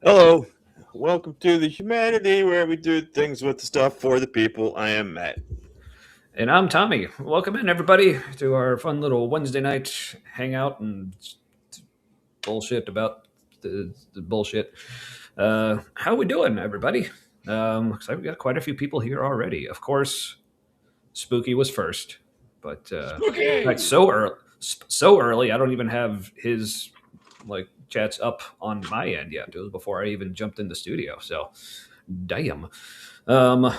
Hello, welcome to the humanity where we do things with the stuff for the people. I am Matt. And I'm Tommy. Welcome in, everybody, to our fun little Wednesday night hangout and bullshit about the bullshit. How we doing, everybody? 'Cause I've got quite a few people here already. Of course, Spooky was first, but in fact, Spooky. so early, I don't even have his like chats up on my end yet. It was before I even jumped in the studio. So, damn. But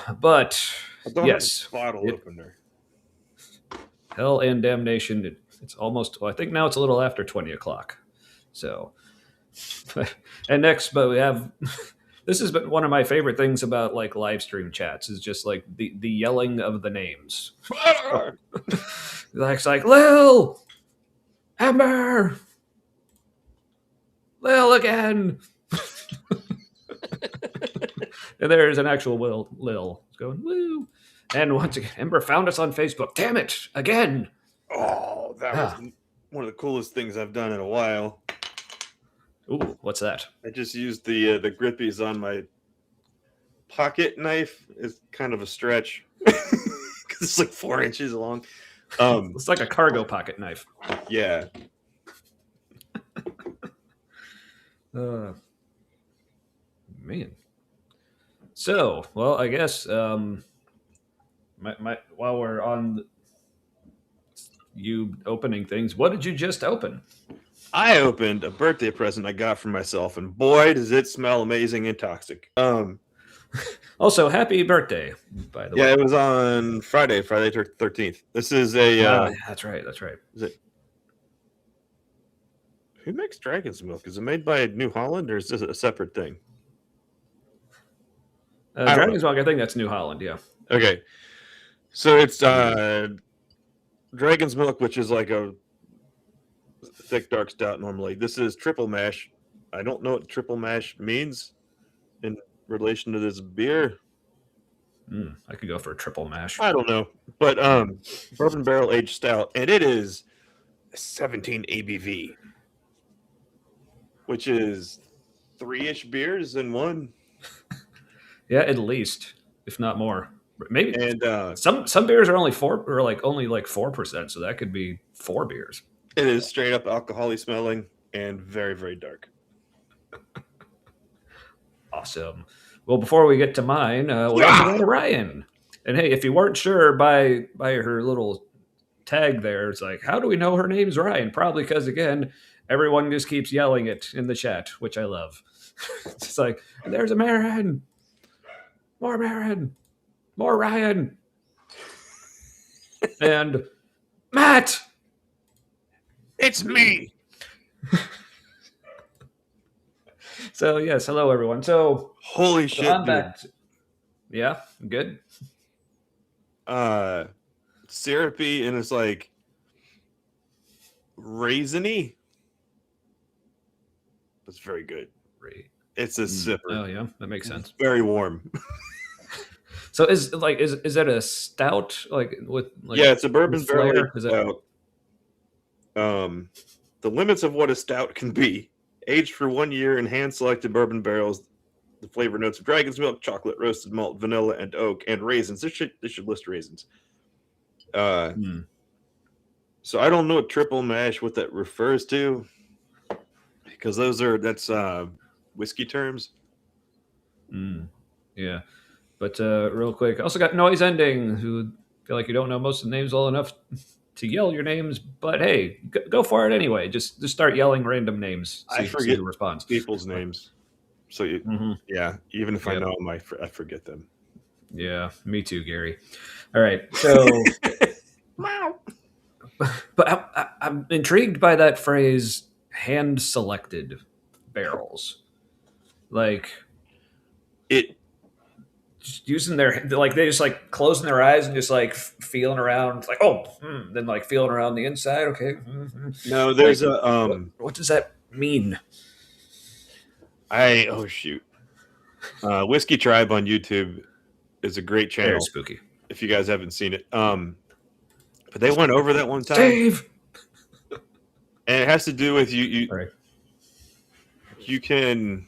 I don't have a yes, bottle it opener. Hell and damnation. It's almost. Well, I think now it's a little after 20 o'clock. So, and next, but we have. This has been one of my favorite things about like live stream chats is just like the yelling of the names. Like it's like Lil, Amber, Lil again. And there's an actual Lil going woo. And once again, Ember found us on Facebook. Damn it, again. Oh, that was Ah. one of the coolest things I've done in a while. Ooh, what's that? I just used the grippies on my pocket knife. It's kind of a stretch because it's like 4 inches long. It's like a cargo pocket knife. Yeah. Uh, man. So, well, I guess while we're on you opening things, what did you just open? I opened a birthday present I got for myself, and boy, does it smell amazing and toxic. Also, happy birthday, by the Yeah, way. it was on Friday 13th. This is a That's right. That's right. is it who makes Dragon's Milk? Is it made by New Holland or is this a separate thing? I don't know. Dragon's Milk, I think that's New Holland. Yeah. Okay, so it's Dragon's Milk, which is like a thick dark stout normally. This is triple mash. I don't know what triple mash means in relation to this beer. I could go for a triple mash. I don't know, but bourbon barrel aged stout, and it is 17 ABV, which is 3-ish beers in one. Yeah, at least, if not more. Maybe And some beers are only 4%, so that could be 4 beers. it is straight up alcohol smelling and very, very dark. Awesome. Well, before we get to mine, we also got Ryan. And hey, if you weren't sure by her little tag there, it's like, how do we know her name's Ryan? Probably because again, everyone just keeps yelling it in the chat, which I love. It's like, there's a Marin, more Marin, more Ryan, and Matt. It's me. So yes, hello everyone. So Holy shit, I'm dude. back. Yeah, good. Syrupy and it's like raisiny. It's very good. Great. It's a sipper. Oh yeah, that makes sense. Very warm. So is it a stout like with like Yeah, it's a bourbon with barrel aged flair? Is it stout. The limits of what a stout can be. Aged for 1 year in hand selected bourbon barrels. The flavor notes of dragon's milk, chocolate, roasted malt, vanilla, and oak, and raisins. This should list raisins. Uh, Hmm. so I don't know what that refers to, because that's whiskey terms. Yeah. But real quick, I also got Noise Ending, who feel like you don't know most of the names well enough to yell your names, but hey, go for it anyway. Just start yelling random names. I See forget who responds. people's names, so yeah, even if I Yep. know them, I forget them. Yeah, me too, Gary. All right, so but I'm intrigued by that phrase, hand selected barrels. Like It just using their like they just like closing their eyes and just like feeling around like then like feeling around the inside okay no, like there's a what does that mean? I oh shoot, Whiskey Tribe on YouTube is a great Very channel spooky. if you guys haven't seen it. But they went over that one time, Dave. and it has to do with you. All right. You can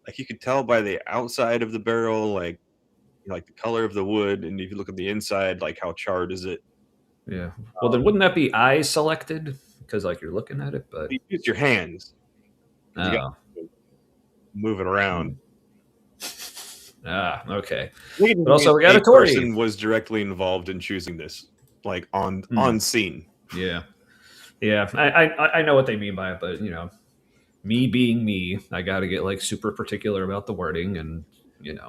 like you could tell by the outside of the barrel, like like the color of the wood, and if you look at the inside, like how charred is it? Yeah. Well, then wouldn't that be eye selected because like you're looking at it? But You use your hands because you got oh, to move it around. okay. I think But also we got a a Tory. person was directly involved in choosing this, like on scene. Yeah, yeah. I know what they mean by it, but me being me, I got to get like super particular about the wording, and It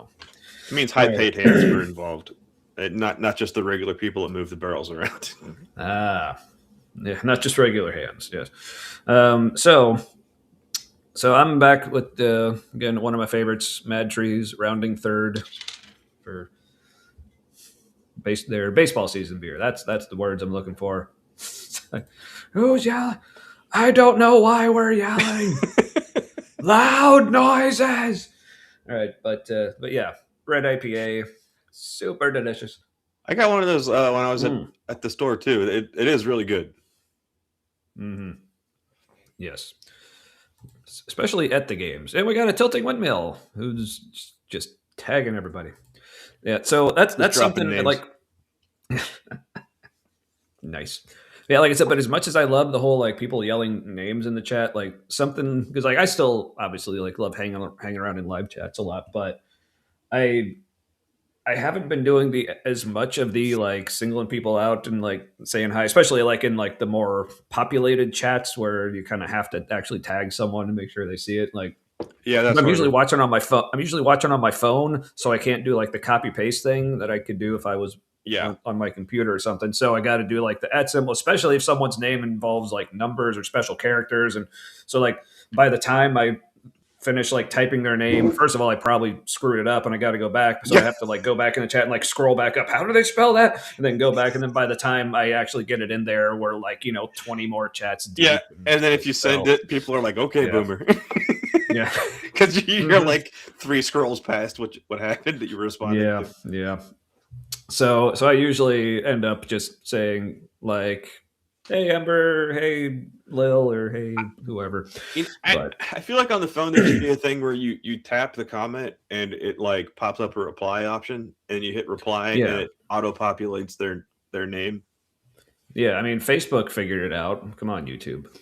means high paid hands were involved, not just the regular people that move the barrels around. Yeah, not just regular hands. Yes. So I'm back with again one of my favorites, Mad Trees, rounding third for their baseball season beer. That's the words I'm looking for. Who's yelling? I don't know why we're yelling. Loud noises. All right, but yeah, red IPA, super delicious. I got one of those when I was at the store too. It is really good. Mm-hmm. Yes, especially at the games. And we got a tilting windmill who's just tagging everybody. Yeah, so that's something names. like nice. Yeah, like I said, but as much as I love the whole like people yelling names in the chat, like something because like I still obviously like love hanging around in live chats a lot, but I haven't been doing as much of the like singling people out and like saying hi, especially like in like the more populated chats where you kind of have to actually tag someone to make sure they see it. Like, yeah, that's I'm usually watching on my phone. I'm usually watching on my phone, so I can't do like the copy paste thing that I could do if I was on my computer or something. So I got to do like the @ symbol, especially if someone's name involves like numbers or special characters. And so like by the time I finish like typing their name, first of all, I probably screwed it up and I got to go back. So I have to like go back in the chat and like scroll back up. How do they spell that? And then go back. And then by the time I actually get it in there, we're like, 20 more chats deep. Yeah. And then if you send it, people are like, okay, boomer. Yeah. Because you're like 3 scrolls past what happened that you responded to. Yeah. So I usually end up just saying like, hey, Ember, hey, Lil, or hey, whoever. I feel like on the phone there should be a thing where you tap the comment and it like pops up a reply option and you hit reply and it auto-populates their name. Yeah, I mean, Facebook figured it out. Come on, YouTube.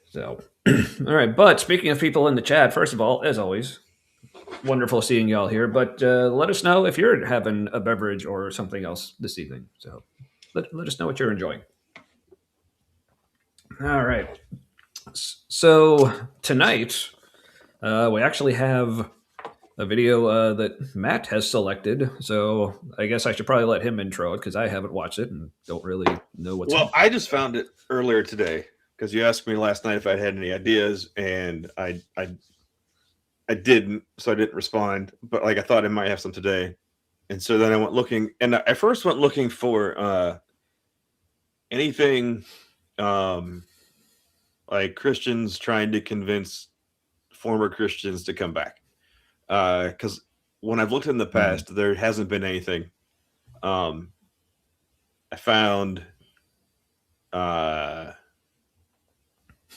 So, all right. But speaking of people in the chat, first of all, as always, wonderful seeing y'all here. But let us know if you're having a beverage or something else this evening. So let us know what you're enjoying. All right. So tonight, we actually have a video that Matt has selected. So I guess I should probably let him intro it because I haven't watched it and don't really know what's. Well, I just found it earlier today because you asked me last night if I had any ideas, and I didn't, so I didn't respond. But like I thought I might have some today, and so then I went looking, and I first went looking for anything like Christians trying to convince former Christians to come back. Because when I've looked in the past, there hasn't been anything. I found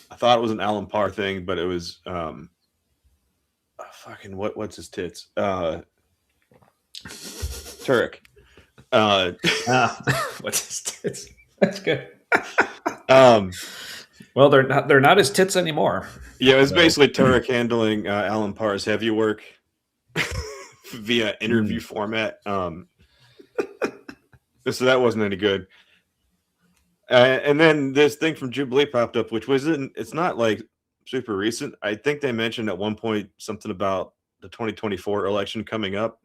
I thought it was an Alan Parr thing, but it was fucking what's his tits? Turek. What's his tits? That's good. Well, they're not his tits anymore. Yeah, it was basically Turek handling Alan Parr's heavy work via interview format. So that wasn't any good. And then this thing from Jubilee popped up, which it's not like super recent. I think they mentioned at one point something about the 2024 election coming up.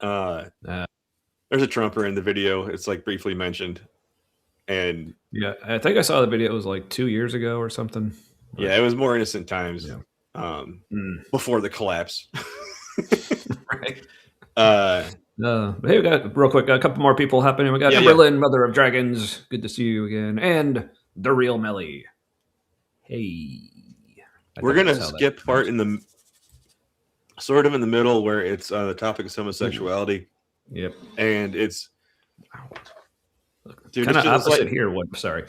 There's a Trumper in the video. It's like briefly mentioned. And yeah, I think I saw the video. It was like 2 years ago or something. Yeah, it was more innocent times. Yeah. Before the collapse. Right. Hey, we got real quick a couple more people happening. We got Emberlyn, Mother of Dragons. Good to see you again, and the real Melly. Hey, we're gonna skip part in the sort of in the middle where it's the topic of homosexuality. Yep, and it's kind of opposite here. Sorry,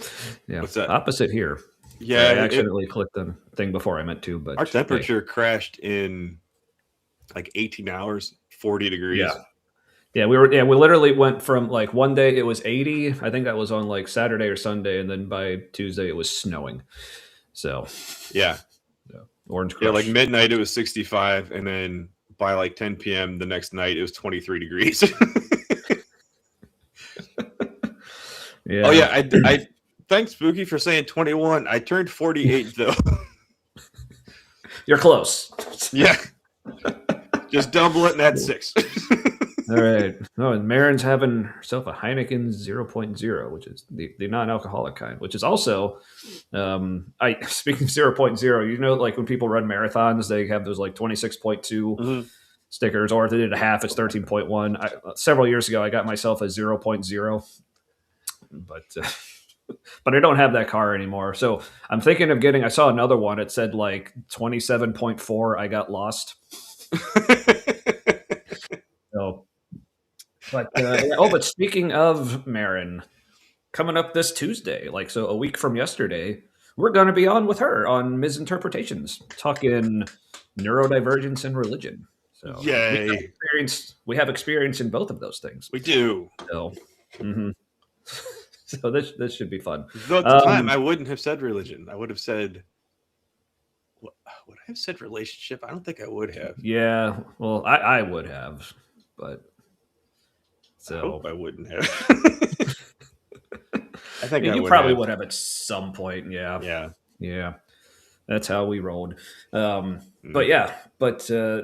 yeah, what's that? Opposite here. Sorry, I Yeah, accidentally clicked the thing before I meant to, our but hey, temperature crashed in like 18 hours, 40 yeah. degrees. We literally went from like one day it was 80, I think that was on like Saturday or Sunday, and then by Tuesday it was snowing. So, Yeah. yeah, Orange Yeah, like Crush. midnight it was 65, and then by like 10 p.m. the next night it was 23 degrees. Oh Yeah. yeah, I thanks Spooky for saying 21. I turned 48 though. You're close. Yeah, just double it and add 6. All right. Oh, and Marin's having herself a Heineken 0.0, which is the non-alcoholic kind, which is also, I speaking of 0.0, you know, like when people run marathons, they have those like 26.2 Mhm. stickers, or if they did a half, it's 13.1. Several years ago, I got myself a 0.0, but but I don't have that car anymore. So I'm thinking of getting. I saw another one. It said like 27.4. I got lost. So, but but speaking of Marin, coming up this Tuesday, like so a week from yesterday, we're going to be on with her on Misinterpretations, talking neurodivergence and religion. So Yay, we have experience in both of those things. we do. So, mhm. So this should be fun. Though at the time Um, I wouldn't have said religion. I would have said, would I have said relationship? I don't think I would have. yeah, well, I would have, but I hope so I wouldn't have. I think yeah, I you would probably have. would have at some point. Yeah, Yeah. yeah. That's how we rolled. But Mm. yeah,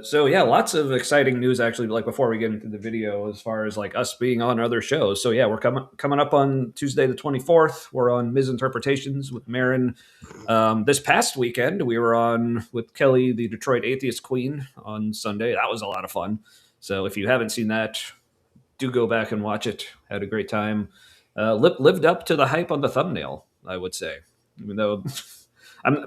so yeah, lots of exciting news actually. Like before we get into the video, as far as like us being on other shows. So yeah, we're coming up on Tuesday the 24th. We're on Misinterpretations with Marin. This past weekend we were on with Kelly, the Detroit Atheist Queen, on Sunday. That was a lot of fun. So if you haven't seen that, do go back and watch it. Had a great time. Lived up to the hype on the thumbnail, I would say, even though.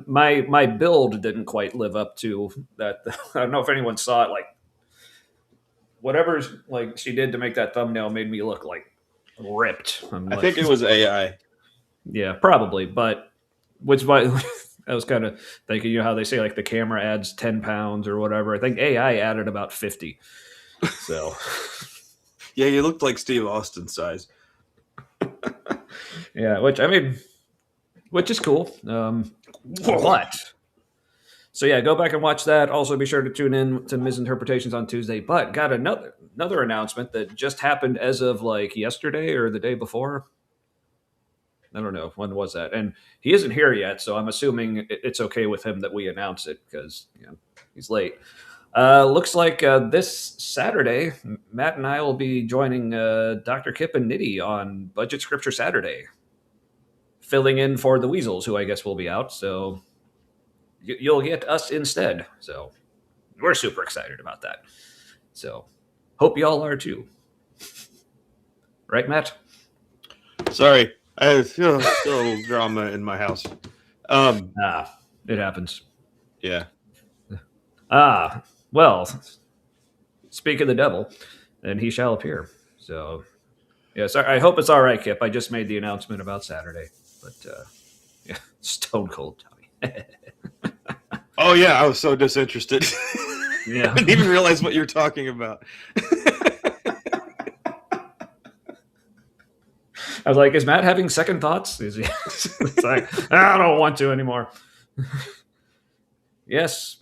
My build didn't quite live up to that. I don't know if anyone saw it. Like whatever like she did to make that thumbnail made me look like ripped. I'm I like, think it was AI. yeah, probably, but which why I was kind of thinking, you know how they say like the camera adds 10 pounds or whatever. I think AI added about 50. So Yeah, you looked like Steve Austin size. yeah, which is cool. Whoa. But so yeah, go back and watch that. Also, be sure to tune in to Misinterpretations on Tuesday. But got another announcement that just happened as of like yesterday or the day before. I don't know when was that, and he isn't here yet, so I'm assuming it's okay with him that we announce it because he's late. Looks like this Saturday, Matt and I will be joining Dr. Kip and Nitty on Budget Scripture Saturday, filling in for the Weasels, who I guess will be out. So you'll get us instead. So we're super excited about that. So hope y'all are too. Right, Matt? Sorry, I have still a little drama in my house. It happens. Yeah. Well, speak of the devil, and he shall appear. So, yes, I hope it's all right, Kip. I just made the announcement about Saturday, but yeah, stone cold Tommy. Oh yeah, I was so disinterested. Yeah. I didn't even realize what you're talking about. I was like, is Matt having second thoughts? Is he? It's like, I don't want to anymore. Yes.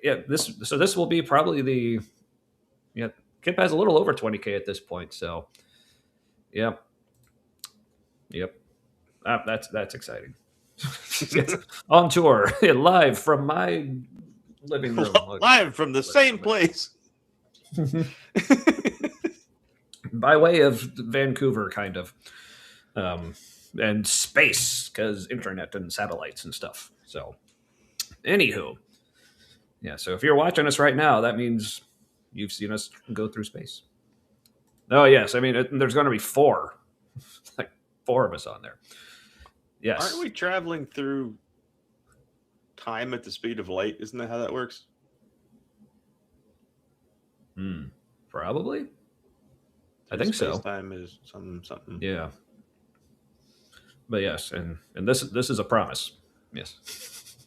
Yeah. This will be probably Kip has a little over 20K at this point. So, yep. Yep. That's exciting. Yes. On tour, live from my living room. Live from the same place. By way of Vancouver, kind of. And space, because internet and satellites and stuff. So, anywho, yeah. So if you're watching us right now, that means you've seen us go through space. Oh yes, I mean there's going to be four, like four of us on there. Yes. Aren't we traveling through time at the speed of light? Isn't that how that works? Probably. I think so. Time is something. Yeah. But yes, and this is a promise. Yes.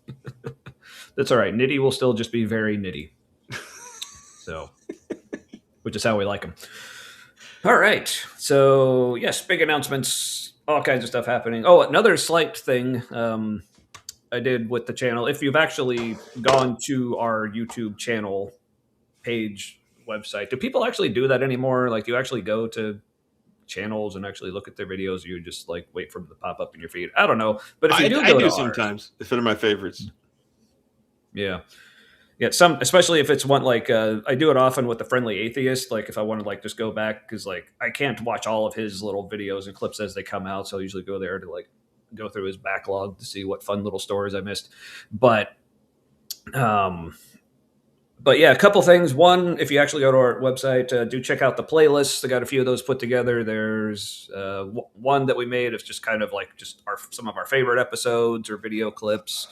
That's all right. Nitty will still just be very nitty. So, which is how we like them. All right. So, yes, big announcements, all kinds of stuff happening. Oh, another slight thing I did with the channel. If you've actually gone to our YouTube channel page website, do people actually do that anymore? Like, do you actually go to channels and actually look at their videos? Or you just like wait for them to pop up in your feed? I don't know. But if you do I go do to sometimes if they're my favorites. yeah. Yeah, some especially if it's one like I do it often with the Friendly Atheist. Like if I want to like just go back because like I can't watch all of his little videos and clips as they come out, so I usually go there to like go through his backlog to see what fun little stories I missed. But um, but yeah, a couple things. One, if you actually go to our website, do check out the playlists. I got a few of those put together. There's one that we made. It's just kind of like just some of our favorite episodes or video clips.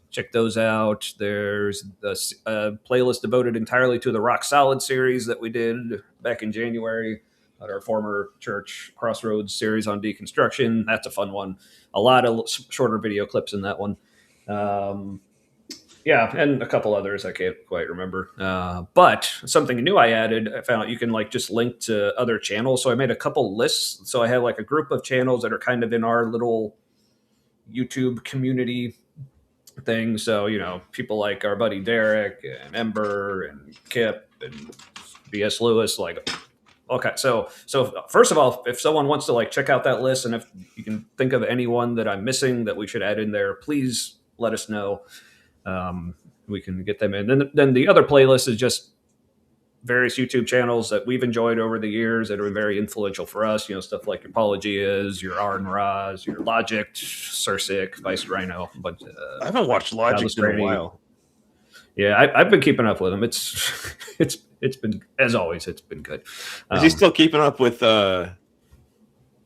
Check those out. There's the playlist devoted entirely to the Rock Solid series that we did back in January at our former church Crossroads series on deconstruction. That's a fun one. A lot of shorter video clips in that one. Yeah, and a couple others I can't quite remember. But something new I added, I found you can like just link to other channels. So I made a couple lists. So I have like a group of channels that are kind of in our little YouTube community thing. So, you know, people like our buddy Derek and Ember and Kip and B.S. Lewis, like, okay. So first of all, if someone wants to like check out that list and if you can think of anyone that I'm missing that we should add in there, please let us know. We can get them in. Then the other playlist is just various YouTube channels that we've enjoyed over the years that are very influential for us. You know, stuff like your Apologias, your R and Raz, your Logic, Sursic, Vice Rhino. But I haven't watched Logic in a while. Yeah, I've been keeping up with him. It's been, as always, it's been good. Is he still keeping up with Anando?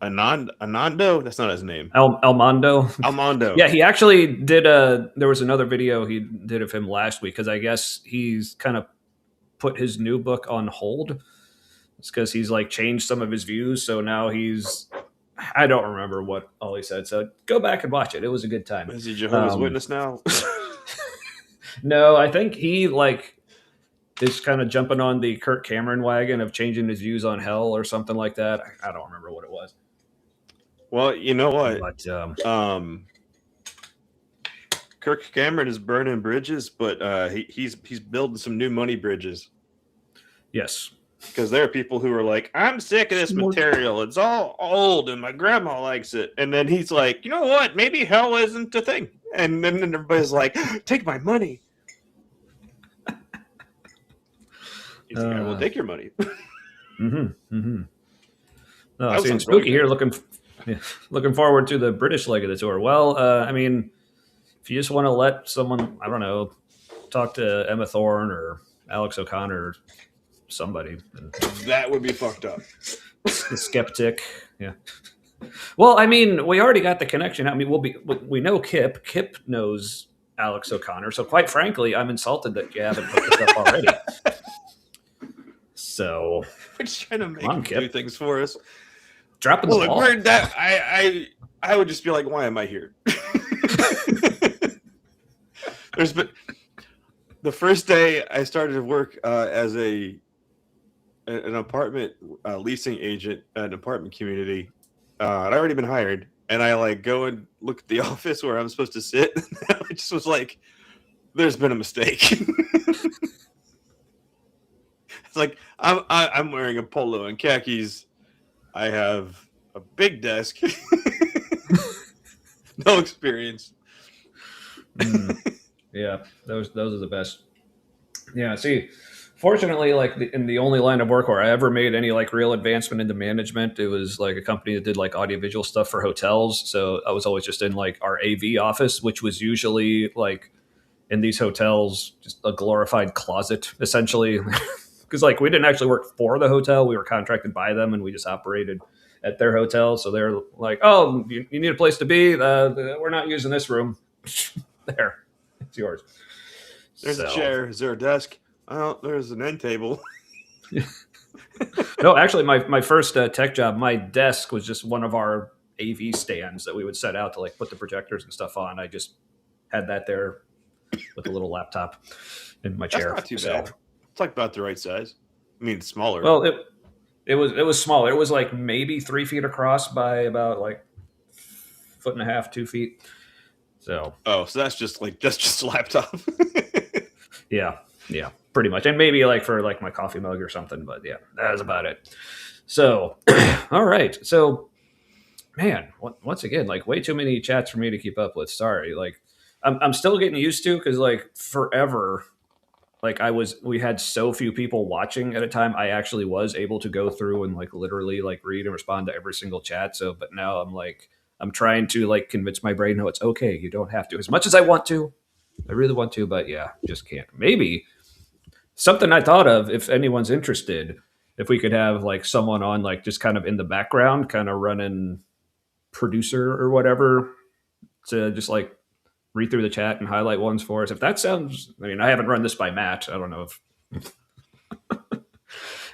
That's not his name. Almondo. Yeah, he actually did there was another video he did of him last week because I guess he's kind of put his new book on hold. It's because he's like changed some of his views. So now I don't remember what all he said. So go back and watch it. It was a good time. Is he Jehovah's Witness now? No, I think he like is kind of jumping on the Kirk Cameron wagon of changing his views on hell or something like that. I don't remember what it was. Well, you know what? But, Kirk Cameron is burning bridges, but he's building some new money bridges. Yes. Because there are people who are like, I'm sick of this material. It's all old and my grandma likes it. And then he's like, you know what? Maybe hell isn't a thing. And then everybody's like, take my money. He's like, I will take your money. No, seeing Spooky here looking forward to the British leg of the tour. Well, I mean, if you just want to let someone, I don't know, talk to Emma Thorne or Alex O'Connor or somebody. That would be fucked up. The skeptic. Yeah. Well, I mean, we already got the connection. I mean, we know Kip. Kip knows Alex O'Connor. So quite frankly, I'm insulted that you haven't put this up already. So we're just trying to make him do things for us. Dropping the ball. That I would just be like, why am I here? There's been the first day I started to work as an apartment leasing agent at an apartment community. I'd already been hired, and I like go and look at the office where I'm supposed to sit. I just was like, "There's been a mistake." It's like I'm wearing a polo and khakis. I have a big desk, no experience. Yeah, those are the best. Yeah, see, fortunately, like in the only line of work where I ever made any like real advancement into management, it was like a company that did like audiovisual stuff for hotels. So I was always just in like our AV office, which was usually like in these hotels, just a glorified closet, essentially. Because like we didn't actually work for the hotel, we were contracted by them, and we just operated at their hotel. So they're like, "Oh, you need a place to be? We're not using this room. There, it's yours." There's a chair. Is there a desk? Oh, there's an end table. No, actually, my first tech job, my desk was just one of our AV stands that we would set out to like put the projectors and stuff on. I just had that there with a little laptop in my That's chair. not too So, bad. It's like about the right size. I mean, it's smaller. well, it was smaller. It was like maybe 3 feet across by about like 1.5 feet, 2 feet. So Oh, so that's just a laptop. yeah, pretty much, and maybe like for like my coffee mug or something. But yeah, that's about it. So, all right. So, man, once again, like way too many chats for me to keep up with. Sorry. Like, I'm still getting used to because like forever, like we had so few people watching at a time. I actually was able to go through and like literally like read and respond to every single chat. So, but now I'm trying to like convince my brain, no, it's okay. You don't have to as much as I want to. I really want to, but yeah, just can't. Maybe something I thought of, if anyone's interested, if we could have like someone on like just kind of in the background, kind of running producer or whatever to just like read through the chat and highlight ones for us. If that sounds, I mean, I haven't run this by Matt. I don't know if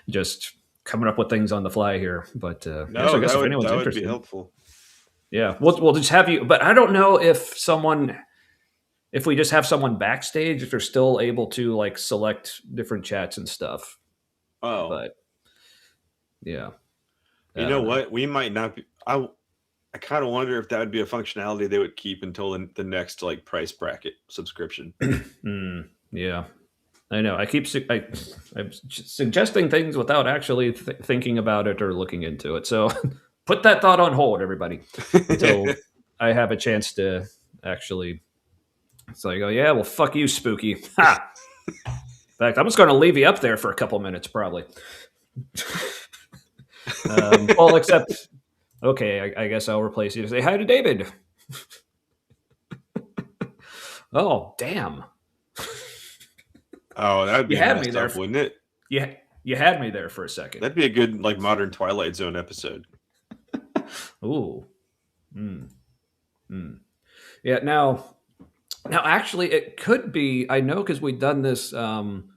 just coming up with things on the fly here, but yeah, so I guess if anyone's that would interested, be helpful. yeah, we'll just have you. But I don't know if we just have someone backstage, if they're still able to like select different chats and stuff. Oh, But yeah, you I know don't know. what? We might not be. I kind of wonder if that would be a functionality they would keep until the next like price bracket subscription. Yeah, I know. I'm suggesting things without actually thinking about it or looking into it. So put that thought on hold, everybody, until I have a chance to actually. It's like, oh yeah, well, fuck you, Spooky. Ha! In fact, I'm just going to leave you up there for a couple minutes, probably. Well, except, okay, I guess I'll replace you to say hi to David. Oh, damn. Oh, that'd be You had me messed there. up, wouldn't it? You had me there for a second. That'd be a good like modern Twilight Zone episode. Ooh. Yeah, now actually it could be, I know, because we'd done this when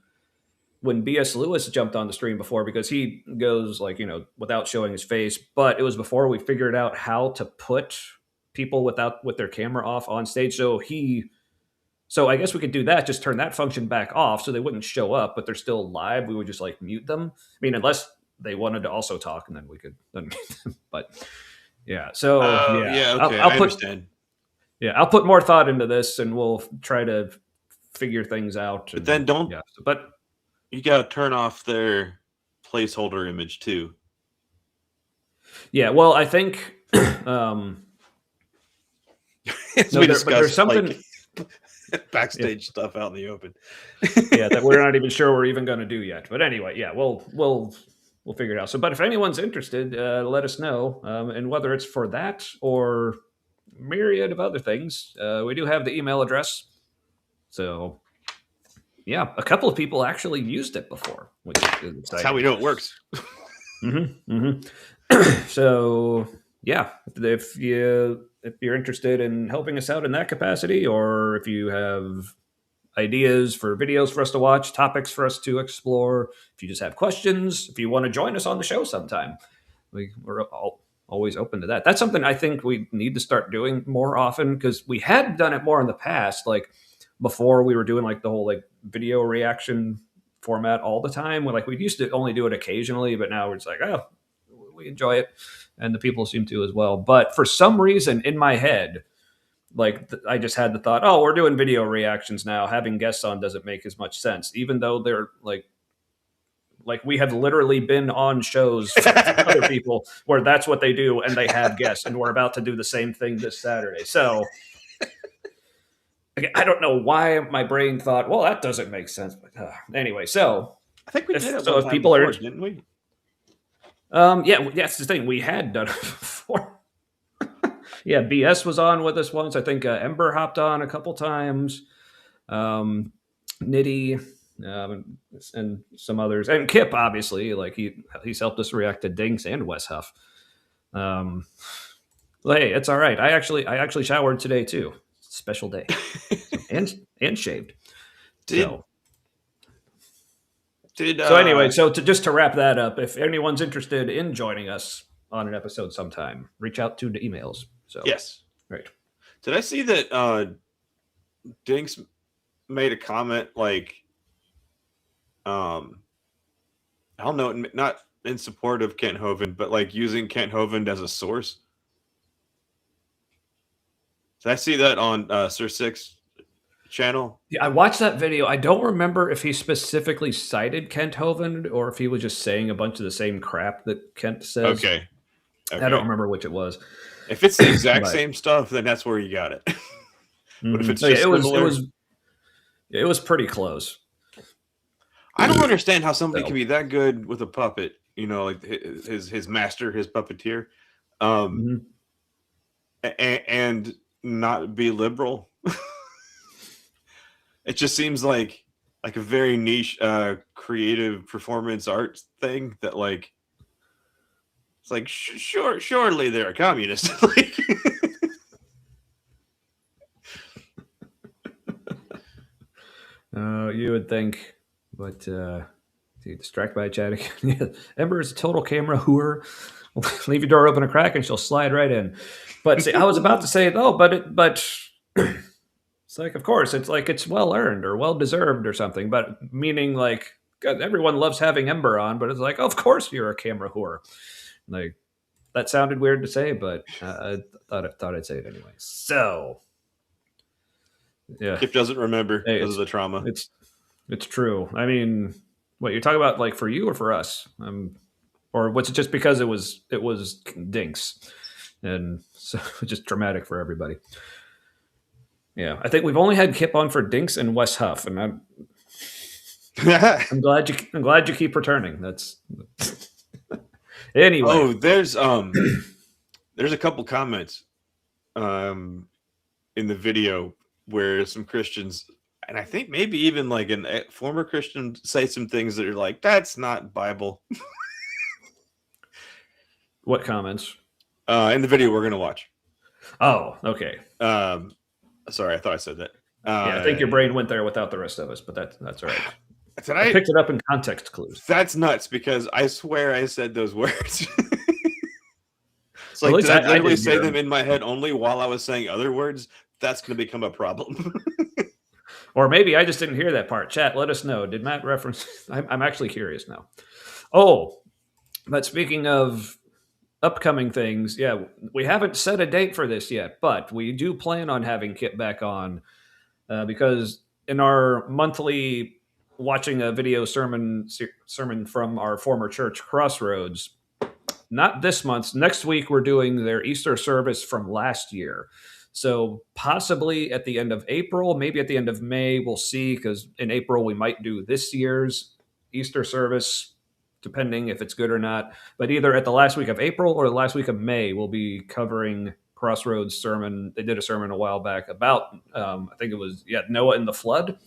BS Lewis jumped on the stream before, because he goes like, without showing his face, but it was before we figured out how to put people with their camera off on stage. So I guess we could do that, just turn that function back off so they wouldn't show up, but they're still live. We would just like mute them. I mean, unless they wanted to also talk, and then we could unmute them. But yeah, so yeah, Yeah, okay, I'll I put understand. yeah, I'll put more thought into this, and we'll try to figure things out. But then don't Yeah, but you got to turn off their placeholder image too. yeah, well, I think As no, we but discussed, there's something. backstage stuff out in the open. Yeah, that we're not even sure we're even going to do yet. But anyway, yeah, we'll figure it out. So, but if anyone's interested, let us know, and whether it's for that or myriad of other things, we do have the email address. So, yeah, a couple of people actually used it before, which is exciting. That's how we know it works. So, yeah, if you're interested in helping us out in that capacity, or if you have ideas for videos for us to watch, topics for us to explore, if you just have questions, if you want to join us on the show sometime, we're always open to that. That's something I think we need to start doing more often, because we had done it more in the past, like before we were doing like the whole like video reaction format all the time. We used to only do it occasionally, but now we're just like, oh, we enjoy it, and the people seem to as well. But for some reason in my head, I just had the thought, oh, we're doing video reactions now. Having guests on doesn't make as much sense, even though they're like we have literally been on shows for other people where that's what they do, and they have guests, and we're about to do the same thing this Saturday. So I don't know why my brain thought, well, that doesn't make sense. But anyway, so I think we did it so one if time people before, are, didn't we? yeah, that's the thing. We had done it before. Yeah, BS was on with us once. I think Ember hopped on a couple times. Nitty, and some others, and Kip, obviously, like he's helped us react to Dinks and Wes Huff. Well, hey, it's all right. I actually showered today too. Special day, and shaved. So anyway, just to wrap that up, if anyone's interested in joining us on an episode sometime, reach out to the emails. So yes, right. Did I see that Dinks made a comment like, um, I don't know, not in support of Kent Hovind, but like using Kent Hovind as a source. Did I see that on Sir Six channel? Yeah, I watched that video. I don't remember if he specifically cited Kent Hovind or if he was just saying a bunch of the same crap that Kent says. Okay, I don't okay. remember which it was, If it's the exact but same stuff, then that's where you got it. But if it's no, yeah, just similar, it was pretty close. I don't understand how somebody So, can be that good with a puppet. You know, like his master, his puppeteer, um, mhm. and not be liberal. It just seems like a very niche creative performance arts thing that like it's like surely they're a communist. Like, You would think, but distracted by chatting. Ember is a total camera whore. Leave your door open a crack and she'll slide right in. But see, I was about to say, oh, but it's like, of course, it's like it's well earned or well deserved or something. But meaning like, God, everyone loves having Ember on, but it's like, of course you're a camera whore. Like that sounded weird to say, but I thought I'd say it anyway. So yeah, Kip doesn't remember hey, because of the trauma. it's true. I mean, what you're talking about, like for you or for us, or was it just because it was Dinks, and so just dramatic for everybody? Yeah, I think we've only had Kip on for Dinks and Wes Huff, and I'm glad you keep returning. That's anyway. Oh, there's a couple comments um in the video where some Christians, and I think maybe even like a former Christian, say some things that are like, that's not Bible. What comments? In the video we're gonna watch. Oh, okay. Um, sorry, I thought I said that. Yeah, I think your brain went there without the rest of us, but that's all right. Did I picked it up in context clues. That's nuts because I swear I said those words. It's At like, least did I I literally didn't say hear them him. in my head only while I was saying other words? That's going to become a problem. Or maybe I just didn't hear that part. Chat, let us know. Did Matt reference? I'm actually curious now. Oh, but speaking of upcoming things, yeah, we haven't set a date for this yet, but we do plan on having Kit back on because in our monthly watching a video sermon from our former church, Crossroads, not this month, next week, we're doing their Easter service from last year. So possibly at the end of April, maybe at the end of May, we'll see. Because in April we might do this year's Easter service, depending if it's good or not. But either at the last week of April or the last week of May, we'll be covering Crossroads sermon. They did a sermon a while back about, I think it was Noah and the flood.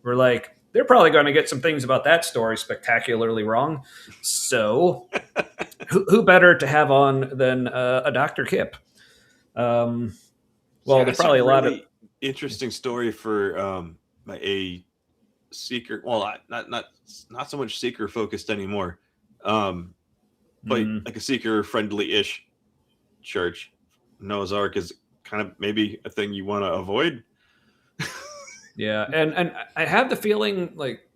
We're like, they're probably going to get some things about that story spectacularly wrong. So who better to have on than a Dr. Kip? Well, Yeah, there's that's a probably a lot of really interesting story for a seeker. Well, not so much seeker focused anymore, but like a seeker friendly ish church. Noah's Ark is kind of maybe a thing you want to avoid. yeah, and I have the feeling like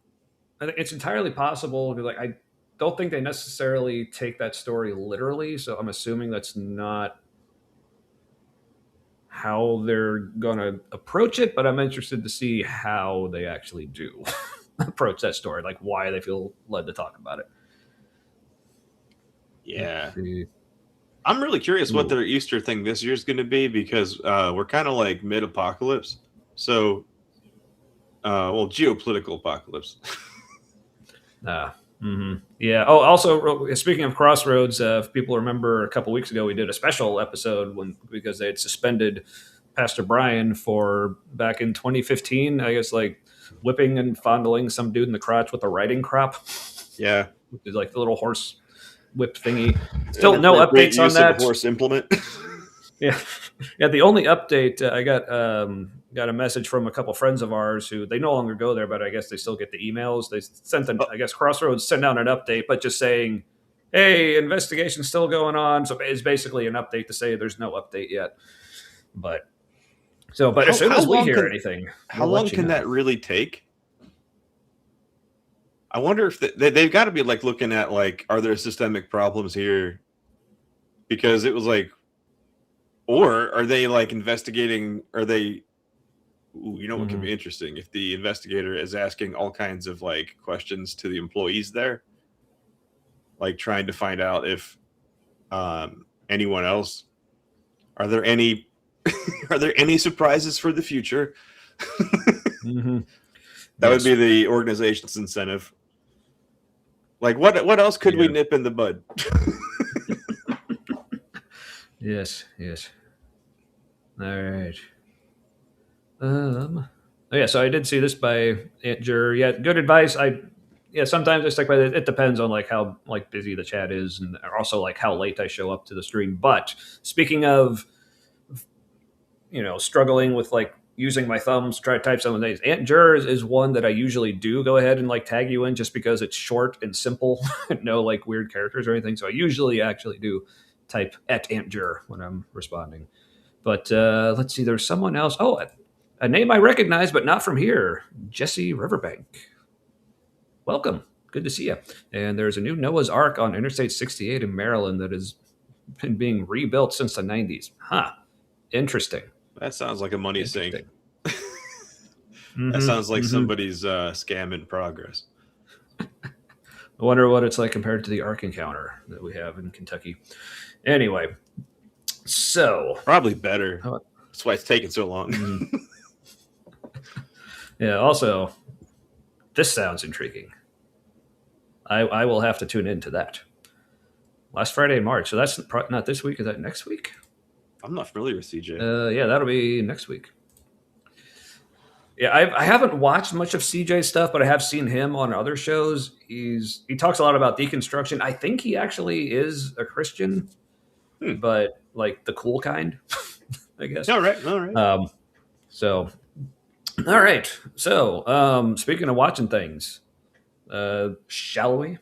I think it's entirely possible because like I don't think they necessarily take that story literally, so I'm assuming that's not how they're going to approach it, but I'm interested to see how they actually do approach that story, like why they feel led to talk about it. Yeah. Let's see. I'm really curious what Ooh. their Easter thing this year is going to be because we're kind of like mid apocalypse. So, well, geopolitical apocalypse. Yeah. Oh, also, speaking of Crossroads, if people remember a couple weeks ago, we did a special episode because they had suspended Pastor Brian for back in 2015, I guess, like whipping and fondling some dude in the crotch with a riding crop. Yeah. Which is like the little horse whip thingy. Still no Inappropriate updates on use of a that. horse implement. Yeah, yeah. The only update I got a message from a couple friends of ours who they no longer go there, but I guess they still get the emails. They sent an, I guess Crossroads sent out an update, but just saying, "Hey, investigation's still going on." So it's basically an update to say there's no update yet. But So, but as soon How as we long hear can- anything, How we'll let long you can know. that really take? I wonder if they've got to be like looking at like, are there systemic problems here? Because it was like, or are they like investigating? Are they? Ooh, you know what could be interesting if the investigator is asking all kinds of like questions to the employees there, like trying to find out if anyone else. Are there any? Are there any surprises for the future? That would be the organization's incentive. Like, what else could we nip in the bud? Yes. All right. Oh yeah, so I did see this by Aunt Jur. Yeah, good advice. Sometimes I stick by it. It depends on like how like busy the chat is, and also like how late I show up to the stream. But speaking of, struggling with like using my thumbs to try to type some of these, Aunt Jur is one that I usually do go ahead and like tag you in just because it's short and simple, no like weird characters or anything. So I usually actually do type at Aunt Jur when I'm responding. But let's see, there's someone else. Oh, a name I recognize, but not from here. Jesse Riverbank. Welcome. Good to see you. And there's a new Noah's Ark on Interstate 68 in Maryland that has been being rebuilt since the 90s. Huh. Interesting. That sounds like a money sink. Mm-hmm. That sounds like somebody's scam in progress. I wonder what it's like compared to the Ark encounter that we have in Kentucky. Anyway, so probably better. That's why it's taking so long. Yeah. Also, this sounds intriguing. I will have to tune into that. Last Friday in March. So that's not this week. Is that next week? I'm not familiar with CJ. Yeah, that'll be next week. Yeah, I haven't watched much of CJ's stuff, but I have seen him on other shows. He talks a lot about deconstruction. I think he actually is a Christian, but like the cool kind, I guess. All right. So, all right. So, speaking of watching things, shall we?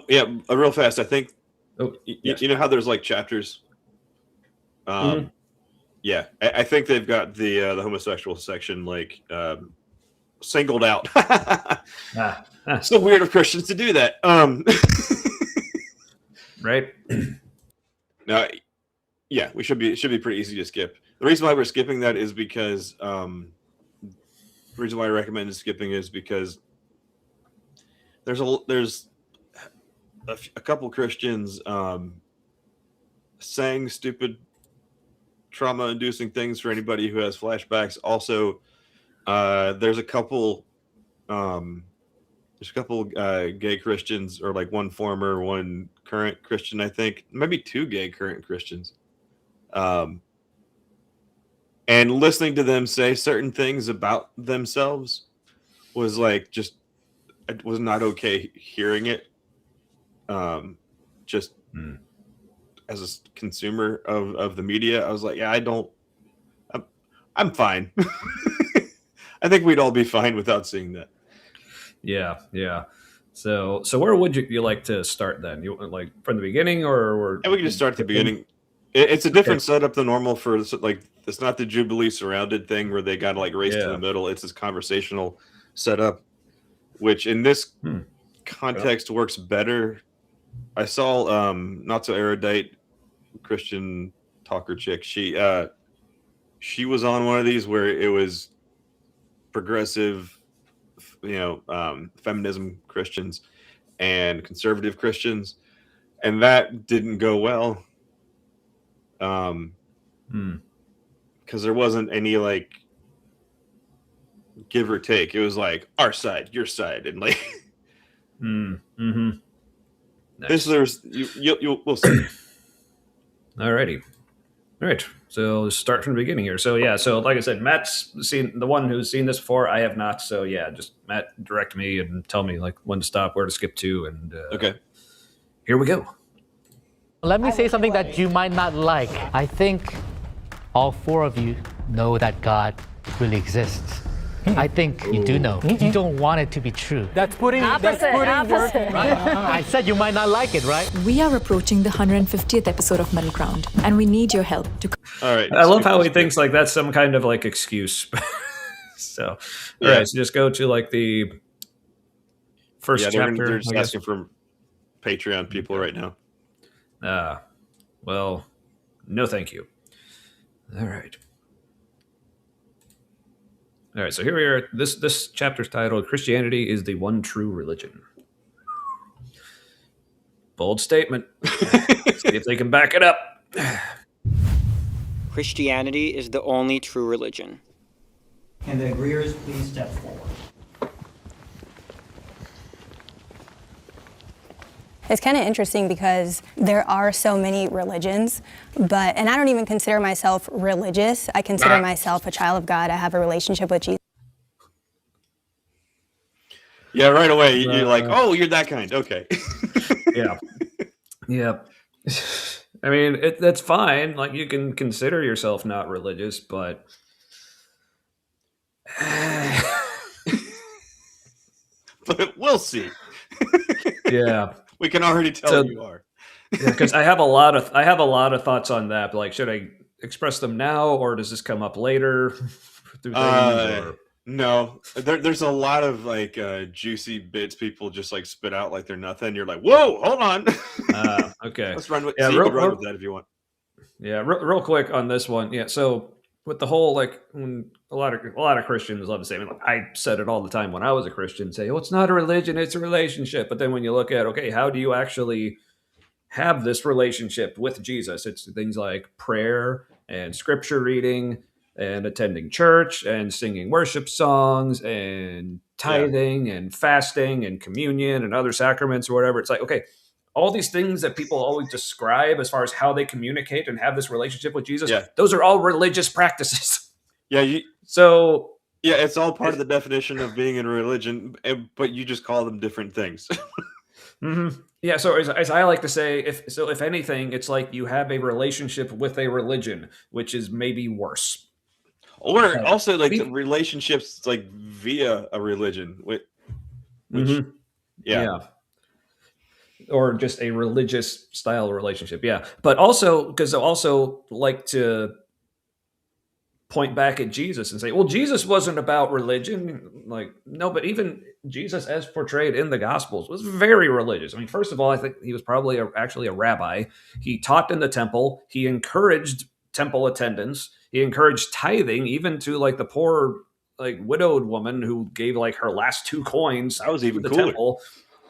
Yeah, real fast. I think. Yes. You know how there's like chapters. Yeah, I think they've got the homosexual section like singled out. So weird of Christians to do that. Right. No, yeah, it should be pretty easy to skip. The reason why we're skipping that is because the reason why I recommend skipping is because there's a couple Christians saying stupid trauma-inducing things for anybody who has flashbacks. Also, there's a couple gay Christians, or like one former, one current Christian, I think, maybe two gay current Christians. And listening to them say certain things about themselves was like, just, it was not okay hearing it. As a consumer of the media, I was like, yeah, I'm fine. I think we'd all be fine without seeing that. Yeah. So where would you like to start then? You like from the beginning, or we can just start at the beginning. It's a different setup than normal for like, it's not the Jubilee surrounded thing where they got to like race to the middle. It's this conversational setup, which in this context works better. I saw not so erudite Christian talker chick. She was on one of these where it was progressive, feminism Christians and conservative Christians, and that didn't go well. Because there wasn't any like give or take. It was like our side, your side, and like Nice. we'll see. Alrighty. All right. So let's start from the beginning here. So yeah. So like I said, Matt's seen the one who's seen this before. I have not. So yeah, just Matt direct me and tell me like when to stop, where to skip to, and Okay. Here we go. Let me say something that you might not like. I think all four of you know that God really exists. I think you do know. You don't want it to be true. That's putting work. I said you might not like it, right? We are approaching the 150th episode of Middle Ground, and we need your help to All right. I love skip how this he bit. thinks like that's some kind of like excuse. So, all Yeah. right, so just go to like the first Yeah, chapter. they're just I guess. asking for Patreon people right now. Well, no, thank you. All right. All right, so here we are. This chapter's titled "Christianity is the One True Religion." Bold statement. Let's see if they can back it up. Christianity is the only true religion. Can the agreeers please step forward? It's kind of interesting because there are so many religions, and I don't even consider myself religious. I consider myself a child of God. I have a relationship with Jesus. Yeah, right away you're like, oh, you're that kind. Okay. Yeah. I mean, that's fine. Like, you can consider yourself not religious, but But we'll see. yeah, We can already tell you are. because I have a lot of thoughts on that. Like, should I express them now, or does this come up later? Through things, or... No, there's a lot of like juicy bits people just like spit out like they're nothing. You're like, whoa, hold on. Okay, let's run with. Yeah, you can run with that if you want. Yeah, real quick on this one. Yeah, so with the whole like, when a lot of Christians love to say, I mean, like, I said it all the time when I was a Christian, say, oh, it's not a religion, it's a relationship. But then when you look at, okay, how do you actually have this relationship with Jesus? It's things like prayer and scripture reading and attending church and singing worship songs and tithing and fasting and communion and other sacraments or whatever. It's like, okay, all these things that people always describe as far as how they communicate and have this relationship with Jesus, those are all religious practices. Yeah. It's all part of the definition of being in a religion, but you just call them different things. Mm-hmm. Yeah, so as I like to say, if anything, it's like you have a relationship with a religion, which is maybe worse. Or also like the relationships like via a religion, which or just a religious style relationship. Yeah, but also because I also like to point back at Jesus and say, well, Jesus wasn't about religion. Like, no, but even Jesus as portrayed in the Gospels was very religious. I mean, first of all, I think he was probably actually a rabbi. He taught in the temple. He encouraged temple attendance. He encouraged tithing, even to like the poor, like widowed woman who gave like her last 2 coins. That was even to the cooler. temple.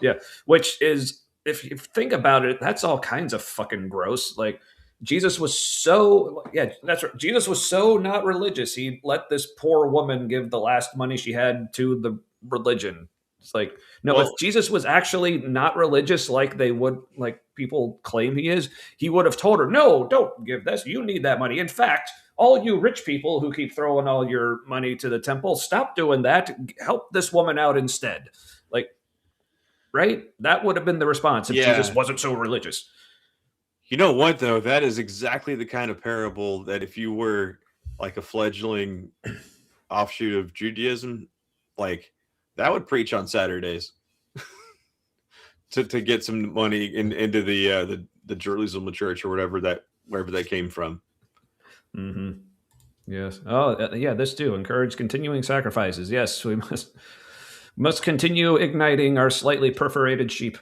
Yeah, which is, if you think about it, that's all kinds of fucking gross. Like, Jesus was so, that's right. Jesus was so not religious. He let this poor woman give the last money she had to the religion. It's like, no, if Jesus was actually not religious, like they would, like people claim he is, he would have told her, no, don't give this. You need that money. In fact, all you rich people who keep throwing all your money to the temple, stop doing that. Help this woman out instead. Like, right? That would have been the response if Jesus wasn't so religious. You know what, though? That is exactly the kind of parable that if you were like a fledgling offshoot of Judaism, like that would preach on Saturdays to get some money into the Jerusalem church or wherever that came from. Mm-hmm. Yes. Oh, yeah. This too. Encourage continuing sacrifices. Yes, we must continue igniting our slightly perforated sheep.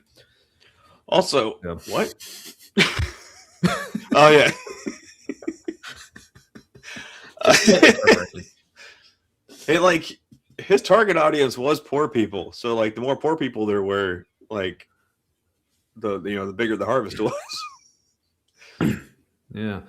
Also, what? Oh yeah. It like his target audience was poor people, so like the more poor people there were, like the bigger the harvest was. Yeah.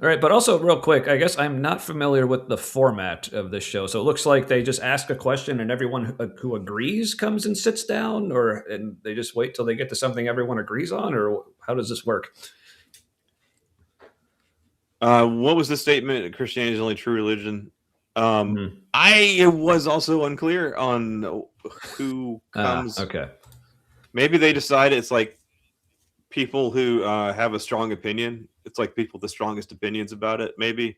All right, but also real quick, I guess I'm not familiar with the format of this show. So it looks like they just ask a question and everyone who agrees comes and sits down, and they just wait till they get to something everyone agrees on, or how does this work? What was the statement? Christianity is the only true religion. I was also unclear on who comes. Okay. Maybe they decide it's like people who have a strong opinion. It's like people with the strongest opinions about it, maybe.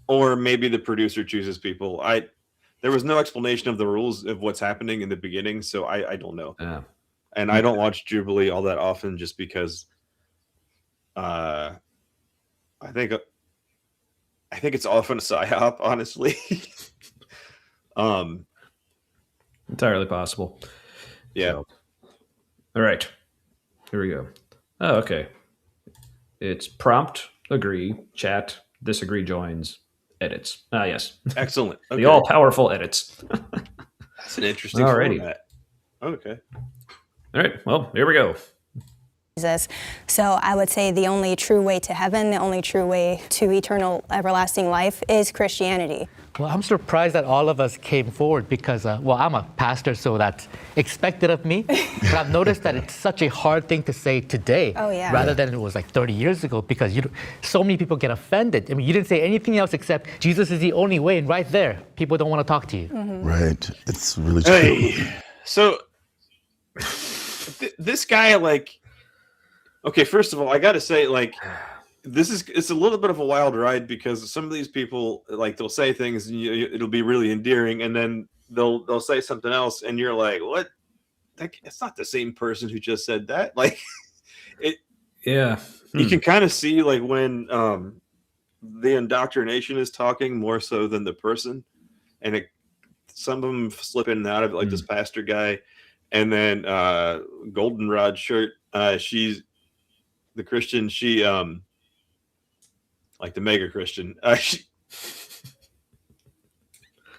Or maybe the producer chooses people. There was no explanation of the rules of what's happening in the beginning, so I don't know. And I don't watch Jubilee all that often just because I think it's often a psyop, honestly. Entirely possible. Yeah. So, all right. Here we go. Oh, okay. It's prompt, agree, chat, disagree, joins, edits. Ah, yes. Excellent. Okay. The all-powerful edits. That's an interesting Alrighty. format. Okay. All right. Well, here we go. Jesus. So I would say the only true way to heaven, the only true way to eternal everlasting life is Christianity. Well, I'm surprised that all of us came forward because, I'm a pastor, so that's expected of me. But I've noticed that it's such a hard thing to say today, Oh, yeah. rather than it was like 30 years ago, because so many people get offended. I mean, you didn't say anything else except Jesus is the only way, and right there, people don't want to talk to you. Right. It's really true. Hey, so this guy, like, okay, first of all, I got to say, like, it's a little bit of a wild ride because some of these people, like, they'll say things and it'll be really endearing, and then they'll say something else, and you're like, what? It's not the same person who just said that. Like, Yeah. you can kind of see, like, when the indoctrination is talking more so than the person, and some of them slip in and out of it, like this pastor guy, and then Goldenrod shirt. She's the Christian. She like the mega Christian.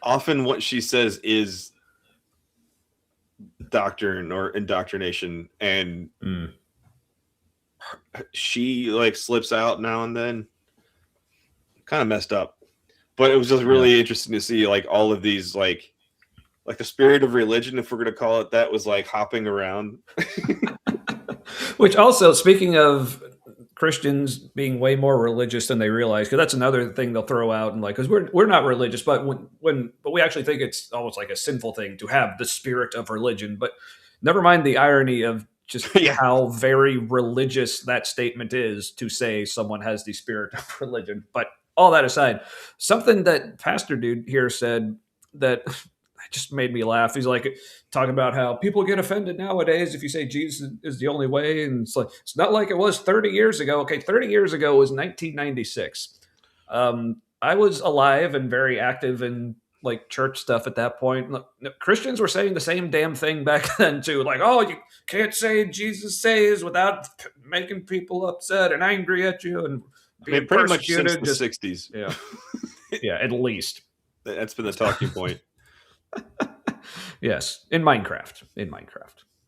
Often what she says is doctrine or indoctrination, and she like slips out now and then. Kind of messed up, but it was just really interesting to see like all of these like the spirit of religion, if we're going to call it that, was like hopping around. Which also, speaking of Christians being way more religious than they realize, because that's another thing they'll throw out, and like, because we're not religious, but but we actually think it's almost like a sinful thing to have the spirit of religion. But never mind the irony of just how very religious that statement is to say someone has the spirit of religion. But all that aside, something that Pastor Dude here said that just made me laugh. He's like talking about how people get offended nowadays if you say Jesus is the only way, and it's like, it's not like it was 30 years ago. Okay, 30 years ago was 1996. I was alive and very active in like church stuff at that point. Christians were saying the same damn thing back then too. Like, oh, you can't say Jesus saves without making people upset and angry at you and being pretty much since persecuted. the 60s. Yeah, yeah, at least. That's been the talking point. Yes, in Minecraft,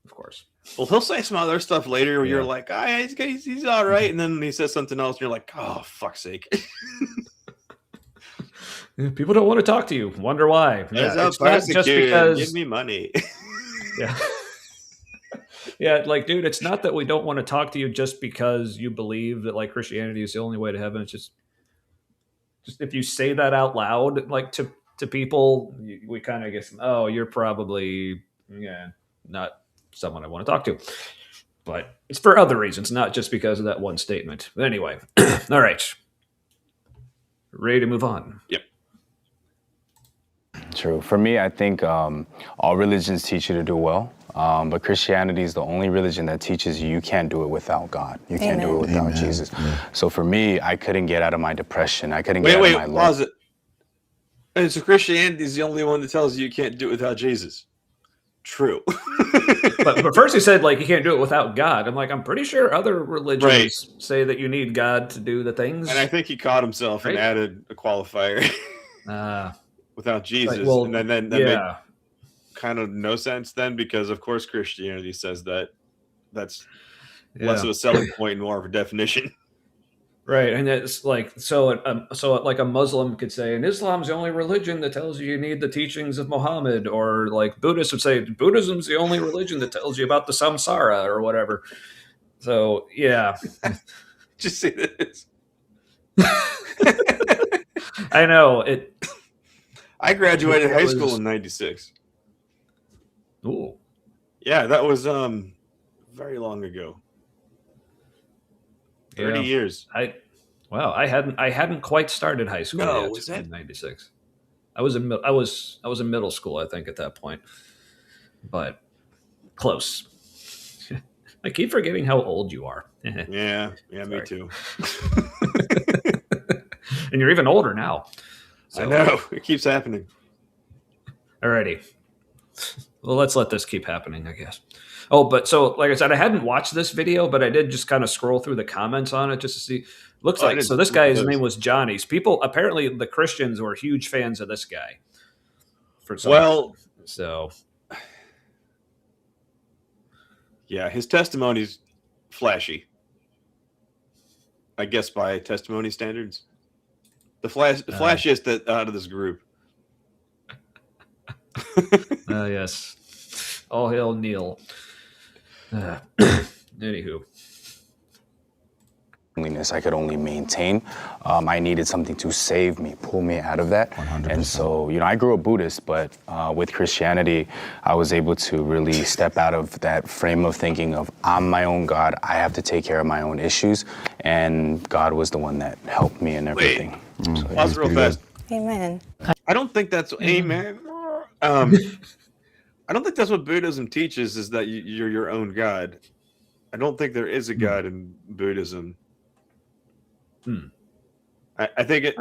of course. Well, he'll say some other stuff later where you're like, he's all right, and then he says something else, and you're like, oh, fuck's sake. People don't want to talk to you. Wonder why? Yeah, it's not just because give me money. Yeah. Yeah, like, dude, it's not that we don't want to talk to you just because you believe that like Christianity is the only way to heaven. It's just if you say that out loud, like to people, we kind of guess, oh, you're probably not someone I want to talk to. But it's for other reasons, not just because of that one statement. But anyway, all right, ready to move on. Yep. True. For me, I think all religions teach you to do well, but Christianity is the only religion that teaches you can't do it without God. You can't do it without Jesus. So for me, I couldn't get out of my depression. I couldn't get out of my life. Pause it. And so Christianity is the only one that tells you can't do it without Jesus. True. but first he said like you can't do it without God. I'm like, I'm pretty sure other religions say that you need God to do the things. And I think he caught himself and added a qualifier. Without Jesus. Like, well, and then that made kind of no sense then, because of course Christianity says that's less of a selling point and more of a definition. Right, and it's like so like a Muslim could say, and Islam's the only religion that tells you need the teachings of Muhammad, or like Buddhists would say, Buddhism's the only religion that tells you about the samsara or whatever. So yeah, just say this. I know it. I graduated high school in '96. Ooh, yeah, that was very long ago. 30 years. I hadn't quite started high school yet. Was that in '96? I was in middle school, I think, at that point, but close. I keep forgetting how old you are. yeah, me too. And you're even older now. I know. It keeps happening. Alrighty. Well, let's let this keep happening, I guess. Oh, but so, like I said, I hadn't watched this video, but I did just kind of scroll through the comments on it just to see. Looks like, so this guy's name was Johnny's. People, apparently the Christians were huge fans of this guy. For some reason. So. Yeah, his testimony's flashy. I guess by testimony standards. The flashiest out of this group. Yes. All hail Neil. Anywho. Loneliness I could only maintain. I needed something to save me, pull me out of that. 100%. And so, I grew up Buddhist, but with Christianity, I was able to really step out of that frame of thinking of I'm my own God, I have to take care of my own issues, and God was the one that helped me in everything. Pause real fast. Amen. I don't think that's amen. I don't think that's what Buddhism teaches, is that you're your own God. I don't think there is a God in Buddhism. I think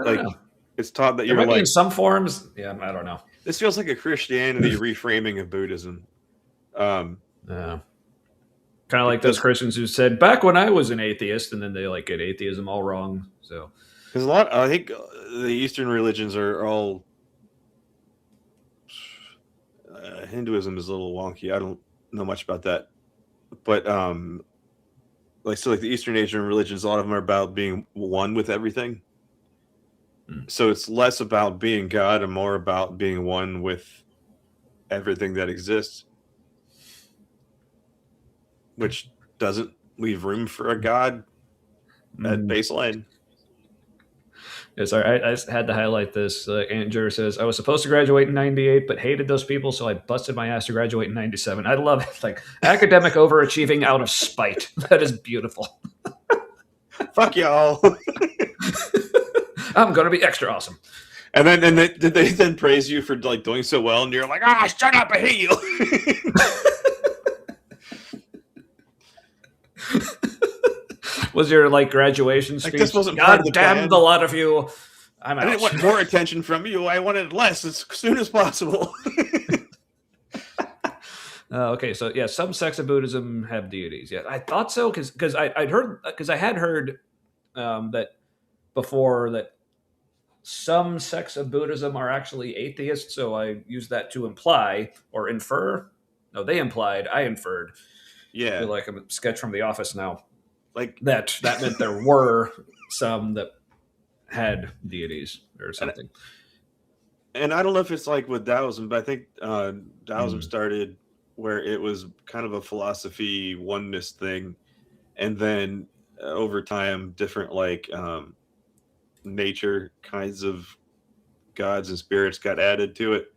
it's taught that you're in some forms. Yeah, I don't know. This feels like a Christianity reframing of Buddhism. Kind of like those Christians who said, back when I was an atheist, and then they get atheism all wrong. So, because I think the Eastern religions are all. Hinduism is a little wonky. I don't know much about that, but the Eastern Asian religions, a lot of them are about being one with everything. So it's less about being God and more about being one with everything that exists, which doesn't leave room for a God at baseline. Yeah, sorry, I had to highlight this. Andrew says, I was supposed to graduate in 98, but hated those people, so I busted my ass to graduate in 97. I love it. Academic overachieving out of spite. That is beautiful. Fuck y'all. I'm going to be extra awesome. And then did they then praise you for doing so well? And you're like, shut up, I hate you. Was your graduation speech? This wasn't God part of the damn plan. the lot of you. I didn't want more attention from you. I wanted less as soon as possible. Okay, so yeah, some sects of Buddhism have deities. Yeah, I thought so because I had heard that before that some sects of Buddhism are actually atheists. So I used that to imply or infer. No, they implied. I inferred. Yeah, I feel like I'm a sketch from The Office now. That meant there were some that had deities or something. And I don't know if it's like with Taoism, but I think Taoism started where it was kind of a philosophy oneness thing, and then over time, different nature kinds of gods and spirits got added to it.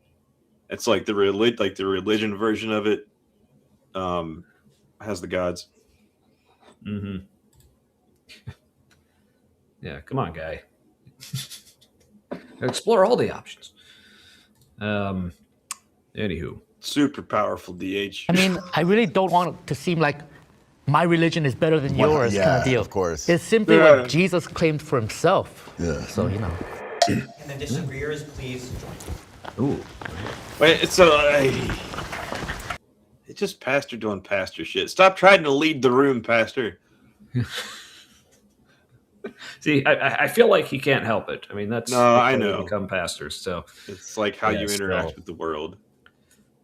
It's like the religion version of it has the gods. Mm-hmm. Yeah, come on, guy. Explore all the options. Anywho. Super powerful DH. I mean, I really don't want it to seem like my religion is better than yours kind of deal. Of course. It's simply what Jesus claimed for himself. Yeah. So, And the disagreeers, please join. Ooh. Wait, so it's just pastor doing pastor shit. Stop trying to lead the room, pastor. See, I feel like he can't help it. I mean, that's I why know. we become pastors. So It's like how you interact with the world.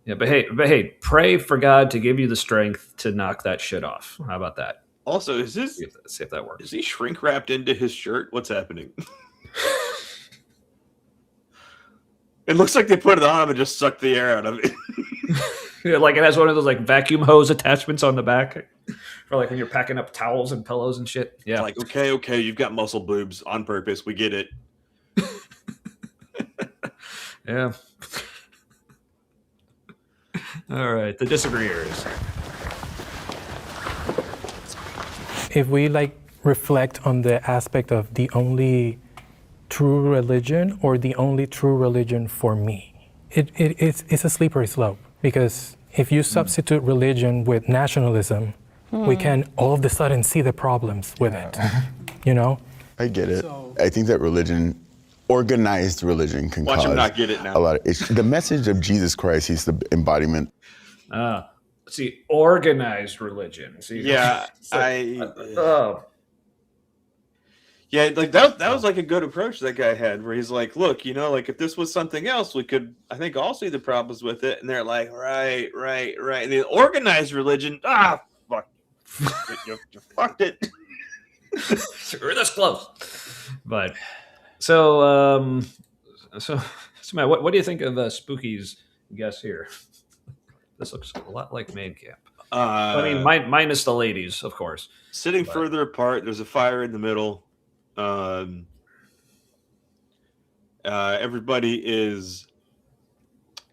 Yeah, but hey, pray for God to give you the strength to knock that shit off. How about that? Also, is this See if that works. is he shrink wrapped into his shirt? What's happening? It looks like they put it on him and just sucked the air out of it. Yeah, like it has one of those vacuum hose attachments on the back, for when you're packing up towels and pillows and shit. Yeah, Like, okay, you've got muscle boobs on purpose. We get it. yeah. All right, the disagreeers. If we reflect on the aspect of the only true religion or the only true religion for me, it's a slippery slope, because if you substitute religion with nationalism, we can all of a sudden see the problems with it. I get it. I think that religion, organized religion, can Watch him cause not get it now. a lot of issues. The message of Jesus Christ, he's the embodiment. See, organized religion. See, Yeah, yeah, like that was like a good approach that guy had, where he's like, look, like if this was something else, we could, I think, all see the problems with it. And they're like, right. And the organized religion, fuck, you fucked it. We're this close. But so Matt, what do you think of Spooky's guess here? This looks a lot like Man Camp. I mean, minus the ladies, of course. Sitting further apart, there's a fire in the middle. Everybody is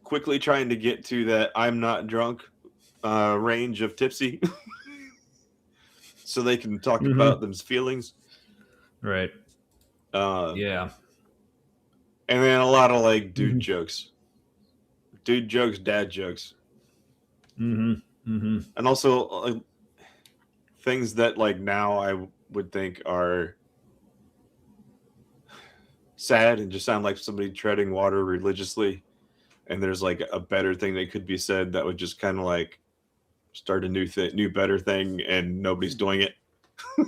quickly trying to get to that I'm not drunk range of tipsy so they can talk about them's feelings. Right. Yeah. And then a lot of like dude jokes, dad jokes. And also things that like now I would think are sad and just sound like somebody treading water religiously, and there's like a better thing that could be said that would just kind of like start a new better thing, and nobody's doing it.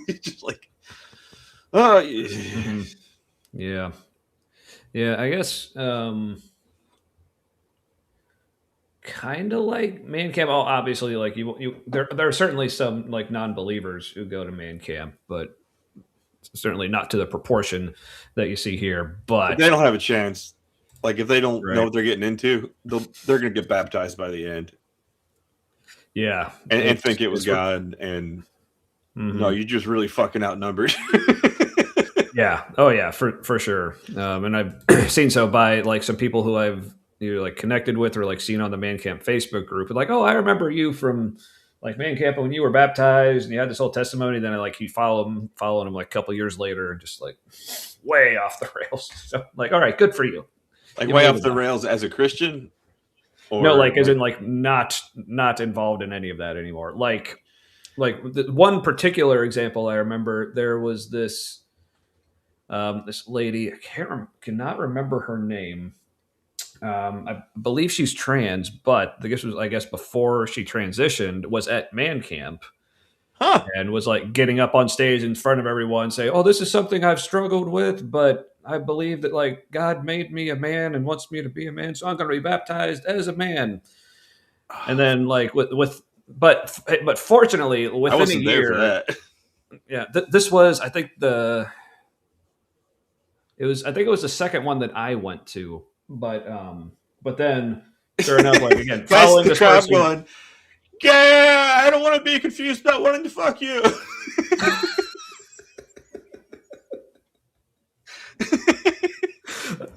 It's just like, yeah, I guess kind of like Man Camp. Oh, obviously, like there are certainly some like non-believers who go to Man Camp, but certainly not to the proportion that you see here. But they don't have a chance. Like if they don't know what they're getting into, they're going to get baptized by the end. Yeah, and think it was God, and no, you're just really fucking outnumbered. Yeah. Oh yeah, for sure. And I've seen so by like some people who I've either like connected with or like seen on the Man Camp Facebook group. Like, oh, I remember you from like Man Camp when you were baptized and you had this whole testimony. Then I like you following him like a couple years later and just like way off the rails. So like, all right, good for you. Like way off the rails as a Christian? Or no, like as in like not involved in any of that anymore. Like the one particular example I remember, there was this lady, I cannot remember her name. I believe she's trans, but this was, I guess, before she transitioned, was at Man Camp. And was like getting up on stage in front of everyone saying, oh, this is something I've struggled with, but I believe that like God made me a man and wants me to be a man, so I'm going to be baptized as a man. And then like but fortunately within a year, yeah, this was, I think it was the second one that I went to, but then sure enough, like again, following the this crowd person, going, yeah, I don't want to be confused about wanting to fuck you.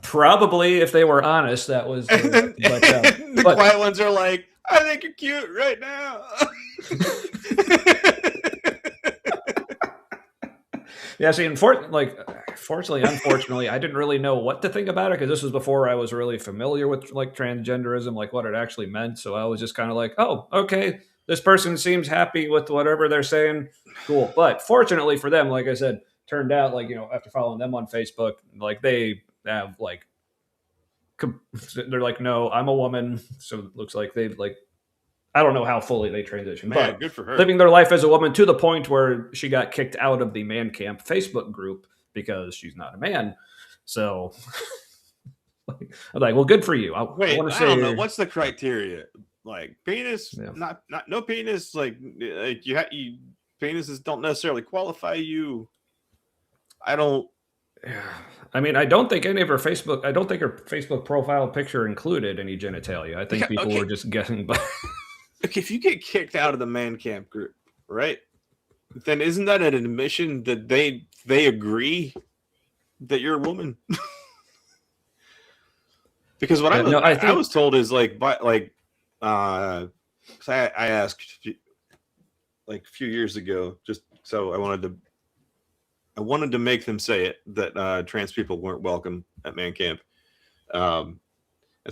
Probably, if they were honest, that was. The quiet ones are like, I think you're cute right now. Yeah, see, unfortunately, I didn't really know what to think about it because this was before I was really familiar with like transgenderism, like what it actually meant. So I was just kind of like, oh, okay, this person seems happy with whatever they're saying. Cool. But fortunately for them, like I said, turned out like, after following them on Facebook, like they have like, they're like, no, I'm a woman. So it looks like they've like, I don't know how fully they transitioned, but good for her. Living their life as a woman to the point where she got kicked out of the Man Camp Facebook group because she's not a man. So I'm like, well, good for you. I don't know. What's the criteria? Like penis, not no penis. Like you penises don't necessarily qualify you. I don't. I mean, I don't think her Facebook profile picture included any genitalia. I think people were just guessing by. Okay, if you get kicked out of the Man Camp group, right? Then isn't that an admission that they agree that you're a woman? Because what I was told is like, I asked like a few years ago, just so I wanted to make them say it that trans people weren't welcome at Man Camp. And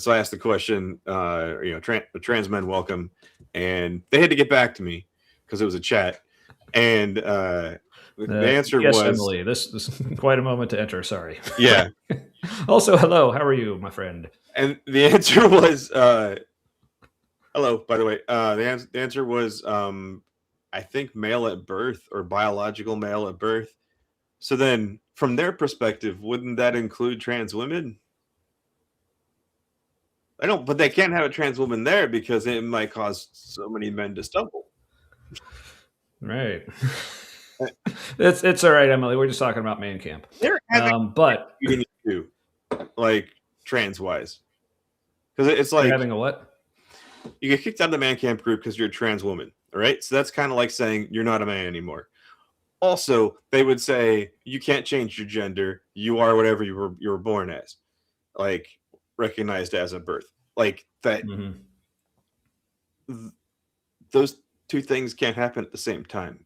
so I asked the question, trans men welcome, and they had to get back to me because it was a chat. And The answer yes, was Emily. This is quite a moment to enter. Sorry. yeah. Also, hello. How are you, my friend? And the answer was hello, by the way. The answer was I think male at birth or biological male at birth. So then from their perspective, wouldn't that include trans women? I don't, but they can't have a trans woman there because it might cause so many men to stumble. Right. It's all right, Emily. We're just talking about man camp. They're having But you too, like trans wise, because it's you're like having a what? you get kicked out of the man camp group because you're a trans woman, all right? So that's kind of like saying you're not a man anymore. Also, they would say you can't change your gender. You are whatever you were born as, like recognized as at birth, like that. Those two things can't happen at the same time.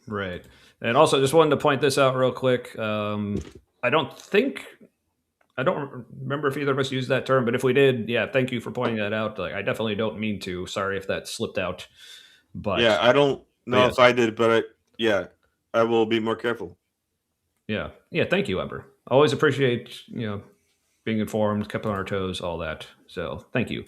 Right. And also, just wanted to point this out real quick. I don't remember if either of us used that term, but if we did, yeah, thank you for pointing that out. Like, I definitely don't mean to. Sorry if that slipped out. But yeah, I don't know yeah. if I did, but I will be more careful. Yeah. Thank you, Ember. Always appreciate being informed, kept on our toes, all that. So thank you.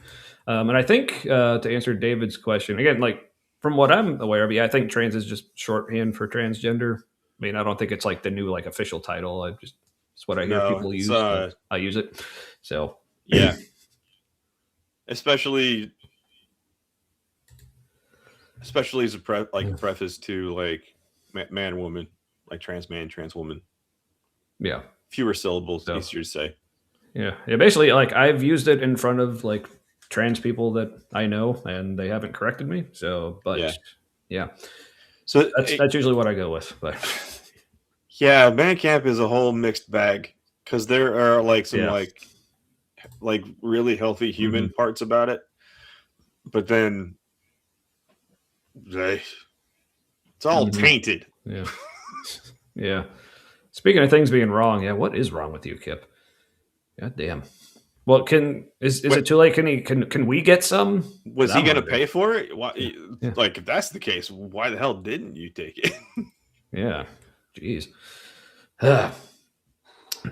And I think to answer David's question again, like from what I'm aware of, I think trans is just shorthand for transgender. I mean, I don't think it's like the new like official title. It's what I hear people use. So I use it. So yeah, especially as a preface to like man woman, like trans man, trans woman. Yeah, fewer syllables, easier to say. Yeah. Basically, like I've used it in front of like trans people that I know, and they haven't corrected me. So, but yeah. So that's usually what I go with. But yeah, man camp is a whole mixed bag because there are like some like really healthy human parts about it, but then it's all tainted. Yeah. Yeah. Speaking of things being wrong, what is wrong with you, Kip? God damn. Well, is it too late? Can we get some? Was he going to pay for it? Why, like, if that's the case, why the hell didn't you take it? Yeah. Jeez. All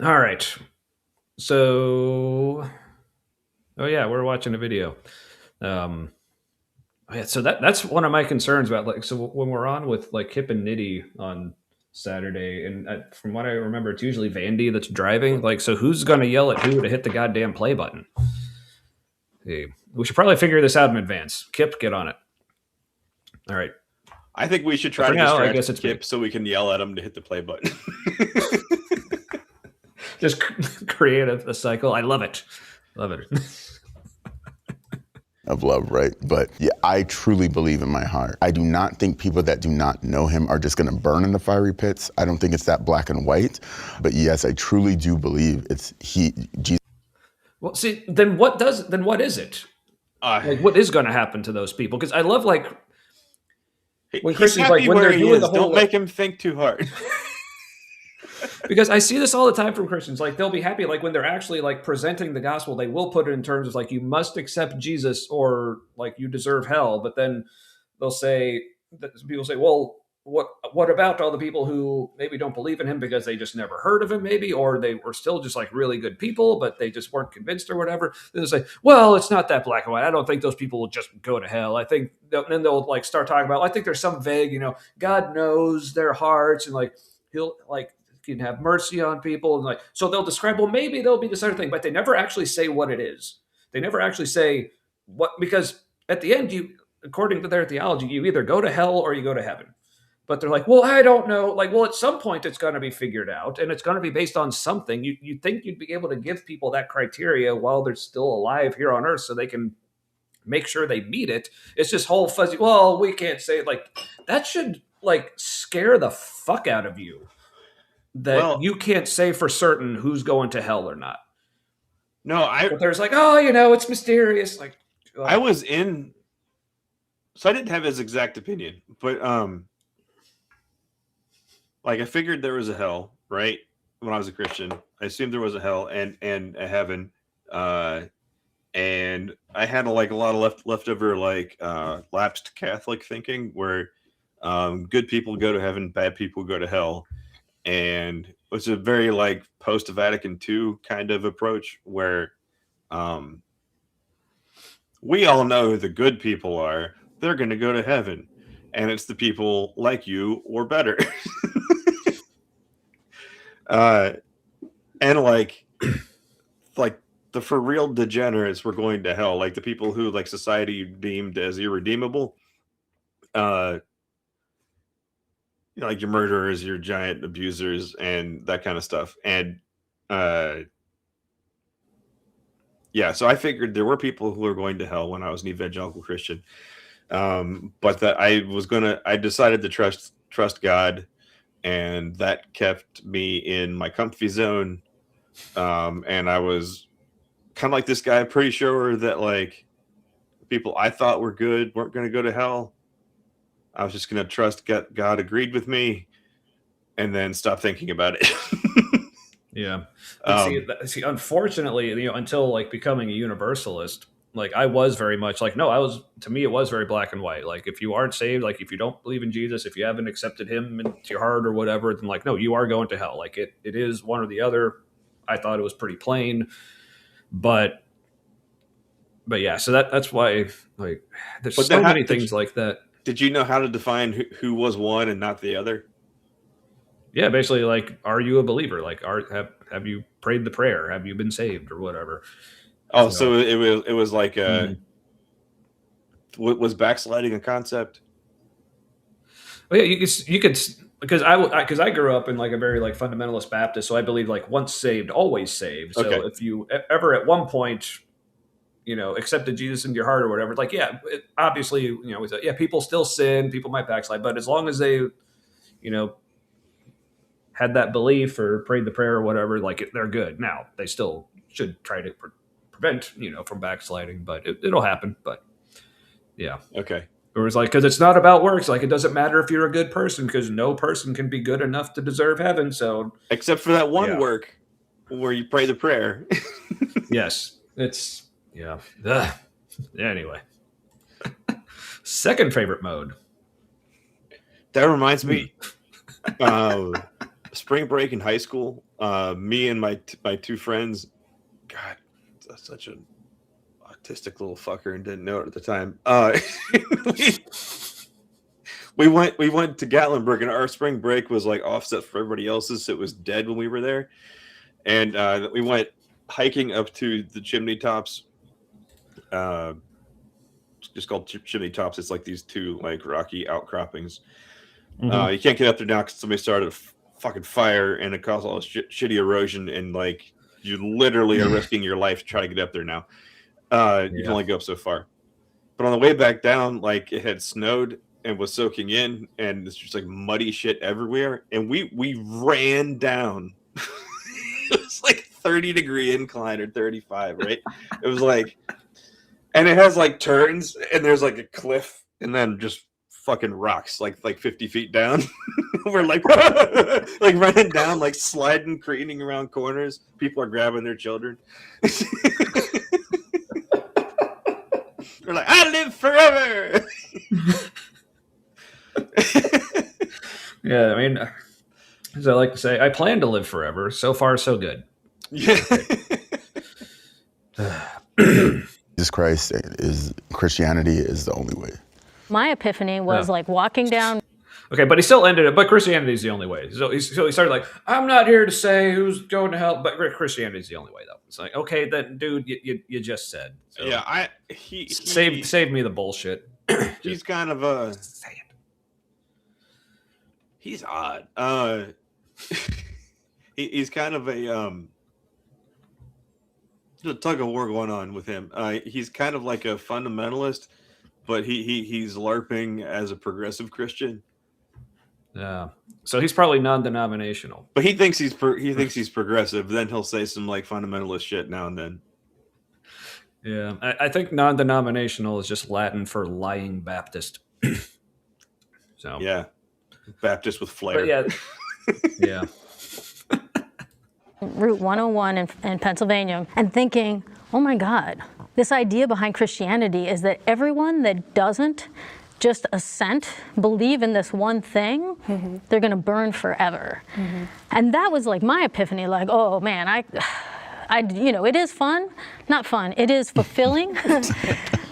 right. So, we're watching a video. So that's one of my concerns about like, so when we're on with like Kip and Nitty on Saturday, and from what I remember, it's usually Vandy that's driving. Like, so who's going to yell at who to hit the goddamn play button? Hey, we should probably figure this out in advance. Kip, get on it. All right. I think we should try to distract Kip so we can yell at him to hit the play button. Just create a cycle. I love it. Love it. Of love, right? But yeah, I truly believe in my heart. I do not think people that do not know him are just gonna burn in the fiery pits. I don't think it's that black and white. But yes, I truly do believe it's Jesus. Well, see, then what is it? Like, what is gonna happen to those people? Because I love like when Christians like when they're doing the whole, don't make him think too hard. Because I see this all the time from Christians. Like, they'll be happy, like, when they're actually, like, presenting the gospel, they will put it in terms of, like, you must accept Jesus or, like, you deserve hell. But then they'll say, people say, well, what about all the people who maybe don't believe in him because they just never heard of him, maybe, or they were still just, like, really good people, but they just weren't convinced or whatever. They'll say, well, it's not that black and white. I don't think those people will just go to hell. I think, then they'll, like, start talking about, I think there's some vague, God knows their hearts, and, like, he'll, like, can have mercy on people, and like, so they'll describe, well, maybe there'll be this other thing, but they never actually say what it is. They never actually say what, because at the end, according to their theology, you either go to hell or you go to heaven. But they're like, well, I don't know. Like, well, at some point it's going to be figured out, and it's going to be based on something. You think you'd be able to give people that criteria while they're still alive here on earth so they can make sure they meet it. It's just whole fuzzy, well, we can't say it. Like, that should like scare the fuck out of you. That you can't say for certain who's going to hell or not. No, but there's like, it's mysterious. Like, I was in, so I didn't have his exact opinion, but like I figured there was a hell, right? When I was a Christian, I assumed there was a hell and a heaven, and I had a lot of leftover lapsed Catholic thinking where Good people go to heaven, bad people go to hell. And it's a very like post-Vatican II kind of approach where we all know who the good people are. They're going to go to heaven. And it's the people like you or better. And like the for real degenerates were going to hell, like the people who like society deemed as irredeemable. Like your murderers, your giant abusers, and that kind of stuff. And so I figured there were people who were going to hell when I was an evangelical Christian. But that I decided to trust God, and that kept me in my comfy zone. And I was kind of like this guy, pretty sure that like people I thought were good weren't going to go to hell. I was just going to trust God agreed with me, and then stop thinking about it. Yeah. See, unfortunately, until like becoming a universalist, like I was very much like, to me, it was very black and white. Like if you aren't saved, like if you don't believe in Jesus, if you haven't accepted him into your heart or whatever, then like, no, you are going to hell. Like it is one or the other. I thought it was pretty plain, but yeah, so that's why like there's so many things like that. Did you know how to define who was one and not the other? Yeah, basically, like, are you a believer? Like, have you prayed the prayer? Have you been saved or whatever? Oh, so it was like was backsliding a concept? Well, yeah, you could because I grew up in like a very like fundamentalist Baptist, so I believe like once saved, always saved. So if you ever at one point, accepted Jesus into your heart or whatever, like obviously, people still sin, people might backslide, but as long as they, had that belief or prayed the prayer or whatever, like they're good. Now they still should try to prevent, from backsliding, but it'll happen. But yeah. Okay. It was like, because it's not about works. Like, it doesn't matter if you're a good person, because no person can be good enough to deserve heaven. So, except for that one work where you pray the prayer. Yes, it's Ugh. Anyway, second favorite mode. That reminds me, spring break in high school. Me and my two friends. God, that's such an autistic little fucker and didn't know it at the time. We went to Gatlinburg, and our spring break was like offset for everybody else's, so it was dead when we were there. And we went hiking up to the chimney tops. Just called chimney tops. It's like these two like rocky outcroppings. You can't get up there now because somebody started a fucking fire, and it caused all this shitty erosion, and like you literally are risking your life to try to get up there now. You can only go up so far. But on the way back down, like it had snowed and was soaking in, and it's just like muddy shit everywhere. And we ran down. It was like 30-degree incline or 35, right? It was like, and it has like turns, and there's like a cliff, and then just fucking rocks like 50 feet down. We're like like running down, like sliding, careening around corners. People are grabbing their children. They're like, I live forever. Yeah, I mean, as I like to say, I plan to live forever. So far, so good. Yeah. Jesus Christ Christianity is the only way. My epiphany was like walking down. Okay, but he still ended it. But Christianity is the only way. So he started like, I'm not here to say who's going to hell, but Christianity is the only way, though. It's like, okay, then, dude, you just said. So Yeah, save me the bullshit. He's kind of a. Say it. He's odd. He's kind of a tug of war going on with him. He's kind of like a fundamentalist, but he's LARPing as a progressive Christian. Yeah. So he's probably non-denominational. But he thinks he's progressive. Then he'll say some like fundamentalist shit now and then. Yeah, I think non-denominational is just Latin for lying Baptist. So yeah, Baptist with flair. But yeah, yeah. Route 101 in Pennsylvania, and thinking, oh my God, this idea behind Christianity is that everyone that doesn't just assent, believe in this one thing, they're going to burn forever. And that was like my epiphany, like, oh man, it is fun, not fun, it is fulfilling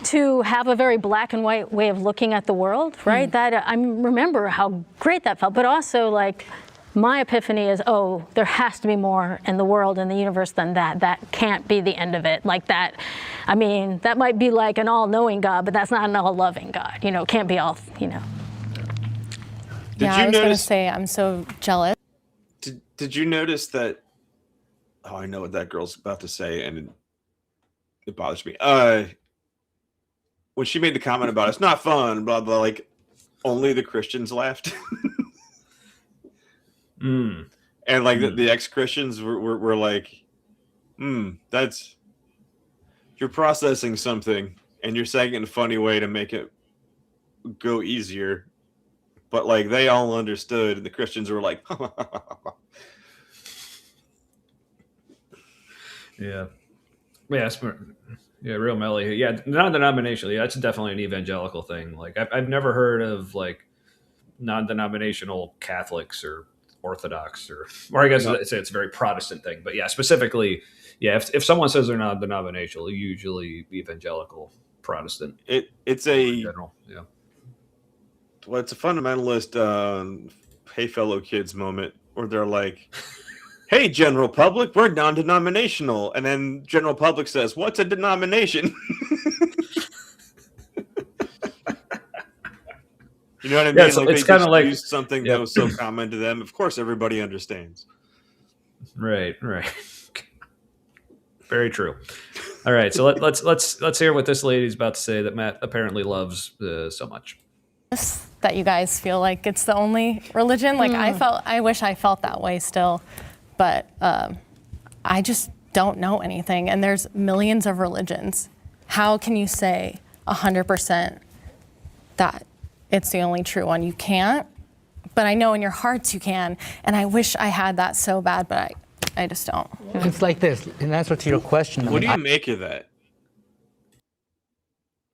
to have a very black and white way of looking at the world, right? That I remember how great that felt, but also like, my epiphany is, oh, there has to be more in the world and the universe than that. That can't be the end of it. Like that, I mean, that might be like an all-knowing God, but that's not an all-loving God. You know, it can't be all, you know. I was going to say, I'm so jealous. Did you notice that? Oh, I know what that girl's about to say, and it bothers me. When she made the comment about it's not fun, blah blah, like only the Christians laughed. And like the ex-Christians were like, that's, you're processing something and you're saying it in a funny way to make it go easier. But like they all understood, and the Christians were like, yeah, real Melly. Yeah, non-denominational. Yeah, that's definitely an evangelical thing. Like I've never heard of like non-denominational Catholics or Orthodox, or I guess it's a very Protestant thing, but yeah, specifically, yeah, if someone says they're not denominational, usually evangelical Protestant. It's a general, yeah. Well, it's a fundamentalist, hey fellow kids moment where they're like, hey general public, we're non-denominational, and then general public says, what's a denomination? You know what I mean? Yeah, so like it's they kind of just like used something that was so common to them. Of course, everybody understands. Right. Very true. All right, so let's hear what this lady's about to say that Matt apparently loves so much. That you guys feel like it's the only religion. Like I wish I felt that way still, but I just don't know anything. And there's millions of religions. How can you say 100% that it's the only true one? You can't, but I know in your hearts you can. And I wish I had that so bad, but I just don't. It's like this, in answer to your question. What do you make of that?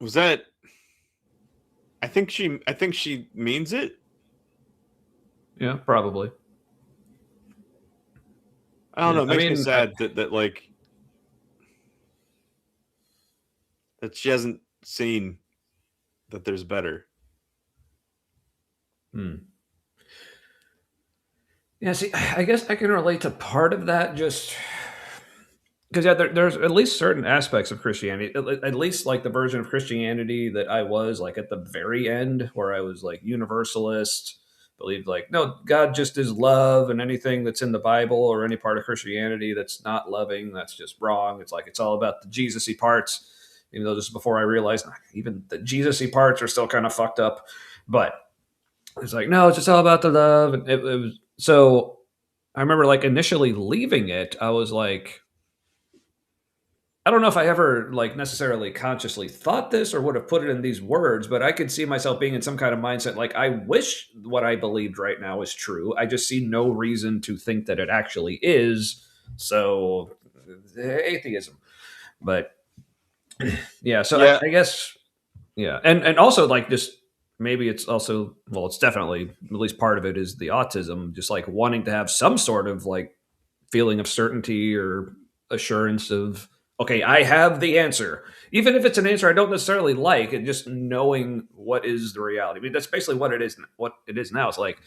Was that? I think she means it. Yeah, probably. I don't know. It makes me sad that like that she hasn't seen that there's better. Yeah, see, I guess I can relate to part of that just because there's at least certain aspects of Christianity, at least like the version of Christianity that I was like at the very end, where I was like universalist, believed like, no, God just is love, and anything that's in the Bible or any part of Christianity that's not loving, that's just wrong. It's like it's all about the Jesus-y parts, even though this is before I realized even the Jesus-y parts are still kind of fucked up. But it's like, no, it's just all about the love. And it was, so I remember like initially leaving it, I was like, I don't know if I ever like necessarily consciously thought this or would have put it in these words, but I could see myself being in some kind of mindset like, I wish what I believed right now is true. I just see no reason to think that it actually is. So atheism. But yeah, so yeah. I guess, yeah. And also like just, maybe it's also, well, it's definitely, at least part of it is the autism, just like wanting to have some sort of like feeling of certainty or assurance of, okay, I have the answer. Even if it's an answer I don't necessarily like, and just knowing what is the reality. I mean, that's basically what it is now. It's like,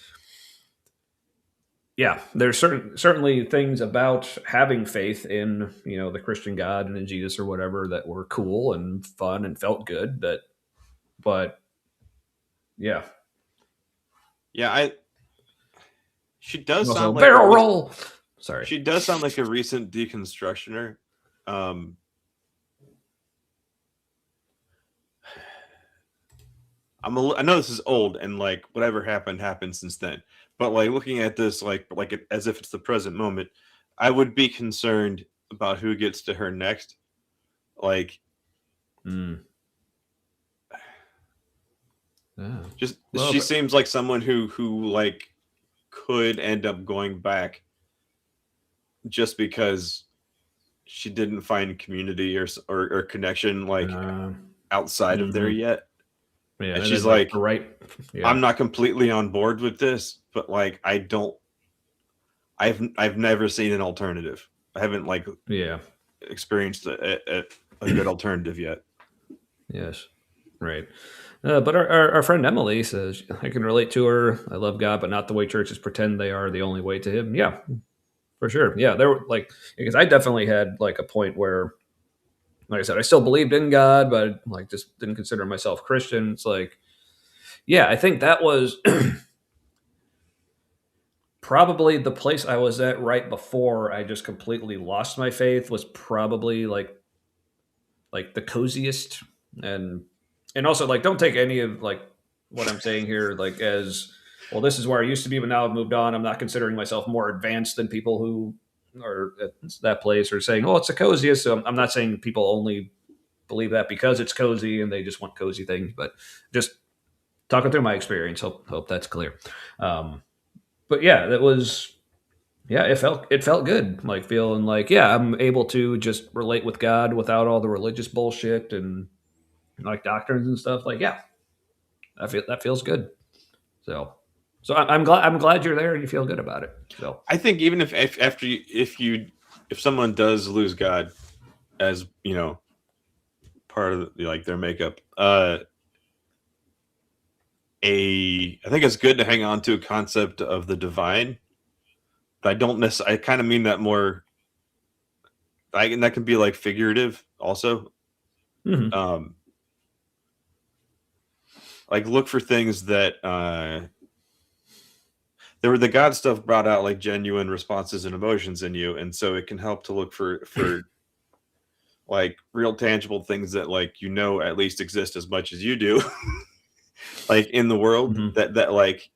yeah, there's certainly things about having faith in, you know, the Christian God and in Jesus or whatever that were cool and fun and felt good, but yeah. She does also, sound like barrel roll. Sorry. She does sound like a recent deconstructioner. I know this is old and like whatever happened since then. But like looking at this like as if it's the present moment, I would be concerned about who gets to her next. Like she seems like someone who like could end up going back just because she didn't find community or connection like outside of there yet. Yeah, and and she's then, like, right. Yeah. I'm not completely on board with this, but like I've never seen an alternative. I haven't like Yeah. experienced a good alternative yet. Yes. Right. But our friend Emily says, I can relate to her. I love God, but not the way churches pretend they are the only way to him. Yeah, for sure. Yeah. There were like, because I definitely had like a point where, like I said, I still believed in God, but like just didn't consider myself Christian. It's like, yeah, I think that was probably the place I was at right before I just completely lost my faith was probably like the coziest, and also like don't take any of like what I'm saying here like as well, this is where I used to be, but now I've moved on. I'm not considering myself more advanced than people who are at that place or saying, oh, it's the coziest. So I'm not saying people only believe that because it's cozy and they just want cozy things, but just talking through my experience. Hope that's clear. But yeah, that was, yeah, it felt good. Like feeling like, yeah, I'm able to just relate with God without all the religious bullshit and like doctrines and stuff. Like, yeah, that feels good. So I'm glad you're there and you feel good about it. So I think even if if someone does lose God as part of like their makeup, I think it's good to hang on to a concept of the divine. But I don't necessarily. I kind of mean that more. And that can be like figurative also. mhm. Like look for things that there were the God stuff brought out like genuine responses and emotions in you, and so it can help to look for like real tangible things that like at least exist as much as you do, like in the world Mhm. that like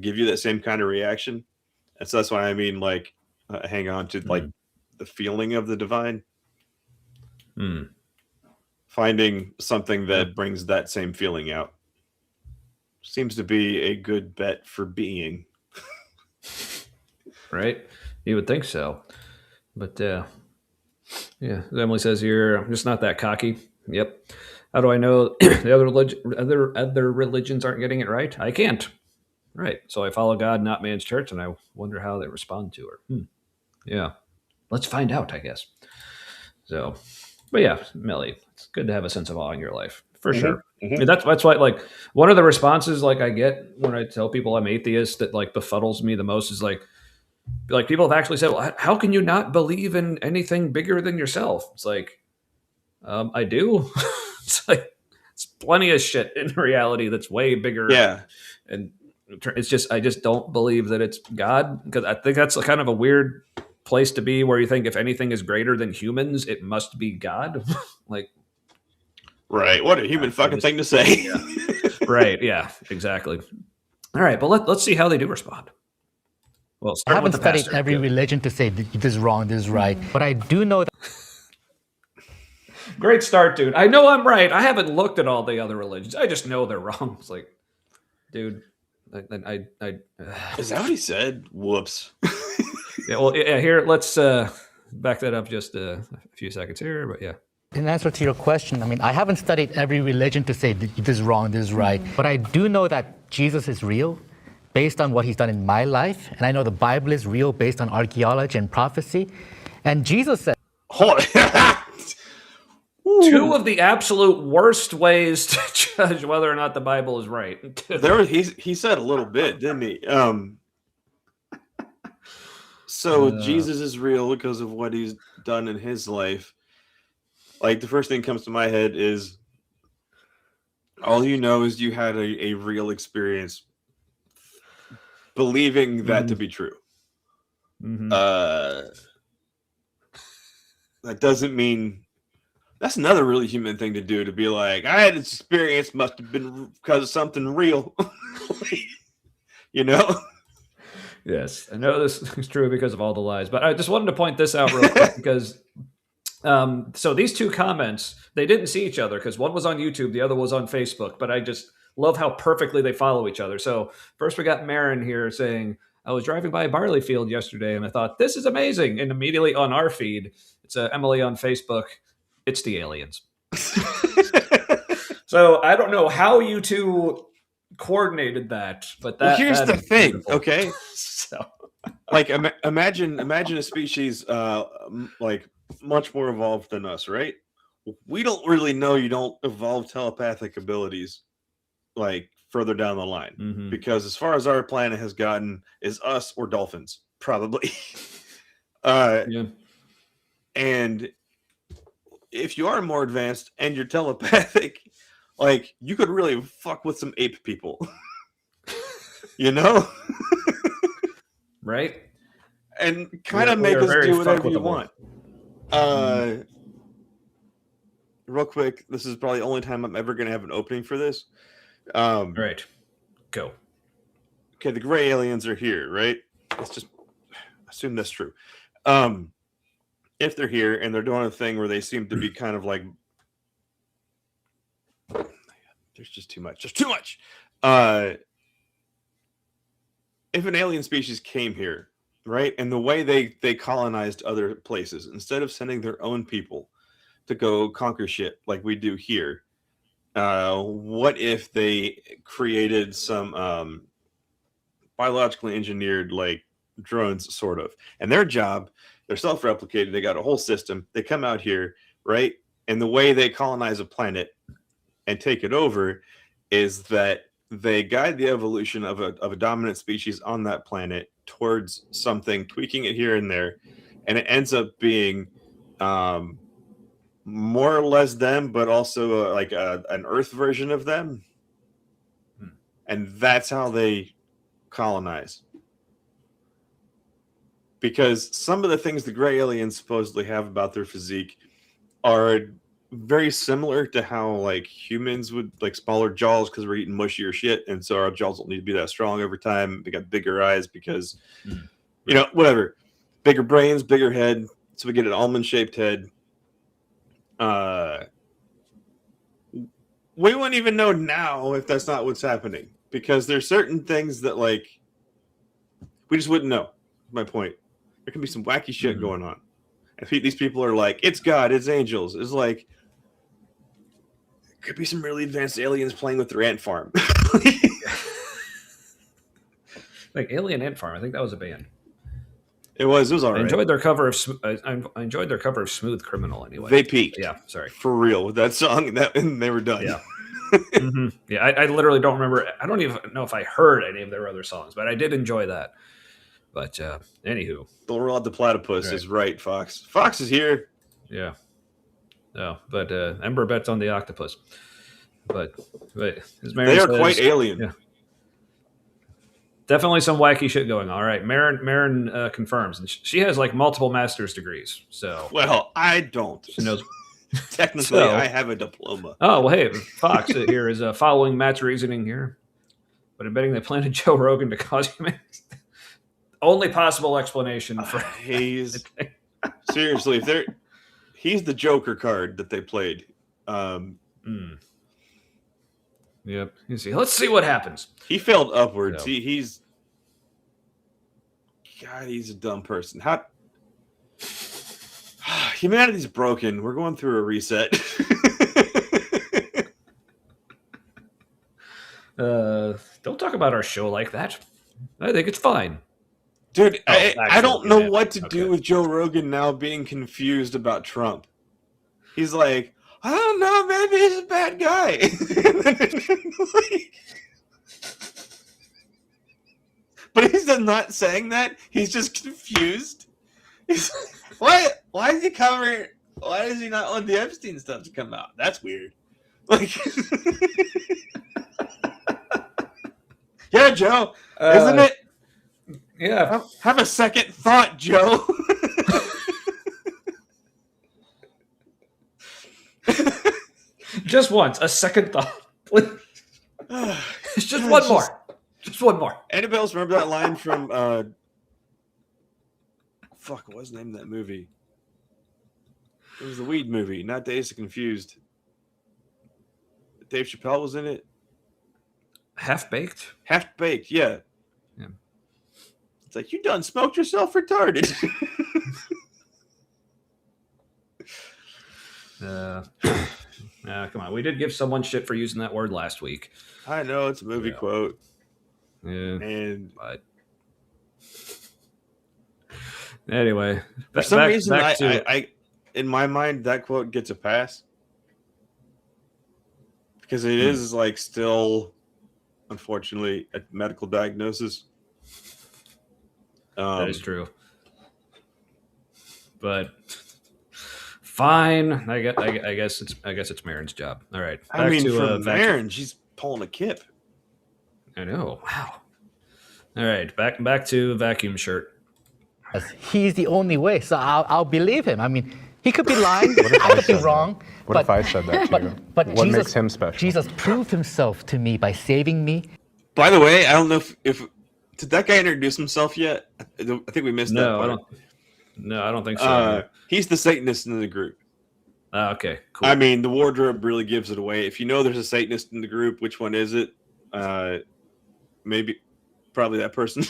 give you that same kind of reaction. And so that's why I mean like hang on to like the feeling of the divine, Mm. finding something that brings that same feeling out seems to be a good bet for being. Right? You would think so. But yeah, Emily says here, I'm just not that cocky. Yep. How do I know the other religions aren't getting it right? I can't. Right. So I follow God, not man's church, and I wonder how they respond to her. Yeah. Let's find out, I guess. So, but yeah, Millie, it's good to have a sense of awe in your life for sure. I mean, that's why like one of the responses like I get when I tell people I'm atheist that like befuddles me the most is like people have actually said, well, how can you not believe in anything bigger than yourself? It's like, I do. It's like it's plenty of shit in reality that's way bigger. Yeah. And it's just I just don't believe that it's God, because I think that's kind of a weird place to be where you think if anything is greater than humans, it must be God. Like, right, what a human fucking thing to say. Yeah. Right, yeah, exactly. All right, but let's see how they do respond. Well, I haven't studied every religion to say this is wrong, this is right, but I do know that. Great start, dude. I know I'm right. I haven't looked at all the other religions. I just know they're wrong. It's like, dude, I is that what he said? Whoops. Yeah, well, yeah, here, let's back that up just a few seconds here, but yeah. In answer to your question, I mean, I haven't studied every religion to say this is wrong, this is right, but I do know that Jesus is real based on what he's done in my life, and I know the Bible is real based on archaeology and prophecy, and Jesus said, two of the absolute worst ways to judge whether or not the Bible is right. He said a little bit, didn't he? So Jesus is real because of what he's done in his life. Like the first thing that comes to my head is all you know is you had a real experience believing that to be true. Mm-hmm. That doesn't mean that's another really human thing to do, to be like, I had this experience, must have been because of something real. You know? Yes, I know this is true because of all the lies, but I just wanted to point this out real quick because so these two comments, they didn't see each other because one was on YouTube, the other was on Facebook, but I just love how perfectly they follow each other. So first we got Marin here saying, I was driving by a barley field yesterday and I thought, this is amazing. And immediately on our feed, it's Emily on Facebook, it's the aliens. So I don't know how you two coordinated that, but Well, that here's that the is thing, beautiful. okay? So Like, imagine a species like much more evolved than us, right? We don't really know you don't evolve telepathic abilities like further down the line, Mhm. because as far as our planet has gotten, is us or dolphins, probably. yeah. And if you are more advanced and you're telepathic, like you could really fuck with some ape people, you know, Right? and kind of We make are us very do whatever you fuckable. want. Real quick, this is probably the only time I'm ever going to have an opening for this. Right. Go. Okay, the gray aliens are here, right? Let's just assume that's true. If they're here and they're doing a thing where they seem to be kind of like, there's just too much. There's too much. If an alien species came here, right, and the way they colonized other places, instead of sending their own people to go conquer shit like we do here, what if they created some biologically engineered like drones, sort of, and their job, they're self-replicated, they got a whole system, they come out here, right, and the way they colonize a planet and take it over is that they guide the evolution of a dominant species on that planet towards something, tweaking it here and there, and it ends up being more or less them, but also like an Earth version of them, and that's how they colonize. Because some of the things the gray aliens supposedly have about their physique are very similar to how like humans would, like smaller jaws because we're eating mushier shit, and so our jaws don't need to be that strong over time. We got bigger eyes because you know, whatever, bigger brains, bigger head, so we get an almond shaped head. We wouldn't even know now if that's not what's happening, because there's certain things that like we just wouldn't know. My point, there can be some wacky shit going on. If these people are like, it's God, it's angels, it's like, could be some really advanced aliens playing with their ant farm. Like Alien Ant Farm, I think that was a band. It was all right. I enjoyed their cover of I enjoyed their cover of Smooth Criminal anyway. They peaked. Yeah, sorry. For real with that song, and they were done. Yeah. Yeah, I literally don't remember. I don't even know if I heard any of their other songs, but I did enjoy that. But anywho, Laurel the Platypus is right. Fox is here. Yeah. No, but Ember bets on the octopus. But as Marin they are says, quite alien. Yeah. Definitely some wacky shit going on. All right, Marin confirms, and she has like multiple master's degrees. So well, I don't. She knows. Technically, I have a diploma. Oh well, hey, Fox here is following Matt's reasoning here, but I'm betting they planted Joe Rogan to cause him. Only possible explanation for he's seriously, if he's the Joker card that they played. Yep. You see, let's see what happens. He failed upwards. No. He's a dumb person. How humanity's broken. We're going through a reset. Don't talk about our show like that. I think it's fine. Dude, I don't know what to do with Joe Rogan now being confused about Trump. He's like, I don't know, maybe he's a bad guy. But he's not saying that. He's just confused. He's why is he covering? Why does he not want the Epstein stuff to come out? That's weird. Like, yeah, Joe, isn't it? Yeah. Have a second thought, Joe. Just once, a second thought, please. Just one more. Just one more. Anybody else remember that line from what was the name of that movie? It was the weed movie, not Dazed and Confused. Dave Chappelle was in it. Half Baked? Half Baked, yeah. It's like, you done smoked yourself retarded. Come on. We did give someone shit for using that word last week. I know it's a movie quote. Yeah. And But anyway, for some reason, I in my mind that quote gets a pass because it is like still, unfortunately, a medical diagnosis. That is true. But fine, I guess it's Marin's job. All right, I mean, for Marin, she's pulling a kip. I know. Wow. All right, back to vacuum shirt. He's the only way, so I'll believe him. I mean, he could be lying. I could be wrong. What if I said that to you? But What Jesus, makes him special? Jesus proved himself to me by saving me. By the way, I don't know if did that guy introduce himself yet? I think we missed that part. I don't think so. He's the Satanist in the group. Okay, cool. I mean, the wardrobe really gives it away. If you know there's a Satanist in the group, which one is it? Probably that person.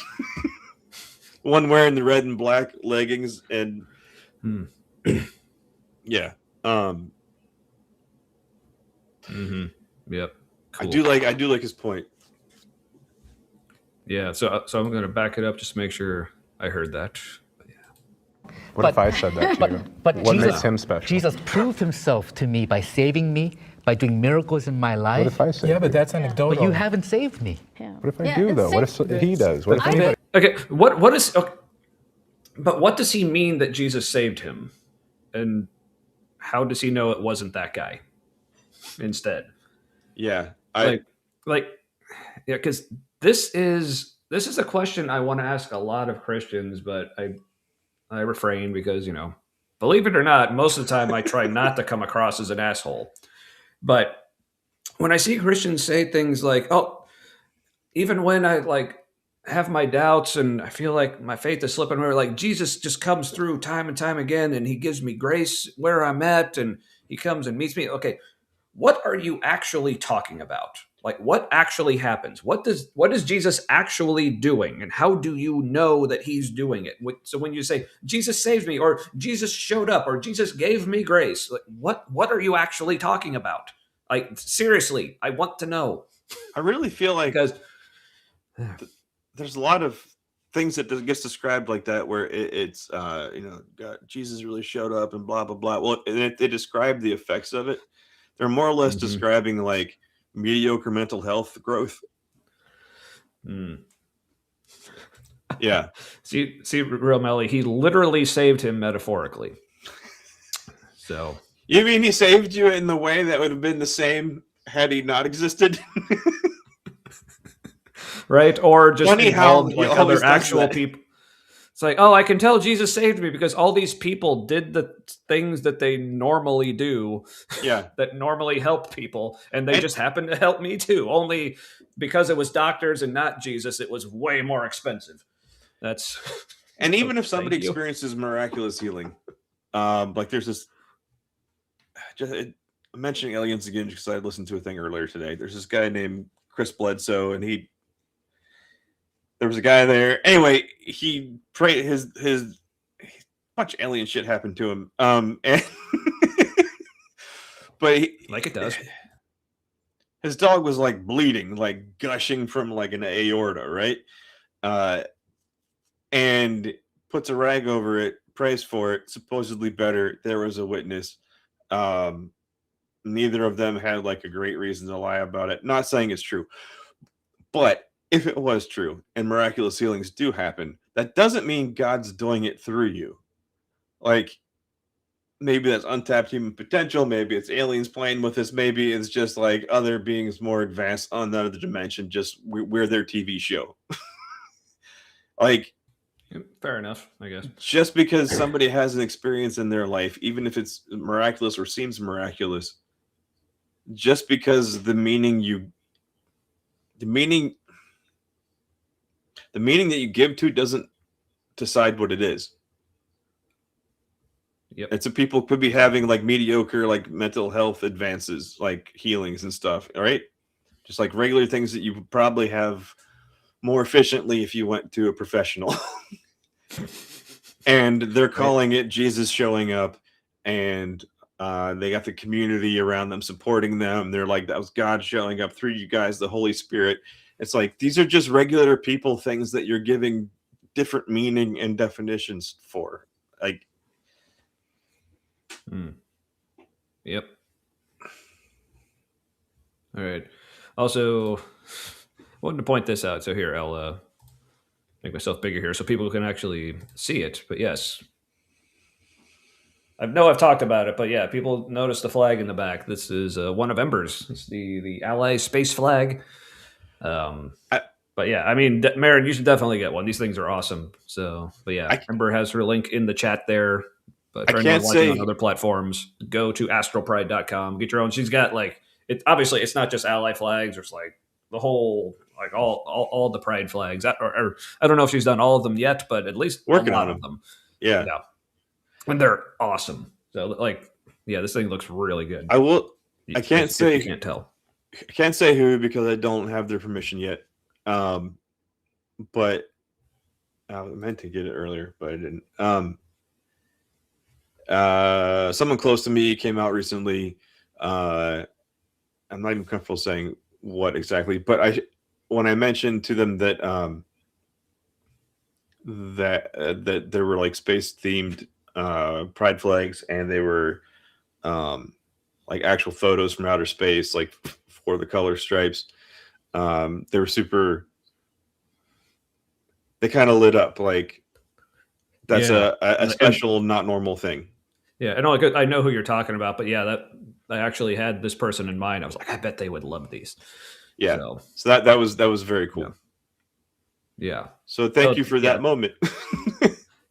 One wearing the red and black leggings and yeah. Yep. Cool. I do like his point. Yeah, so I'm going to back it up just to make sure I heard that. What if I said that to you? But What Jesus, makes him special? Jesus proved himself to me by saving me, by doing miracles in my life. What if I say? Yeah, but that's anecdotal. But you haven't saved me. What if I do though? What if he does? What if anybody? Okay, what is? Okay, but what does he mean that Jesus saved him, and how does he know it wasn't that guy instead? Yeah, because this is a question I want to ask a lot of Christians, but I refrain because, believe it or not, most of the time I try not to come across as an asshole. But when I see Christians say things like, "Oh, even when I have my doubts and I feel like my faith is slipping away, like Jesus just comes through time and time again and he gives me grace where I'm at and he comes and meets me." Okay, what are you actually talking about? Like, what actually happens? What is Jesus actually doing? And how do you know that he's doing it? So when you say Jesus saved me, or Jesus showed up, or Jesus gave me grace, like, what are you actually talking about? Like, seriously, I want to know. I really feel like because there's a lot of things that gets described like that where it's God, Jesus really showed up and blah blah blah. Well, they describe the effects of it. They're more or less describing like mediocre mental health growth. Yeah. See, real Melly, he literally saved him metaphorically. So you mean he saved you in the way that would have been the same had he not existed? Right? Or just Funny involved how like other actual people. It's like, oh, I can tell Jesus saved me because all these people did the things that they normally do. Yeah. That normally help people. And they just happened to help me too. Only because it was doctors and not Jesus, it was way more expensive. That's. And even if somebody experiences miraculous healing, like there's this. I'm mentioning aliens again because I listened to a thing earlier today. There's this guy named Chris Bledsoe, and there was a guy there. Anyway, he prayed his bunch of alien shit happened to him. And but like it does. His dog was like bleeding, like gushing from like an aorta, right? And puts a rag over it, prays for it, supposedly better. There was a witness. Neither of them had like a great reason to lie about it. Not saying it's true, but if it was true and miraculous healings do happen, that doesn't mean God's doing it through you. Like, maybe that's untapped human potential. Maybe it's aliens playing with us. Maybe it's just like other beings more advanced on the other dimension. Just we're their TV show. Like, fair enough, I guess. Just because somebody has an experience in their life, even if it's miraculous or seems miraculous, just because the meaning that you give to doesn't decide what it is. Yep. And so people could be having like mediocre, like mental health advances, like healings and stuff. All right. Just like regular things that you would probably have more efficiently if you went to a professional. And they're calling it Jesus showing up and They got the community around them supporting them. They're like, that was God showing up through you guys, the Holy Spirit. It's like, these are just regular people, things that you're giving different meaning and definitions for. Like, Yep. All right. Also, wanted to point this out. So here, I'll make myself bigger here so people can actually see it. But yes, I know I've talked about it, but yeah, people notice the flag in the back. This is one of Ember's. It's the Ally space flag. But yeah, I mean, Marin, you should definitely get one. These things are awesome. So, but yeah, Ember has her link in the chat there. But for anyone watching on other platforms, go to astralpride.com. Get your own. She's got like it. Obviously, it's not just Ally flags. There's like the whole like all the Pride flags. Or I don't know if she's done all of them yet, but at least working a lot on of them. Yeah, and they're awesome. So like, yeah, this thing looks really good. I will. I can't say. You can't tell. I can't say who because I don't have their permission yet. But I meant to get it earlier, but I didn't. Someone close to me came out recently. I'm not even comfortable saying what exactly, but when I mentioned to them that that there were like space themed pride flags, and they were like actual photos from outer space, like for the color stripes. They were super. They kind of lit up like that's a special, not normal thing. Yeah, and I know who you're talking about, but yeah, that I actually had this person in mind. I was like, I bet they would love these. Yeah, so that was very cool. Yeah. So thank you for that moment.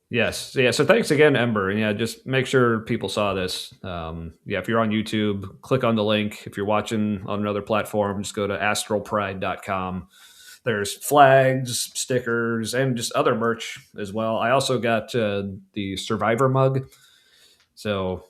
Yes. Yeah. So thanks again, Ember. And yeah, just make sure people saw this. If you're on YouTube, click on the link. If you're watching on another platform, just go to astralpride.com. There's flags, stickers, and just other merch as well. I also got the Survivor mug. So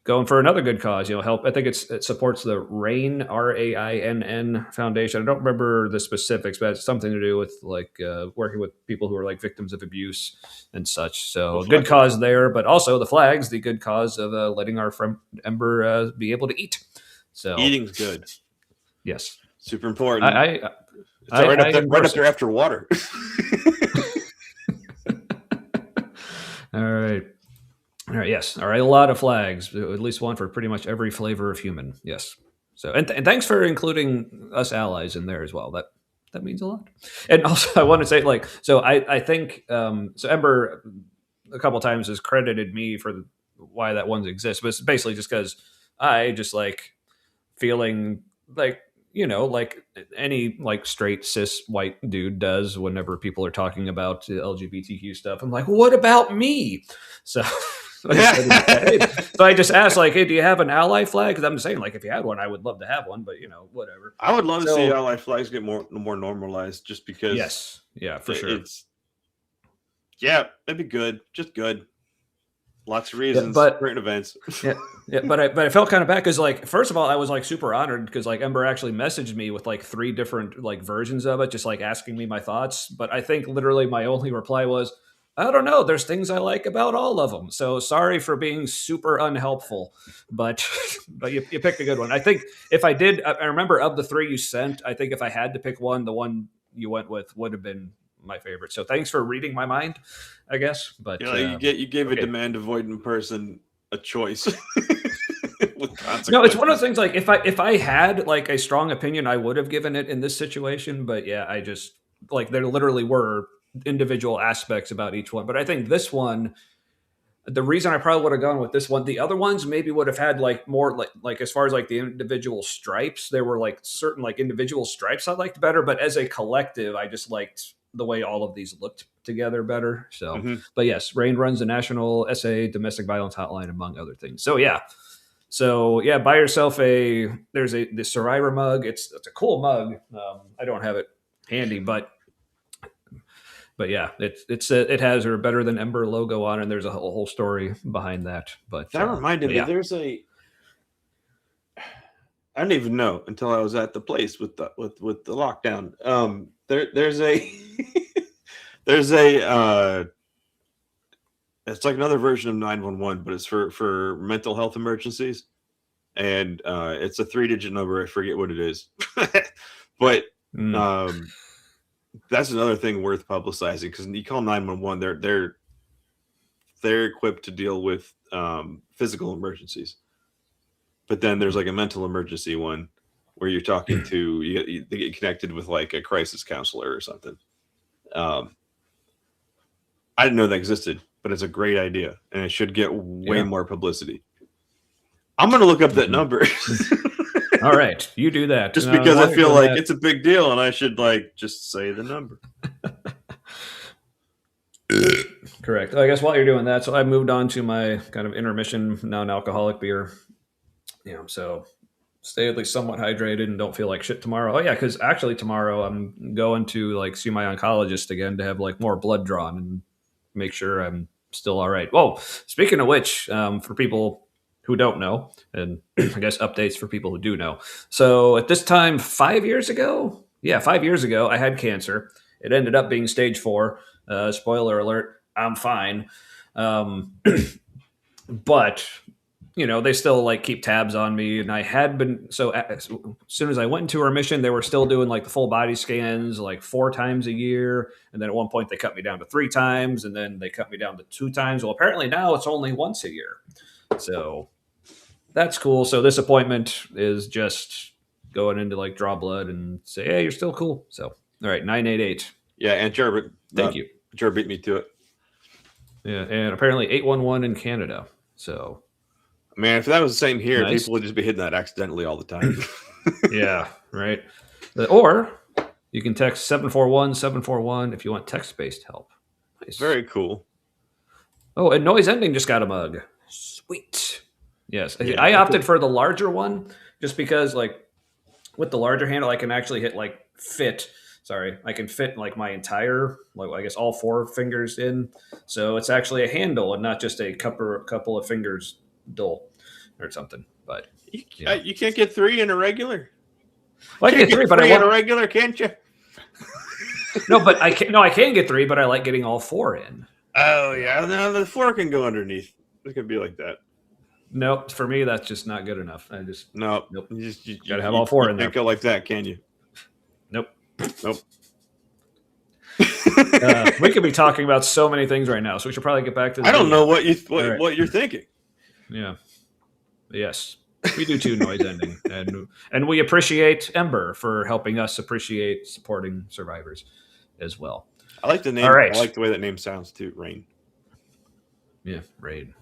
going for another good cause, help. I think it supports the RAINN, RAINN Foundation. I don't remember the specifics, but it's something to do with like working with people who are like victims of abuse and such. So good cause there, but also the flags, the good cause of letting our friend Ember be able to eat. So eating's good. Yes, super important. It's right up there after water. All right. All right. Yes. All right. A lot of flags, at least one for pretty much every flavor of human. Yes. So, and thanks for including us allies in there as well. That means a lot. And also, I want to say, like, so I think so. Ember a couple times has credited me for why that one exists, but it's basically just because I just like feeling like like any like straight cis white dude does whenever people are talking about LGBTQ stuff. I'm like, what about me? So. So I just asked, like, hey, do you have an ally flag? Because I'm saying, like, if you had one, I would love to have one, but whatever. I would love to see ally flags get more normalized, just because. Yes, yeah, for sure. It'd be good, just good. Lots of reasons, great events. But I felt kind of bad because, like, first of all, I was like super honored because like Ember actually messaged me with like 3 different like versions of it, just like asking me my thoughts. But I think literally my only reply was, I don't know. There's things I like about all of them. So sorry for being super unhelpful, but you picked a good one. I think if I remember of the 3 you sent, I think if I had to pick one, the one you went with would have been my favorite. So thanks for reading my mind, I guess. But you gave a demand avoidant person a choice. No, it's one of those things. Like if I had like a strong opinion, I would have given it in this situation. But yeah, I just like there literally were individual aspects about each one, but I think this one, the reason I probably would have gone with this one, the other ones maybe would have had like more like as far as like the individual stripes, there were like certain like individual stripes I liked better, but as a collective, I just liked the way all of these looked together better. So, But yes, RAINN runs the National SA Domestic Violence Hotline, among other things. So yeah, buy yourself the Survivor mug. It's a cool mug. I don't have it handy, but yeah, it has her Better Than Ember logo on it, and there's a whole story behind that. But that reminded me, there's I didn't even know until I was at the place with the lockdown. There's a It's like another version of 911, but it's for mental health emergencies. And it's a 3-digit number. I forget what it is. But that's another thing worth publicizing, because you call 911, they're equipped to deal with physical emergencies. But then there's like a mental emergency one where you're talking to you get connected with like a crisis counselor or something. I didn't know that existed, but it's a great idea, and it should get way more publicity. I'm gonna look up that number. All right, you do that. Just because I feel like it's a big deal, and I should like just say the number. Correct. I guess while you're doing that, so I moved on to my kind of intermission non-alcoholic beer. So stay at least somewhat hydrated and don't feel like shit tomorrow. Oh yeah, because actually tomorrow I'm going to like see my oncologist again to have like more blood drawn and make sure I'm still all right. Whoa, speaking of which, for people who don't know, and I guess updates for people who do know. So at this time, 5 years ago, I had cancer. It ended up being stage 4. Spoiler alert, I'm fine. But they still like keep tabs on me, and I had been, so as soon as I went into remission, they were still doing like the full body scans like 4 times a year, and then at one point they cut me down to 3 times, and then they cut me down to 2 times. Well, apparently now it's only once a year, so that's cool. So this appointment is just going in to like draw blood and say, hey, you're still cool. So all right, 988. Yeah, and Jared, thank you. Jared beat me to it. Yeah, and apparently 811 in Canada. So man, if that was the same here, nice. People would just be hitting that accidentally all the time. Yeah, right. Or you can text 741-741 if you want text-based help. Nice. Very cool. Oh, and Noise Ending just got a mug. Sweet. Yes. Yeah, I opted for the larger one just because, like, with the larger handle, I can actually fit like my entire, like I guess all 4 fingers in. So it's actually a handle and not just a couple of fingers dull or something. But you can't get 3 in a regular. Well, I can get 3, but I want a regular, can't you? No, but I can. No, I can get 3, but I like getting all 4 in. Oh yeah, no, the 4 can go underneath. It could be like that. Nope, for me that's just not good enough. Nope. You gotta have all 4 in there. Can't go like that, can you? Nope. We could be talking about so many things right now, so we should probably get back to. I don't know what you're thinking. Yeah. Yes, we do too. Noise Ending, and we appreciate Ember for helping us appreciate supporting survivors as well. I like the name. All right. I like the way that name sounds too. Rain. Yeah, Rain.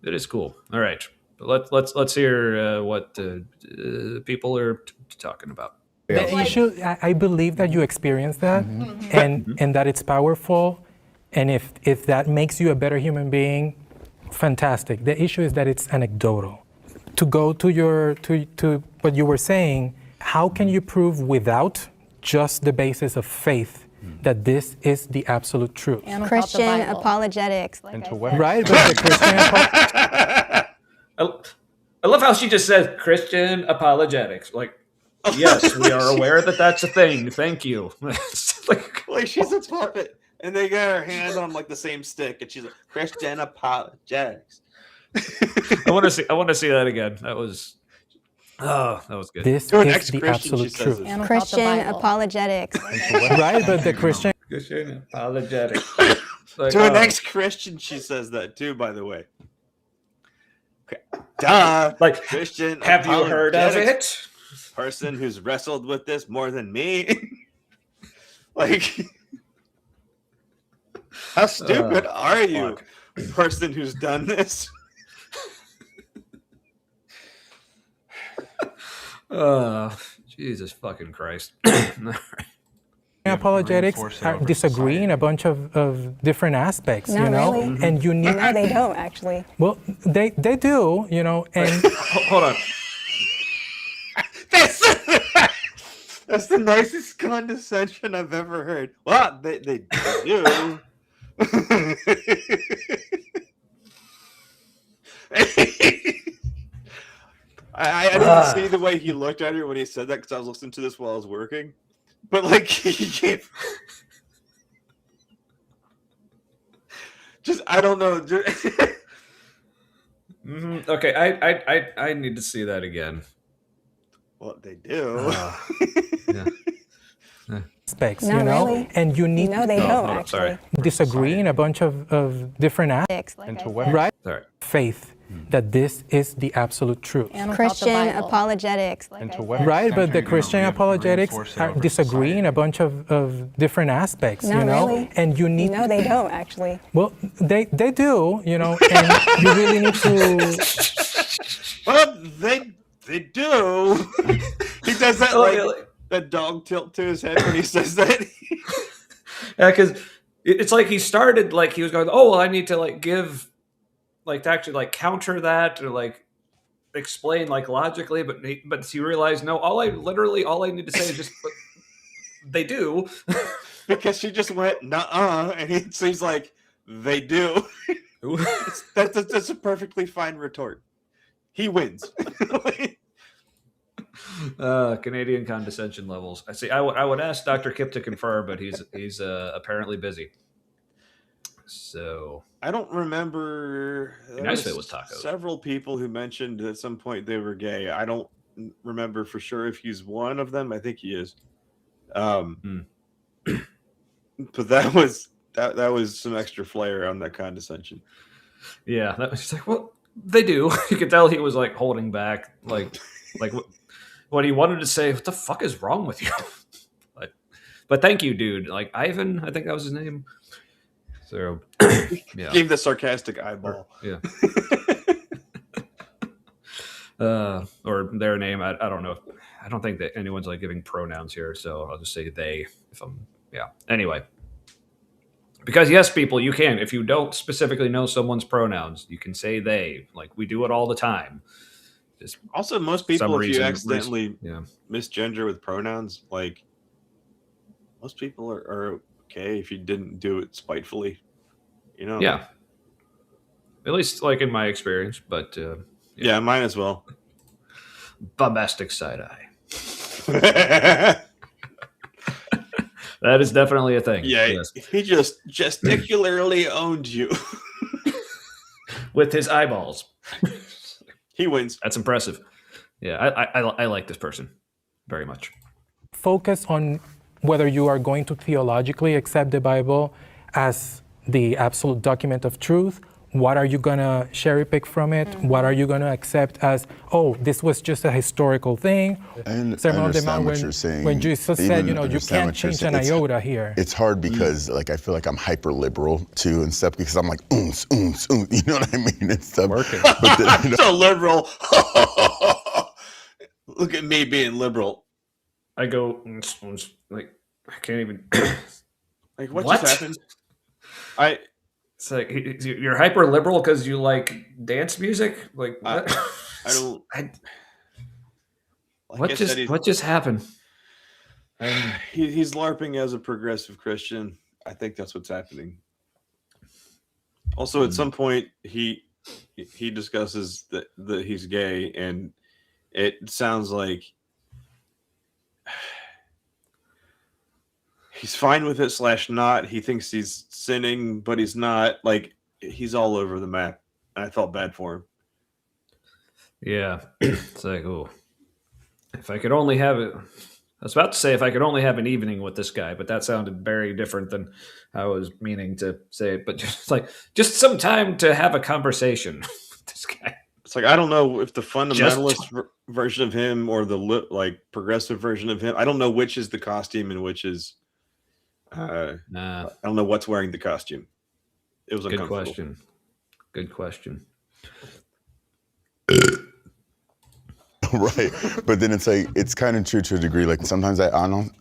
It is cool. All right, but let's hear what people are talking about. The issue, I believe that you experience that, and that it's powerful, and if that makes you a better human being, fantastic. The issue is that it's anecdotal. To go to what you were saying, how can you prove without just the basis of faith that this is the absolute truth? Christian apologetics, like right? But the Christian I love how she just said Christian apologetics, like. Yes, we are aware that that's a thing. Thank you. like she's a puppet, and they got her hand on like the same stick, and she's like Christian apologetics. I want to see that again. That was good. This is the absolute truth. Christian apologetics. Right, but the Christian apologetics. To an ex-Christian, she says that too. By the way, duh. Like Christian. Have you heard of it? Person who's wrestled with this more than me. Like, how stupid are you, person who's done this? Jesus fucking Christ. Apologetics disagree in a bunch of different aspects, Not really. And you need. No, they don't actually. Well, they do, And hold on. That's the nicest condescension I've ever heard. Well, they do. I didn't see the way he looked at her when he said that because I was listening to this while I was working. But like, he can't. Just I don't know. Okay, I need to see that again. What they do. Yeah. Aspects, Not you know, really. and you need No, they Oh, don't hold on, actually. sorry. disagree in a bunch of different aspects, Like And I to said. what? right? Sorry. Faith that this is the absolute truth. And without the Christian Bible. apologetics, like And I to what said. Right, extent but are the you gonna Christian apologetics reinforce it over disagree in a society? bunch of different aspects, Not you know, really. and you need. No, they don't actually. Well, they do, you know, and you really need to. Well, they do. He does that like that dog tilt to his head when he says that. Yeah, because it's like he started like he was going, oh, well, I need to like give, like to actually like counter that or like explain like logically, but he realized no, all I need to say is just they do. Because she just went nuh-uh, and he's like, they do. That's a perfectly fine retort. He wins. Canadian condescension levels. I see. I would ask Dr. Kip to confirm, but he's apparently busy. So I don't remember. nice if it was tacos. Several people who mentioned at some point they were gay. I don't remember for sure if he's one of them. I think he is. But that was some extra flair on that condescension. Yeah, that was just like, well, they do. You could tell he was like holding back, like what he wanted to say. What the fuck is wrong with you? But thank you, dude. Like Ivan, I think that was his name. So yeah, Gave the sarcastic eyeball. Yeah. Or their name. I don't know. I don't think that anyone's like giving pronouns here, so I'll just say they. Anyway. Because yes, people, you can. If you don't specifically know someone's pronouns, you can say they. Like we do it all the time. Just also, most people, if you accidentally yeah. misgender with pronouns, like most people are okay if you didn't do it spitefully. You know. Yeah. At least, like in my experience, but yeah, mine as well. Bombastic side eye. That is definitely a thing. Yeah, yes. He just gesticularly owned you with his eyeballs. He wins. That's impressive. Yeah, I like this person very much. Focus on whether you are going to theologically accept the Bible as the absolute document of truth. What are you going to cherry pick from it? Mm-hmm. What are you going to accept as, oh, this was just a historical thing? I understand what you're saying. When Jesus said, you can't change an iota here. It's hard because like I feel like I'm hyper liberal too and stuff because I'm like, you know what I mean? And stuff. Working. But then, so liberal. Look at me being liberal. I go, like, I can't even. Like, what just happened? It's like you're hyper liberal because you like dance music. Like what? I don't. What just happened? He's LARPing as a progressive Christian. I think that's what's happening. Also, at some point, he discusses that he's gay, and it sounds like he's fine with it / not. He thinks he's sinning, but he's not. Like, he's all over the map. I felt bad for him. Yeah. It's like, oh, if I could only have it. I was about to say if I could only have an evening with this guy, but that sounded very different than I was meaning to say it. But just some time to have a conversation with this guy. It's like, I don't know if the fundamentalist version of him or the progressive version of him. I don't know which is the costume and which is. I don't know what's wearing the costume. It was good question. Good question. Right, but then it's like it's kind of true to a degree. Like sometimes I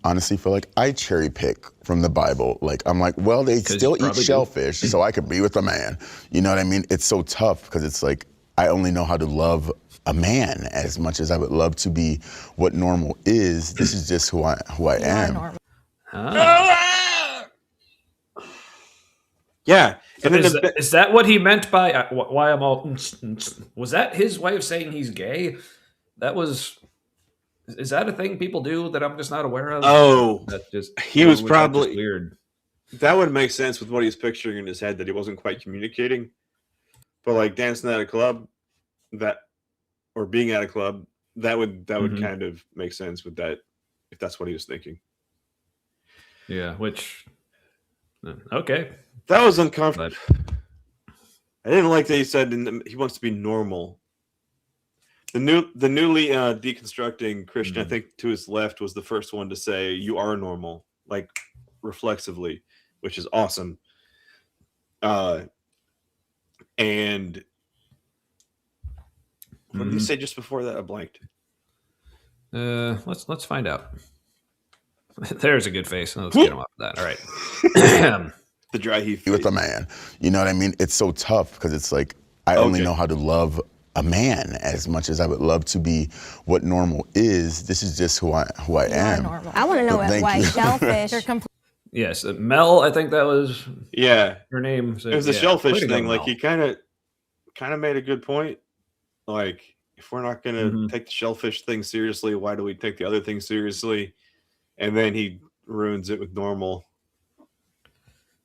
honestly feel like I cherry pick from the Bible. Like I'm like, well, they still eat shellfish, so I could be with a man. You know what I mean? It's so tough because it's like I only know how to love a man as much as I would love to be what normal is. This is just who I am. Yeah. And is that what he meant by why I'm all? Was that his way of saying he's gay? Is that a thing people do that I'm just not aware of? Oh, that just he was probably weird. That would make sense with what he's picturing in his head, that he wasn't quite communicating. But like dancing at a club, or being at a club, that would kind of make sense with that, if that's what he was thinking. Yeah, which okay. That was uncomfortable. I didn't like that he said he wants to be normal. The newly deconstructing Christian, I think, to his left was the first one to say you are normal, like reflexively, which is awesome. And what did he say just before that? I blanked. Let's find out. There's a good face. Let's get him off of that. All right. The dry heat with a man. You know what I mean? It's so tough because it's like I only know how to love a man as much as I would love to be what normal is. This is just who I am. I want to know what white shellfish. Yes, Mel. I think that was her name. So, it was the shellfish thing. Like he kind of made a good point. Like if we're not gonna take the shellfish thing seriously, why do we take the other thing seriously? And then he ruins it with normal.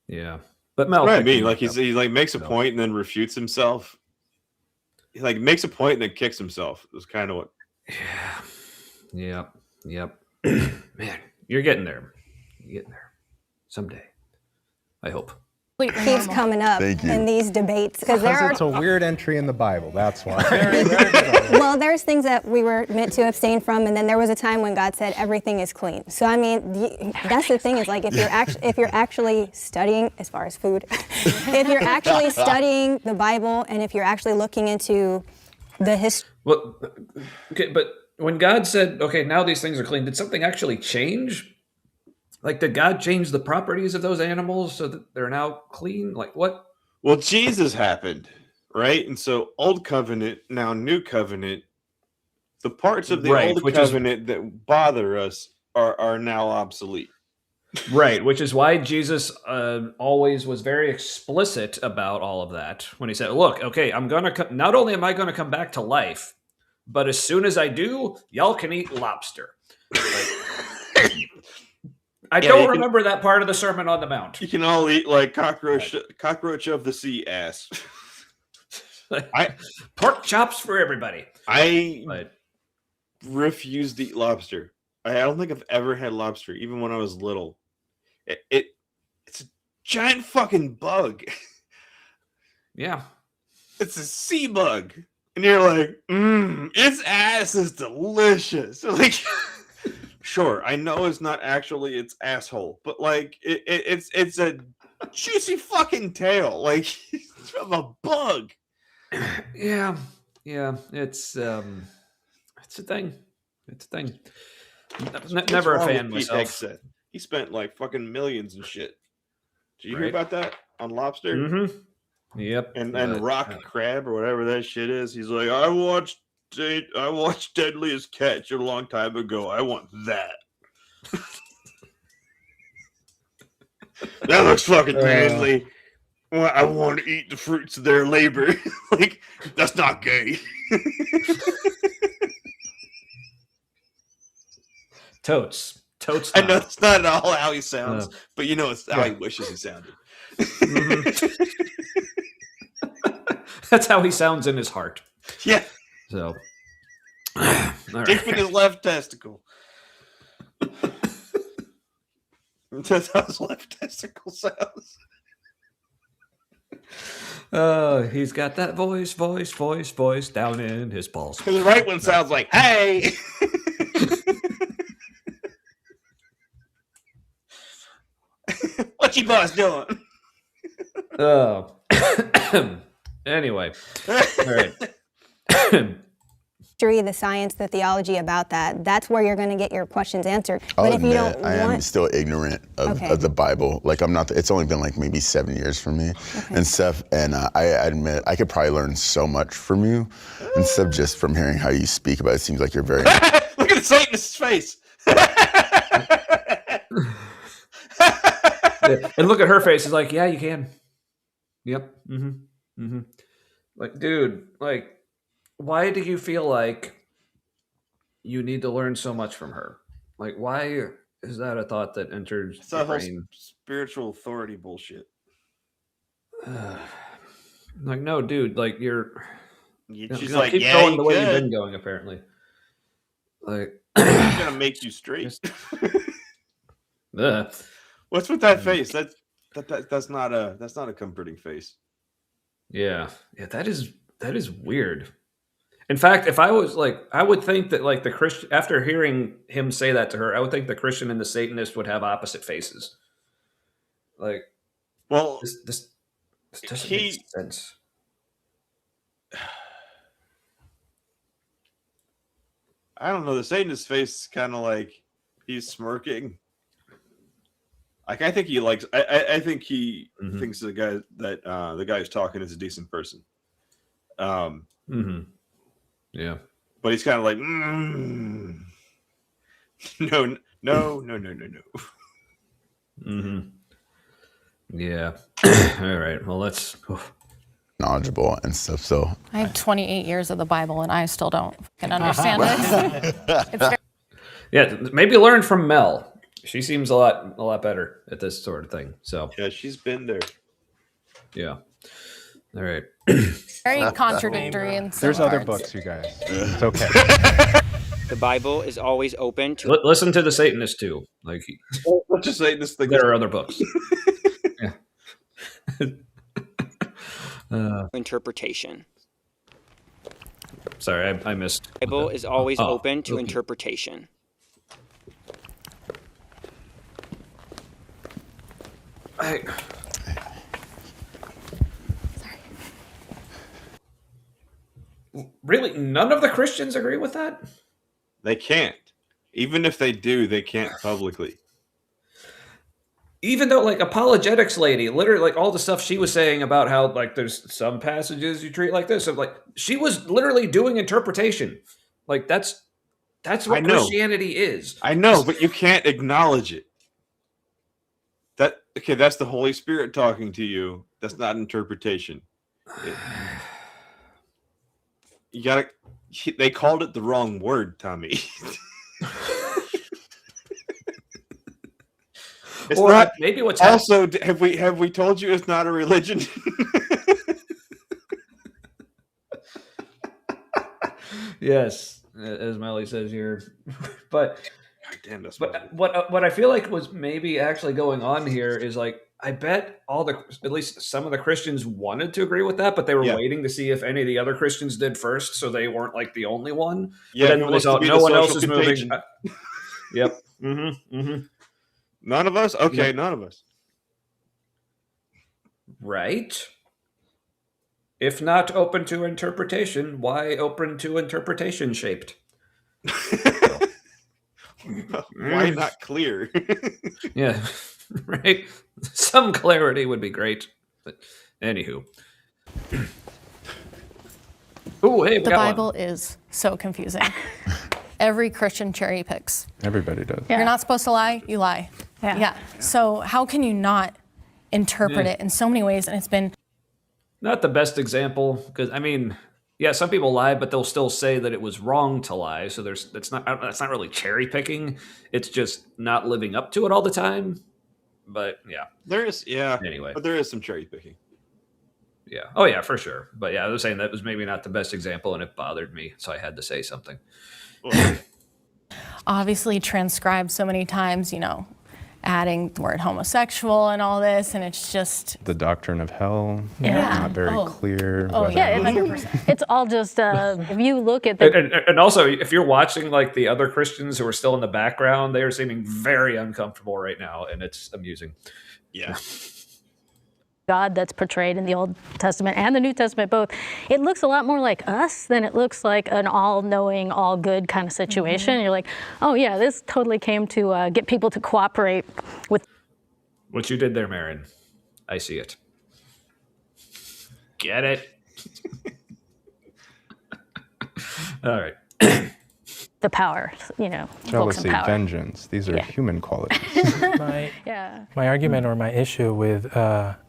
Yeah, but Mel. That's what I mean, like he like makes a point and then refutes himself. He like makes a point and then kicks himself. It was kind of what. Yeah. Yep. Man, you're getting there. You're getting there someday. I hope. Keeps coming up in these debates because it's a weird entry in the Bible. That's why. Well, there's things that we were meant to abstain from, and then there was a time when God said everything is clean. So I mean, that's the thing is like if you're actually studying as far as food, if you're actually studying the Bible, and if you're actually looking into the history. Well, okay, but when God said, "Okay, now these things are clean," did something actually change? Like, did God change the properties of those animals so that they're now clean? Like, what? Well, Jesus happened, right? And so old covenant, now new covenant, the parts of the old covenant that bother us are now obsolete. Right, which is why Jesus always was very explicit about all of that when he said, look, okay, I'm going to not only am I going to come back to life, but as soon as I do, y'all can eat lobster. I don't remember that part of the Sermon on the Mount. You can all eat like cockroach of the sea ass. Pork chops for everybody. I refuse to eat lobster. I don't think I've ever had lobster, even when I was little. It's a giant fucking bug. Yeah. It's a sea bug. And you're like, its ass is delicious. Like, sure, I know it's not actually its asshole, but like it's a juicy fucking tail. Like it's from a bug. Yeah. It's a thing. It's a thing. Never a fan myself. He spent like fucking millions and shit. Did you hear about that on lobster? Mm-hmm. Yep. And rock crab or whatever that shit is. He's like, I watched Deadliest Catch a long time ago. I want that. That looks fucking manly. Well, I want to eat the fruits of their labor. Like, that's not gay. Totes. I know it's not at all how he sounds, but you know it's how he wishes he sounded. That's how he sounds in his heart. Yeah. So, dick in his left testicle. That's how his left testicle sounds. He's got that voice down in his balls. Because the right one sounds like, hey. What you boss doing? Oh. Anyway. All right. The science, the theology about that's where you're going to get your questions answered. But if you don't I am still ignorant of the Bible. Like I'm not, it's only been like maybe 7 years for me and stuff. And I admit I could probably learn so much from you and stuff just from hearing how you speak about it. It seems like you're very... Look at the Satanist's face. And look at her face. It's like, yeah, you can. Yep. Like, dude, like, why do you feel like you need to learn so much from her? Like, why? Is that a thought that enters It's your that whole brain? spiritual authority bullshit. Like, no, dude, like She's like, keep yeah, going you the way you've could. been going, apparently. Like, It's gonna make you straight. What's with that face? That's not a comforting face. yeah, that is weird. In fact, if I was like, I would think that like the Christian, after hearing him say that to her, I would think the Christian and the Satanist would have opposite faces. Like, well, this doesn't make sense. I don't know. The Satanist face is kind of like he's smirking. Like I think he likes. I think he thinks the guy that the guy who's talking is a decent person. Yeah, but he's kind of like, no. Yeah. All right. Well, let's. Knowledgeable and stuff. So I have 28 years of the Bible and I still don't fucking understand it. It's very- Yeah, maybe learn from Mel. She seems a lot better at this sort of thing. So yeah, she's been there. Yeah. All right. very contradictory in some There's other parts. books, you guys. It's okay. The Bible is always open to Listen to the Satanist too. Like, let's just say this thing. There are other books. interpretation. Sorry, I missed. The Bible is always open to okay. interpretation. Really, none of the Christians agree with that? They can't. Even if they do, they can't publicly. Even though, like, apologetics lady, literally, like, all the stuff she was saying about how, like, there's some passages you treat like this. So, like, she was literally doing interpretation. Like, that's what Christianity is. I know, but you can't acknowledge it. That's the Holy Spirit talking to you. That's not interpretation. You gotta. They called it the wrong word, Tommy. It's or not. Maybe what's also have we told you it's not a religion? Yes, as Melly says here, but damn, that's what I feel like was maybe actually going on here is like I bet at least some of the Christians wanted to agree with that, but they were waiting to see if any of the other Christians did first, so they weren't like the only one. Yeah, but then when they saw no one else is moving. Yep. None of us? Okay, Yep. None of us. Right? If not open to interpretation, why open to interpretation shaped? Why not clear? Yeah, right? Some clarity would be great. But anywho. Oh, hey, we the got Bible one. is so confusing. Every Christian cherry picks. Everybody does. You're not supposed to lie, you lie. Yeah. So how can you not interpret it in so many ways? And it's been Not the best example, because I mean, yeah, some people lie, but they'll still say that it was wrong to lie. So that's not really cherry picking. It's just not living up to it all the time. But yeah, there is Anyway, but there is some cherry picking. Yeah. Oh yeah, for sure. But yeah, I was saying that was maybe not the best example, and it bothered me, so I had to say something. obviously transcribed so many times, adding the word homosexual and all this, and it's just The doctrine of hell, Yeah. not very clear. Oh, whether- Yeah, 100%. It's all just if you look at the And also, if you're watching like the other Christians who are still in the background, they are seeming very uncomfortable right now, and it's amusing. Yeah. God that's portrayed in the Old Testament and the New Testament both, it looks a lot more like us than it looks like an all-knowing, all-good kind of situation. You're like, oh yeah, this totally came to get people to cooperate with. What you did there, Marin, I see it. Get it? All right. The power, folks Jealousy, in power. vengeance. These are human qualities. My argument or my issue with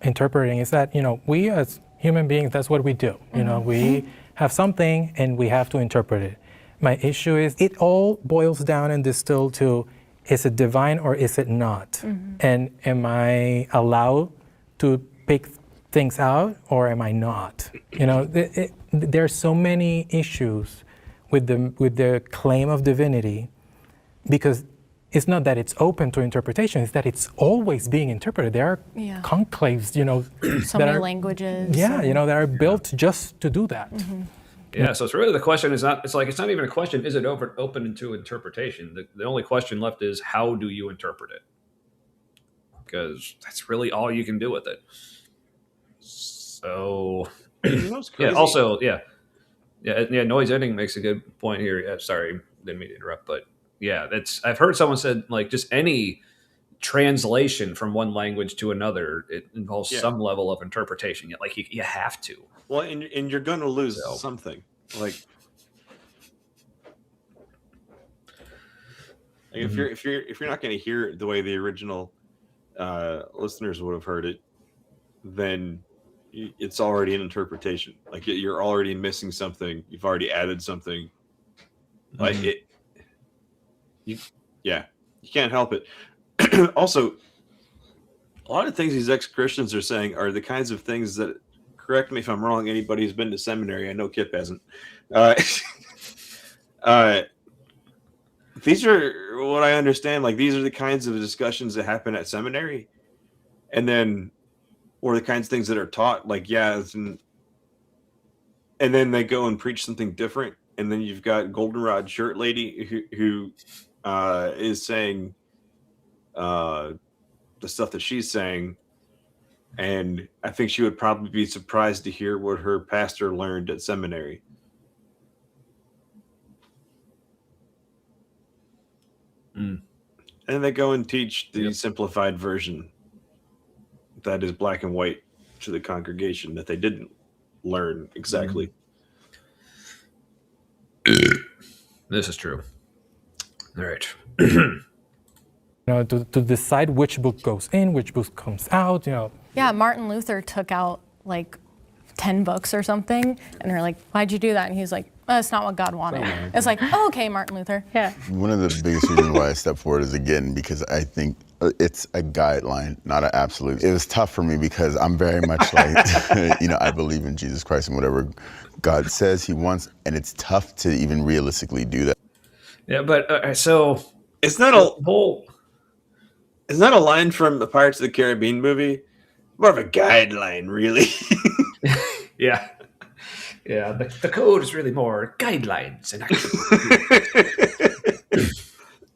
interpreting is that, we as human beings, that's what we do. We have something and we have to interpret it. My issue is it all boils down and distilled to is it divine or is it not? And am I allowed to pick things out or am I not? You know, there's so many issues with the claim of divinity, because it's not that it's open to interpretation, it's that it's always being interpreted. There are conclaves, you know, so many languages. Yeah, you know, that are built just to do that. Yeah, so it's really the question is not, it's not even a question, is it open to interpretation? The only question left is, how do you interpret it? Because that's really all you can do with it. So, Noise Editing makes a good point here. Yeah, sorry, didn't mean to interrupt, but yeah, I've heard someone said, like, just any translation from one language to another, it involves some level of interpretation. Like, you have to. Well, and you're going to lose something. Like if you're not going to hear it the way the original listeners would have heard it, then it's already an interpretation. Like you're already missing something. You've already added something. Like you can't help it. Also, a lot of things these ex-Christians are saying are the kinds of things that, correct me if I'm wrong, anybody who's been to seminary, I know Kip hasn't. These are what I understand. Like these are the kinds of discussions that happen at seminary, and then, or the kinds of things that are taught. Like and then they go and preach something different, and then you've got Goldenrod shirt lady who is saying the stuff that she's saying. And I think she would probably be surprised to hear what her pastor learned at seminary. And they go and teach the simplified version that is black and white to the congregation that they didn't learn exactly. This is true. All right. You know, to decide which book goes in, which book comes out, you know. Yeah, Martin Luther took out like 10 books or something, and they're like, why'd you do that? And he's like, that's not what God wanted. It's like, oh, okay, Martin Luther. Yeah. One of the biggest reasons why I step forward is, again, because I think it's a guideline, not an absolute. It was tough for me because I'm very much like, I believe in Jesus Christ and whatever God says he wants, and it's tough to even realistically do that. Yeah, but so it's not a line from the Pirates of the Caribbean movie. More of a guideline, really. Yeah. The code is really more guidelines and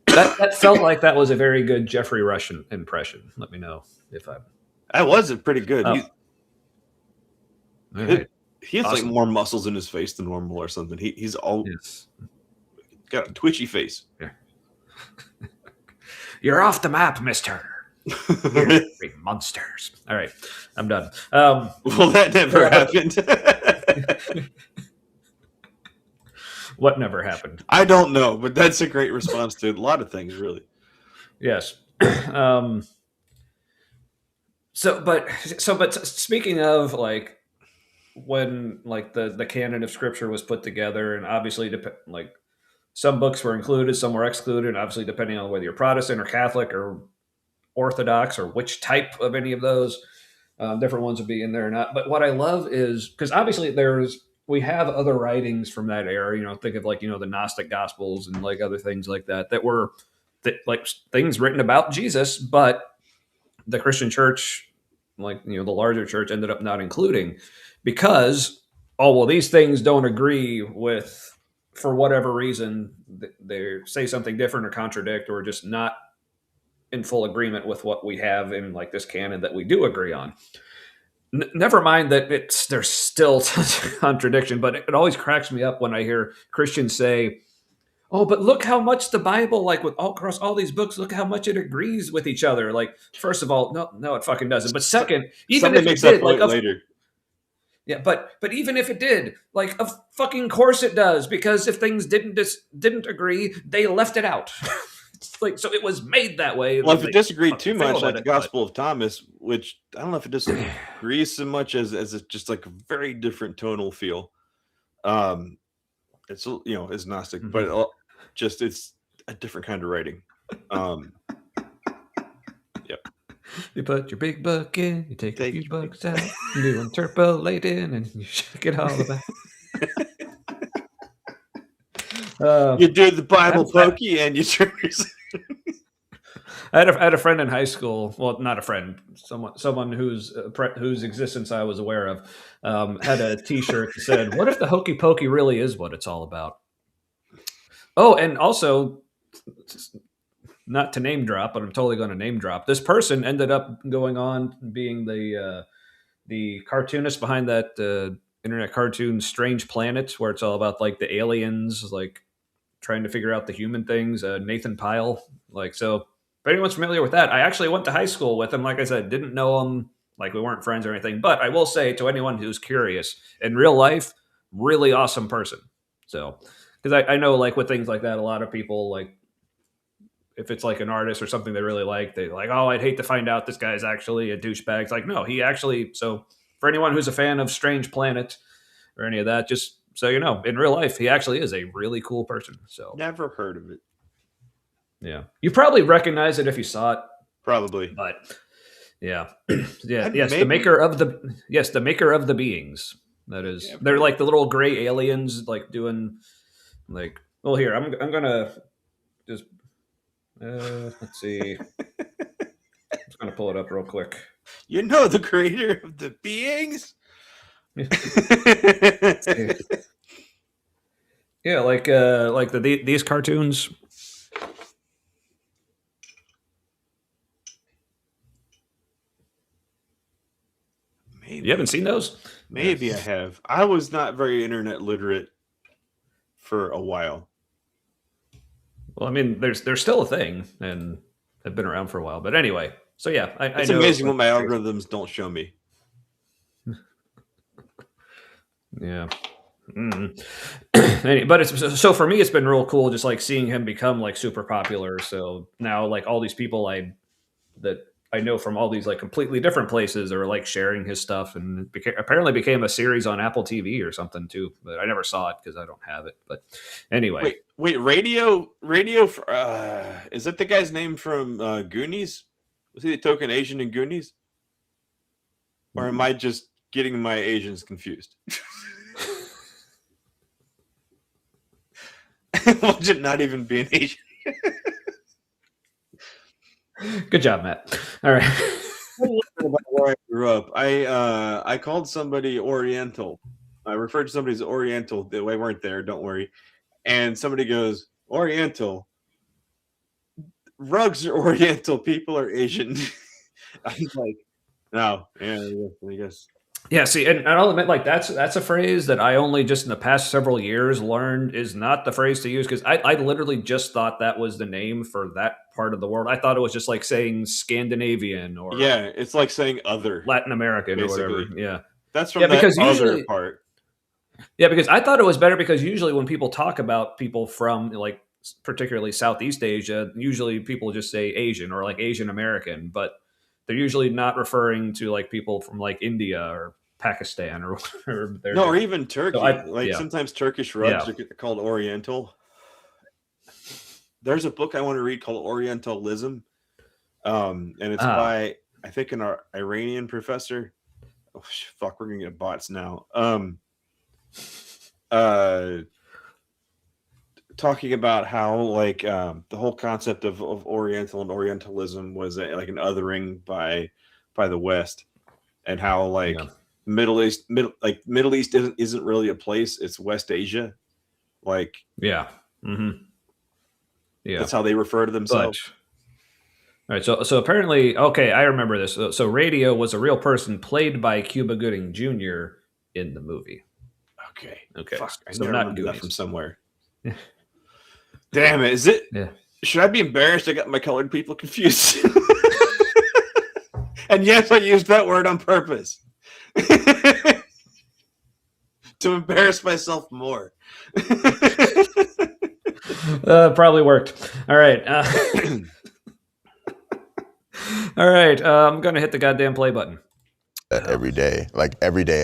that felt like that was a very good Jeffrey Rush impression. Let me know if I'm. That wasn't pretty good. Oh. He has like more muscles in his face than normal or something. He's all got a twitchy face. Yeah. You're off the map, mister. You're monsters. All right, I'm done. Well, that never happened. What never happened? I don't know, but that's a great response to a lot of things, really. Yes. But speaking of like when like the canon of scripture was put together, and obviously like some books were included, some were excluded, and obviously depending on whether you're Protestant or Catholic or Orthodox or which type of any of those, different ones would be in there or not. But what I love is, because obviously we have other writings from that era, think of like, the Gnostic Gospels and like other things like that were like things written about Jesus, but the Christian church, like, the larger church ended up not including because, these things don't agree with, for whatever reason, they say something different or contradict or just not in full agreement with what we have in like this canon that we do agree on. Never mind that there's still contradiction, but it always cracks me up when I hear Christians say, "Oh, but look how much the Bible, like across all these books, look how much it agrees with each other." Like, first of all, no, it fucking doesn't. But second, even if it did, like later. Yeah, but even if it did, like, of fucking course it does, because if things didn't agree, they left it out. Like, so it was made that way. Well, if it disagreed too much, like the Gospel of Thomas, which I don't know if it disagrees so much as it's just like a very different tonal feel. It's it's Gnostic, but just it's a different kind of writing. Yep. You put your big buck in, you take a few bucks out, you do interpolating, and you check it all about. You do the Bible pokey and you turn yourself. I had a friend in high school. Well, not a friend. Someone whose existence I was aware of had a T-shirt that said, "What if the hokey pokey really is what it's all about?" Oh, and also, not to name drop, but I'm totally going to name drop. This person ended up going on being the cartoonist behind that internet cartoon Strange Planet, where it's all about like the aliens, like trying to figure out the human things. Nathan Pyle, like so. If anyone's familiar with that, I actually went to high school with him. Like I said, didn't know him, like we weren't friends or anything. But I will say to anyone who's curious, in real life, really awesome person. So, because I know like with things like that, a lot of people like if it's like an artist or something they really like, they like, oh, I'd hate to find out this guy's actually a douchebag. It's like, no, he actually. So for anyone who's a fan of Strange Planet or any of that, just so you know, in real life, he actually is a really cool person. So Never heard of it. Yeah, you probably recognize it if you saw it. Probably, but yeah, yeah, yes, maybe. the maker of the beings. That is, yeah, they're like the little gray aliens, like doing, like. Well, here I'm gonna just let's see. I'm just gonna pull it up real quick. You know the creator of the beings. Yeah, like these cartoons. Maybe. You haven't seen those? Maybe I have. I was not very internet literate for a while. Well, I mean, there's still a thing, and have been around for a while. But anyway, so yeah, it's amazing what my algorithms don't show me. Yeah. But it's so for me, it's been real cool, just like seeing him become like super popular. So now, like all these people that I know from all these like completely different places are like sharing his stuff, and it apparently became a series on Apple TV or something too. But I never saw it because I don't have it. But anyway, wait, radio. Is that the guy's name from Goonies? Was he the token Asian in Goonies? Or am I just getting my Asians confused? Watch it not even be an Asian. Good job, Matt. All right. About where I grew up, I called somebody Oriental. I referred to somebody as Oriental. They weren't there. Don't worry. And somebody goes, Oriental. Rugs are Oriental. People are Asian. I was like, no. Yeah, I guess. Yeah, see, and I'll admit, like that's a phrase that I only just in the past several years learned is not the phrase to use, because I literally just thought that was the name for that part of the world. I thought it was just like saying Scandinavian or it's like saying other Latin American basically. Or whatever. Yeah, that's from that other part. Yeah, because I thought it was better because usually when people talk about people from like particularly Southeast Asia, usually people just say Asian or like Asian American, but they're usually not referring to like people from like India or Pakistan or or even Turkey. So sometimes Turkish rugs are called Oriental. There's a book I want to read called Orientalism, and it's by I think an Iranian professor. Oh fuck, we're gonna get bots now. Talking about how like the whole concept of Oriental and Orientalism was like an othering by the West, and how like Middle East isn't really a place; it's West Asia. Like that's how they refer to themselves. All right, so apparently, okay, I remember this. So Radio was a real person played by Cuba Gooding Jr. in the movie. Okay. Fuck, so not that from somewhere. Damn it! Is it? Yeah. Should I be embarrassed? I got my colored people confused. And yes, I used that word on purpose to embarrass myself more. Probably worked. All right. All right. I'm gonna hit the goddamn play button. Every day,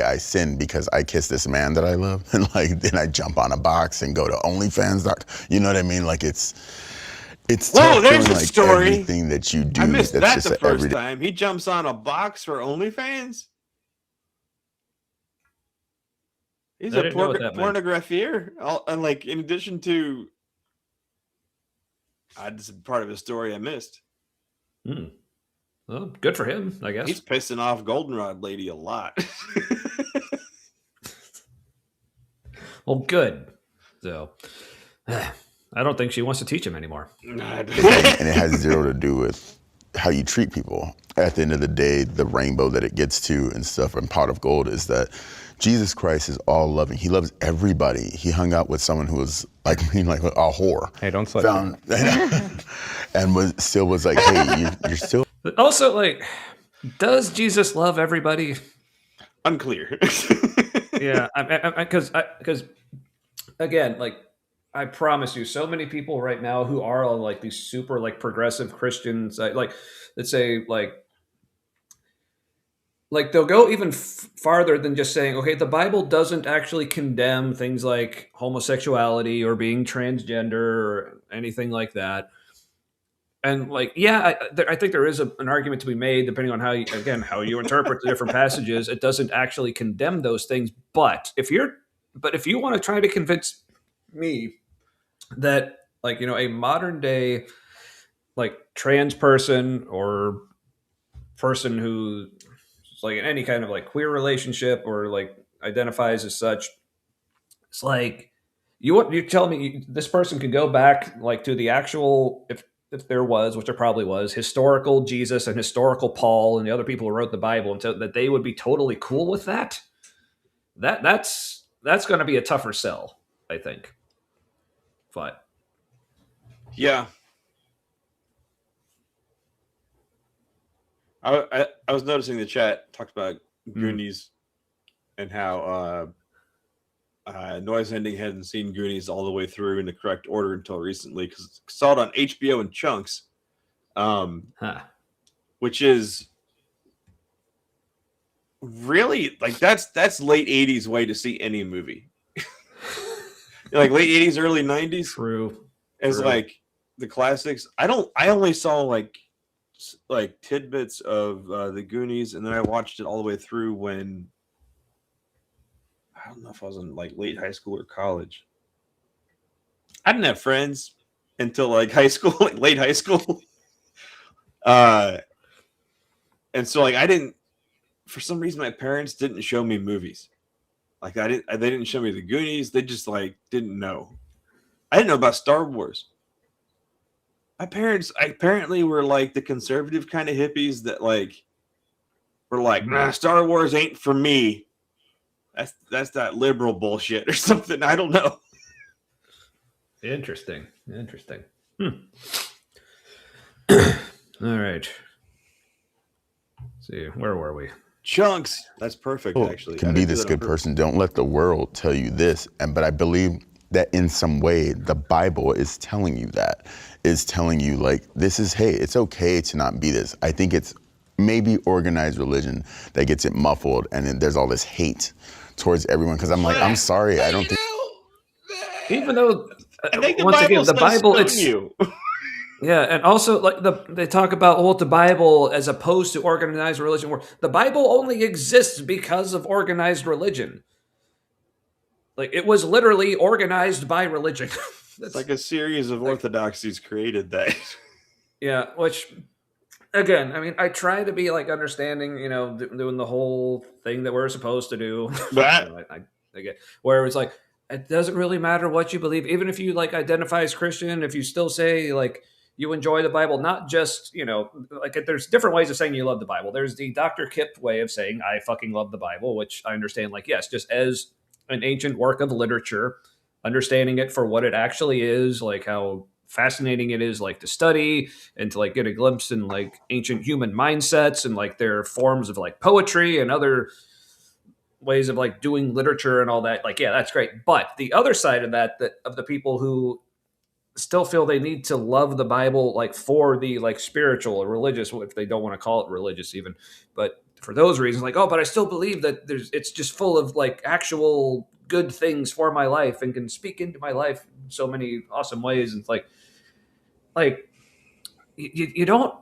I sin because I kiss this man that I love, and like then I jump on a box and go to OnlyFans. You know what I mean? Like it's It's Whoa, tough there's feeling a like story. everything that you do I missed that's that just the an first everyday. time. He jumps on a box for OnlyFans. He's I a didn't know what that meant. pornographier. And like, in addition to, this is part of his story I missed. Well, good for him, I guess. He's pissing off Goldenrod Lady a lot. Well, good. So, I don't think she wants to teach him anymore. And it has zero to do with how you treat people. At the end of the day, the rainbow that it gets to and stuff and pot of gold is that Jesus Christ is all loving. He loves everybody. He hung out with someone who was like me, like a whore. Hey, don't slut me. And was like, hey, you're still. But also, like, does Jesus love everybody? Unclear. Yeah, because again, like, I promise you, so many people right now who are on like these super like progressive Christians, like let's say like they'll go even farther than just saying, okay, the Bible doesn't actually condemn things like homosexuality or being transgender or anything like that. And like, yeah, I think there is an argument to be made, depending on how you interpret the different passages. It doesn't actually condemn those things, but if you want to try to convince me that, like, a modern day like trans person or person who is like in any kind of like queer relationship or like identifies as such, it's like you tell me this person could go back like to the actual, if there was, which there probably was, historical Jesus and historical Paul and the other people who wrote the Bible, and that they would be totally cool with that. That's going to be a tougher sell, I think. But yeah, I was noticing the chat talked about Goonies and how Noise Ending hadn't seen Goonies all the way through in the correct order until recently, because saw it on HBO in chunks, which is really like that's late 80s way to see any movie. Like late 80s, early 90s. True. As like the classics. I only saw like tidbits of the Goonies, and then I watched it all the way through when I don't know if I was in like late high school or college. I didn't have friends until like high school, like late high school. And so like for some reason my parents didn't show me movies. Like they didn't show me the Goonies. They just like didn't know. I didn't know about Star Wars. My parents apparently were like the conservative kind of hippies that like were like, nah, Star Wars ain't for me. That's that liberal bullshit or something. I don't know. Interesting. All right. Let's see, where were we? Chunks. That's perfect, actually. Can be this good person. Don't let the world tell you this. But I believe that in some way, the Bible is telling you that. Is telling you, like, this is, hey, it's okay to not be this. I think it's maybe organized religion that gets it muffled, and then there's all this hate towards everyone. Because I'm like, I'm sorry, I don't think. Even though, I think once again, the Bible, it's you. Yeah, and also like they talk about the Bible as opposed to organized religion. Where the Bible only exists because of organized religion. Like it was literally organized by religion. It's like a series of orthodoxies created that. Yeah, which again, I mean, I try to be like understanding, doing the whole thing that we're supposed to do. I get where it's like it doesn't really matter what you believe, even if you like identify as Christian, if you still say like you enjoy the Bible, not just, like there's different ways of saying you love the Bible. There's the Dr. Kip way of saying I fucking love the Bible, which I understand, like, yes, just as an ancient work of literature, understanding it for what it actually is, like how fascinating it is, like to study and to like get a glimpse in like ancient human mindsets and like their forms of like poetry and other ways of like doing literature and all that. Like, yeah, that's great. But the other side of that of the people who still feel they need to love the Bible like for the like spiritual or religious, if they don't want to call it religious even, but for those reasons, like, oh, but I still believe that it's just full of like actual good things for my life and can speak into my life in so many awesome ways. And it's like, like you don't.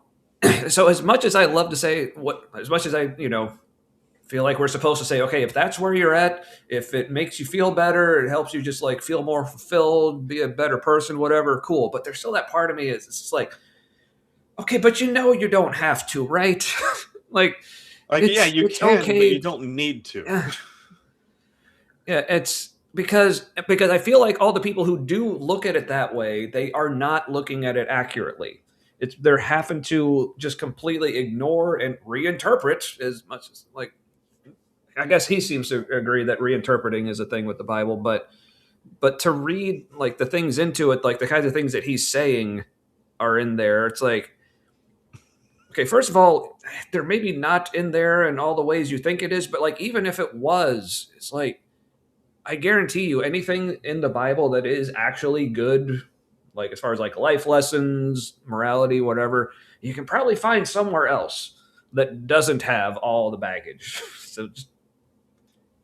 So as much as I love to say as much as I feel like we're supposed to say, okay, if that's where you're at, if it makes you feel better, it helps you just like feel more fulfilled, be a better person, whatever, cool. But there's still that part of me is it's just like, okay, but you don't have to, right? like yeah, you can, okay. but you don't need to. Yeah, it's because I feel like all the people who do look at it that way, they are not looking at it accurately. They're having to just completely ignore and reinterpret as much as like. I guess he seems to agree that reinterpreting is a thing with the Bible, but to read like the things into it, like the kinds of things that he's saying are in there. It's like, okay, first of all, they're maybe not in there in all the ways you think it is, but like even if it was, it's like I guarantee you anything in the Bible that is actually good, like as far as like life lessons, morality, whatever, you can probably find somewhere else that doesn't have all the baggage. So just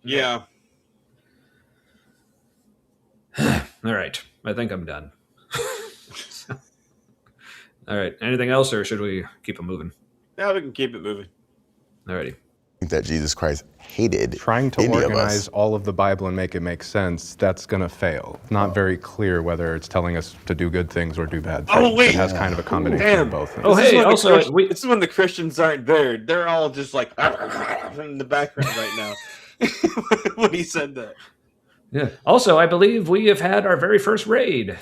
yeah. All right. I think I'm done. All right. Anything else, or should we keep it moving? Yeah, we can keep it moving. All righty. That Jesus Christ hated trying to any organize of us. all of the Bible and make it make sense, that's going to fail. Not very clear whether it's telling us to do good things or do bad things. Oh, wait. It has kind of a combination of both. Oh, hey, also, this is when the Christians aren't there. They're all just like in the background right now when he said that. Yeah. Also, I believe we have had our very first raid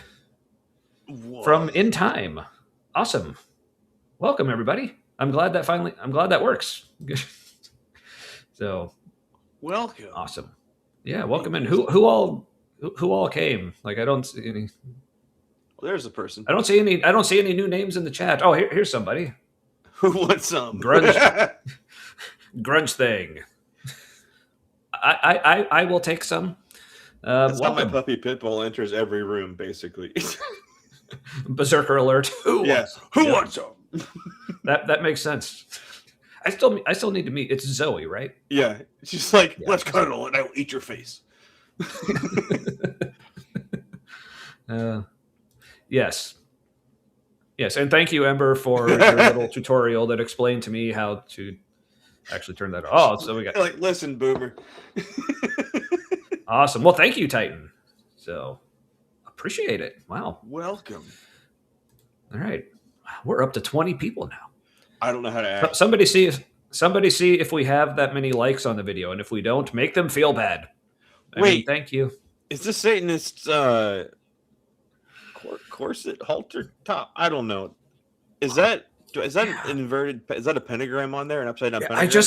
from In Time. Awesome. Welcome, everybody. I'm glad that works. So, welcome. Awesome. Yeah, welcome in. Who all came? Like, I don't see any. Well, there's a person. I don't see any new names in the chat. Oh, here's somebody. Who wants some grunge? Grunge thing. I will take some. That's how my puppy Pitbull enters every room, basically. Berserker alert. Who wants some? That makes sense. I still need to meet. It's Zoe, right? Yeah. She's like, let's cuddle and I will eat your face. Yes. Yes, and thank you, Ember, for your little tutorial that explained to me how to actually turn that off. Oh, so we got like, listen, boomer. Awesome. Well, thank you, Titan. So appreciate it. Wow. Welcome. All right. We're up to 20 people now. I don't know how to act. Somebody see if we have that many likes on the video, and if we don't, make them feel bad. I mean, thank you. Is this Satanist corset halter top? I don't know. Is that an inverted? Is that a pentagram on there? An upside down pentagram?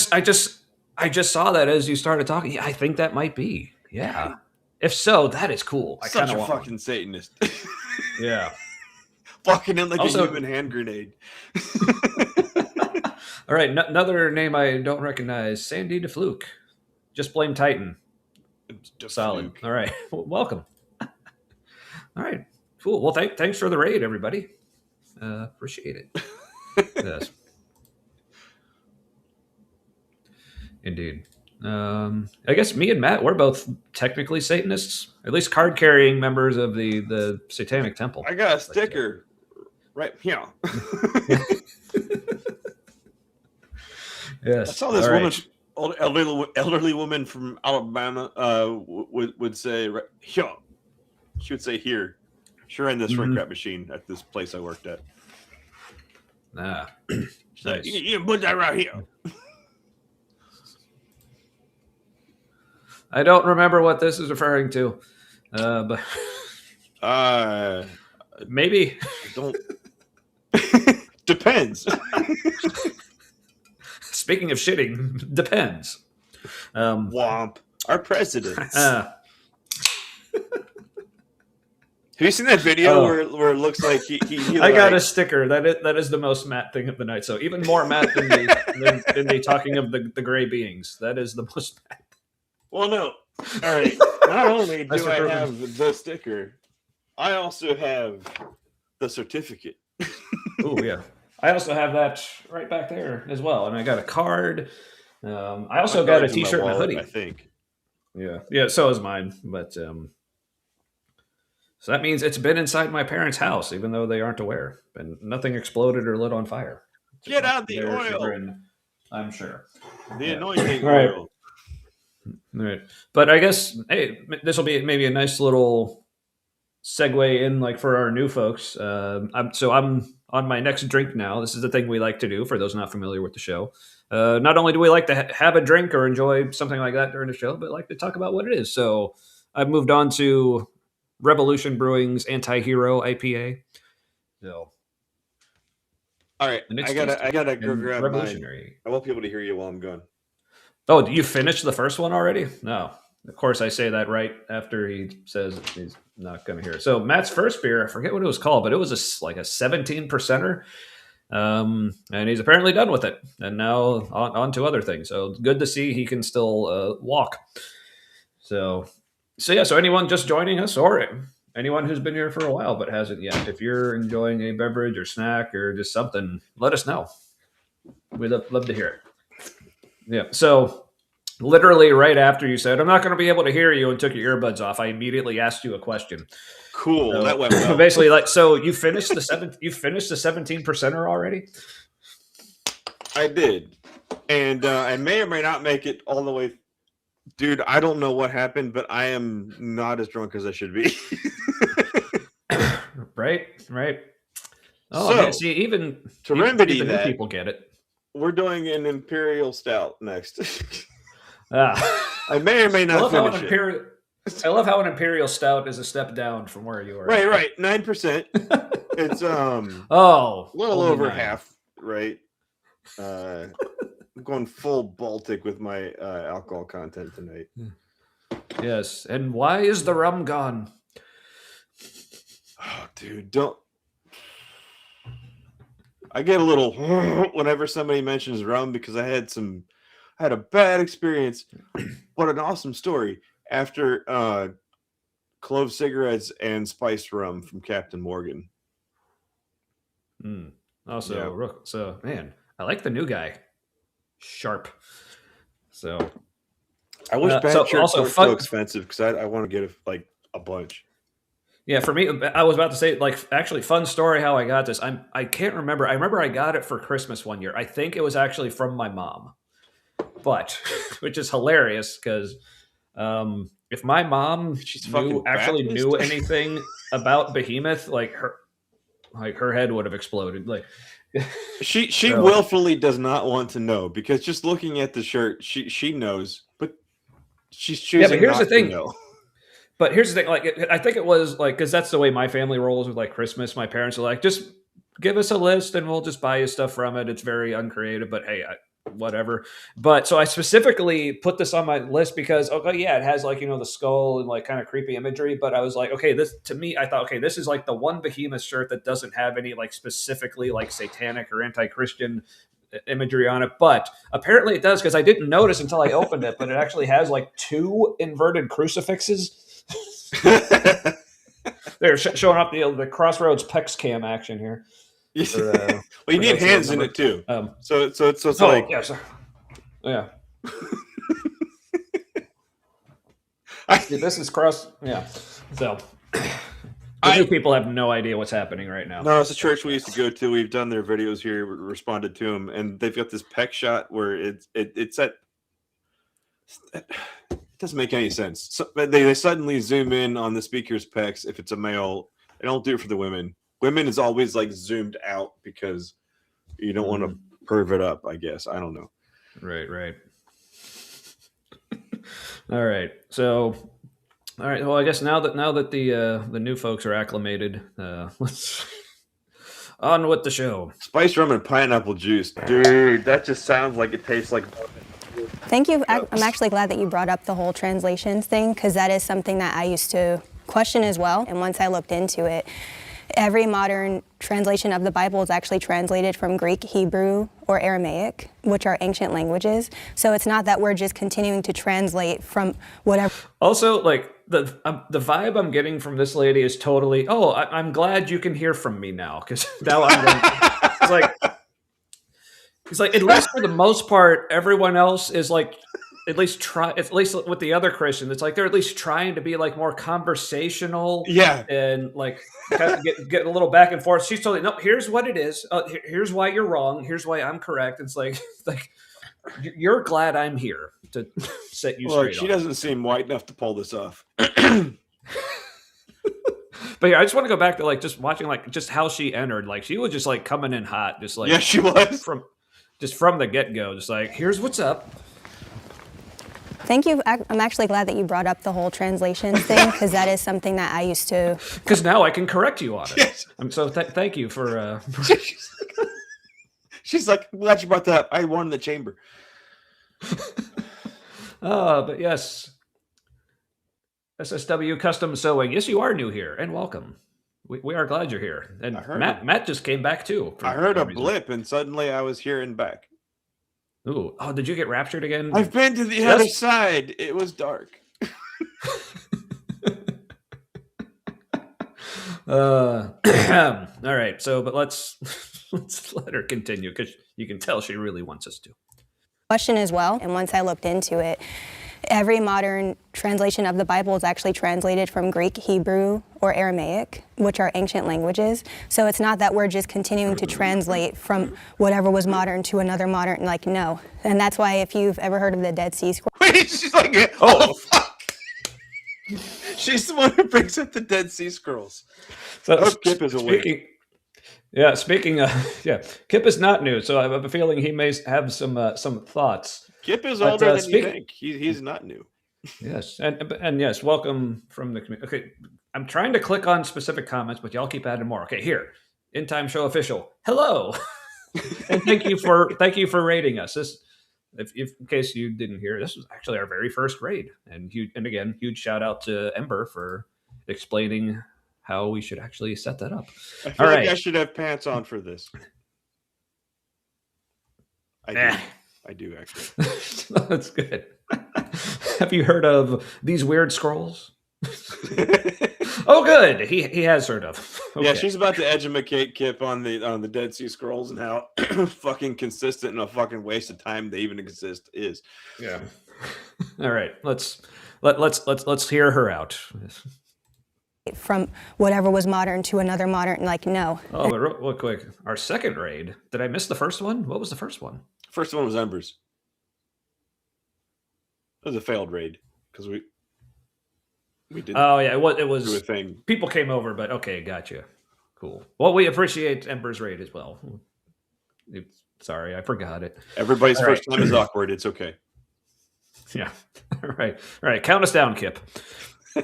I just saw that as you started talking. Yeah, I think that might be. Yeah. If so, that is cool. Such a fucking Satanist. Yeah. Fucking him like a human hand grenade. All right, another name I don't recognize, Sandy DeFluke. Just blame Titan. Solid. All right, welcome. All right, cool. Well, thanks for the raid, everybody. Appreciate it. Yes. Indeed. I guess me and Matt, we're both technically Satanists, at least card-carrying members of the Satanic Temple. I got a sticker right here. Yes. I saw this woman, elderly woman from Alabama, would say, here. She would say, here. She ran this shrink wrap machine at this place I worked at. Ah, nice. Like, you can put that right here. I don't remember what this is referring to, but maybe. Don't. Depends. Speaking of shitting, depends. Womp. Our president. Have you seen that video where it looks like he I got a sticker. That is the most Matt thing of the night. So even more Matt than the talking of the gray beings. That is the most Matt. Well, no. All right. Not only do I have the sticker, I also have the certificate. Oh yeah. I also have that right back there as well, and I got a card. I also got a T-shirt and a hoodie. I think. Yeah. So is mine. But So that means it's been inside my parents' house, even though they aren't aware, and nothing exploded or lit on fire. Get out the Their oil. chagrin, I'm sure. The anointing Right. oil. Right. But I guess, hey, this will be maybe a nice little segue in, like, for our new folks. I'm on my next drink now. This is the thing we like to do for those not familiar with the show. Not only do we like to have a drink or enjoy something like that during the show, but like to talk about what it is. So I've moved on to Revolution Brewing's Anti-Hero IPA. So, all right, and it's I gotta go grab mine. revolutionary. I won't be able to hear you while I'm gone. Oh, you finished the first one already? No. Of course, I say that right after he says he's not going to hear it. So Matt's first beer, I forget what it was called, but it was like a 17%er. And he's apparently done with it. And now on to other things. So it's good to see he can still walk. So yeah, so anyone just joining us or anyone who's been here for a while but hasn't yet, if you're enjoying a beverage or snack or just something, let us know. We'd love to hear it. Yeah. So literally right after you said, I'm not going to be able to hear you, and took your earbuds off, I immediately asked you a question. Cool. So, that went well. Basically, like, so you finished the 17%er already? I did. And I may or may not make it all the way. Dude, I don't know what happened, but I am not as drunk as I should be. Right. Oh, so, man, see, even to remedy even that, people get it. We're doing an Imperial Stout next. I may or may not finish it. I love how an Imperial Stout is a step down from where you are. Right. 9%. It's a little over 9. half, right? I'm going full Baltic with my alcohol content tonight. Yes. And why is the rum gone? Oh, dude, don't. I get a little whenever somebody mentions rum because I had a bad experience, but an awesome story after clove cigarettes and spiced rum from Captain Morgan. So man, I like the new guy. Sharp. So I wish bad shirts also weren't so expensive because I want to get a bunch. Yeah, for me, I was about to say, like, actually, fun story how I got this. I can't remember. I remember I got it for Christmas one year. I think it was actually from my mom, but which is hilarious because if my mom knew anything about Behemoth, like her head would have exploded. Like she willfully does not want to know because just looking at the shirt, she knows, but she's choosing. Yeah, but here's the thing. To know. But here's the thing, like, I think it was like, because that's the way my family rolls with like Christmas. My parents are like, just give us a list and we'll just buy you stuff from it. It's very uncreative, but hey, whatever. But so I specifically put this on my list because, okay, yeah, it has like, the skull and like kind of creepy imagery. But I was like, okay, I thought, okay, this is like the one Behemoth shirt that doesn't have any like specifically like satanic or anti-Christian imagery on it, but apparently it does because I didn't notice until I opened it, but it actually has like 2 inverted crucifixes. They're showing up the Crossroads Pex Cam action here. Well, you need hands in it too. So it's like yeah, yeah. This is cross. Yeah. So new people have no idea what's happening right now. No, it's a church we used to go to. We've done their videos here, responded to them, and they've got this pec shot where it's at. It doesn't make any sense. So they suddenly zoom in on the speaker's pecs if it's a male. They don't do it for the women. Women is always like zoomed out because you don't want to perv it up, I guess. I don't know. Right. All right. So, all right. Well, I guess now that the new folks are acclimated, let's on with the show. Spiced rum and pineapple juice, dude. That just sounds like it tastes like. Thank you. I'm actually glad that you brought up the whole translations thing because that is something that I used to question as well. And once I looked into it, every modern translation of the Bible is actually translated from Greek, Hebrew, or Aramaic, which are ancient languages. So it's not that we're just continuing to translate from whatever. Also, like the vibe I'm getting from this lady is totally, I'm glad you can hear from me now because now I'm going. It's like at least for the most part, everyone else is like at least try. At least with the other Christians, it's like they're at least trying to be like more conversational. Yeah. and like kind of get a little back and forth. She's totally no. Here's what it is. Here's why you're wrong. Here's why I'm correct. It's like you're glad I'm here to set you straight. She doesn't seem white enough to pull this off. But yeah, I just want to go back to like just watching like just how she entered. Like she was just like coming in hot, just like she was from the get go. Just like here's what's up. Thank you. I'm actually glad that you brought up the whole translation thing because that is something that I used to. Because now I can correct you on it. Yes. So thank you for. She's like, I'm glad you brought that up. I won in the chamber. But yes. SSW Custom Sewing. Yes, you are new here, and welcome. We are glad you're here. And Matt just came back too. I heard a blip, and suddenly I was here and back. Ooh, oh, did you get raptured again? I've been to the other side. It was dark. All right. So, but let's let her continue because you can tell she really wants us to. Question as well, and once I looked into it, every modern translation of the Bible is actually translated from Greek, Hebrew, or Aramaic, which are ancient languages. So it's not that we're just continuing to translate from whatever was modern to another modern, like, no. And that's why if you've ever heard of the Dead Sea Scrolls. Wait, she's like, oh, fuck. She's the one who brings up the Dead Sea Scrolls. So Kip is awake. Speaking of, Kip is not new, so I have a feeling he may have some thoughts. Kip is older than you think. He's not new. Yes, and yes, welcome from the community. Okay, I'm trying to click on specific comments, but y'all keep adding more. Okay, here, In Time Show official. Hello, and thank you for rating us. This, if in case you didn't hear, this was actually our very first raid, and again, huge shout out to Ember for explaining how we should actually set that up. I feel like I should have pants on for this. I do actually. That's good. Have you heard of these weird scrolls? Oh, good. He has heard of. Okay. Yeah, she's about to educate Kip on the Dead Sea Scrolls and how fucking consistent and a fucking waste of time they even exist is. Yeah. All right. Let's hear her out. From whatever was modern to another modern, like, no. Oh, but real quick, our second raid. Did I miss the first one? What was the first one? First one was Embers. It was a failed raid because we did. Oh yeah, it was do a thing. People came over, but okay, gotcha. Cool. Well, we appreciate Ember's raid as well. Sorry, I forgot it. Everybody's first time is awkward. It's okay. Yeah. All right. Count us down, Kip.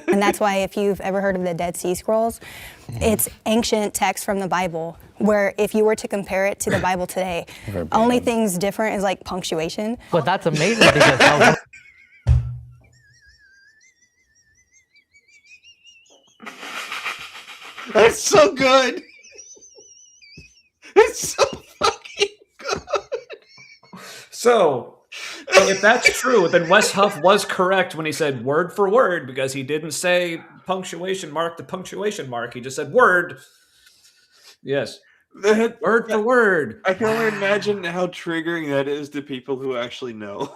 And that's why if you've ever heard of the Dead Sea Scrolls, it's ancient text from the Bible, where if you were to compare it to the Bible today, only things different is like punctuation. But that's amazing because that's so good. It's so fucking good. So if that's true, then Wes Huff was correct when he said word for word, because he didn't say punctuation mark to punctuation mark. He just said word. Yes. Word for word. I can only imagine how triggering that is to people who actually know.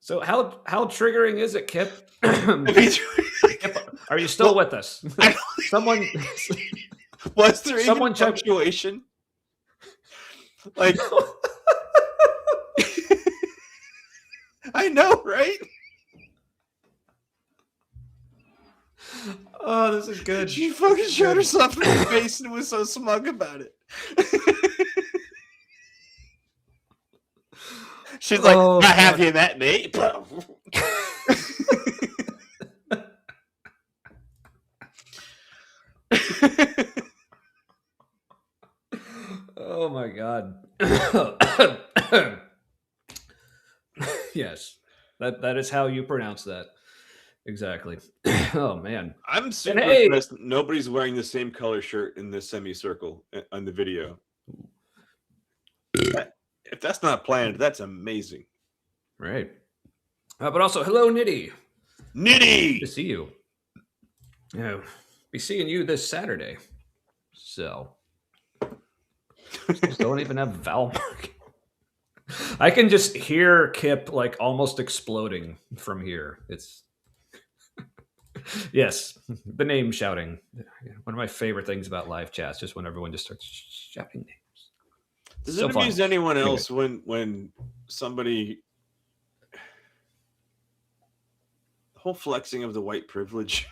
So how triggering is it, Kip? Kip, are you still with us? Someone was there even punctuation? Like I know, right? Oh, this is good. She fucking shot herself in the face and was so smug about it. She's like, not happy in that, mate. Oh my God. Yes, that is how you pronounce that. Exactly. Oh man, I'm super impressed. Nobody's wearing the same color shirt in this semicircle on the video. If that's not planned, that's amazing. Right. But also, hello, Nitty. Nitty! Good to see you. Yeah, be seeing you this Saturday. So, don't even have vowel mark. I can just hear Kip like almost exploding from here. It's yes, the name shouting. One of my favorite things about live chats, just when everyone just starts shouting names. Does So it fun. amuse anyone Anyway. else when somebody the whole flexing of the white privilege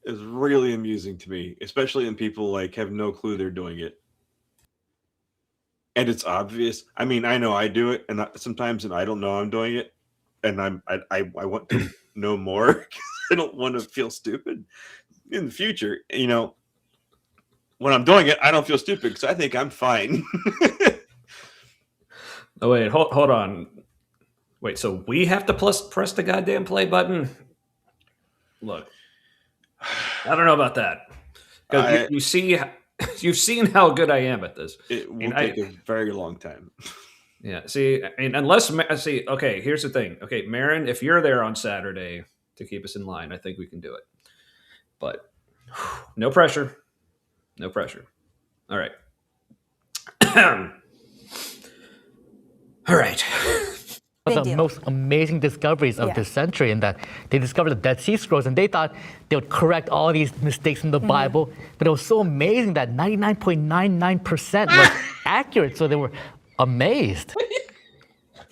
is really amusing to me, especially when people like have no clue they're doing it. And it's obvious. I mean, I know I do it, and sometimes I don't know I'm doing it, and I want to know more because I don't want to feel stupid in the future. You know, when I'm doing it, I don't feel stupid because I think I'm fine. Oh wait, hold on. Wait, so we have to press the goddamn play button? Look, I don't know about that because you see. You've seen how good I am at this. It will take a very long time. Yeah. See, okay, here's the thing. Okay, Marin, if you're there on Saturday to keep us in line, I think we can do it. But no pressure. No pressure. All right. All right. One of the most amazing discoveries of this century, in that they discovered the Dead Sea Scrolls, and they thought they would correct all these mistakes in the Bible, but it was so amazing that 99.99% was accurate, so they were amazed.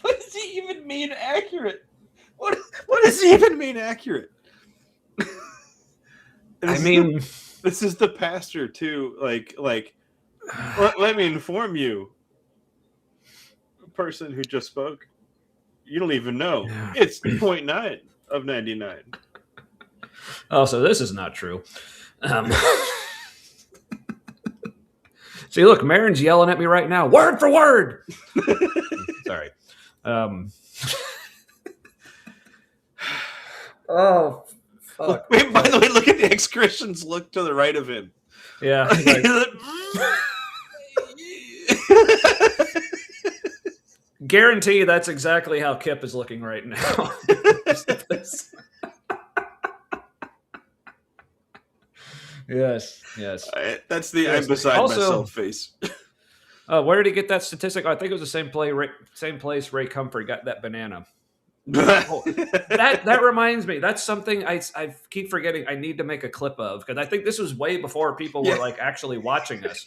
What does he even mean accurate? What does he even mean accurate? This is the pastor too. Like let me inform you, person who just spoke. You don't even know. Yeah. It's 0.9 of 99. Oh, so this is not true. See, look, Marin's yelling at me right now, word for word. Sorry. Oh, fuck. Wait, by the way, look at the ex-Christians. Look to the right of him. Yeah. Guarantee that's exactly how Kip is looking right now. Yes. That's the I'm beside myself face. Where did he get that statistic? I think it was the same place Ray Comfort got that banana. That reminds me. That's something I keep forgetting. I need to make a clip of, because I think this was way before people were like actually watching us.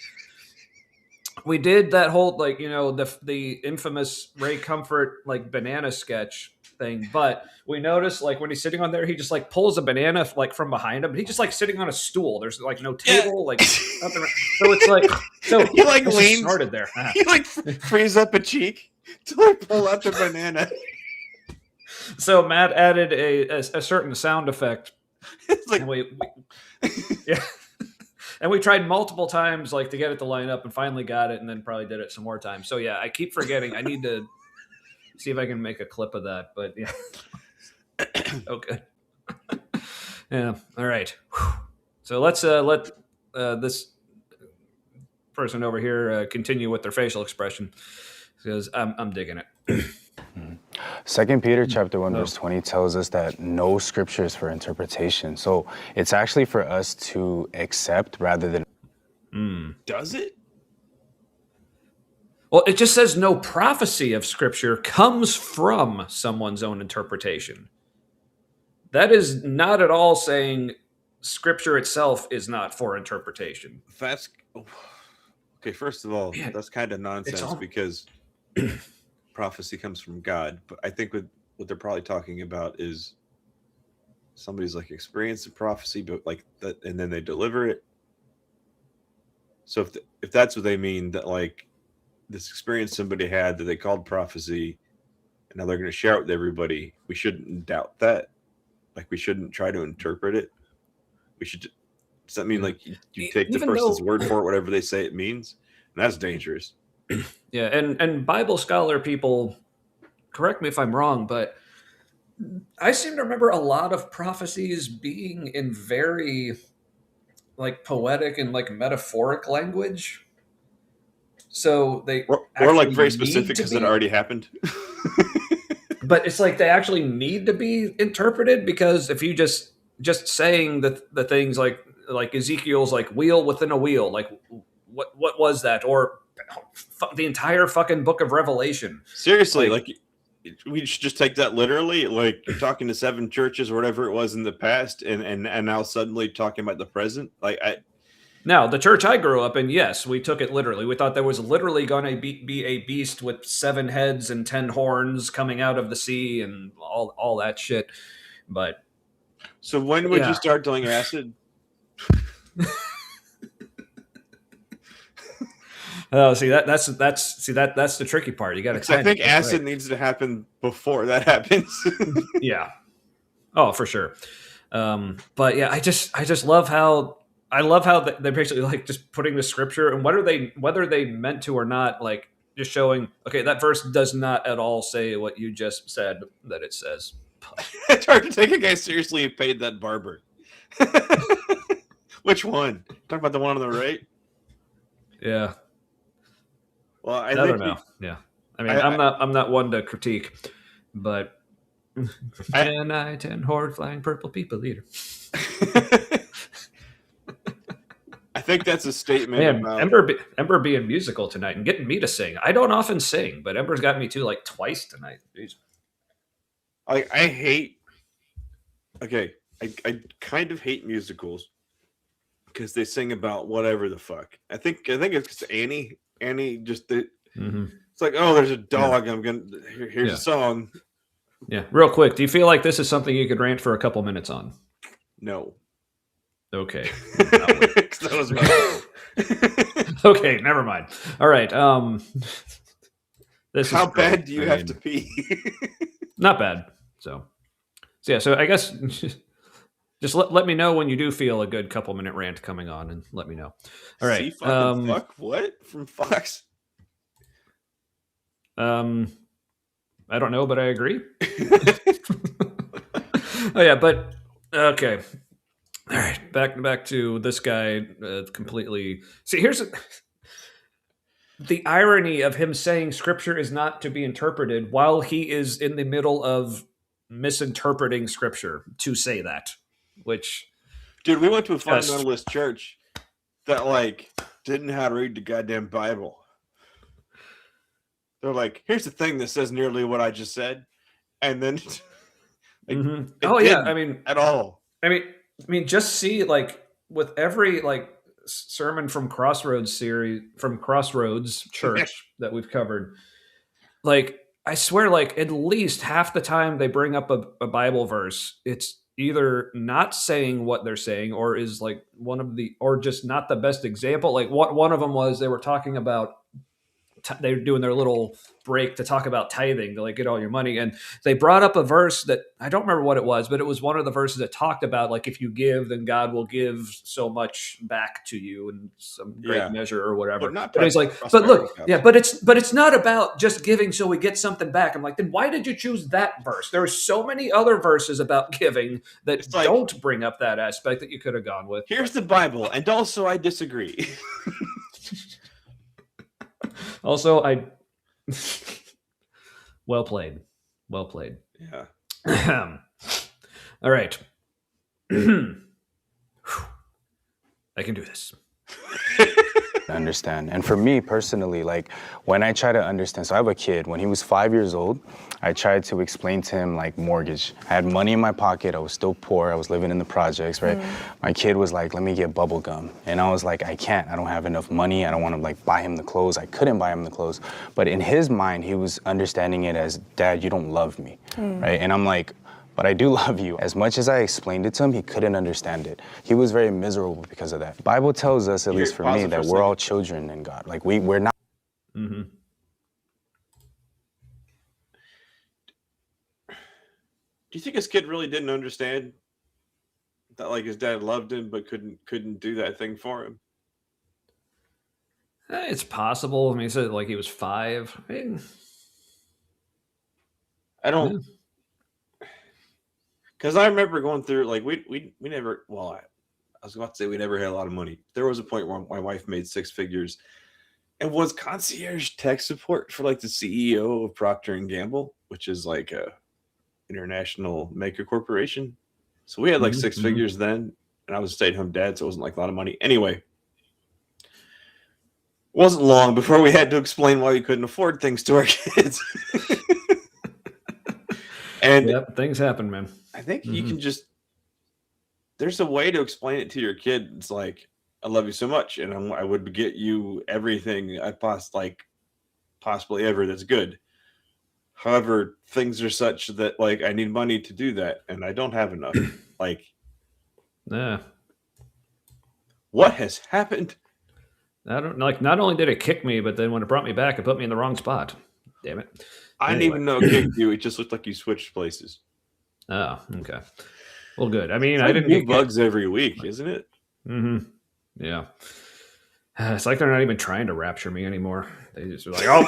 We did that whole the infamous Ray Comfort like banana sketch thing, but we noticed like when he's sitting on there, he just like pulls a banana like from behind him, and he's just like sitting on a stool. There's like no table, like nothing. So it's like he like leans, started there. He like frees up a cheek to like pull out the banana. So Matt added a certain sound effect. It's like yeah. And we tried multiple times, like, to get it to line up, and finally got it, and then probably did it some more times. So yeah, I keep forgetting. I need to see if I can make a clip of that. But yeah, okay. Yeah. All right. So let's let this person over here continue with their facial expression, because I'm digging it. 2 Peter chapter 1 verse 20 tells us that no scripture is for interpretation. So it's actually for us to accept rather than... Does it? Well, it just says no prophecy of scripture comes from someone's own interpretation. That is not at all saying scripture itself is not for interpretation. That's... Okay, first of all, that's kind of nonsense because... prophecy comes from God, but I think what they're probably talking about is somebody's like experienced a prophecy, but like that, and then they deliver it. So if that's what they mean, that like this experience somebody had that they called prophecy, and now they're going to share it with everybody, we shouldn't doubt that. Like we shouldn't try to interpret it. We should. Does that mean like you take the person's word for it, whatever they say it means? And that's dangerous. Yeah, and Bible scholar people, correct me if I'm wrong, but I seem to remember a lot of prophecies being in very like poetic and like metaphoric language. So they or like very specific because it already happened. But it's like they actually need to be interpreted, because if you just saying the things like Ezekiel's like wheel within a wheel, like what was that? Or the entire fucking book of Revelation. Seriously, like we should just take that literally. Like you're talking to 7 churches or whatever it was in the past, and now suddenly talking about the present. Like now the church I grew up in, yes, we took it literally. We thought there was literally going to be a beast with 7 heads and 10 horns coming out of the sea and all that shit. But so when would you start doing acid? Oh, see that's the tricky part. You got to. I think acid needs to happen before that happens. Yeah. Oh, for sure. But yeah, I just love how they're basically like just putting the scripture and whether they meant to or not, like just showing. Okay, that verse does not at all say what you just said that it says. It's hard to take a guy seriously who paid that barber. Which one? Talk about the one on the right. Yeah. Well, I don't know. Yeah, I mean, I'm not one to critique, but 10 horde flying purple people eater. I think that's a statement. Man, about... Ember being musical tonight and getting me to sing. I don't often sing, but Ember's got me too, like twice tonight. Jeez. I hate. Okay, I kind of hate musicals because they sing about whatever the fuck. I think it's Annie. Just the. Mm-hmm. It's like, oh, there's a dog. I'm gonna. Here's a song. Yeah, real quick. Do you feel like this is something you could rant for a couple minutes on? No. Okay. That was my okay, never mind. All right. How bad do you have to pee? Not bad. So yeah. So I guess just let me know when you do feel a good couple minute rant coming on, and let me know. All right. See, fuck what from Fox? I don't know, but I agree. Oh yeah, but okay. All right, back to this guy. Completely. See, here's the irony of him saying Scripture is not to be interpreted while he is in the middle of misinterpreting Scripture to say that. Which, dude, we went to a fundamentalist church that like didn't know how to read the goddamn Bible. They're like, here's the thing that says nearly what I just said, and then I mean, at all. I mean, just see like with every like sermon from Crossroads Church that we've covered, like I swear, like at least half the time they bring up a Bible verse, it's either not saying what they're saying or is like or just not the best example. Like one of them was they were talking about. They were doing their little break to talk about tithing to like get all your money. And they brought up a verse that I don't remember what it was, but it was one of the verses that talked about like, if you give, then God will give so much back to you in some great measure or whatever. But he's like, but look, but it's not about just giving so we get something back. I'm like, then why did you choose that verse? There are so many other verses about giving that don't bring up that aspect that you could have gone with. Here's the Bible. And also I disagree. Also, well played. Yeah. All right. I can do this. Understand. And for me personally, like when I try to understand, so I have a kid, when he was 5 years old, I tried to explain to him like mortgage. I had money in my pocket, I was still poor, I was living in the projects, right? My kid was like, let me get bubble gum. And I was like, I can't, I don't have enough money, I don't want to like buy him the clothes. I couldn't buy him the clothes. But in his mind, he was understanding it as, Dad, you don't love me, right? And I'm like, but I do love you. As much as I explained it to him, he couldn't understand it. He was very miserable because of that. The Bible tells us, at least for me, that we're all children in God. Like we're not. Mm-hmm. Do you think his kid really didn't understand that like his dad loved him but couldn't do that thing for him? It's possible. I mean, he said like he was 5. I mean, I don't. Because I remember going through, like, we never, well, I was about to say we never had a lot of money. There was a point where my wife made 6 figures and was concierge tech support for, like, the CEO of Procter & Gamble, which is, like, a international maker corporation. So we had, like, 6 figures then, and I was a stay-at-home dad, so it wasn't, like, a lot of money. Anyway, Wasn't long before we had to explain why we couldn't afford things to our kids. And yep, things happen, man. I think you can just, there's a way to explain it to your kid. It's like, I love you so much, and I would get you everything I possibly ever that's good. However, things are such that like I need money to do that, and I don't have enough. Like, Yeah. what has happened? I don't like. Not only did it kick me, but then when it brought me back, it put me in the wrong spot. Damn it! I didn't even know it kicked you. It just looked like you switched places. Oh, okay. Well, good. I mean, It's I like didn't new get bugs every week, isn't it? Mm-hmm. Yeah. It's like they're not even trying to rapture me anymore. They just are like, oh,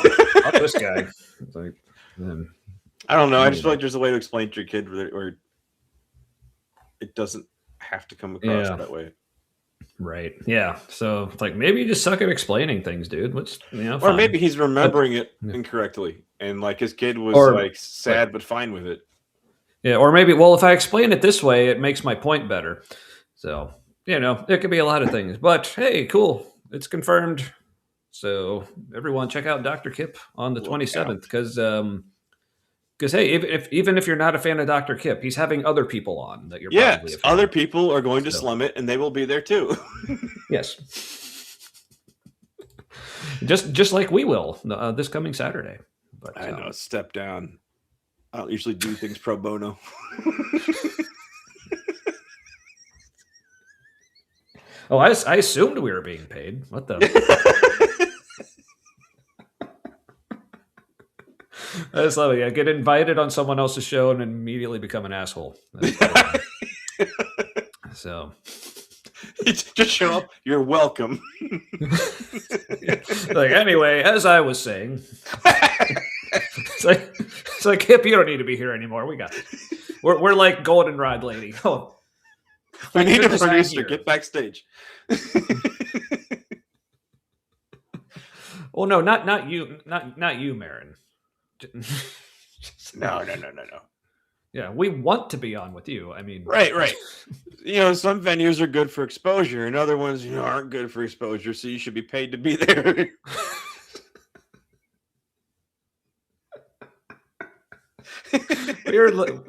this guy. It's like, then, I don't know. I just feel like there's a way to explain to your kid where it doesn't have to come across that way. Right. Yeah. So it's like maybe you just suck at explaining things, dude. Which or fine. maybe he's remembering it incorrectly, and like his kid was like sad but fine with it. Yeah. Or maybe, well, if I explain it this way, it makes my point better. So it could be a lot of things. But hey, cool. It's confirmed. So everyone, check out Dr. Kip on the 27th because hey, even if you're not a fan of Dr. Kip, he's having other people on that you're probably a fan other of. people are going to slum it, and they will be there too. Yes, just like we will this coming Saturday. But I know, step down. I don't usually do things pro bono. Oh, I assumed we were being paid. What the? I just love it. Yeah, get invited on someone else's show and immediately become an asshole. So, just show up. You're welcome. Like anyway, as I was saying, it's like Kip, you don't need to be here anymore. We got it. We're like goldenrod lady. Oh, we need a producer. Get backstage. Well, no, not you, not you, Marin. No. Yeah, we want to be on with you. I mean, right. Some venues are good for exposure, and other ones, aren't good for exposure. So you should be paid to be there.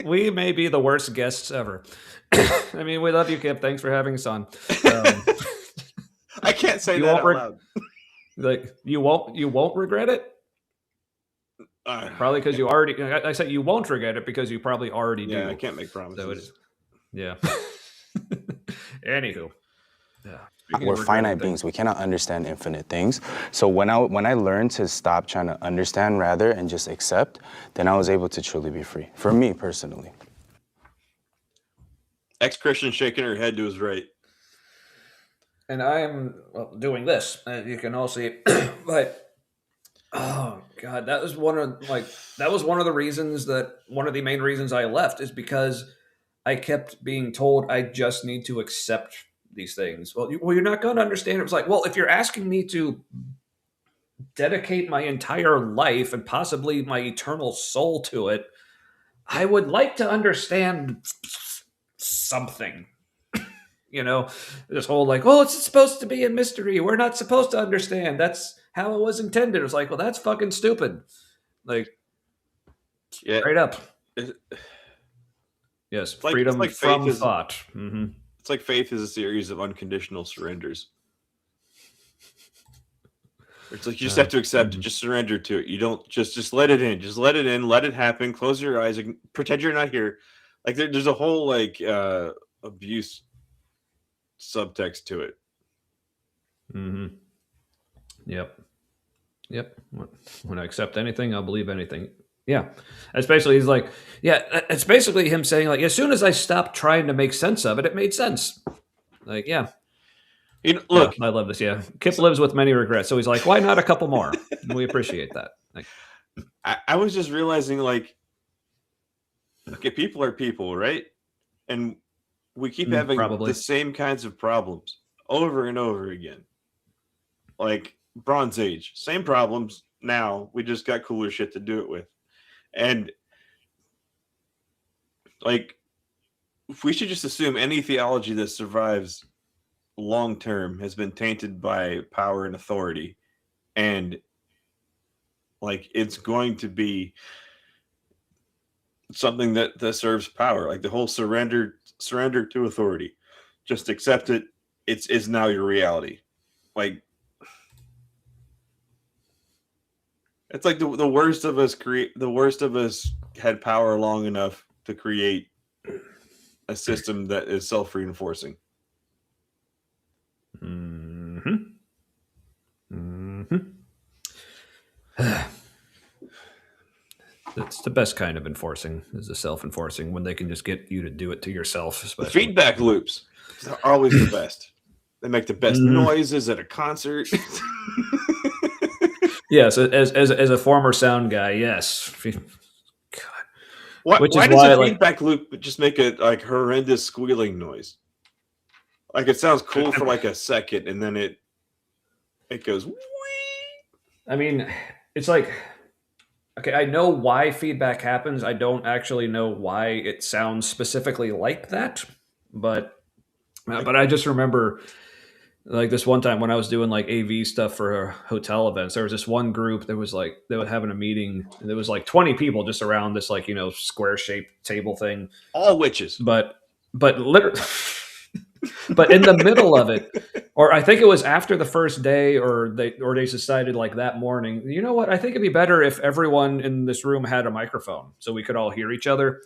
We may be the worst guests ever. I mean, we love you, Kip. Thanks for having us on. I can't say that out loud. Like you won't regret it. Probably because you already. I said you won't regret it because you probably already do. Yeah, I can't make promises. Yeah. Anywho. Yeah. We're finite beings. We cannot understand infinite things. So when I learned to stop trying to understand rather and just accept, then I was able to truly be free. For me personally. Ex-Christian shaking her head to his right. And I am doing this. You can all see, but oh god, that was one of the main reasons I left is because I kept being told I just need to accept these things. Well, you're not going to understand. It was like, well, if you're asking me to dedicate my entire life and possibly my eternal soul to it, I would like to understand something. This whole like, well, it's supposed to be a mystery. We're not supposed to understand. That's how it was intended. It was like, well, that's fucking stupid. Like, straight up. Yes, freedom from thought. Mm-hmm. It's like faith is a series of unconditional surrenders. It's like you just have to accept it, just surrender to it. You don't just let it in. Just let it in, let it happen. Close your eyes, pretend you're not here. Like there's a whole like abuse subtext to it. Mm-hmm. Yep. When I accept anything, I'll believe anything. Yeah. Especially he's like, yeah, it's basically him saying like, as soon as I stopped trying to make sense of it, it made sense. Like, yeah. Look, I love this. Yeah. Kip lives with many regrets. So he's like, why not a couple more? And we appreciate that. Like, I was just realizing like, okay, people are people, right? And we keep having the same kinds of problems over and over again. Like Bronze Age, same problems now. We just got cooler shit to do it with. And like, we should just assume any theology that survives long term has been tainted by power and authority and like it's going to be something that serves power, like the whole surrender to authority. Just accept it. It's now your reality. Like it's like the worst of us had power long enough to create a system that is self-reinforcing. It's the best kind of enforcing, is the self-enforcing, when they can just get you to do it to yourself. The Especially. feedback loops are always the best. They make the best noises at a concert. Yes, as a former sound guy, yes. God. Why does a feedback loop just make a like horrendous squealing noise? Like it sounds cool for like a second, and then it goes. Wee. I mean, it's like, okay, I know why feedback happens. I don't actually know why it sounds specifically like that, but I just remember like this one time when I was doing like AV stuff for hotel events, there was this one group that was like, they were having a meeting and there was like 20 people just around this like, square shaped table thing. All witches. But literally, but in the middle of it, or I think it was after the first day or they decided like that morning, you know what? I think it'd be better if everyone in this room had a microphone so we could all hear each other.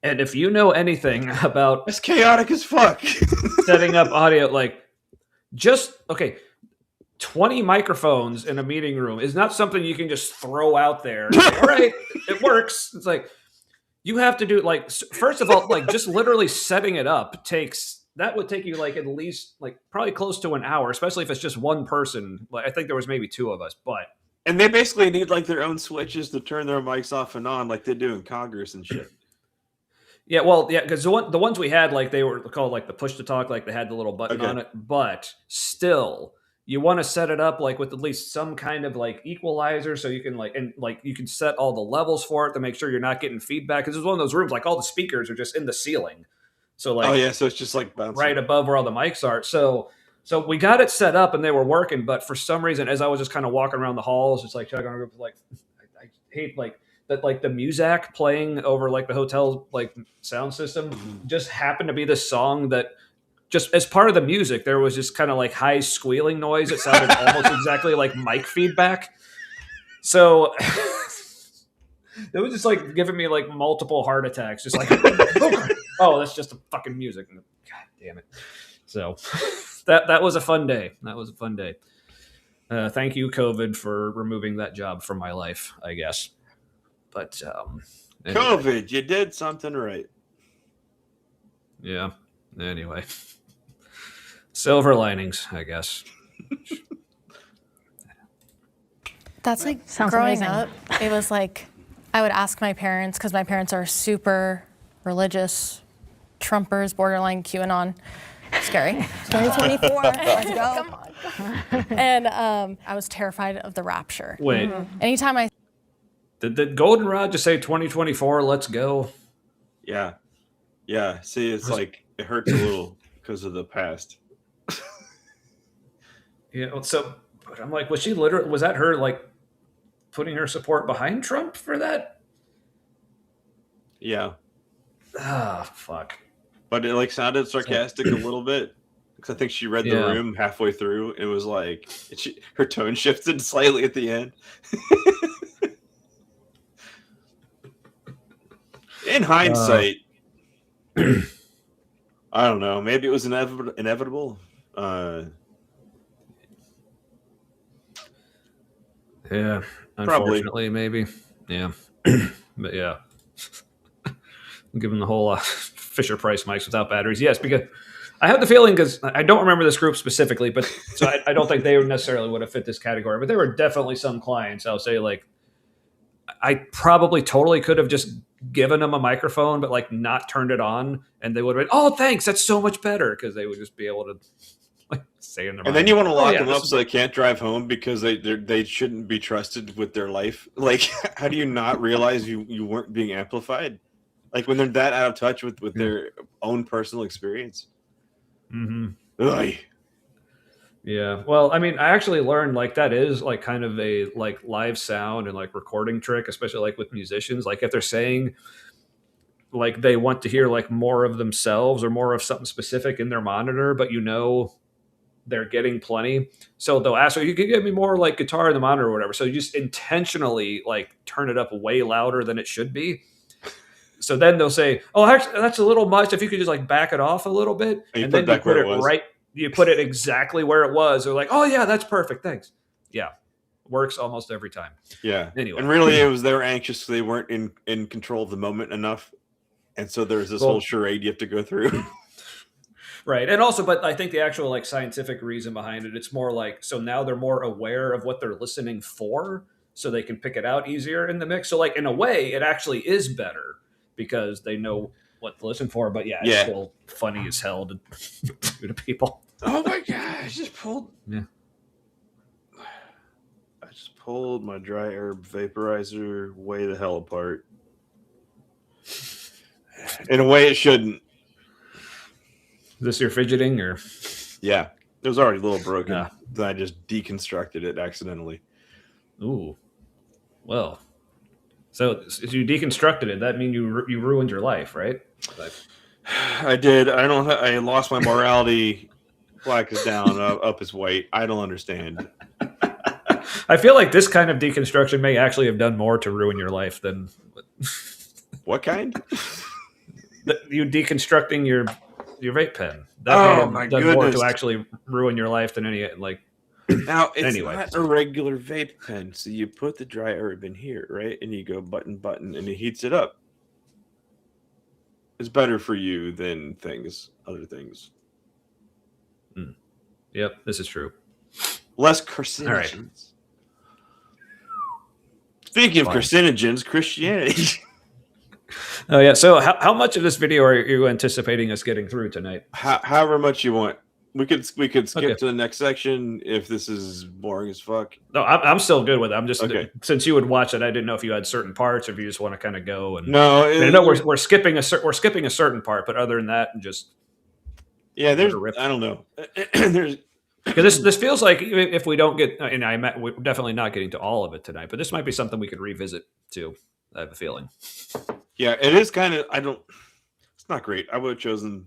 And if you know anything about it's chaotic as fuck setting up audio, like 20 microphones in a meeting room is not something you can just throw out there. Like, all right, it works. It's like you have to do like first of all, like just literally setting it up would take you like at least like probably close to an hour, especially if it's just one person. Like I think there was maybe two of us, and they basically need like their own switches to turn their mics off and on, like they do in Congress and shit. Yeah, well, yeah, because the ones we had, like they were called like the push to talk, like they had the little button on it. But still, you want to set it up like with at least some kind of like equalizer, so you can you can set all the levels for it to make sure you're not getting feedback. Because it's one of those rooms like all the speakers are just in the ceiling, so like so it's just like bouncing right above where all the mics are. So we got it set up and they were working, but for some reason, as I was just kind of walking around the halls, just like checking on a group, like I hate like. That like the music playing over like the hotel like sound system just happened to be this song that just as part of the music there was just kind of like high squealing noise. It sounded almost exactly like mic feedback. So it was just like giving me like multiple heart attacks. Just like oh, that's just a fucking music. God damn it. So that was a fun day. Thank you, COVID, for removing that job from my life, I guess. But anyway. COVID, you did something right. Yeah. Anyway, silver linings, I guess. That's like Sounds growing amazing. up. It was like I would ask my parents because my parents are super religious, Trumpers, borderline QAnon. Scary. 2024. Let's go. Come on. And I was terrified of the rapture. Wait. Anytime I Did Goldenrod just say 2024? Let's go. Yeah. See, it's like it hurts a little because of the past. Yeah. So, but I'm like, was that her like putting her support behind Trump for that? Yeah. Ah, fuck. But it like sounded sarcastic a little bit because I think she read the room halfway through. It was like her tone shifted slightly at the end. In hindsight, I don't know. Maybe it was inevitable. Yeah, unfortunately, maybe. Yeah, but yeah. Given the whole Fisher Price mics without batteries, yes, because I have the feeling because I don't remember this group specifically, but so I don't think they necessarily would have fit this category. But there were definitely some clients. I'll say like I probably totally could have just given them a microphone, but like not turned it on, and they would have been, oh, thanks, that's so much better, because they would just be able to like say in their mind. And then you want to lock them up so they can't drive home because they shouldn't be trusted with their life. Like, how do you not realize you weren't being amplified? Like when they're that out of touch with their own personal experience. Mm-hmm. Ugh. Yeah. Well, I mean, I actually learned like that is like kind of a like live sound and like recording trick, especially like with musicians. Like if they're saying like they want to hear like more of themselves or more of something specific in their monitor, but they're getting plenty. So they'll ask, you can give me more like guitar in the monitor or whatever. So you just intentionally like turn it up way louder than it should be. So then they'll say, oh, actually, that's a little much. If you could just like back it off a little bit. And then you put it right. You put it exactly where it was. They're like, oh yeah, that's perfect. Thanks. Yeah. Works almost every time. Yeah. Anyway. And really they were anxious. They weren't in control of the moment enough. And so there's this whole charade you have to go through. Right. And also, but I think the actual like scientific reason behind it, it's more like, so now they're more aware of what they're listening for, so they can pick it out easier in the mix. So like in a way, it actually is better because they know what to listen for. But yeah, it's still funny as hell to do to people. Oh my God. I just pulled my dry herb vaporizer way the hell apart. In a way it shouldn't. Is this your fidgeting or? Yeah, it was already a little broken. Yeah. Then I just deconstructed it accidentally. Ooh, well, so you deconstructed it. That means you ruined your life, right? Like, I did. I lost my morality. Black is down, up is white. I don't understand. I feel like this kind of deconstruction may actually have done more to ruin your life than what kind? You deconstructing your vape pen. That may have done more to actually ruin your life than any like. Now it's not a regular vape pen, so you put the dry herb in here, right? And you go button, and it heats it up. It's better for you than other things. Yep, this is true. Less carcinogens. Right. Speaking of carcinogens, Christianity. Oh yeah. So how much of this video are you anticipating us getting through tonight? However much you want. We could skip to the next section if this is boring as fuck. No, I'm still good with it. I'm just since you would watch it, I didn't know if you had certain parts, or if you just want to kind of go and. No, I know we're skipping a certain part, but other than that, just. Yeah, I don't know. There's because this feels like if we don't get, and we're definitely not getting to all of it tonight, but this might be something we could revisit too. I have a feeling. Yeah, it is kind of. It's not great. I would have chosen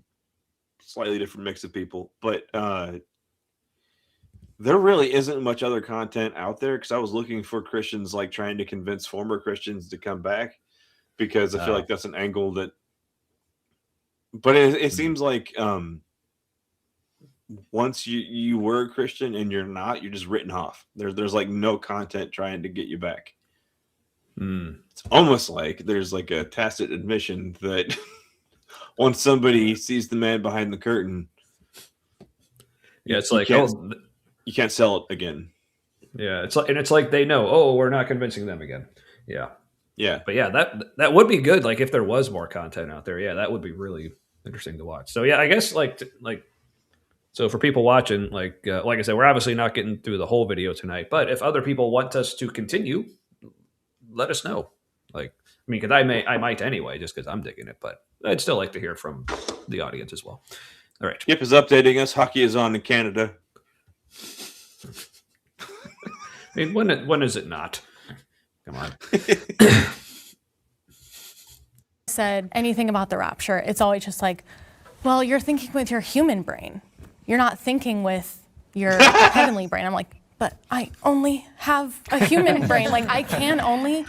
slightly different mix of people, but there really isn't much other content out there because I was looking for Christians like trying to convince former Christians to come back because I feel like that's an angle that. But it seems like once you were a Christian and you're not, you're just written off. There's like no content trying to get you back. It's almost like there's like a tacit admission that once somebody sees the man behind the curtain, it's you can't sell it again. Yeah, it's like they know. Oh, we're not convincing them again. Yeah. But yeah, that would be good. Like if there was more content out there, yeah, that would be really interesting to watch. So yeah, I guess so for people watching, like I said, we're obviously not getting through the whole video tonight. But if other people want us to continue, let us know. Like, I mean, because I might anyway, just because I'm digging it. But I'd still like to hear from the audience as well. All right. Skip is updating us. Hockey is on in Canada. I mean, when is it not? Come on. Said anything about the rapture, it's always just like, well, you're thinking with your human brain. You're not thinking with your heavenly brain. I'm like, but I only have a human brain. Like, I can only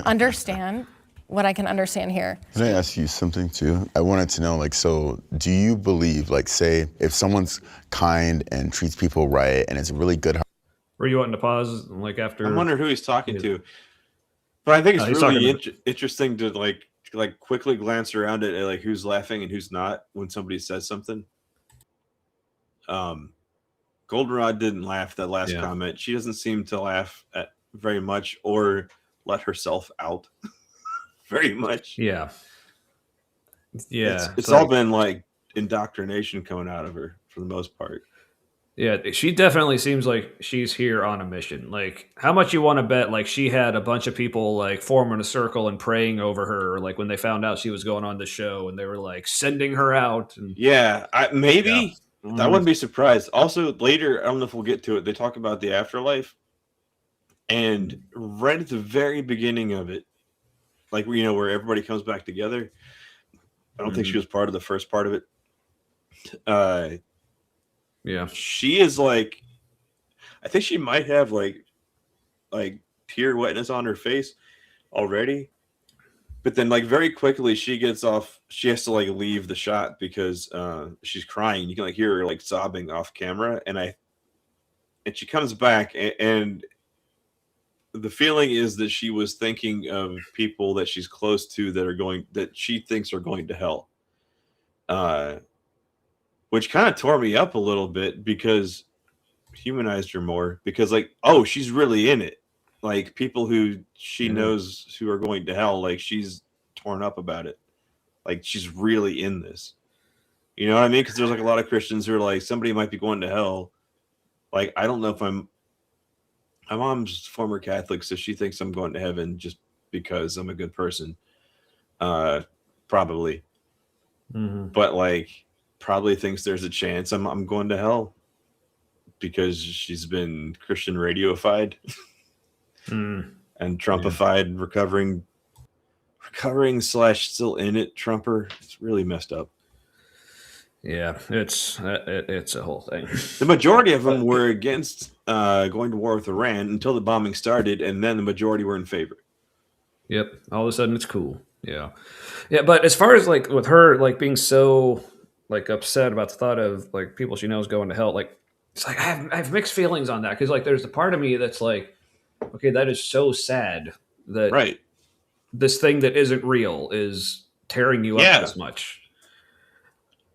understand what I can understand here. Can I ask you something too? I wanted to know, like, so do you believe, like, say, if someone's kind and treats people right and is a really good. Were you wanting to pause, like, after? I wonder who he's talking to. But I think it's really interesting to, like quickly glance around at, like, who's laughing and who's not when somebody says something. Goldenrod didn't laugh that last comment. She doesn't seem to laugh at very much or let herself out very much. Yeah. It's all been like indoctrination coming out of her for the most part. Yeah, she definitely seems like she's here on a mission. Like, how much you want to bet, like, she had a bunch of people, like, forming a circle and praying over her, like, when they found out she was going on the show, and they were, like, sending her out. And maybe. I wouldn't be surprised. Also, later, I don't know if we'll get to it, they talk about the afterlife. And right at the very beginning of it, like, you know, where everybody comes back together, I don't think she was part of the first part of it. Yeah. She is like, I think she might have like tear wetness on her face already. But then, like, very quickly, she gets off. She has to like leave the shot because she's crying. You can like hear her like sobbing off camera, and she comes back, and the feeling is that she was thinking of people that she's close to that she thinks are going to hell, which kind of tore me up a little bit because humanized her more. Because like, oh, she's really in it. Like people who she knows who are going to hell, like she's torn up about it. Like she's really in this. You know what I mean? Because there's like a lot of Christians who are like, somebody might be going to hell. Like, I don't know if my mom's former Catholic, so she thinks I'm going to heaven just because I'm a good person. Probably. But like, probably thinks there's a chance I'm going to hell because she's been Christian radioified. And Trumpified, recovering / still in it Trumper. It's really messed up. Yeah, it's a whole thing. The majority of them were against going to war with Iran until the bombing started, and then the majority were in favor. Yep. All of a sudden, it's cool. Yeah. But as far as like with her like being so like upset about the thought of like people she knows going to hell, like it's like I have mixed feelings on that because like there's a part of me that's like, okay, that is so sad that this thing that isn't real is tearing you up this much.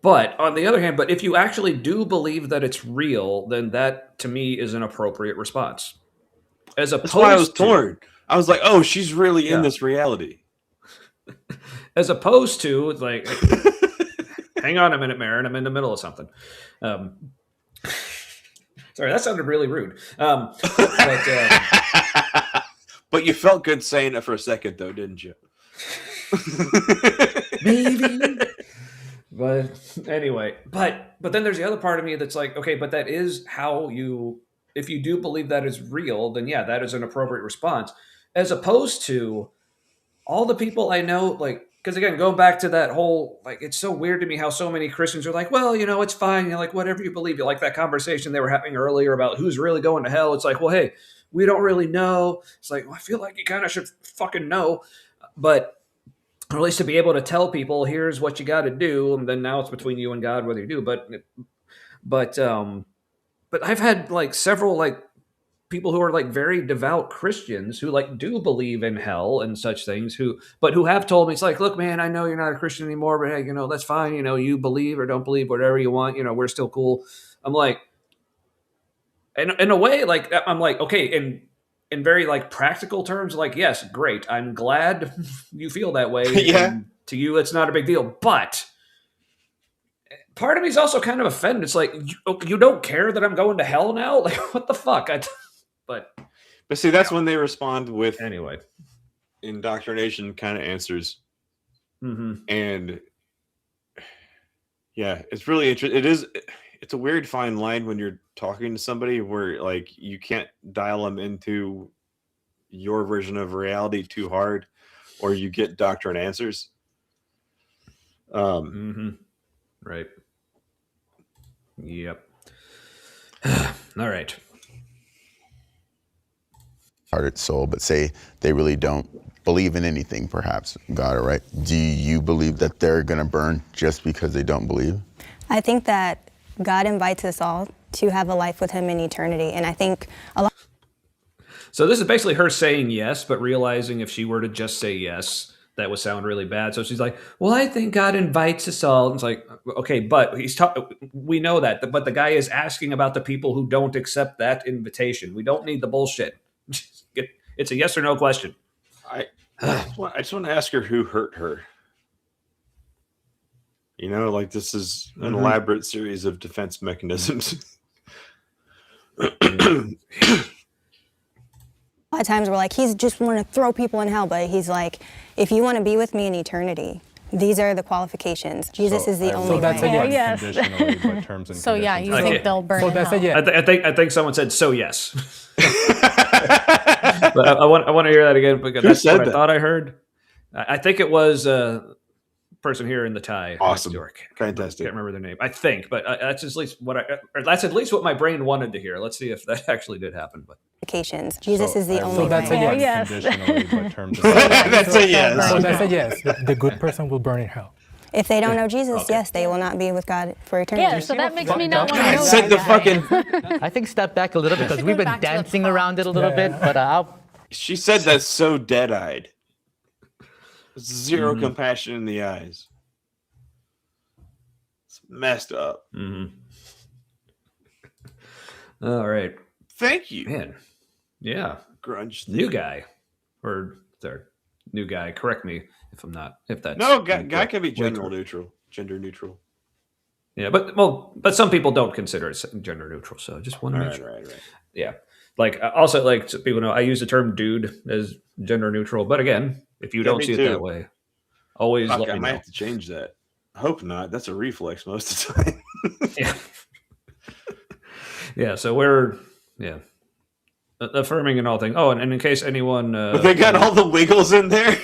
But on the other hand, if you actually do believe that it's real, then that to me is an appropriate response. That's why I was torn. I was like, oh, she's really in this reality. As opposed to like, hang on a minute, Marin, I'm in the middle of something. Sorry, that sounded really rude. But you felt good saying it for a second, though, didn't you? Maybe. But anyway, but then there's the other part of me that's like, okay, but that is how if you do believe that is real, then yeah, that is an appropriate response. As opposed to all the people I know, like, because again, going back to that whole, like, it's so weird to me how so many Christians are like, well, you know, it's fine. You're like, whatever you believe. You like that conversation they were having earlier about who's really going to hell. It's like, well, hey, we don't really know. It's like, well, I feel like you kind of should fucking know. But or at least to be able to tell people, here's what you got to do. And then now it's between you and God, whether you do. But I've had like several like people who are like very devout Christians who like do believe in hell and such things who have told me, it's like, look, man, I know you're not a Christian anymore, but hey, you know, that's fine. You know, you believe or don't believe, whatever you want, you know, we're still cool. I'm like, in a way, like, I'm like, okay. In very like practical terms, like, yes, great. I'm glad you feel that way. And to you, it's not a big deal. But part of me is also kind of offended. It's like, you don't care that I'm going to hell now? Like, what the fuck? But see, that's when they respond with anyway indoctrination kind of answers. And yeah, it's really interesting. It's a weird fine line when you're talking to somebody where like you can't dial them into your version of reality too hard, or you get doctrine answers. Right. Yep. All right. Hearted soul, but say they really don't believe in anything, perhaps, God, all right? Do you believe that they're going to burn just because they don't believe? I think that God invites us all to have a life with him in eternity. And I think a lot. So this is basically her saying yes, but realizing if she were to just say yes, that would sound really bad. So she's like, well, I think God invites us all. And it's like, okay, but we know that. But the guy is asking about the people who don't accept that invitation. We don't need the bullshit. It's a yes or no question. I just want to ask her who hurt her. You know, like this is an elaborate series of defense mechanisms. A lot of times we're like, he's just want to throw people in hell, but he's like, if you want to be with me in eternity, These are the qualifications. Jesus is the only that's way. a yes. Conditionally, but terms and So yeah, conditions. you think they'll burn So in that's hell. a yes. I think someone said so yes. But I want to hear that again because that's what I thought I heard. I think it was a person here in the tie. Awesome. Next door. Fantastic. Can't remember their name. I think, but that's at least that's at least what my brain wanted to hear. Let's see if that actually did happen. But Jesus is the only So that's a way. yes. Conditionally, but terms and That's a yes. So that's a yes. The good person will burn in hell. If they don't know Jesus, yes, they will not be with God for eternity. Yeah, so that makes me not want to I know said the that guy. fucking. I think step back a little because should we've go been back to the dancing around it a little bit, but She said that so dead-eyed. Zero compassion in the eyes. It's messed up. All right, Thank you, man. Yeah, grunge. new guy or sorry, new guy. Correct me if I'm not. If that's No, guy can be Wait, gender neutral. Yeah, but some people don't consider it gender neutral. So I just want to make sure. Right. Yeah, like also like so people know I use the term "dude" as gender neutral. But again, if you don't me see it too. that way, always Fuck, let I me might know. have to change that. I hope not. That's a reflex most of the time. Yeah. Yeah. So we're affirming and all things. Oh, and in case anyone, But they got all the wiggles in there.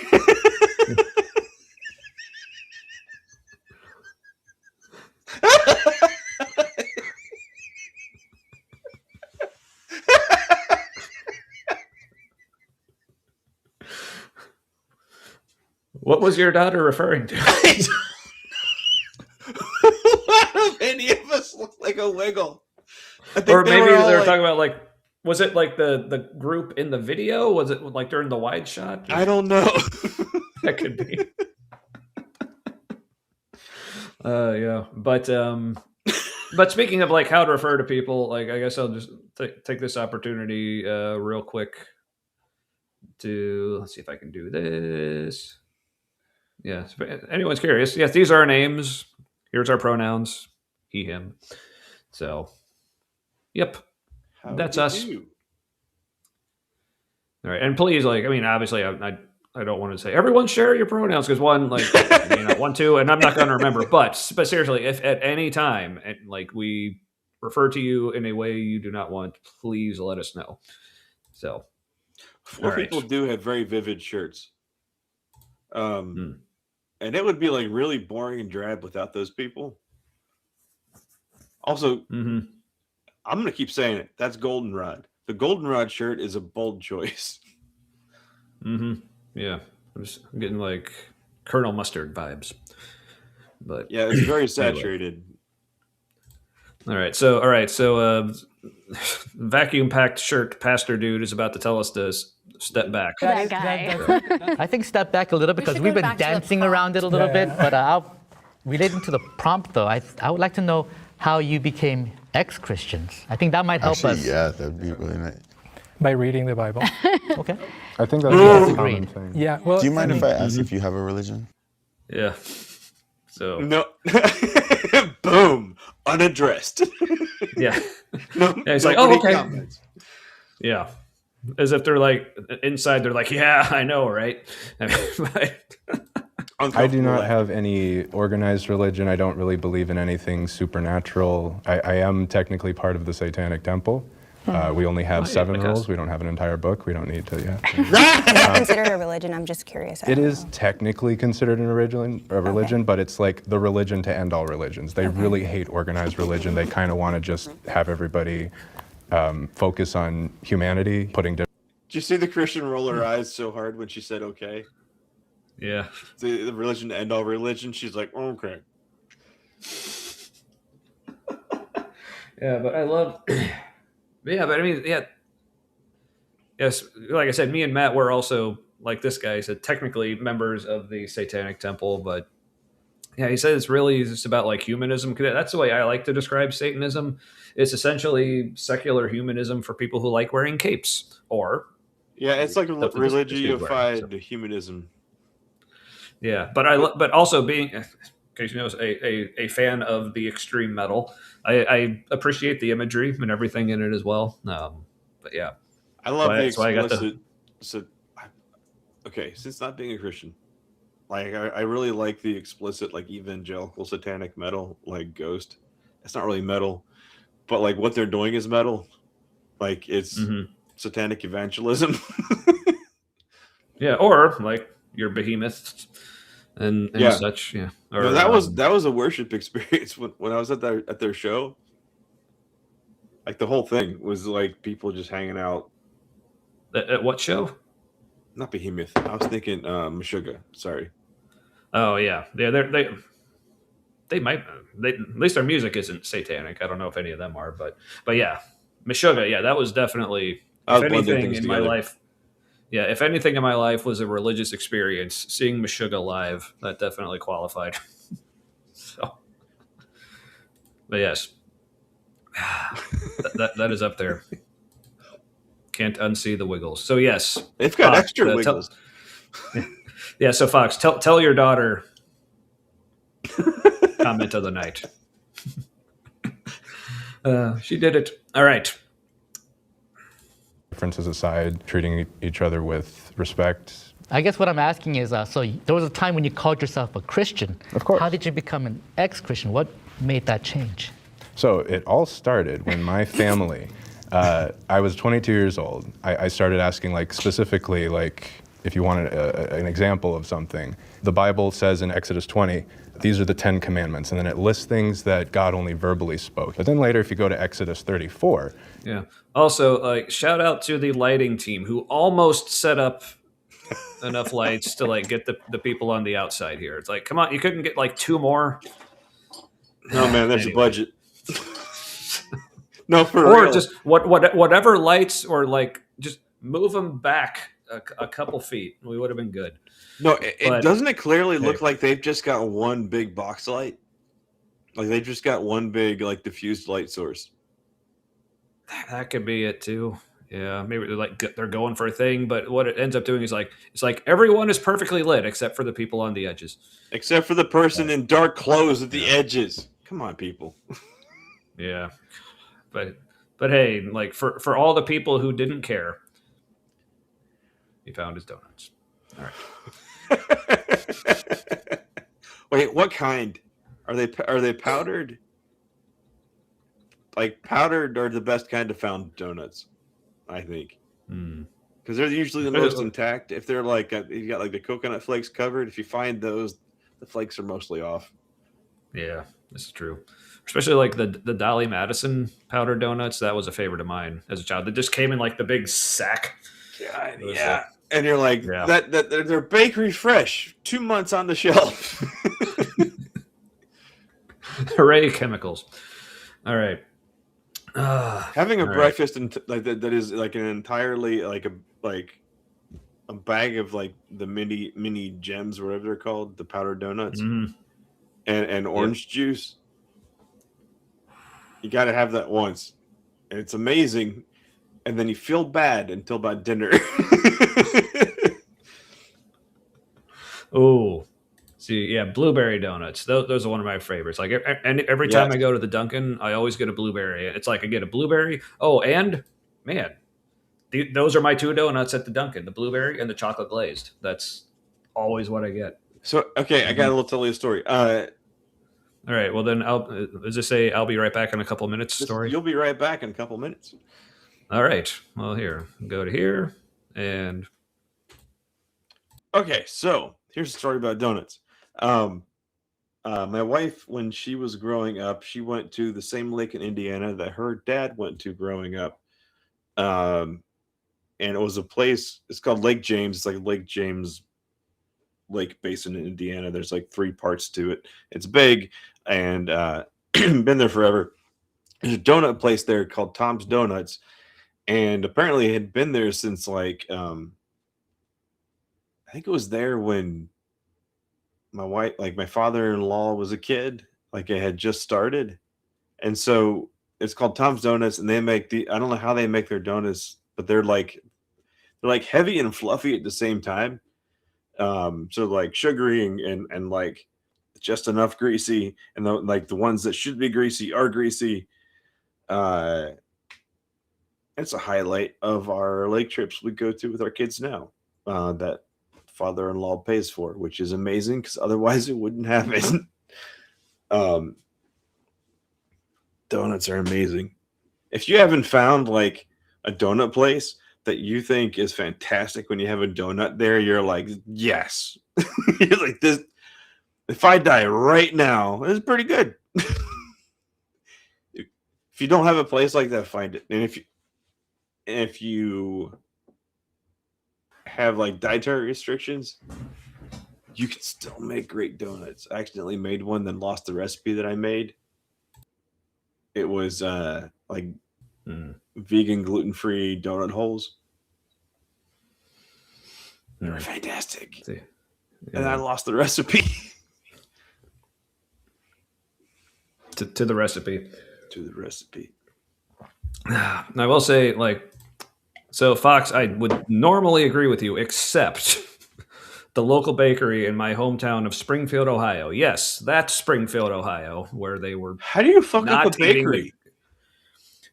what was your daughter referring to? None of any of us look like a wiggle. I think Or maybe they were like, talking about like, was it like the group in the video? Was it like during the wide shot? I don't know. That could be. Yeah, but speaking of like how to refer to people, like I guess I'll just take this opportunity real quick to let's see if I can do this. Yeah, if anyone's curious, yes, these are our names. Here's our pronouns: he, him. So, yep, that's us. All right, and please, like, I mean, obviously, I don't want to say everyone share your pronouns because one, like, I may not want to, and I'm not going to remember. But seriously, if at any time, like, we refer to you in a way you do not want, please let us know. So, Four people do have very vivid shirts, and it would be like really boring and drab without those people. Also, I'm going to keep saying it. That's Goldenrod. The Goldenrod shirt is a bold choice. Yeah, I'm just getting like Colonel Mustard vibes. But yeah, it's very saturated. All right, so vacuum packed shirt pastor dude is about to tell us to step back. That guy. I think step back a little because we've been dancing around it a little bit, but relating to the prompt though, I would like to know how you became ex-Christians. I think that might help us. Yeah, that'd be really nice. By reading the Bible. Okay. I think that's a common thing. Yeah. Well, Do you mind if I ask if you have a religion? Yeah. So no. Boom. Unaddressed. Yeah. No, yeah, it's like, oh, okay. Comments. Yeah. As if they're like inside, they're like, yeah, I know, right? I do not have any organized religion. I don't really believe in anything supernatural. I am technically part of the Satanic Temple. We only have 7 rules. We don't have an entire book. We don't need to. Yeah. Is that considered a religion? I'm just curious. It is technically considered a religion, but it's like the religion to end all religions. They really hate organized religion. They kind of want to just have everybody focus on humanity, putting. Did you see the Christian roll her eyes so hard when she said "okay"? Yeah. The religion to end all religion. She's like, okay. Yeah, but I love. Yeah, but I mean, yeah. Yes, like I said, me and Matt were also, like this guy said, technically members of the Satanic Temple, but yeah, he said it's really just about like humanism. That's the way I like to describe Satanism. It's essentially secular humanism for people who like wearing capes, or yeah, it's like religiofied humanism. Yeah, but also being, in case you know, a fan of the extreme metal, I appreciate the imagery and everything in it as well. But yeah, I love the explicit. Okay, since not being a Christian, Like I really like the explicit like evangelical satanic metal, like Ghost. It's not really metal, but like what they're doing is metal. Like it's satanic evangelism. Yeah, or like your behemoths and such. Yeah. Or, no, that was a worship experience when I was at their show. Like the whole thing was like people just hanging out. At what show? Not Behemoth. I was thinking Meshuggah. Sorry. Oh yeah, yeah. They might. At least their music isn't satanic. I don't know if any of them are, but yeah, Meshuggah. Yeah, that was definitely. I If was blending anything things in my together. life, yeah, if anything in my life was a religious experience, seeing Meshuggah live, that definitely qualified. So, but yes, that is up there. Can't unsee the wiggles. So yes, They've got Fox, extra wiggles. Yeah, so Fox, tell your daughter. Comment of the night. She did it. All right. Differences aside, treating each other with respect. I guess what I'm asking is, so there was a time when you called yourself a Christian. Of course. How did you become an ex-Christian? What made that change? So it all started when my family, I was 22 years old. I started asking, like, specifically, like, if you wanted an example of something. The Bible says in Exodus 20, these are the 10 commandments, and then it lists things that God only verbally spoke. But then later, if you go to Exodus 34. Yeah. Also, like, shout out to the lighting team who almost set up enough lights to like get the people on the outside here. It's like, come on, you couldn't get like 2 more? No, man, there's a budget. No, for or real. Just whatever lights, or like just move them back a couple feet. We would have been good. No, But- doesn't it clearly look like they've just got one big box light? Like they just got one big like diffused light source. That could be it too. Yeah, maybe they're going for a thing, but what it ends up doing is like it's like everyone is perfectly lit except for the people on the edges. Except for the person in dark clothes at the edges. Come on, people. Yeah, but hey, like for all the people who didn't care, he found his donuts. All right. Wait, what kind? Are they powdered? Like powdered are the best kind of found donuts, I think, because they're usually the most intact. If they're like you got like the coconut flakes covered, if you find those, the flakes are mostly off. Yeah, this is true. Especially like the Dolly Madison powdered donuts. That was a favorite of mine as a child. They just came in like the big sack. God, yeah. And you're like, that they're bakery fresh, 2 months on the shelf. Hooray, chemicals. All right. Having a breakfast like that is like an entirely like a bag of like the mini gems, whatever they're called, the powdered donuts, and orange juice. You got to have that once, and it's amazing. And then you feel bad until about dinner. Oh, see, yeah, blueberry donuts. Those are one of my favorites. Like every time I go to the Dunkin', I always get a blueberry. It's like I get a blueberry. Oh, and man, those are my 2 donuts at the Dunkin': the blueberry and the chocolate glazed. That's always what I get. So okay, I got a little tell you a story. All right, well then, does this say I'll be right back in a couple minutes story? You'll be right back in a couple minutes. All right. Well, here, go to here, and okay, so here's a story about donuts. My wife, when she was growing up, she went to the same lake in Indiana that her dad went to growing up. And it was a place, it's called Lake James. It's like Lake James Lake Basin in Indiana. There's like 3 parts to it. It's big and been there forever. There's a donut place there called Tom's Donuts. And apparently it had been there since like I think it was there when my father-in-law was a kid, like it had just started. And so it's called Tom's Donuts, and they make I don't know how they make their donuts, but they're like heavy and fluffy at the same time. So like sugary and like just enough greasy, and the ones that should be greasy are greasy. It's a highlight of our lake trips we go to with our kids now. That father-in-law pays for, which is amazing because otherwise it wouldn't happen. Donuts are amazing. If you haven't found like a donut place that you think is fantastic when you have a donut there, you're like, yes. You're like, this. If I die right now, it's pretty good. If you don't have a place like that, find it. And if you have like dietary restrictions, you can still make great donuts. I accidentally made one, then lost the recipe that I made. It was like vegan, gluten-free donut holes. They were fantastic. Yeah. And I lost the recipe. To the recipe. To the recipe. I will say, like, so Fox, I would normally agree with you, except the local bakery in my hometown of Springfield, Ohio. Yes, that's Springfield, Ohio, where they were. How do you fuck up a bakery?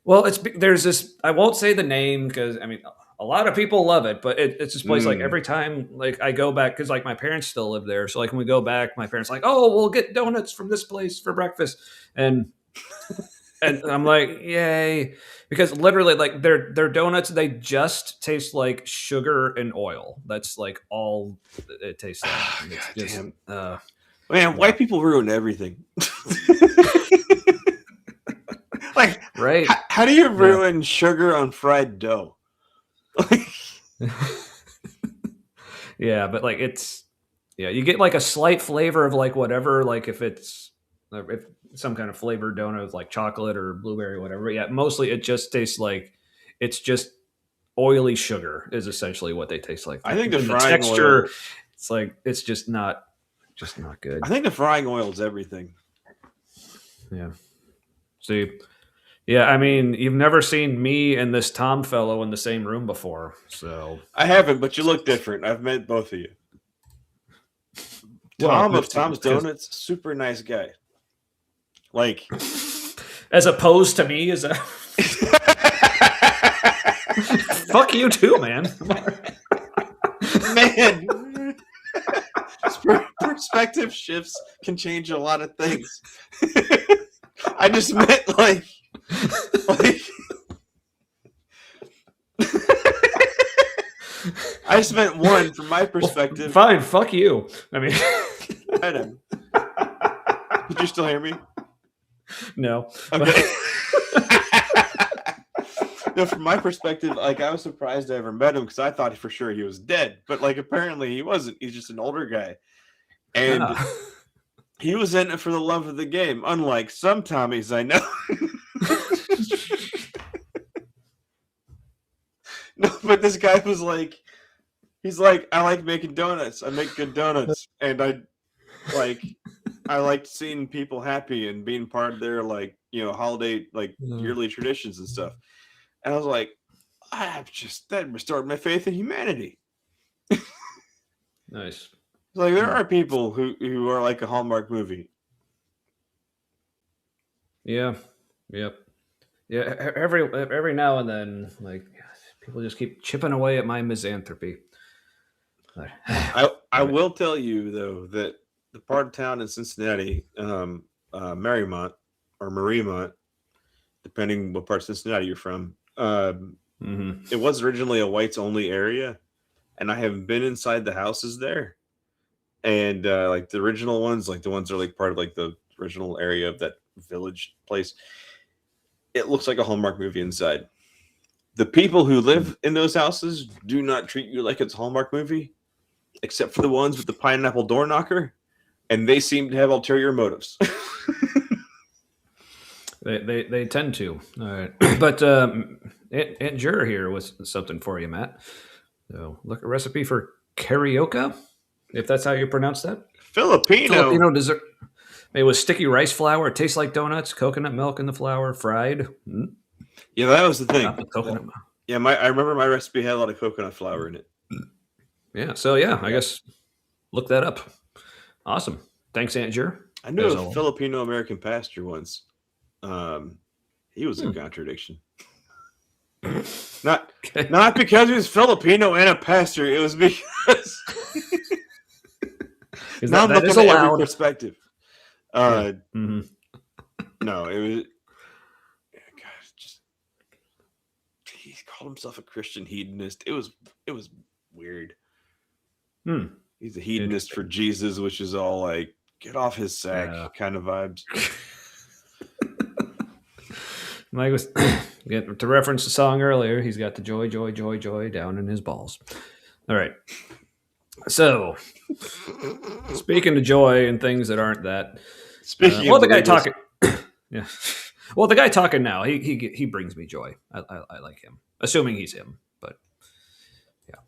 Well, there's this. I won't say the name because I mean a lot of people love it, but it's this place. Like every time, like I go back because like my parents still live there, so like when we go back, my parents are like, oh, we'll get donuts from this place for breakfast, and I'm like, yay, because literally like their donuts, they just taste like sugar and oil. That's like all it tastes like. It's just, man, white people ruin everything. Like, right? How do you ruin sugar on fried dough? Yeah, but like you get like a slight flavor of like whatever, like if some kind of flavored donut with like chocolate or blueberry or whatever. Yeah, mostly it just tastes like it's just oily sugar is essentially what they taste like. I think the texture, oil, it's like it's just not good. I think the frying oil is everything. Yeah. See. Yeah, I mean, you've never seen me and this Tom fellow in the same room before, so I haven't, but you look different. I've met both of you. Tom of Tom's Donuts, super nice guy. Like, as opposed to me, is a fuck you too, man. Man, perspective shifts can change a lot of things. I just meant like I just meant one from my perspective. Well, fine, fuck you. I mean, Adam, did you still hear me? No. Okay. No, from my perspective, like I was surprised I ever met him because I thought for sure he was dead, but like apparently he wasn't. He's just an older guy, and he was in it for the love of the game. Unlike some Tommies I know. No, but this guy was like, he's like, I like making donuts. I make good donuts, and I liked seeing people happy and being part of their like holiday like yearly traditions and stuff. And I was like, that restored my faith in humanity. Nice. Like there are people who are like a Hallmark movie. Yeah. Yep. Yeah. Every now and then, like people just keep chipping away at my misanthropy. I will tell you though that the part of town in Cincinnati, Mariemont or Mariemont, depending what part of Cincinnati you're from, it was originally a whites only area, and I have been inside the houses there, and like the original ones, like the ones that are like part of like the original area of that village place, it looks like a Hallmark movie inside. The people who live in those houses do not treat you like it's a Hallmark movie, except for the ones with the pineapple door knocker, and they seem to have ulterior motives. They tend to. All right. But Aunt Jura here was something for you, Matt. So look, a recipe for carioca, if that's how you pronounce that. Filipino dessert. It was sticky rice flour. It tastes like donuts. Coconut milk in the flour, fried. Yeah, that was the thing. Coconut. Yeah, I remember my recipe had a lot of coconut flour in it. Yeah, so yeah, I guess look that up. Awesome. Thanks, Aunt Jura. I knew a Filipino American pastor once. He was a contradiction. Not because he was Filipino and a pastor. It was because Now I'm looking is at every allowed. perspective. No, it was. Gosh, just he called himself a Christian hedonist. It was weird. He's a hedonist for Jesus, which is all like get off his sack kind of vibes. Mike was to reference the song earlier. He's got the joy, joy, joy, joy down in his balls. All right. So, speaking of joy and things that aren't that. Speaking of the guy legals. talking. Yeah. Well, the guy talking now, he brings me joy. I like him, assuming he's him. But yeah,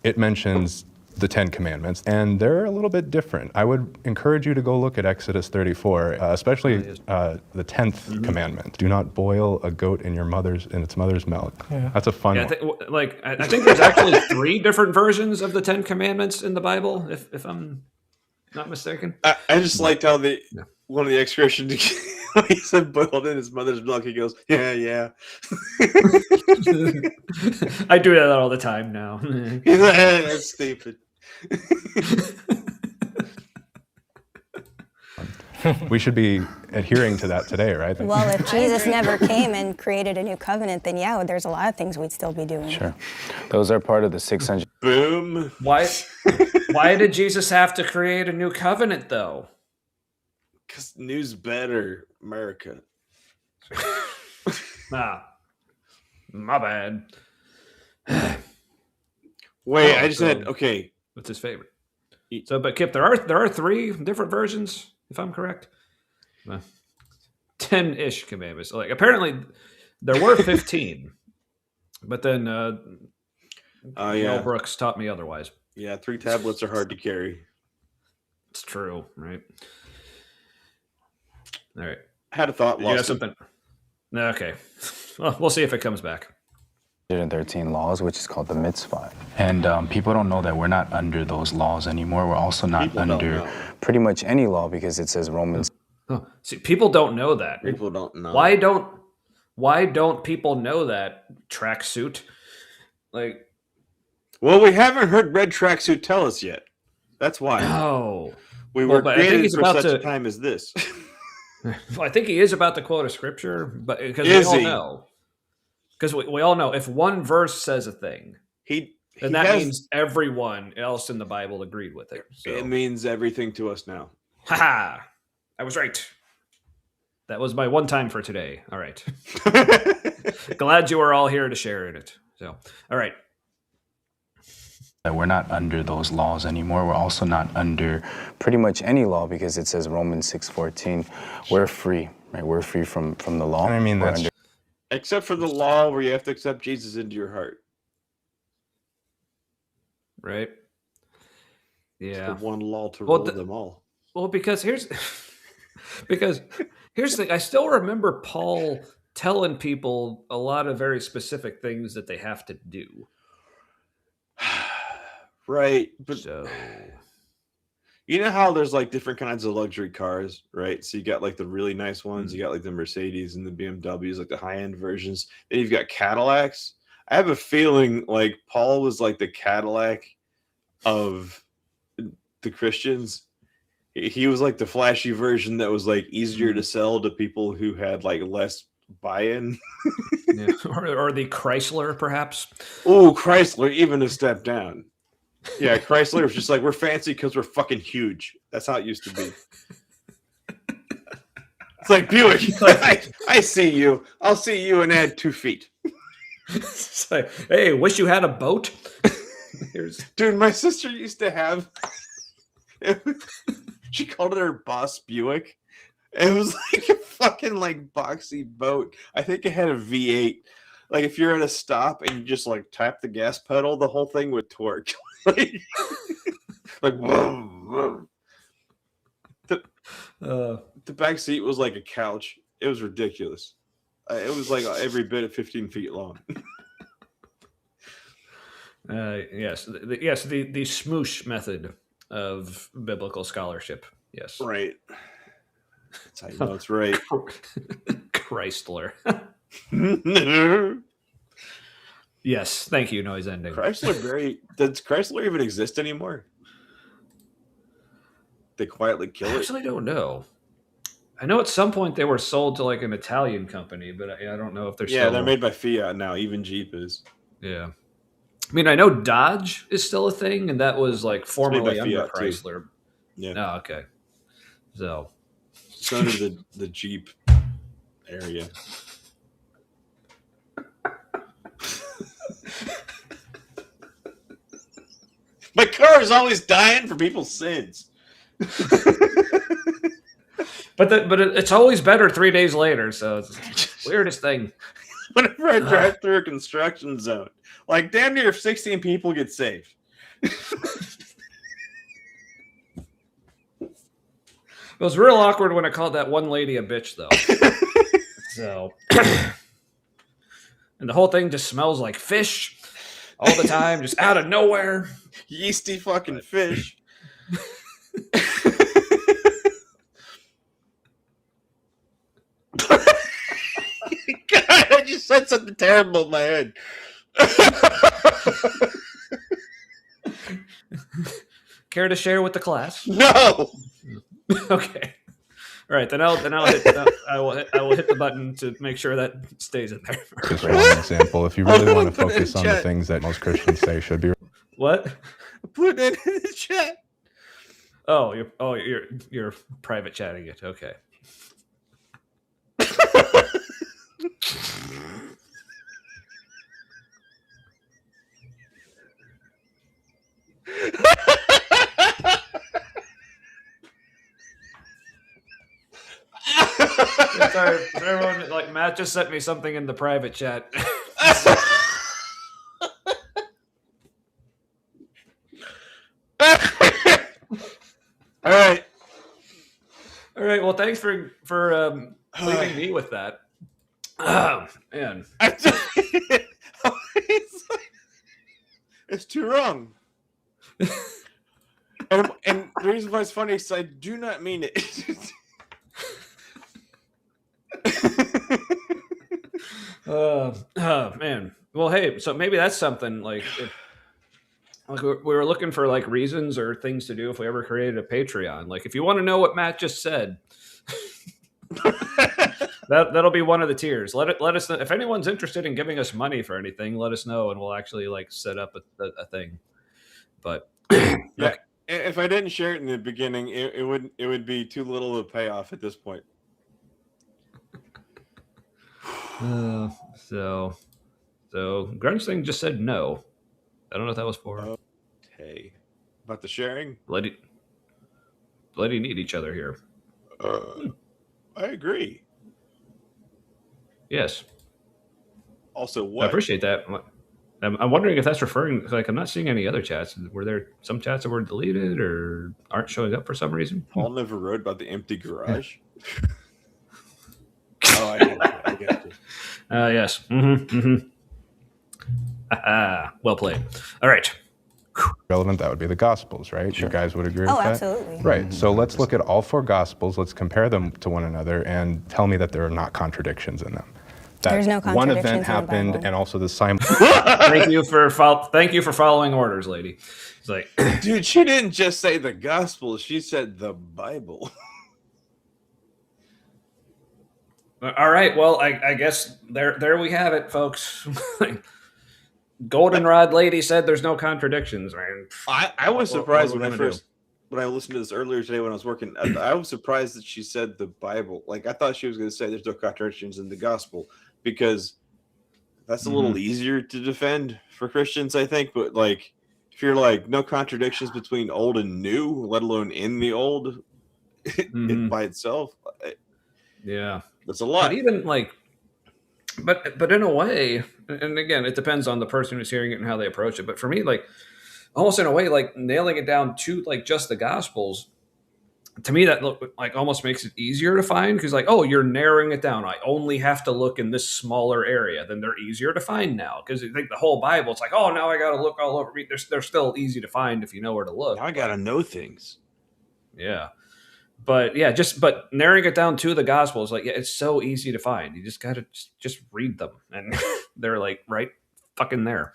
It mentions the 10 Commandments, and they're a little bit different. I would encourage you to go look at Exodus 34, especially the 10th commandment. Do not boil a goat in its mother's milk. Yeah. That's a fun one. I think there's actually 3 different versions of the 10 Commandments in the Bible, if I'm not mistaken. I just liked how one of the ex-Christians, when he said boiled in his mother's milk, he goes, yeah. I do that all the time now. He's like, that's stupid. We should be adhering to that today, right? Well, if Jesus never came and created a new covenant, then there's a lot of things we'd still be doing. Sure. Those are part of the 600. Boom. Why did Jesus have to create a new covenant, though? Because news better, America. My bad. Wait, I just had okay. What's his favorite? So, but Kip, there are 3 different versions, if I'm correct. 10-ish commandments. Like apparently, there were 15, but then Mel Brooks taught me otherwise. Yeah, 3 tablets are hard to carry. It's true, right? All right. I had a thought. You got something? Okay. Well, we'll see if it comes back. 113 laws, which is called the mitzvah. And people don't know that we're not under those laws anymore. We're also not under pretty much any law because it says Romans. Oh, see, people don't know that. People don't know. Why don't people know that? Tracksuit? Like, well, we haven't heard Red Tracksuit tell us yet. That's why. Oh. We were created for such a time as this. I think he is about to quote a scripture, but because we all know. Because we all know if one verse says a thing, then that means everyone else in the Bible agreed with it. So. It means everything to us now. Haha! I was right. That was my one time for today. All right. Glad you are all here to share in it. So, all right. That we're not under those laws anymore. We're also not under pretty much any law because it says Romans 6:14. We're free, right? We're free from the law. I mean, that's except for the law where you have to accept Jesus into your heart. Right? Yeah. It's the one law to rule them all. Well, because here's the thing. I still remember Paul telling people a lot of very specific things that they have to do. Right. But so, you know how there's like different kinds of luxury cars, right? So you got like the really nice ones, you got like the Mercedes and the BMWs, like the high-end versions. Then you've got Cadillacs. I have a feeling like Paul was like the Cadillac of the Christians. He was like the flashy version that was like easier to sell to people who had like less buy-in. Yeah. Or the Chrysler, perhaps. Oh, Chrysler, even a step down. Yeah, Chrysler was just like, we're fancy because we're fucking huge. That's how it used to be. It's like Buick. I see you. I'll see you and add 2 feet. It's like, hey, wish you had a boat. Dude, my sister used to have. She called it her Boss Buick. It was like a fucking like boxy boat. I think it had a V8. Like if you're at a stop and you just like tap the gas pedal, the whole thing would torque. like whoa. The back seat was like a couch. It was ridiculous. It was like every bit of 15 feet long. Yes, the smoosh method of biblical scholarship. Yes, right. That's how you know it's right. Chrysler. Yes, thank you. Noise ending. Does Chrysler even exist anymore? they quietly kill I it? actually don't know. I know at some point they were sold to like an Italian company, but I don't know if they're still. They're made by Fiat now. Even Jeep is. Yeah. I mean, I know Dodge is still a thing, and that was like It's made by formerly under Fiat, too. Chrysler. Yeah. Oh, okay. So it's under the Jeep area. My car is always dying for people's sins. But it's always better 3 days later, so it's the weirdest thing. Whenever I drive through a construction zone, like damn near 16 people get saved. It was real awkward when I called that one lady a bitch, though. So, and the whole thing just smells like fish all the time, just out of nowhere. Yeasty fucking fish. God, I just said something terrible in my head. Care to share with the class? No. Okay. All right, then I will hit the button to make sure that stays in there. Just one example. If you really want to focus on the things that most Christians say should be. What? Put it in the chat. Oh, you're private chatting it. Okay. Sorry, for everyone, like Matt just sent me something in the private chat. All right. Well, thanks for leaving me with that. Oh, man. It's too wrong. and the reason why it's funny is I do not mean it. Man. Well, hey, so maybe that's something like we were looking for like reasons or things to do if we ever created a Patreon. Like if you want to know what Matt just said, that'll be one of the tiers. Let us know if anyone's interested in giving us money for anything. Let us know and we'll actually like set up a thing. But yeah, okay. If I didn't share it in the beginning, it would be too little of a payoff at this point. So Grunge thing just said no. I don't know what that was for. Okay. About the sharing? Bloody need each other here. I agree. Yes. Also, what? I appreciate that. I'm wondering if that's referring, like, I'm not seeing any other chats. Were there some chats that were deleted or aren't showing up for some reason? Paul never wrote about the empty garage. Oh, I get it. Yes. Mm-hmm. Well played. All right. Relevant, that would be the Gospels, right? Sure. You guys would agree with that? Absolutely. Right. So let's look at all four Gospels. Let's compare them to one another and tell me that there are not contradictions in them. There's no contradictions one in event the happened, Bible. and also the simul. Thank you for following orders, lady. It's like, dude, she didn't just say the Gospel; she said the Bible. All right. Well, I guess there we have it, folks. Goldenrod lady said there's no contradictions, man. I was surprised when I listened to this earlier today when I was working. I was surprised that she said the Bible. Like I thought she was going to say there's no contradictions in the gospel because that's a little easier to defend for Christians, I think. But like, if you're like no contradictions between old and new, let alone in the old, it by itself, yeah, that's a lot. But even like, but in a way, and again, it depends on the person who's hearing it and how they approach it. But for me, like, almost in a way, like nailing it down to like just the Gospels, to me that like almost makes it easier to find because like, oh, you're narrowing it down. I only have to look in this smaller area. Then they're easier to find now because I think the whole Bible, it's like, oh, now I got to look all over. They're still easy to find if you know where to look. Now I got to know things. Yeah. But yeah, but narrowing it down to the Gospels, like, yeah, it's so easy to find. You just got to just read them and they're like right fucking there.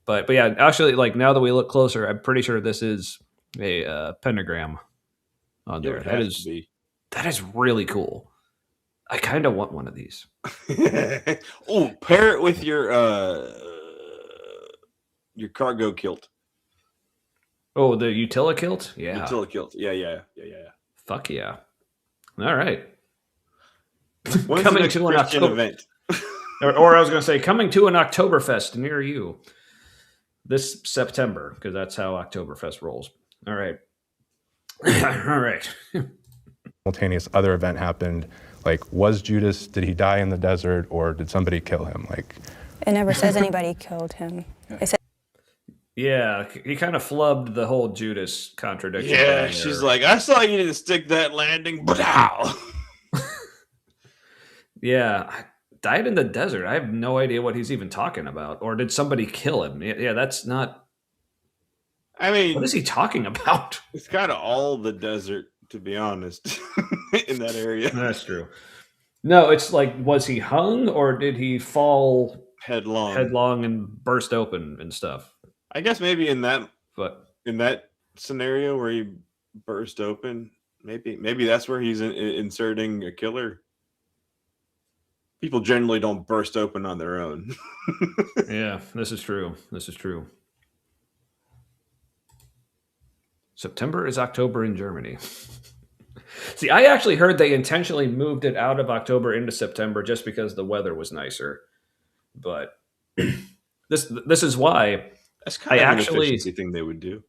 But yeah, actually, like now that we look closer, I'm pretty sure this is a pentagram. on It there. would That have is to be. that is really cool. I kind of want one of these. Oh, pair it with your cargo kilt. Oh, the Utila kilt? Yeah. Utila kilt. Yeah. Fuck yeah. All right. When's Coming the next to an Christian October event? or I was going to say coming to an Oktoberfest near you this September, because that's how Oktoberfest rolls. All right. All right. Simultaneous other event happened. Like, was Judas, did he die in the desert or did somebody kill him? Like, It never says anybody killed him. It says Yeah, he kind of flubbed the whole Judas contradiction. Yeah, thing she's there. like, I saw you didn't stick that landing. Blow. Yeah, died in the desert. I have no idea what he's even talking about. Or did somebody kill him? Yeah, that's not. I mean, What is he talking about? it's kind of all the desert, to be honest, in that area. That's true. No, it's like, was he hung or did he fall Headlong. and burst open and stuff? I guess maybe in that But scenario where he burst open, maybe that's where he's inserting a killer. People generally don't burst open on their own. yeah, this is true. This is true. September is October in Germany. See, I actually heard they intentionally moved it out of October into September just because the weather was nicer. But this is why That's kind I of an actually efficiency thing they would do.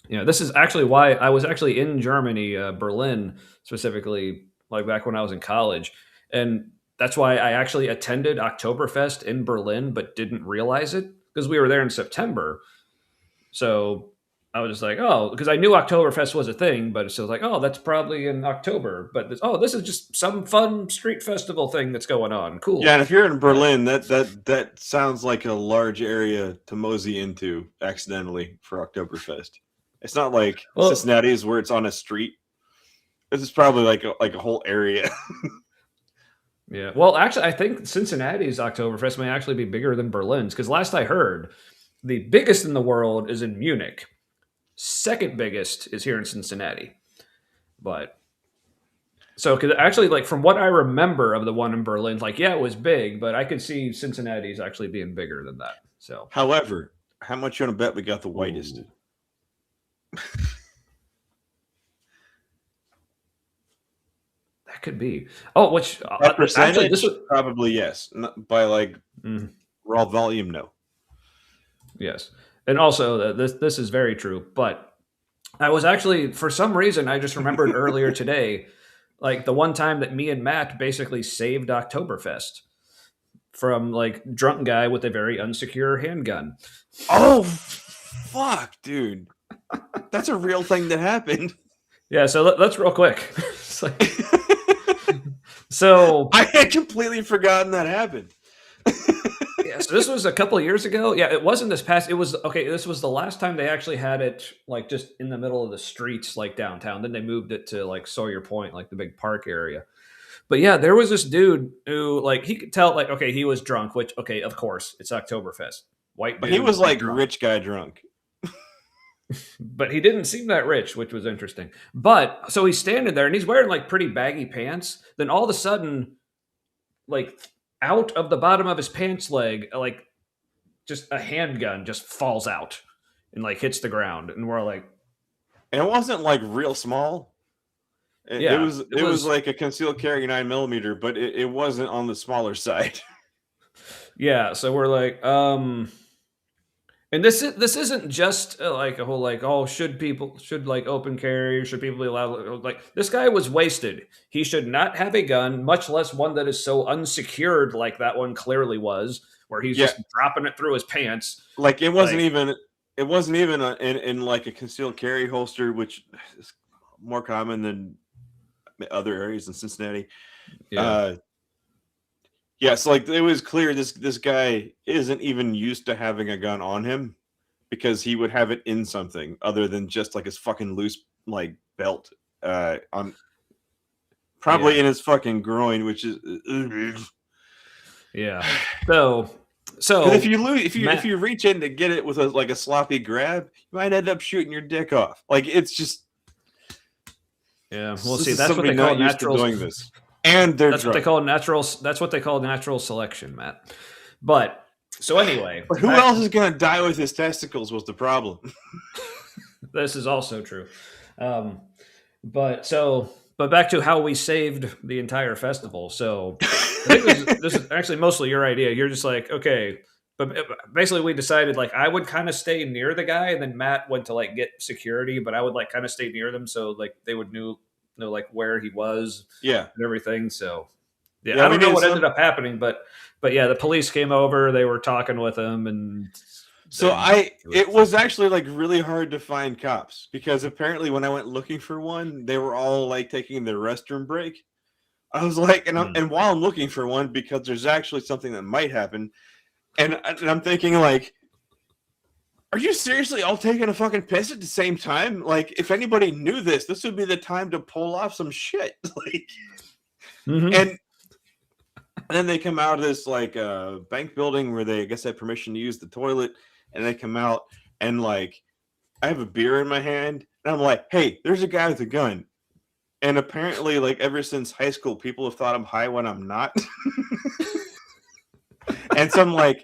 Yeah, this is actually why I was actually in Germany, Berlin specifically, like back when I was in college, and that's why I actually attended Oktoberfest in Berlin, but didn't realize it because we were there in September. So I was just like, oh, because I knew Oktoberfest was a thing, but it's still like, oh, that's probably in October. But this is just some fun street festival thing that's going on. Cool. Yeah, and if you're in Berlin, that sounds like a large area to mosey into accidentally for Oktoberfest. It's not like Cincinnati's where it's on a street. This is probably like a whole area. Yeah. Well, actually, I think Cincinnati's Oktoberfest may actually be bigger than Berlin's because last I heard, the biggest in the world is in Munich. Second biggest is here in Cincinnati. But so, because actually, like from what I remember of the one in Berlin, like yeah, it was big, but I could see Cincinnati's actually being bigger than that. So, However, how much you want to bet we got the whitest? that could be. Oh, which Percentage? actually, this was Probably yes. Not by like raw volume, no. yes, and also this is very true. But I was actually, for some reason, I just remembered earlier today, like the one time that me and Matt basically saved Oktoberfest from like drunk guy with a very unsecure handgun. Oh, fuck, dude. That's a real thing that happened. Yeah, so let's real quick. So I had completely forgotten that happened. Yeah, so this was a couple of years ago. Yeah, it wasn't this past. It was okay. This was the last time they actually had it like just in the middle of the streets, like downtown. Then they moved it to like Sawyer Point, like the big park area. But yeah, there was this dude who like he could tell like okay he was drunk, which okay of course it's Oktoberfest. White dude. But he was like drunk. rich guy drunk. But he didn't seem that rich, which was interesting. But so he's standing there and he's wearing like pretty baggy pants. Then all of a sudden, like out of the bottom of his pants leg, like just a handgun just falls out and like hits the ground. And we're like, and it wasn't like real small. It was like a concealed carry 9mm, but it wasn't on the smaller side. Yeah. So we're like, and this isn't just like a whole like should like open carry, should people be allowed, like this guy was wasted. He should not have a gun, much less one that is so unsecured like that one clearly was, where he's just dropping it through his pants. Like it wasn't even in like a concealed carry holster, which is more common than other areas in Cincinnati. So like it was clear this guy isn't even used to having a gun on him because he would have it in something other than just like his fucking loose like belt on probably in his fucking groin, which is yeah. So if you reach in to get it with a sloppy grab, you might end up shooting your dick off. Like it's just Yeah, This well, see, is that's what somebody they call not used to natural. doing this, and they're That's what they drunk. call natural. That's what they call natural selection, Matt. But so anyway, But who else is going to die with his testicles was the problem. This is also true. But back to how we saved the entire festival. So I think this is actually mostly your idea. You're just like, okay, but basically we decided like I would kind of stay near the guy, and then Matt went to like get security, but I would like kind of stay near them so like they would know like where he was, Yeah, and everything. So yeah, Yeah, I we don't know did what some- ended up happening, but yeah, the police came over. They were talking with him, and So then it was actually like really hard to find cops because apparently when I went looking for one, they were all like taking their restroom break. I was like, and while I'm looking for one, because there's actually something that might happen, and I'm thinking like, are you seriously all taking a fucking piss at the same time? Like, if anybody knew this would be the time to pull off some shit. Like, and then they come out of this like bank building where they, I guess, had permission to use the toilet, and they come out and like, I have a beer in my hand, and I'm like, hey, there's a guy with a gun. And apparently, like ever since high school, people have thought I'm high when I'm not. And so I'm like,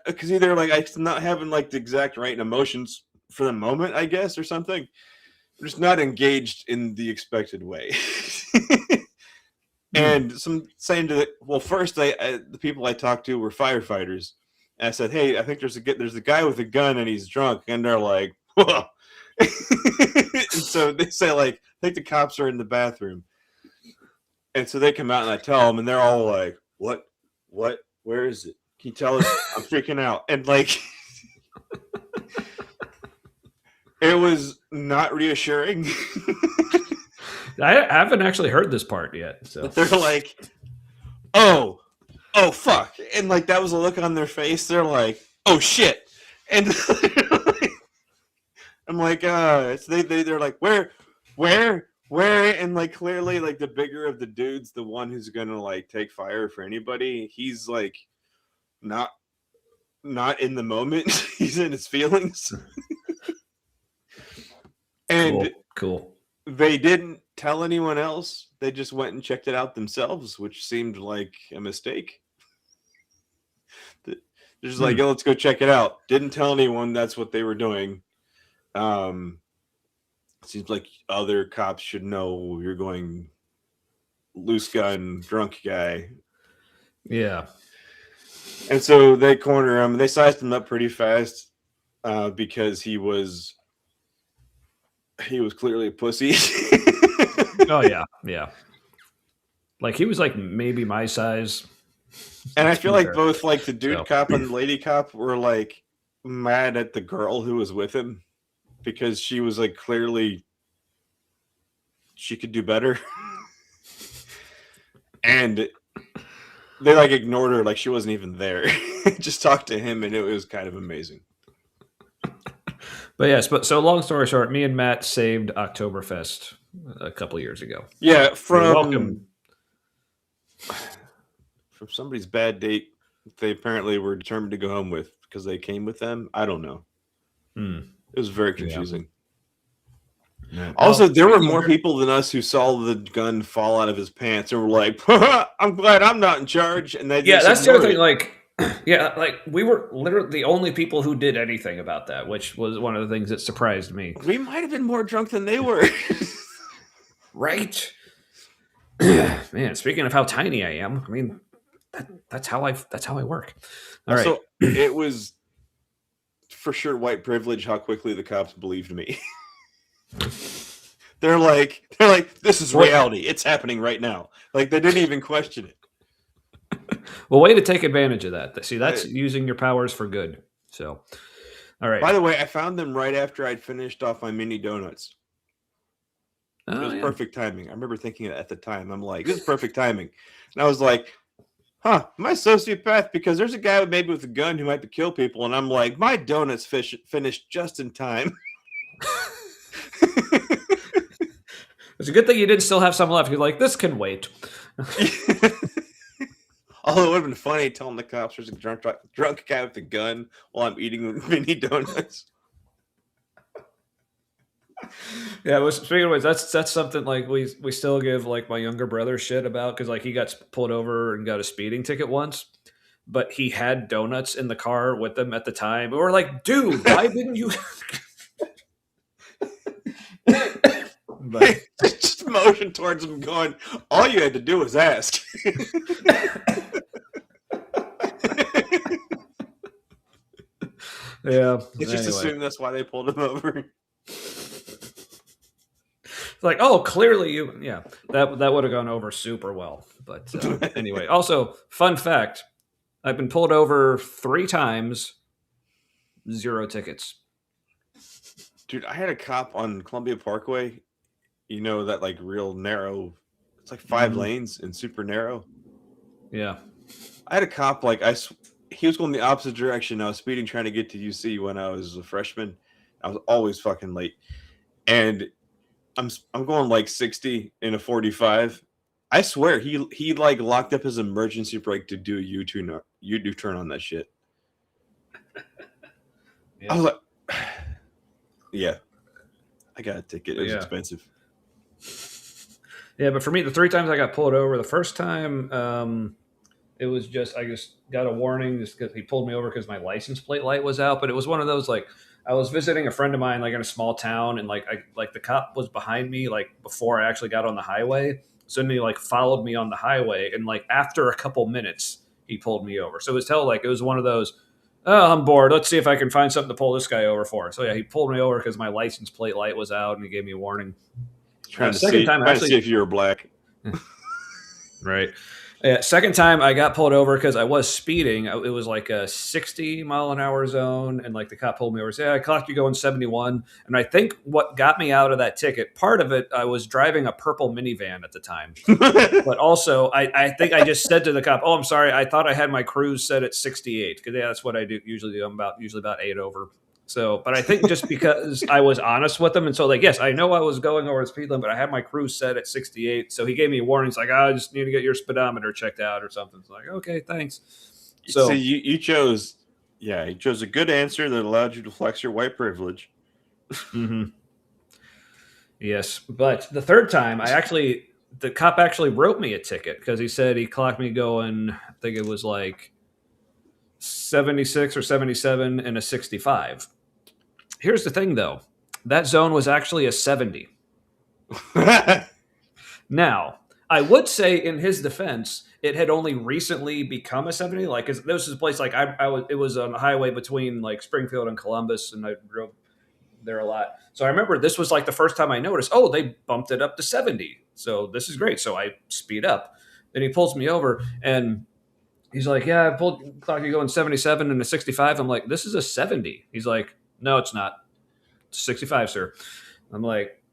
because either like I'm not having like the exact right emotions for the moment, I guess, or something. I'm just not engaged in the expected way. And some saying to first the people I talked to were firefighters. And I said, hey, I think there's a guy with a gun and he's drunk, and they're like, whoa. And so they say like, I think the cops are in the bathroom. And so they come out and I tell them, and they're all like, what, where is it? Can you tell us? I'm freaking out. And like, it was not reassuring. I haven't actually heard this part yet. So they're like, oh fuck. And like, that was a look on their face. They're like, oh shit. And I'm like, they're like, where? And like, clearly, like the bigger of the dudes, the one who's gonna like take fire for anybody, he's like not in the moment. He's in his feelings. And cool. They didn't tell anyone else. They just went and checked it out themselves, which seemed like a mistake. They're just like, let's go check it out. Didn't tell anyone that's what they were doing. Seems like other cops should know you're going loose gun, drunk guy. Yeah. And so they corner him. They sized him up pretty fast because he was clearly a pussy. Oh yeah. Like he was like maybe my size. And I feel like both like the dude cop and the lady cop were like mad at the girl who was with him because she was like clearly she could do better. And they like ignored her like she wasn't even there. Just talked to him, and it was kind of amazing. But yes, so long story short, me and Matt saved Oktoberfest a couple years ago. Yeah, from somebody's bad date they apparently were determined to go home with because they came with them. I don't know. It was very confusing. Yeah. Also, there were more people than us who saw the gun fall out of his pants and were like, I'm glad I'm not in charge. And they that's the other thing. Like, like we were literally the only people who did anything about that, which was one of the things that surprised me. We might have been more drunk than they were. Right? Man, speaking of how tiny I am, I mean, that's how I work. All right. So it was for sure white privilege how quickly the cops believed me. They're like, this is reality. It's happening right now. Like they didn't even question it. Well, way to take advantage of that. See, that's using your powers for good. So, all right. By the way, I found them right after I'd finished off my mini donuts. It was perfect timing. I remember thinking at the time, I'm like, this is perfect timing. And I was like, am I a sociopath? Because there's a guy maybe with a gun who might kill people. And I'm like, my donuts finished just in time. It's a good thing you didn't still have some left. You're like, this can wait. Although it would have been funny telling the cops there's a drunk guy with a gun while I'm eating mini donuts. Yeah, well, speaking of which, that's something like we still give like my younger brother shit about because like he got pulled over and got a speeding ticket once, but he had donuts in the car with him at the time. We were like, dude, why didn't you? But Just motion towards him, going, all you had to do was ask. Yeah, It's just assume that's why they pulled him over. It's like, oh, clearly you. Yeah, that would have gone over super well. But anyway, also fun fact: I've been pulled over 3 times, 0 tickets. Dude, I had a cop on Columbia Parkway. You know that like real narrow. It's like 5 lanes and super narrow. Yeah, I had a cop like he was going the opposite direction. I was speeding trying to get to UC when I was a freshman. I was always fucking late, and I'm going like 60 in a 45. I swear he like locked up his emergency brake to do a U-turn on that shit. Yeah. I was like, yeah, I got a ticket. It was expensive. Yeah, but for me, the 3 times I got pulled over, the first time it was just I just got a warning just because he pulled me over because my license plate light was out. But it was one of those like I was visiting a friend of mine like in a small town, and like the cop was behind me like before I actually got on the highway. So then he like followed me on the highway, and like after a couple minutes, he pulled me over. So it was one of those. Oh, I'm bored. Let's see if I can find something to pull this guy over for. So yeah, he pulled me over because my license plate light was out, and he gave me a warning. Trying to see if you were black. Right. Yeah, second time I got pulled over because I was speeding. It was like a 60-mile-an-hour zone, and like the cop pulled me over. Said, I clocked you going 71. And I think what got me out of that ticket, part of it, I was driving a purple minivan at the time. But also, I think I just said to the cop, "Oh, I'm sorry. I thought I had my cruise set at 68." Because yeah, that's what I do usually. I'm usually about 8 over. So, but I think just because I was honest with him, and so like, yes, I know I was going over the speed limit, but I had my cruise set at 68. So he gave me a warning. It's like, I just need to get your speedometer checked out or something. It's like, okay, thanks. So you chose, you chose a good answer that allowed you to flex your white privilege. Mm-hmm. Yes, but the third time, the cop actually wrote me a ticket because he said he clocked me going. I think it was like 76 or 77 and a 65. Here's the thing, though. That zone was actually a 70. Now, I would say in his defense, it had only recently become a 70. Like, this is a place like it was on a highway between like Springfield and Columbus, and I drove there a lot. So I remember this was like the first time I noticed, oh, they bumped it up to 70. So this is great. So I speed up. Then he pulls me over and he's like, yeah, I pulled clock you going 77 and a 65. I'm like, this is a 70. He's like, no, it's not. It's 65, sir. I'm like,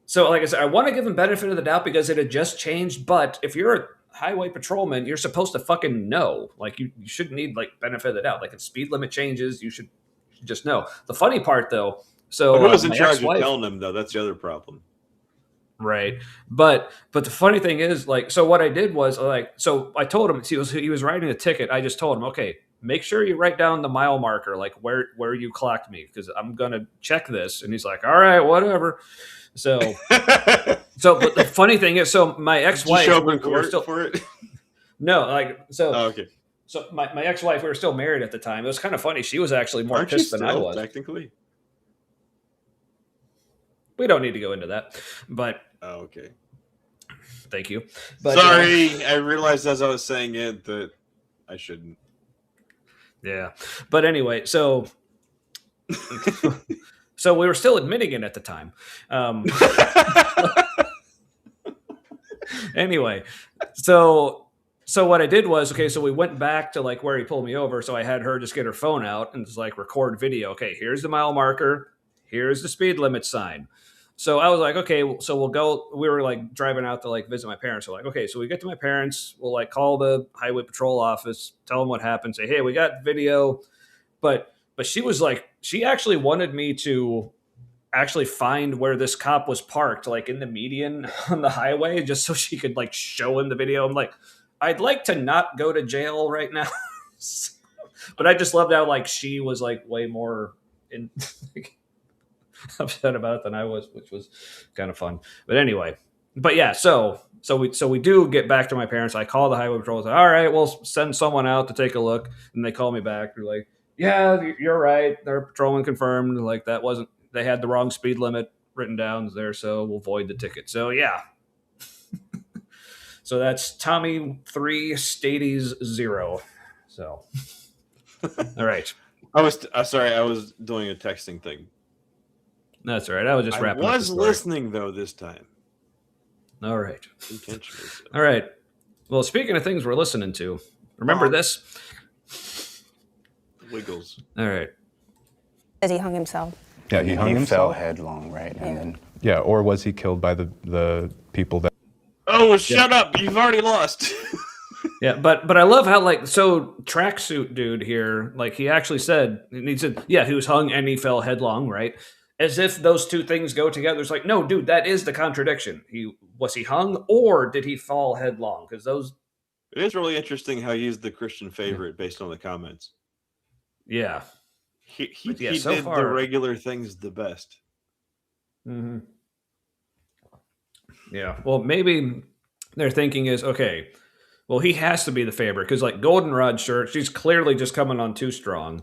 so like I said, I want to give him benefit of the doubt because it had just changed. But if you're a highway patrolman, you're supposed to fucking know. Like you shouldn't need like benefit of the doubt. Like if speed limit changes, you should just know. The funny part though, so who was in charge of telling him though? That's the other problem. Right. But the funny thing is, like, so what I did was like, so I told him he was writing a ticket. I just told him, okay, make sure you write down the mile marker, like where you clocked me, because I'm gonna check this. And he's like, all right, whatever. So but the funny thing is, so my ex-wife, did you show up in court still for it? No, like so. Oh, okay. So my ex-wife, we were still married at the time. It was kind of funny. She was actually more pissed than I was. Technically. We don't need to go into that, but okay. Thank you. But, sorry, I realized as I was saying it that I shouldn't. Yeah, but anyway, so we were still admitting it at the time. Anyway, so what I did was, okay, so we went back to like where he pulled me over. So I had her just get her phone out and just like record video. Okay, here's the mile marker. Here's the speed limit sign. So I was like, okay, so we'll go. We were like driving out to like visit my parents. So like, okay, so we get to my parents. We'll like call the highway patrol office, tell them what happened. Say, hey, we got video. But she was like, she actually wanted me to actually find where this cop was parked, like in the median on the highway, just so she could like show him the video. I'm like, I'd like to not go to jail right now. But I just loved how like she was like way more in. upset about it than I was, which was kind of fun. But anyway, but yeah, so we do get back to my parents. I call the highway patrol. Say, all right, we'll send someone out to take a look, and they call me back. They're like, yeah, you're right. Their patrolman confirmed. Like that wasn't. They had the wrong speed limit written down there, so we'll void the ticket. So yeah. So that's Tommy 3, Stadies 0. So, all right. I was sorry. I was doing a texting thing. That's all right. I was just wrapping up I the was story. listening though this time. All right. Intentionally. So. All right. Well, speaking of things we're listening to, remember this? Wiggles. All right. As he hung himself. Yeah, he hung He himself. fell headlong, right? And then Yeah, or was he killed by the people that? Oh, shut up! You've already lost. Yeah, but I love how so tracksuit dude here, he actually said, and he said, yeah, he was hung and he fell headlong, right? As if those two things go together. It's like, no, dude, that is the contradiction. Was he hung or did he fall headlong? Because those. It is really interesting how he's the Christian favorite based on the comments. Yeah. He so did far, the regular things the best. Mm-hmm. Yeah. Well, maybe their thinking is, okay, well, he has to be the favorite because Goldenrod, sure, she's clearly just coming on too strong.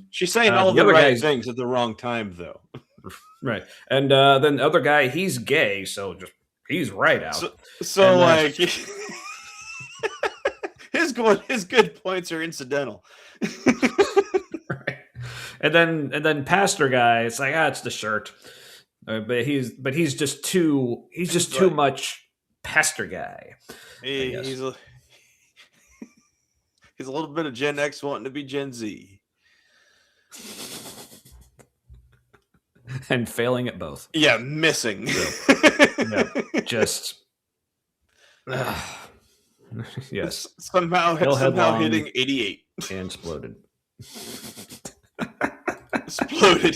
She's saying all the other right things at the wrong time, though. Right. And then the other guy, he's gay, so he's right out. So his good points are incidental. Right. And then pastor guy, it's like, it's the shirt. But he's just too much pastor guy. He's a little bit of Gen X wanting to be Gen Z. And failing at both. Yeah, missing. So, just yes. Somehow hitting 88. And exploded. Exploded.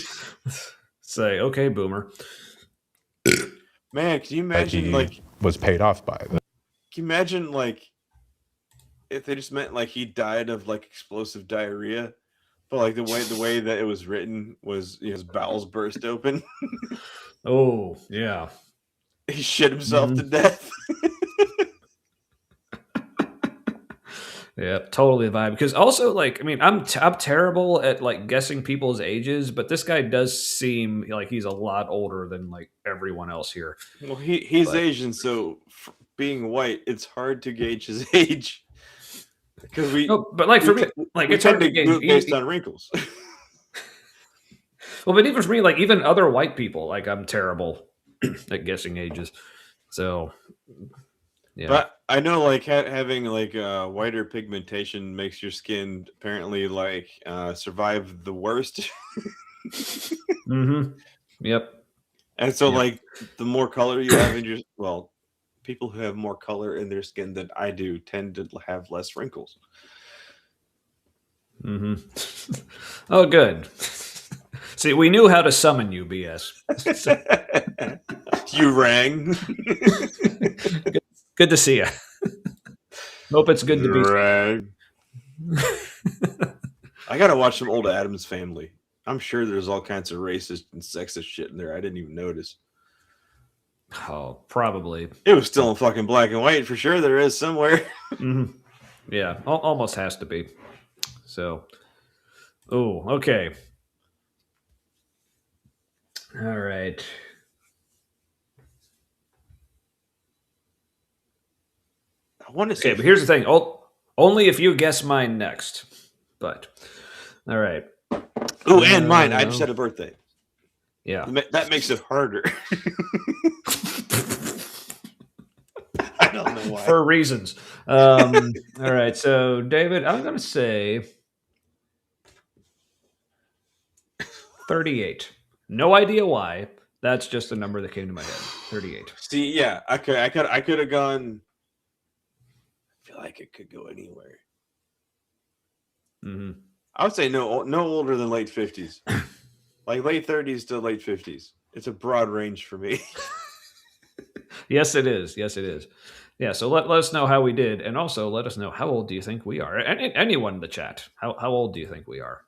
Say, okay, boomer. Man, can you imagine was paid off by the. Can you imagine if they just meant he died of explosive diarrhea? But the way that it was written was his bowels burst open. Oh, yeah. He shit himself to death. Yeah, totally the vibe. Because also, I'm terrible at guessing people's ages, but this guy does seem like he's a lot older than everyone else here. Well, he's Asian, so being white, it's hard to gauge his age. Because for me, it's hard to gauge based on wrinkles. Well, but even for me, even other white people, I'm terrible at guessing ages. So, yeah. But I know, having whiter pigmentation makes your skin apparently survive the worst. Mm-hmm. Yep. And so, the more color you have in your people who have more color in their skin than I do tend to have less wrinkles. Mm-hmm. Oh, good. See, we knew how to summon you, BS. You rang. Good to see you. Hope it's good to be. Rang. I gotta watch some old Addams Family. I'm sure there's all kinds of racist and sexist shit in there I didn't even notice. Oh, probably. It was still in fucking black and white for sure. There is somewhere. Mm-hmm. Yeah, almost has to be. So, okay. All right. I want to say. Okay, but here's the thing. Only if you guess mine next. But, all right. Oh, and mine. I just had a birthday. Yeah. That makes it harder. I don't know why. For reasons. All right. So, David, I'm going to say 38. No idea why. That's just a number that came to my head. 38. See, yeah, I could have gone. I feel like it could go anywhere. Mm-hmm. I would say no older than late 50s, late 30s to late 50s. It's a broad range for me. Yes, it is. Yes, it is. Yeah. So let us know how we did, and also let us know how old do you think we are. Anyone in the chat, how old do you think we are?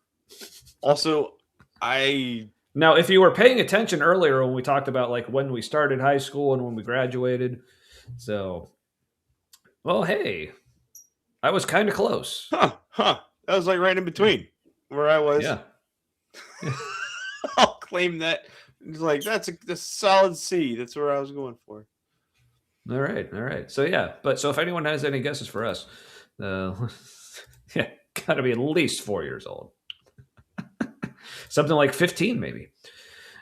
Also, I Now, if you were paying attention earlier when we talked about like when we started high school and when we graduated, so, well, hey, I was kind of close. Huh. That was like right in between where I was. Yeah. I'll claim that. It's like that's a solid C. That's where I was going for. All right. So yeah, but so if anyone has any guesses for us, yeah, got to be at least 4 years old. Something like 15, maybe.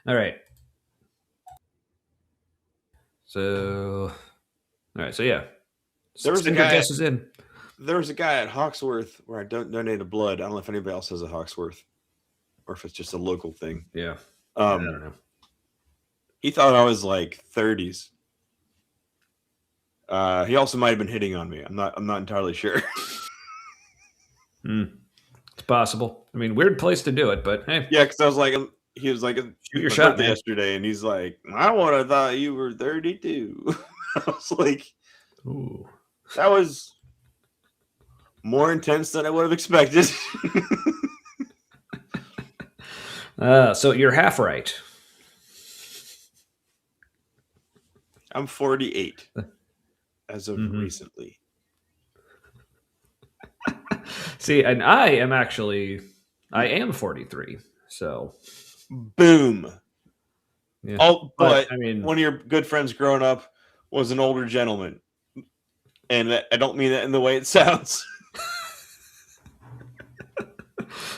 All right. So, all right. So yeah, There was a send your guy. guesses in. There was a guy at Hawksworth where I donated blood. I don't know if anybody else has a Hawksworth, or if it's just a local thing. Yeah. I don't know. He thought I was like 30s. He also might have been hitting on me. I'm not entirely sure. It's possible. I mean, weird place to do it, but hey. Yeah, because I was like, he was like, shoot your shot, man. Yesterday, and he's like, I would have thought you were 32. I was like, ooh, that was more intense than I would have expected. So you're half right. I'm 48 as of recently. See, and I am 43. So, boom. Yeah. Oh, but I mean, one of your good friends growing up was an older gentleman, and I don't mean that in the way it sounds.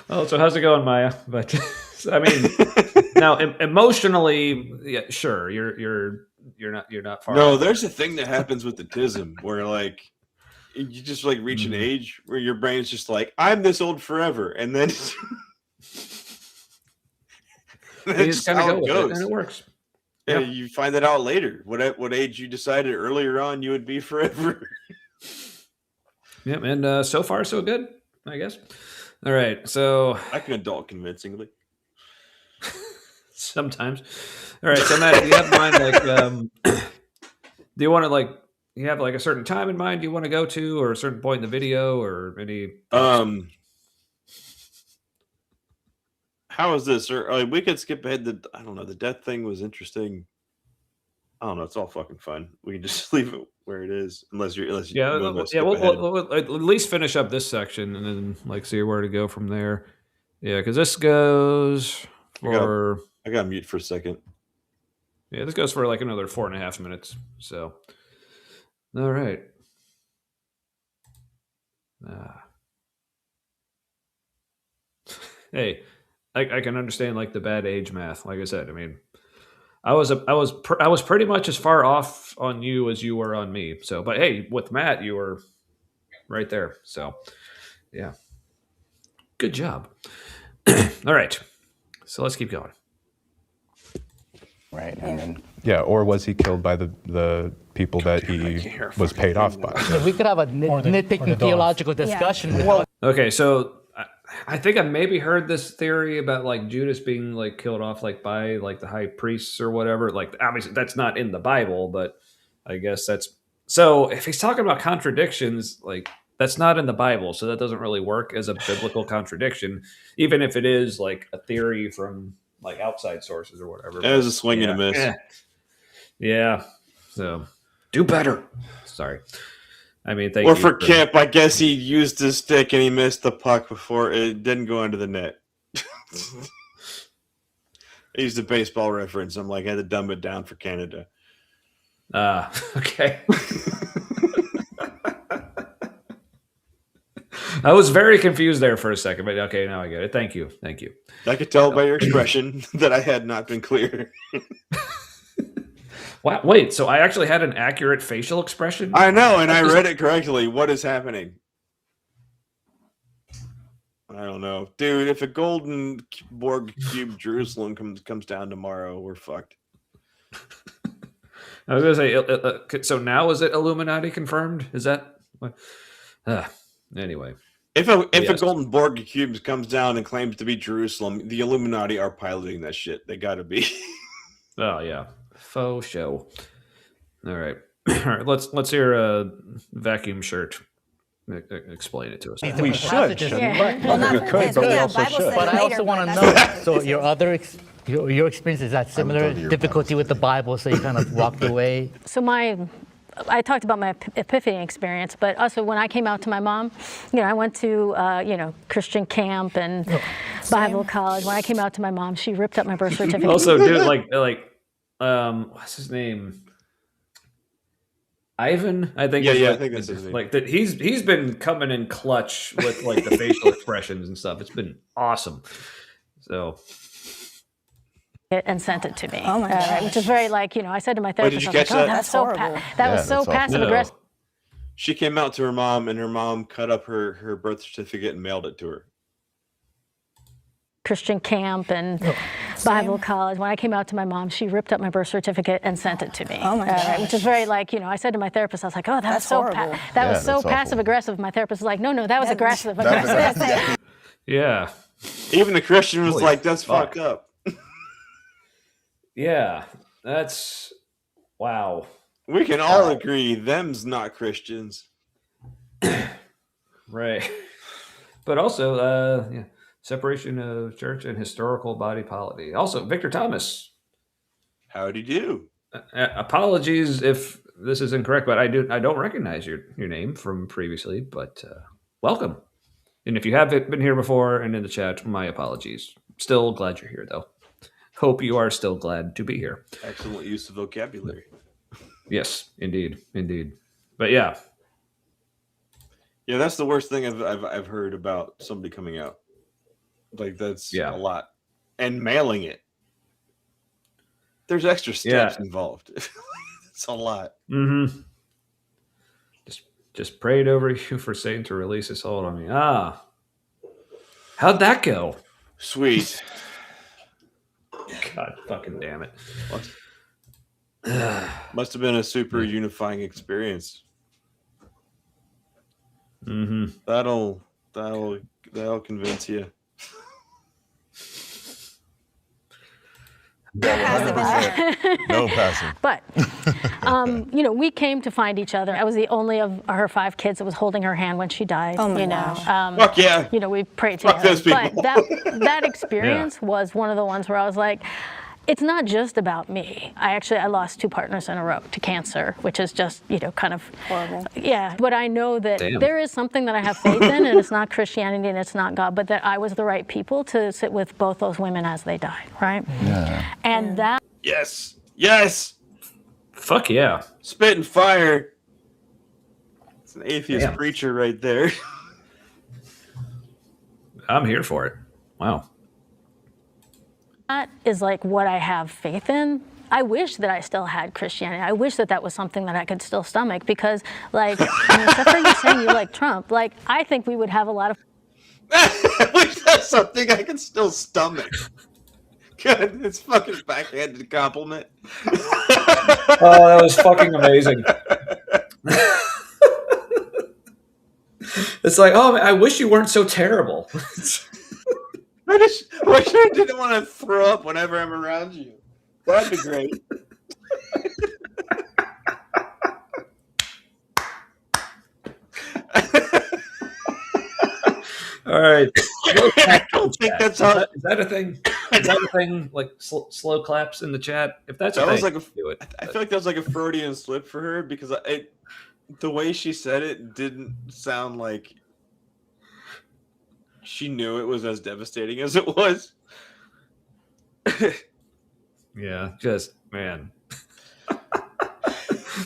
Oh, so how's it going, Maya? But I mean, now emotionally, yeah, sure, you're not far. No, off. there's a thing that happens with autism where like you just like reach an age where your brain's just like, I'm this old forever, and then you just kind of go with it, and it works. Yeah, you find that out later. What age you decided earlier on you would be forever. Yeah, and so far so good, I guess. All right, so I can adult convincingly. Sometimes. All right, so Matt, do you have in mind like do you want to like you have like a certain time in mind you want to go to, or a certain point in the video, or any how is this? Or we could skip ahead. I don't know. The death thing was interesting. I don't know. It's all fucking fun. We can just leave it where it is, unless you we'll at least finish up this section and then like see where to go from there. Yeah, because this goes for. I got mute for a second. Yeah, this goes for like another 4.5 minutes. So, all right. Hey, I can understand like the bad age math. Like I said, I mean, I was pretty much as far off on you as you were on me. So, but hey, with Matt, you were right there. So, yeah, good job. All right, so let's keep going. Right, and then or was he killed by the people that he was paid off by? We could have a nitpicking theological discussion. Yeah. Okay, so I think I maybe heard this theory about like Judas being like killed off like by like the high priests or whatever. Like obviously that's not in the Bible, but I guess that's so. If he's talking about contradictions, like that's not in the Bible, so that doesn't really work as a biblical contradiction, even if it is like a theory from like outside sources or whatever. It was a swing and a miss. Yeah. So do better. Sorry. I mean, or for Kip, I guess he used his stick and he missed the puck before it didn't go into the net. I used a baseball reference. I'm like, I had to dumb it down for Canada. Okay. I was very confused there for a second, but okay, now I get it. Thank you. I could tell by your expression that I had not been clear. Wow, wait, so I actually had an accurate facial expression? I know, and I read it correctly. What is happening? I don't know. Dude, if a golden Borg cube Jerusalem comes down tomorrow, we're fucked. I was going to say, so now is it Illuminati confirmed? Is that... anyway. If a golden Borg cube comes down and claims to be Jerusalem, the Illuminati are piloting that shit. They gotta be. Oh, yeah. Faux show. All right. Let's hear a vacuum shirt explain it to us. We should. Well, not for this, but I also want to know. So your other Your experience, is that similar difficulty with the Bible, so you kind of walked away? So I talked about my epiphany experience, but also when I came out to my mom, I went to, Christian camp and Bible college. When I came out to my mom, she ripped up my birth certificate. Also, dude, what's his name? Ivan, I think. Yeah, I think that's his name. Like that, he's been coming in clutch with like the facial expressions and stuff. It's been awesome. So. And sent it to me. Oh my gosh. Which is very I said to my therapist, did you I was catch like, that? that's so that was so passive aggressive. She came out to her mom, and her mom cut up her birth certificate and mailed it to her. Christian camp and Bible college. When I came out to my mom, she ripped up my birth certificate and sent it to me. Oh my gosh. Which is very I said to my therapist, I was like, that was so that was passive aggressive. My therapist was like, no, that was aggressive. Yeah. Even the Christian was like, that's fucked up. Yeah, that's wow. We can all agree them's not Christians. Right. But also, separation of church and historical body polity. Also, Victor Thomas. Howdy do. Apologies if this is incorrect, but I don't recognize your name from previously, but welcome. And if you have been here before and in the chat, my apologies. Still glad you're here, though. Hope you are still glad to be here. Excellent use of vocabulary. Yes, indeed. But yeah, that's the worst thing I've heard about somebody coming out. Like that's a lot, and mailing it. There's extra steps involved. It's a lot. Mm-hmm. Just prayed over you for Satan to release his hold on me. How'd that go? Sweet. God fucking damn it. Must have been a super unifying experience. Mm-hmm. That'll convince you. No passing. But, we came to find each other. I was the only of her 5 kids that was holding her hand when she died. Oh my gosh. Fuck yeah. We prayed Fuck together. those people. But that experience was one of the ones where I was like, it's not just about me. I lost 2 partners in a row to cancer, which is just, kind of horrible. Yeah, but I know that there is something that I have faith in, and it's not Christianity and it's not God, but that I was the right people to sit with both those women as they died, right? Yeah. And that. Yes. Fuck yeah. Spit and fire. It's an atheist preacher right there. I'm here for it. Wow. That is what I have faith in. I wish that I still had Christianity. I wish that was something that I could still stomach because, except for you saying you like Trump, I think we would have a lot of. I wish that's something I can still stomach. Good, it's fucking backhanded compliment. Oh, that was fucking amazing. It's like, oh, I wish you weren't so terrible. I wish I didn't want to throw up whenever I'm around you. That'd be great. All right. I don't think that's how. Is that a thing? Is that a thing? Like slow claps in the chat? If that's That a was thing, like do it. I feel like that was like a Freudian slip for her because the way she said it didn't sound like she knew it was as devastating as it was. Yeah, just man,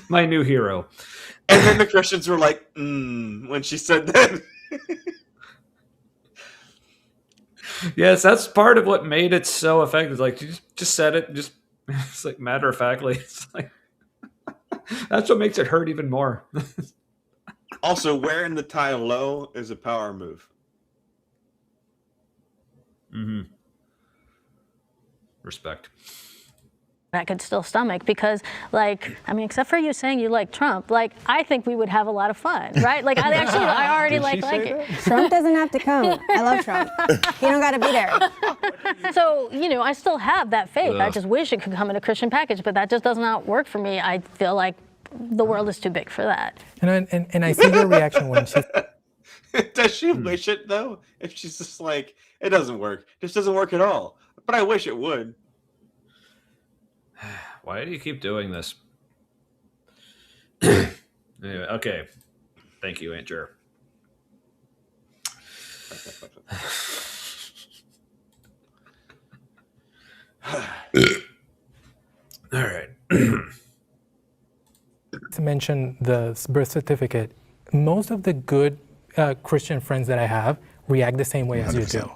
my new hero. And then the Christians were like, when she said that. Yes, that's part of what made it so effective. Like, you just said it, it's like matter of factly. It's like that's what makes it hurt even more. Also, wearing the tie low is a power move. Mm-hmm. Respect. I could still stomach because, except for you saying you like Trump, I think we would have a lot of fun, right? I already like it. Trump doesn't have to come. I love Trump. He don't got to be there. So, I still have that faith. I just wish it could come in a Christian package, but that just does not work for me. I feel like the world is too big for that. And I see your reaction when she. Does she wish it though? If she's just like, it doesn't work. This doesn't work at all. But I wish it would. Why do you keep doing this? Anyway, okay. Thank you, Aunt Jer. All right. To mention the birth certificate, most of the good Christian friends that I have react the same way as you do.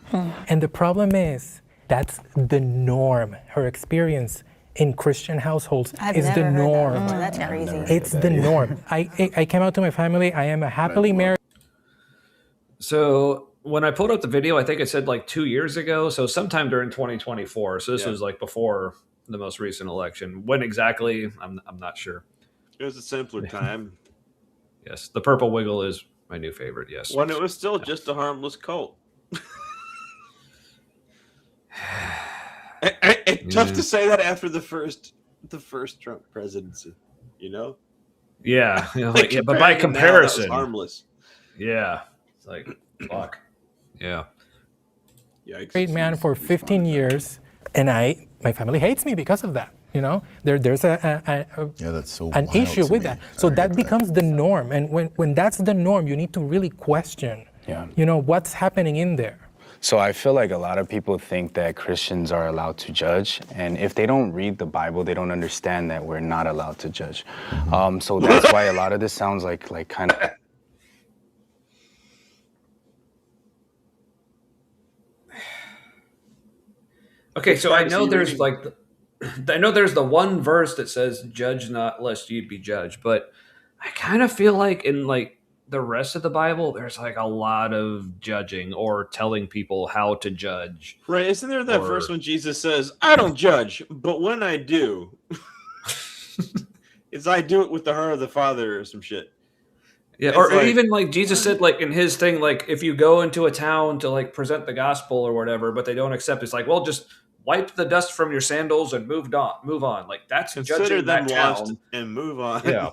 And the problem is, that's the norm. Her experience in Christian households is the norm. Oh, that's crazy. It's the norm. I came out to my family. I am a happily married. So when I pulled up the video, I think it said like 2 years ago. So sometime during 2024. So this was like before the most recent election. When exactly? I'm not sure. It was a simpler time. Yes, the Purple Wiggle is my new favorite. Yes, when it was still just a harmless cult. It's tough to say that after the first Trump presidency, you know. Yeah, but by comparison, that was harmless. Yeah, it's like fuck. Yeah. Great man for 15 years, and my family hates me because of that. You know, there's that's so an issue with that. So that becomes the norm, and when that's the norm, you need to really question. You know, what's happening in there. So I feel like a lot of people think that Christians are allowed to judge, and if they don't read the Bible, they don't understand that we're not allowed to judge. So that's why a lot of this sounds like kind of. Okay, so I know there's the one verse that says "Judge not, lest ye be judged," but I kind of feel like in like the rest of the Bible, there's like a lot of judging or telling people how to judge. Right? Isn't there that verse when Jesus says, "I don't judge, but when I do, it's I do it with the heart of the Father" or some shit. Yeah, or even like Jesus said, like in his thing, like if you go into a town to like present the gospel or whatever, but they don't accept, it's like, well, just wipe the dust from your sandals and move on. Like that's consider judging them that lost town and move on. Yeah.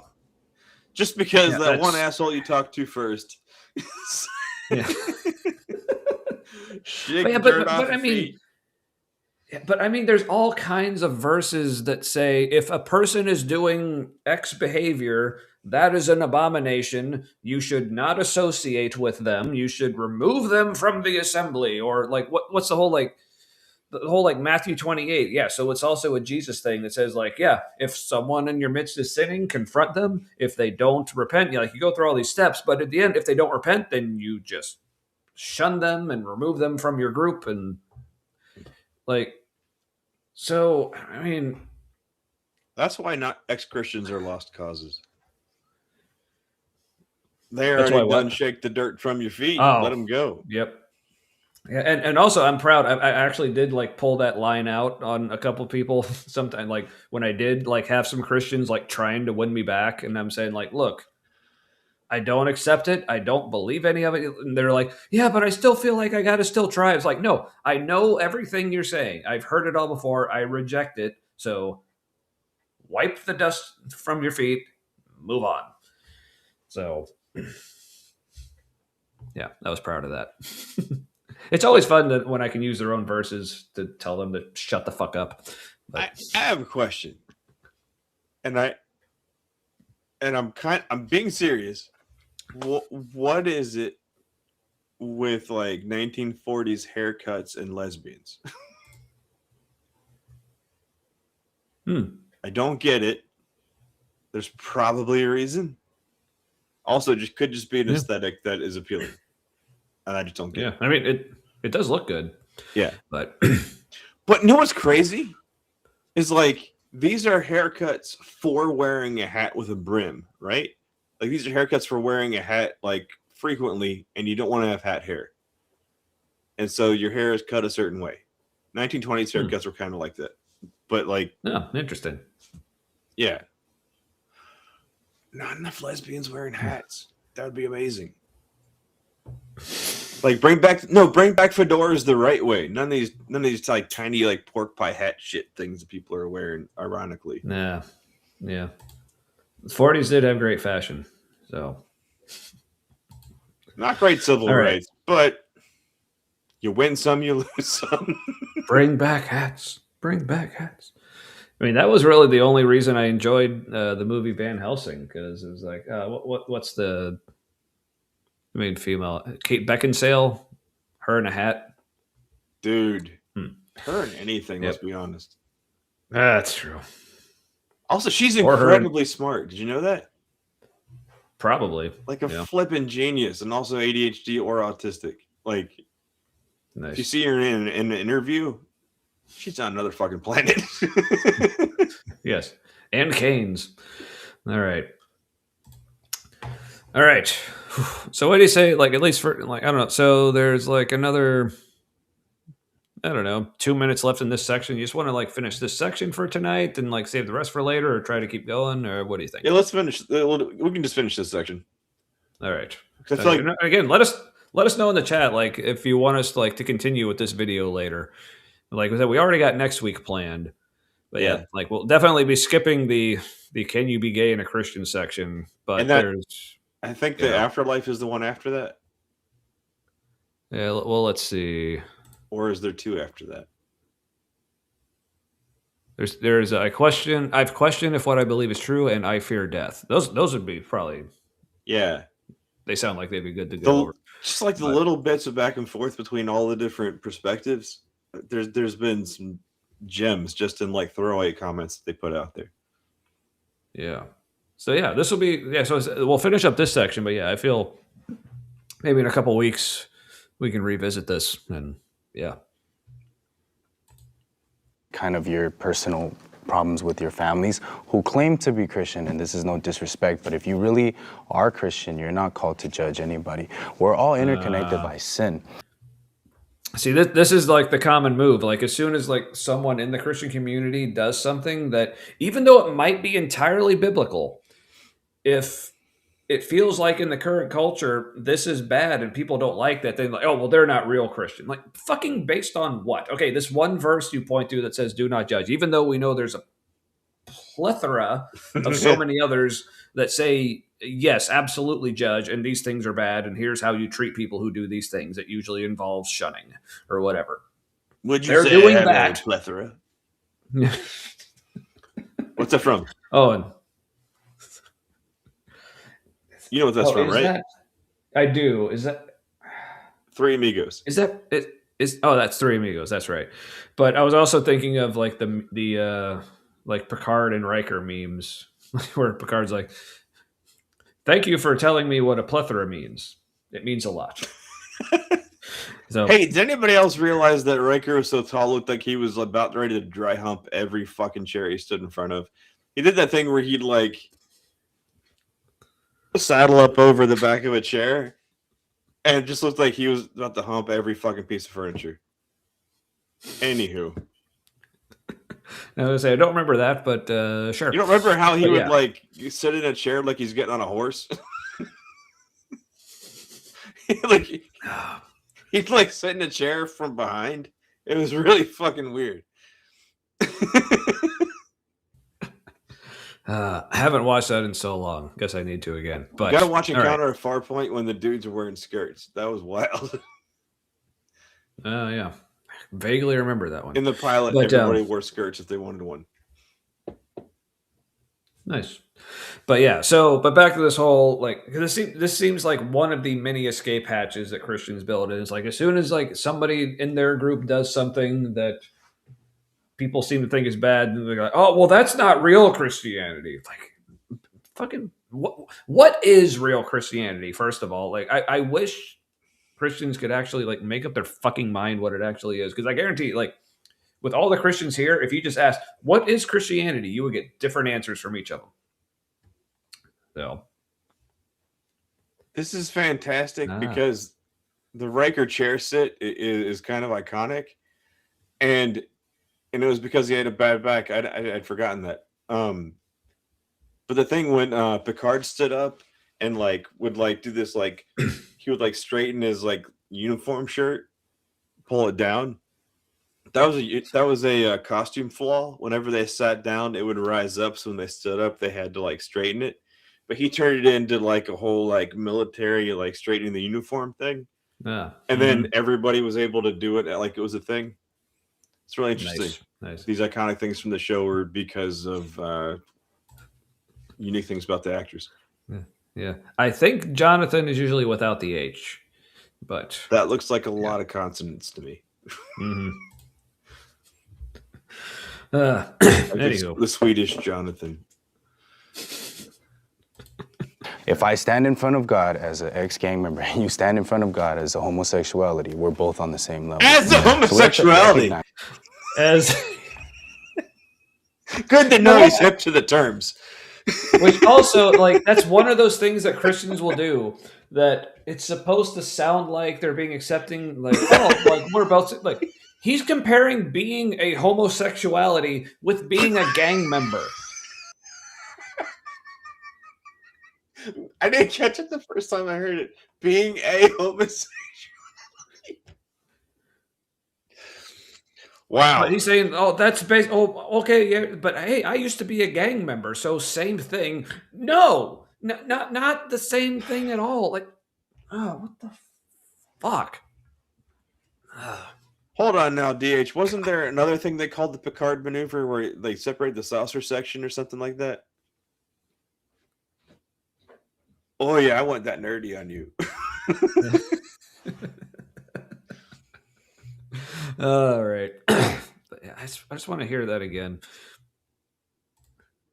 Just because that one asshole you talked to first. Yeah. But I mean, there's all kinds of verses that say if a person is doing X behavior, that is an abomination. You should not associate with them. You should remove them from the assembly. Or like, what's the whole Matthew 28? Yeah, so it's also a Jesus thing that says like, yeah, if someone in your midst is sinning, confront them. If they don't repent, you go through all these steps, but at the end, if they don't repent, then you just shun them and remove them from your group. And like, so I mean, that's why not ex-Christians are lost causes. They already done shake the dirt from your feet. Let them go. Yep. Yeah, and also I'm proud. I actually did like pull that line out on a couple of people. Sometime like when I did like have some Christians like trying to win me back, and I'm saying like, look, I don't accept it. I don't believe any of it. And they're like, yeah, but I still feel like I got to still try. It's like, no, I know everything you're saying. I've heard it all before. I reject it. So wipe the dust from your feet, move on. So yeah, I was proud of that. It's always fun when I can use their own verses to tell them to shut the fuck up. I have a question, and I'm being serious. What is it with like 1940s haircuts and lesbians? I don't get it. There's probably a reason. Also, could just be an aesthetic that is appealing, and I just don't get it. I mean, it does look good. Yeah, but you know what's crazy is like these are haircuts for wearing a hat with a brim, right? Like these are haircuts for wearing a hat like frequently, and you don't want to have hat hair, and so your hair is cut a certain way. 1920s haircuts were kind of like that, but like, interesting. Yeah, not enough lesbians wearing hats. That would be amazing. Like bring back fedoras the right way. None of these like tiny like pork pie hat shit things that people are wearing ironically. Yeah. The 40s did have great fashion. So not great civil rights, but you win some, you lose some. Bring back hats. I mean, that was really the only reason I enjoyed the movie Van Helsing, because it was like, what's the main female? Kate Beckinsale, her in a hat. Dude, her in anything. Yep. Let's be honest. That's true. Also, she's Or her incredibly smart. Did you know that? Probably. Like a flippin' genius, and also ADHD or autistic. Like, nice. if you see her in an interview, she's on another fucking planet. Yes. And Canes. All right. All right. So what do you say, like, at least for, like, I don't know. So there's like another, I don't know, 2 minutes left in this section. You just want to like finish this section for tonight and like save the rest for later, or try to keep going, or what do you think? Yeah, let's finish. We can just finish this section. All right. I feel like, again, let us know in the chat, like, if you want us to continue with this video later. Like I said, we already got next week planned, but yeah, like we'll definitely be skipping the "Can you be gay in a Christian" section. But I think the afterlife is the one after that. Yeah. Well, let's see. Or is there two after that? There's a question. I've questioned if what I believe is true, and I fear death. Those would be probably. Yeah. They sound like they'd be good to go over. Just like the little bits of back and forth between all the different perspectives. There's been some gems just in like throwaway comments that they put out there. Yeah. So yeah, this will be So we'll finish up this section, but yeah, I feel maybe in a couple weeks we can revisit this, and yeah. Kind of your personal problems with your families who claim to be Christian, and this is no disrespect, but if you really are Christian, you're not called to judge anybody. We're all interconnected by sin. See, this is like the common move. Like as soon as like someone in the Christian community does something that, even though it might be entirely biblical, if it feels like in the current culture this is bad and people don't like that, then like, oh well, they're not real Christian. Like fucking based on what? Okay, this one verse you point to that says "do not judge," even though we know there's a plethora of so many others that say yes, absolutely judge, and these things are bad, and here's how you treat people who do these things. It usually involves shunning or whatever. Would you They're say doing I have that? A plethora? What's that from? Oh, and you know what that's from, right? I do. Is that Three Amigos? Is that it? That's Three Amigos. That's right. But I was also thinking of like the like Picard and Riker memes where Picard's like, "Thank you for telling me what a plethora means. It means a lot." So, hey, did anybody else realize that Riker was so tall, looked like he was about ready to dry hump every fucking chair he stood in front of? He did that thing where he'd like saddle up over the back of a chair, and it just looked like he was about to hump every fucking piece of furniture. Anywho. I don't remember that, but sure. You don't remember how he would like sit in a chair like he's getting on a horse? Like he'd like sit in a chair from behind. It was really fucking weird. I haven't watched that in so long. Guess I need to again. But you gotta watch Encounter at Farpoint when the dudes are wearing skirts. That was wild. Yeah. Vaguely remember that one. In the pilot, everybody wore skirts if they wanted one. Nice. But yeah, but back to this whole, like, this seems like one of the many escape hatches that Christians build. And it's like, as soon as like somebody in their group does something that people seem to think is bad, and they're like, oh, well, that's not real Christianity. Like, fucking, what is real Christianity? First of all, like, I wish Christians could actually like make up their fucking mind what it actually is. Because I guarantee, like, with all the Christians here, if you just ask, what is Christianity? You would get different answers from each of them. So. This is fantastic because the Riker chair sit is kind of iconic. And it was because he had a bad back. I'd forgotten that. But the thing when Picard stood up and like would like do this, like he would like straighten his like uniform shirt, pull it down. That was a costume flaw. Whenever they sat down, it would rise up. So when they stood up, they had to like straighten it. But he turned it into like a whole like military like straightening the uniform thing. Yeah. And then everybody was able to do it like it was a thing. It's really interesting. Nice. These iconic things from the show were because of unique things about the actors. Yeah. I think Jonathan is usually without the H, but that looks like a lot of consonants to me. Mm-hmm. Anywho, the Swedish Jonathan. If I stand in front of God as an ex-gang member, and you stand in front of God as a homosexuality, we're both on the same level. As a homosexuality. As good to know he's hip to the terms. Which also, like, that's one of those things that Christians will do. That it's supposed to sound like they're being accepting, like, oh, like we're about to, like, he's comparing being a homosexuality with being a gang member. I didn't catch it the first time I heard it. Being a homosexual. Wow. But he's saying, oh, that's based. Oh, okay, yeah. But hey, I used to be a gang member, so same thing. No, not the same thing at all. Like, oh, what the fuck? Hold on now, DH. Wasn't there another thing they called the Picard maneuver where they separate the saucer section or something like that? Oh, yeah, I went that nerdy on you. All right. I just want to hear that again.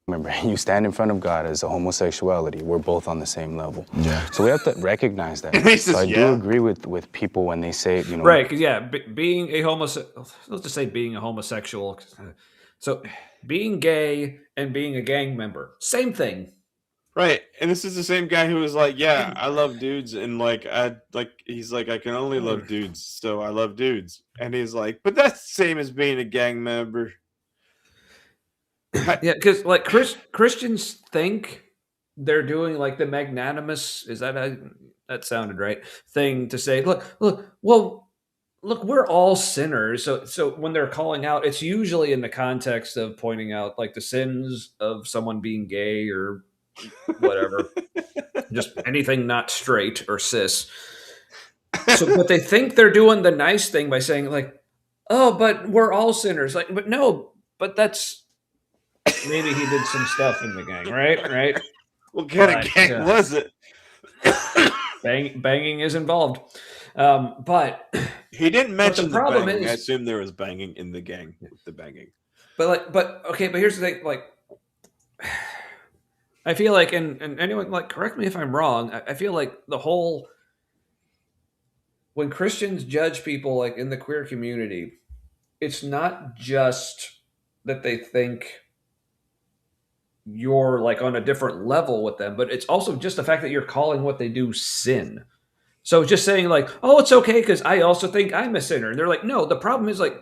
Remember, you stand in front of God as a homosexuality, we're both on the same level. Yeah. So we have to recognize that. So I do agree with people when they say, you know. Right, because, yeah, being a homosexual, let's just say being a homosexual. So being gay and being a gang member, same thing. Right, and this is the same guy who was like, "Yeah, I love dudes," and he's like, "I can only love dudes, so I love dudes," and he's like, "But that's the same as being a gang member." Yeah, because like Christians think they're doing like the magnanimous, is that sounded right, thing to say, look, we're all sinners. So when they're calling out, it's usually in the context of pointing out like the sins of someone being gay or whatever, just anything not straight or cis. So, but they think they're doing the nice thing by saying like, oh, but we're all sinners. Like, but no, but that's maybe he did some stuff in the gang, right? What kind of gang was it? Banging is involved, but he didn't mention the problem banging. is, I assume there was banging in the gang with the banging. But here's the thing, like. I feel like, and anyone, like, correct me if I'm wrong, I feel like when Christians judge people, like, in the queer community, it's not just that they think you're, like, on a different level with them, but it's also just the fact that you're calling what they do sin. So just saying, like, oh, it's okay because I also think I'm a sinner. And they're like, no, the problem is, like,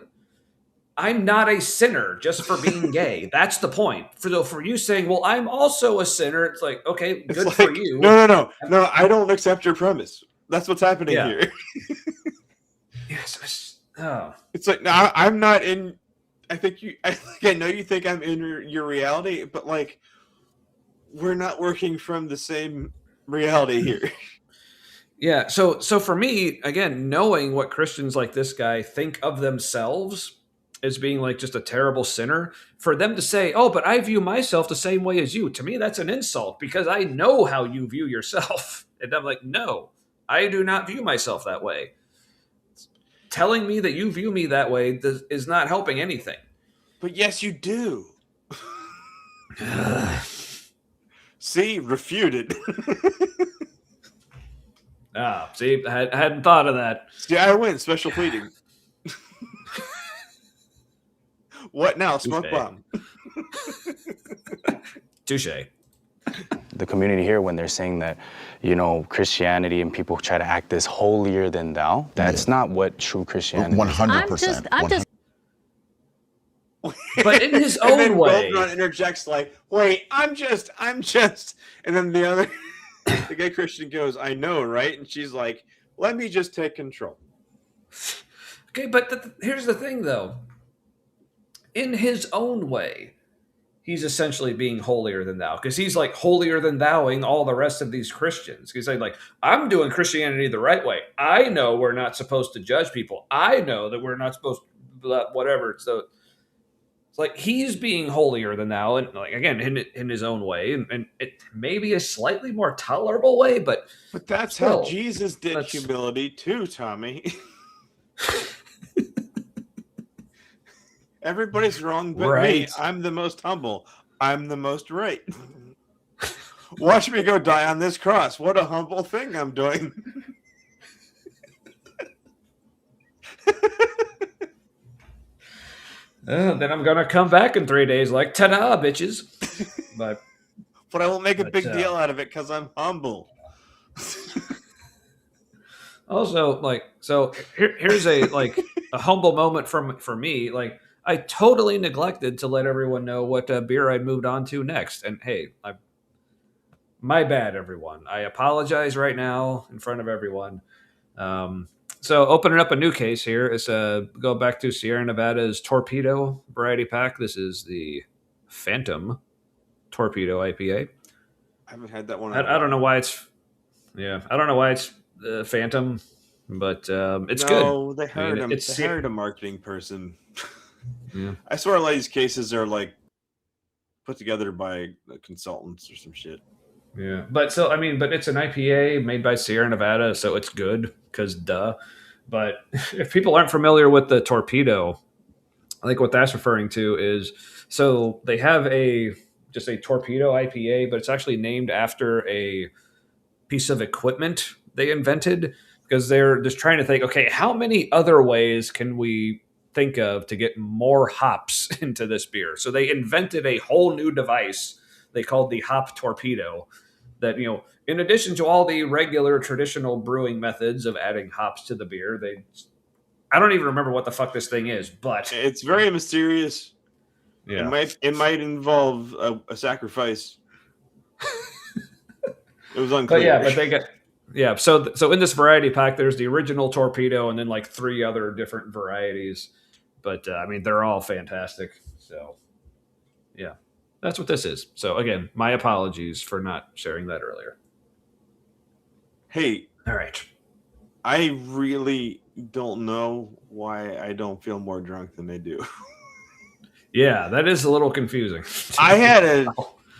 I'm not a sinner just for being gay. That's the point. For you saying, well, I'm also a sinner, it's like, okay, good for you. No, I don't accept your premise. That's what's happening here. Yes. It's like, no, I'm not in. I know you think I'm in your reality, but like, we're not working from the same reality here. Yeah. So for me, again, knowing what Christians like this guy think of themselves as being like just a terrible sinner, for them to say, oh, but I view myself the same way as you, to me, that's an insult because I know how you view yourself. And I'm like, no, I do not view myself that way. Telling me that you view me that way is not helping anything. But yes, you do. See, refuted. See, I hadn't thought of that. See, I win. Special pleading. What now? Smoke bomb. Touche. The community here, when they're saying that, you know, Christianity and people try to act this holier than thou, that's not what true Christianity is. 100%. I'm just but in his and own then way. Goldrun interjects like, wait, I'm just. And then the gay Christian goes, I know, right? And she's like, let me just take control. Okay, but here's the thing, though. In his own way, he's essentially being holier than thou, because he's like holier than thouing all the rest of these Christians. He's saying like, I'm doing Christianity the right way. I know we're not supposed to judge people. I know that we're not supposed whatever. So it's like he's being holier than thou, and like again in his own way, and it may be a slightly more tolerable way, but that's still, how Jesus did humility too, Tommy. Everybody's wrong but me. I'm the most humble. I'm the most right. Watch me go die on this cross. What a humble thing I'm doing. Then I'm gonna come back in 3 days, like ta-da, bitches. But I won't make a big deal out of it because I'm humble. Also, like, so here's a humble moment for me. Like, I totally neglected to let everyone know what beer I'd moved on to next. And hey, my bad, everyone. I apologize right now in front of everyone. So opening up a new case here is go back to Sierra Nevada's Torpedo variety pack. This is the Phantom Torpedo IPA. I haven't had that one. I don't know why it's Phantom, but it's good. No, they hired him. They hired a marketing person. Yeah. I swear a lot of these cases are like put together by consultants or some shit. Yeah, but it's an IPA made by Sierra Nevada, so it's good because duh. But if people aren't familiar with the Torpedo, I think what that's referring to is, so they have just a Torpedo IPA, but it's actually named after a piece of equipment they invented because they're just trying to think, okay, how many other ways can we think of to get more hops into this beer? So they invented a whole new device they called the Hop Torpedo that, in addition to all the regular traditional brewing methods of adding hops to the beer, I don't even remember what the fuck this thing is, but it's very mysterious. Yeah. It might involve a sacrifice. It was unclear. But they get So in this variety pack, there's the original Torpedo and then like 3 other different varieties. But they're all fantastic. So yeah, that's what this is. So again, my apologies for not sharing that earlier. Hey, all right. I really don't know why I don't feel more drunk than I do. Yeah, that is a little confusing. I had a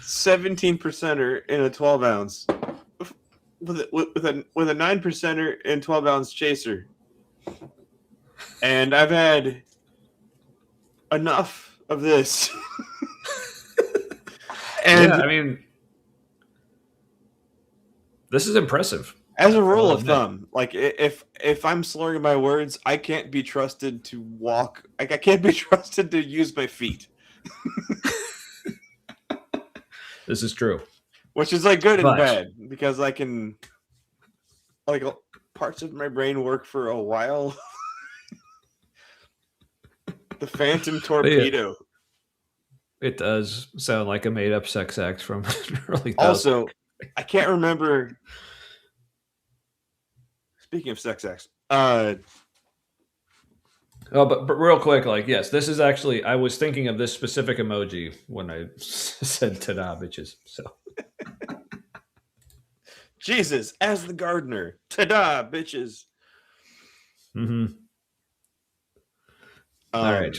17%er in a 12 ounce with a 9%er in 12 ounce chaser, and I've had enough of this. And this is impressive. As a rule of thumb, like if I'm slurring my words, I can't be trusted to walk. Like I can't be trusted to use my feet. This is true. Which is like good and bad because I can, like, parts of my brain work for a while. The Phantom Torpedo. It does sound like a made-up sex act from early. Also, I can't remember. Speaking of sex acts, but real quick, yes, this is actually. I was thinking of this specific emoji when I said "ta-da, bitches." So, Jesus as the gardener, ta-da, bitches. Mm-hmm. All right.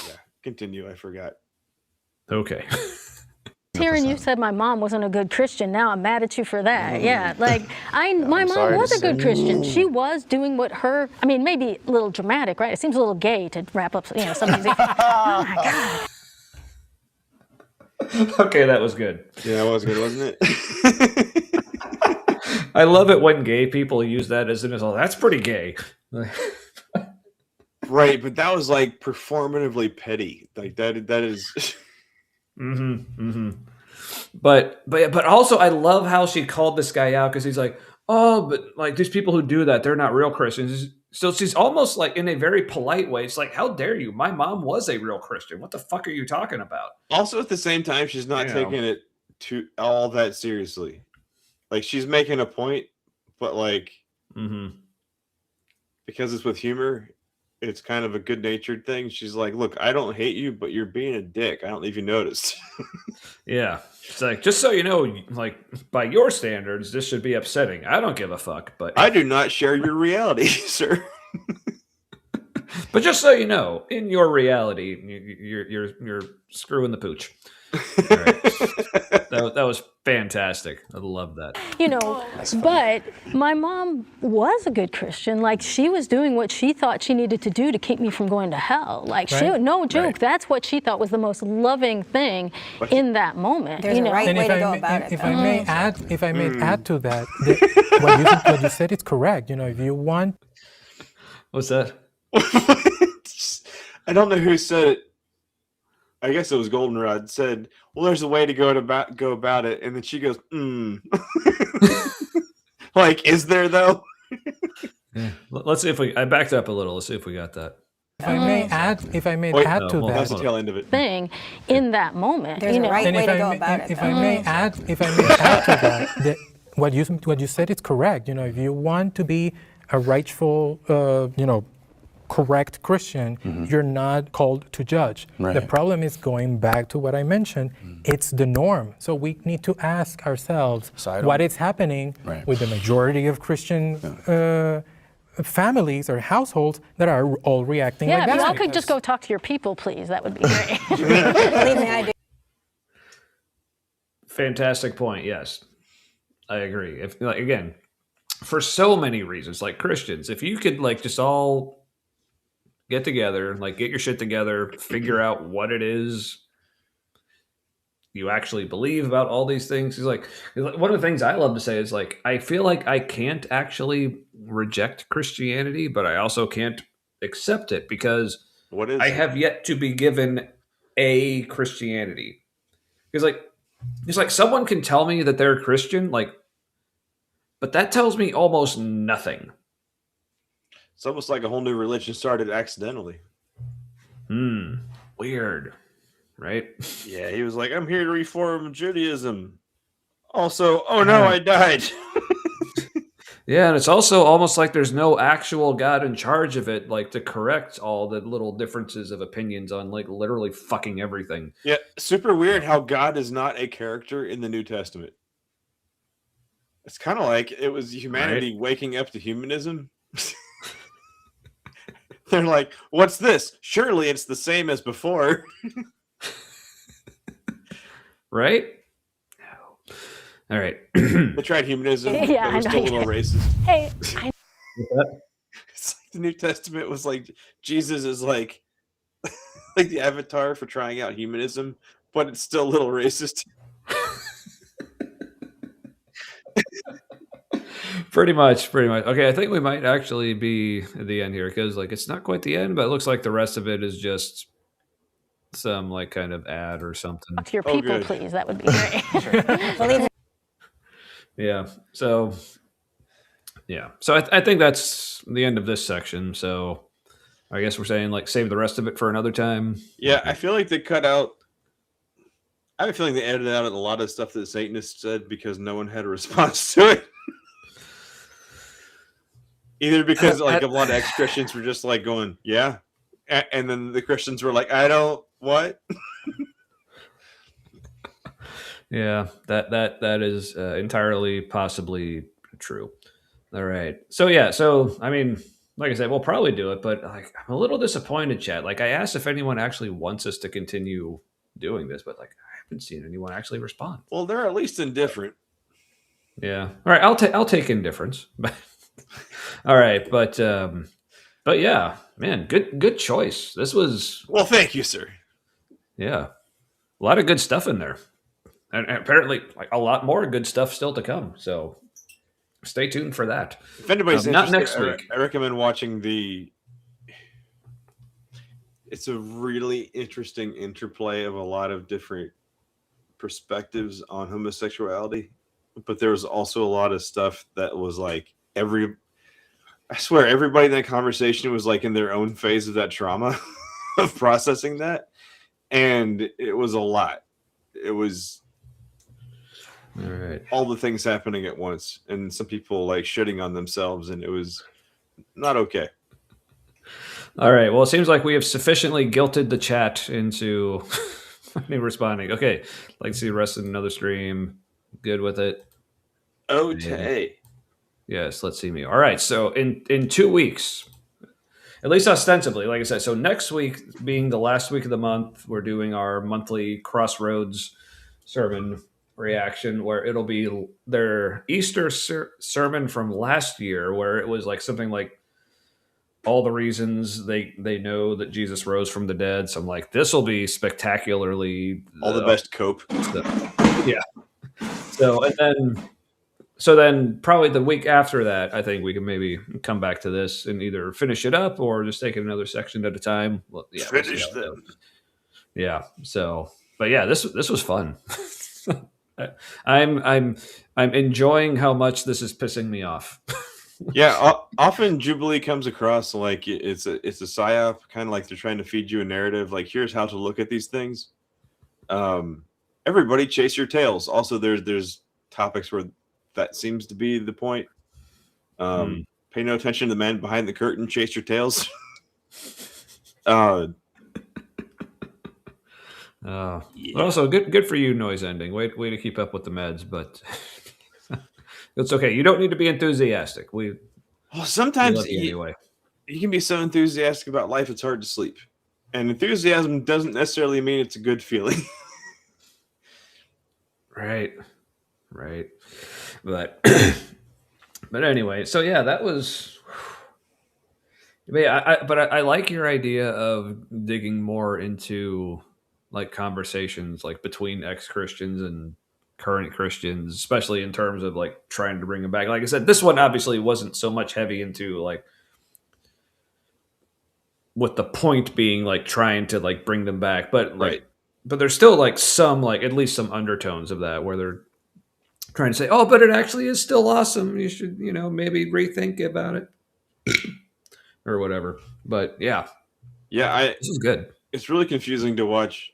Yeah, continue. I forgot. Okay. Hearing you said my mom wasn't a good Christian, now I'm mad at you for that. Yeah, my mom was a good Christian. She was doing what maybe a little dramatic, right? It seems a little gay to wrap up, something. Oh my God. Okay, that was good. Yeah, that was good, wasn't it? I love it when gay people use that as an insult. That's pretty gay. Right, but that was like performatively petty. Like that is. Mm-hmm. Mm-hmm. But also I love how she called this guy out because he's like, oh, but like these people who do that, they're not real Christians. So she's almost like in a very polite way. It's like, how dare you? My mom was a real Christian. What the fuck are you talking about? Also, at the same time, she's not taking it to all that seriously. Like she's making a point, but like, because it's with humor, it's kind of a good-natured thing. She's like, look, I don't hate you, but you're being a dick. I don't know if you noticed. Yeah. It's like, just so you know, like, by your standards, this should be upsetting. I don't give a fuck, but... I do not share your reality, sir. But just so you know, in your reality, you're screwing the pooch. All right. That was fantastic. I love that. But my mom was a good Christian. Like, she was doing what she thought she needed to do to keep me from going to hell. Like, no joke, that's what she thought was the most loving thing in that moment. There's a right way to go about it. If I may add to that, what you said is correct. If you want. What's that? I don't know who said it. I guess it was Goldenrod said, "Well, there's a way to go about it," and then she goes, Like, is there though? Yeah. Let's see if I backed up a little. Let's see if we got that. If I may add to that. That's the tail end of it. Thing in that moment. There's a right way to go about it. If I may add to that, what you said is correct. If you want to be a rightful, correct Christian, you're not called to judge. Right. The problem is going back to what I mentioned. It's the norm. So we need to ask ourselves what is happening with the majority of Christian families or households that are all reacting like that. Yeah, if y'all could just go talk to your people, please. That would be great. Believe me, I do. Fantastic point. Yes, I agree. If again, for so many reasons, like Christians, if you could just all get together, get your shit together, figure out what it is you actually believe about all these things. He's one of the things I love to say is I feel like I can't actually reject Christianity, but I also can't accept it because I have yet to be given a Christianity. Because it's like someone can tell me that they're a Christian, but that tells me almost nothing. It's almost like a whole new religion started accidentally. Weird, right? Yeah, he was like, "I'm here to reform Judaism." Also, oh no, I died. Yeah, and it's also almost like there's no actual God in charge of it, to correct all the little differences of opinions on literally fucking everything. Yeah, super weird how God is not a character in the New Testament. It's kind of like it was humanity waking up to humanism. They're like, "What's this? Surely it's the same as before." Right? All right. They tried humanism. Yeah, but it was still a little racist. Hey, It's like the New Testament was like Jesus is like the avatar for trying out humanism, but it's still a little racist. Pretty much. Okay, I think we might actually be at the end here because it's not quite the end, but it looks like the rest of it is just some kind of ad or something. talk to your people, please. That would be great. Believe me. Yeah. So I think that's the end of this section. So I guess we're saying save the rest of it for another time. Yeah, I feel like they cut out. I have a feeling they edited out a lot of stuff that Satanists said because no one had a response to it. Either because a lot of ex-Christians were just going, yeah, and then the Christians were like, I don't what. Yeah, that is entirely possibly true. All right. So I mean, like I said, we'll probably do it, but I'm a little disappointed, Chad. I asked if anyone actually wants us to continue doing this, but I haven't seen anyone actually respond. Well, they're at least indifferent. Yeah. All right. I'll take indifference. All right, but yeah, man, good choice. This was well. Thank you, sir. Yeah, a lot of good stuff in there, and apparently a lot more good stuff still to come. So stay tuned for that. If anybody's not interested, next week, I recommend watching It's a really interesting interplay of a lot of different perspectives on homosexuality, but there was also a lot of stuff that was I swear everybody in that conversation was in their own phase of that trauma of processing that. And it was a lot. It was all the things happening at once. And some people shitting on themselves, and it was not okay. All right. Well, it seems like we have sufficiently guilted the chat into responding. Okay. See the rest of another stream. Good with it. Okay. Yes, let's see me. All right, so in 2 weeks, at least ostensibly, like I said. So next week, being the last week of the month, we're doing our monthly Crossroads sermon reaction, where it'll be their Easter sermon from last year, where it was like something like all the reasons they know that Jesus rose from the dead. So I'm like, this will be spectacularly all the best cope. Yeah. So then probably the week after that, I think we can maybe come back to this and either finish it up or just take it another section at a time. Well, yeah, Finish them. Yeah. So, but yeah, this was fun. I'm enjoying how much this is pissing me off. Yeah, often Jubilee comes across like it's a psyop, kind of like they're trying to feed you a narrative. Like, here's how to look at these things. Everybody chase your tails. Also, there's topics where that seems to be the point. Pay no attention to the man behind the curtain. Chase your tails. Yeah. Also, good for you, noise ending. Way to keep up with the meds, but it's okay. You don't need to be enthusiastic. Sometimes anyway. You can be so enthusiastic about life it's hard to sleep, and enthusiasm doesn't necessarily mean it's a good feeling. Right. But but anyway, so yeah, that was. I like your idea of digging more into like conversations like between ex-Christians and current Christians, especially in terms of like trying to bring them back. Like I said, this one obviously wasn't so much heavy into like with the point being like trying to like bring them back, but like right. But there's still like some like at least some undertones of that where they're trying to say, oh, but it actually is still awesome. You should, maybe rethink about it or whatever. But yeah, this is good. It's really confusing to watch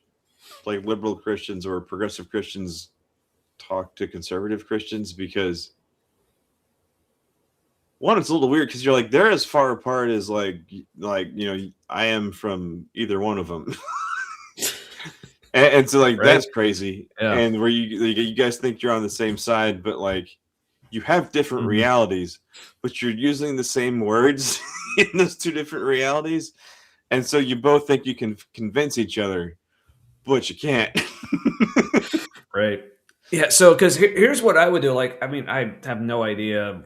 like liberal Christians or progressive Christians talk to conservative Christians because one, it's a little weird because you're like they're as far apart as like I am from either one of them. And so like right. That's crazy. Yeah. And where you guys think you're on the same side, but like you have different realities, but you're using the same words in those two different realities. And so you both think you can convince each other, but you can't. Right. Yeah. So, because here's what I would do. Like, I mean, I have no idea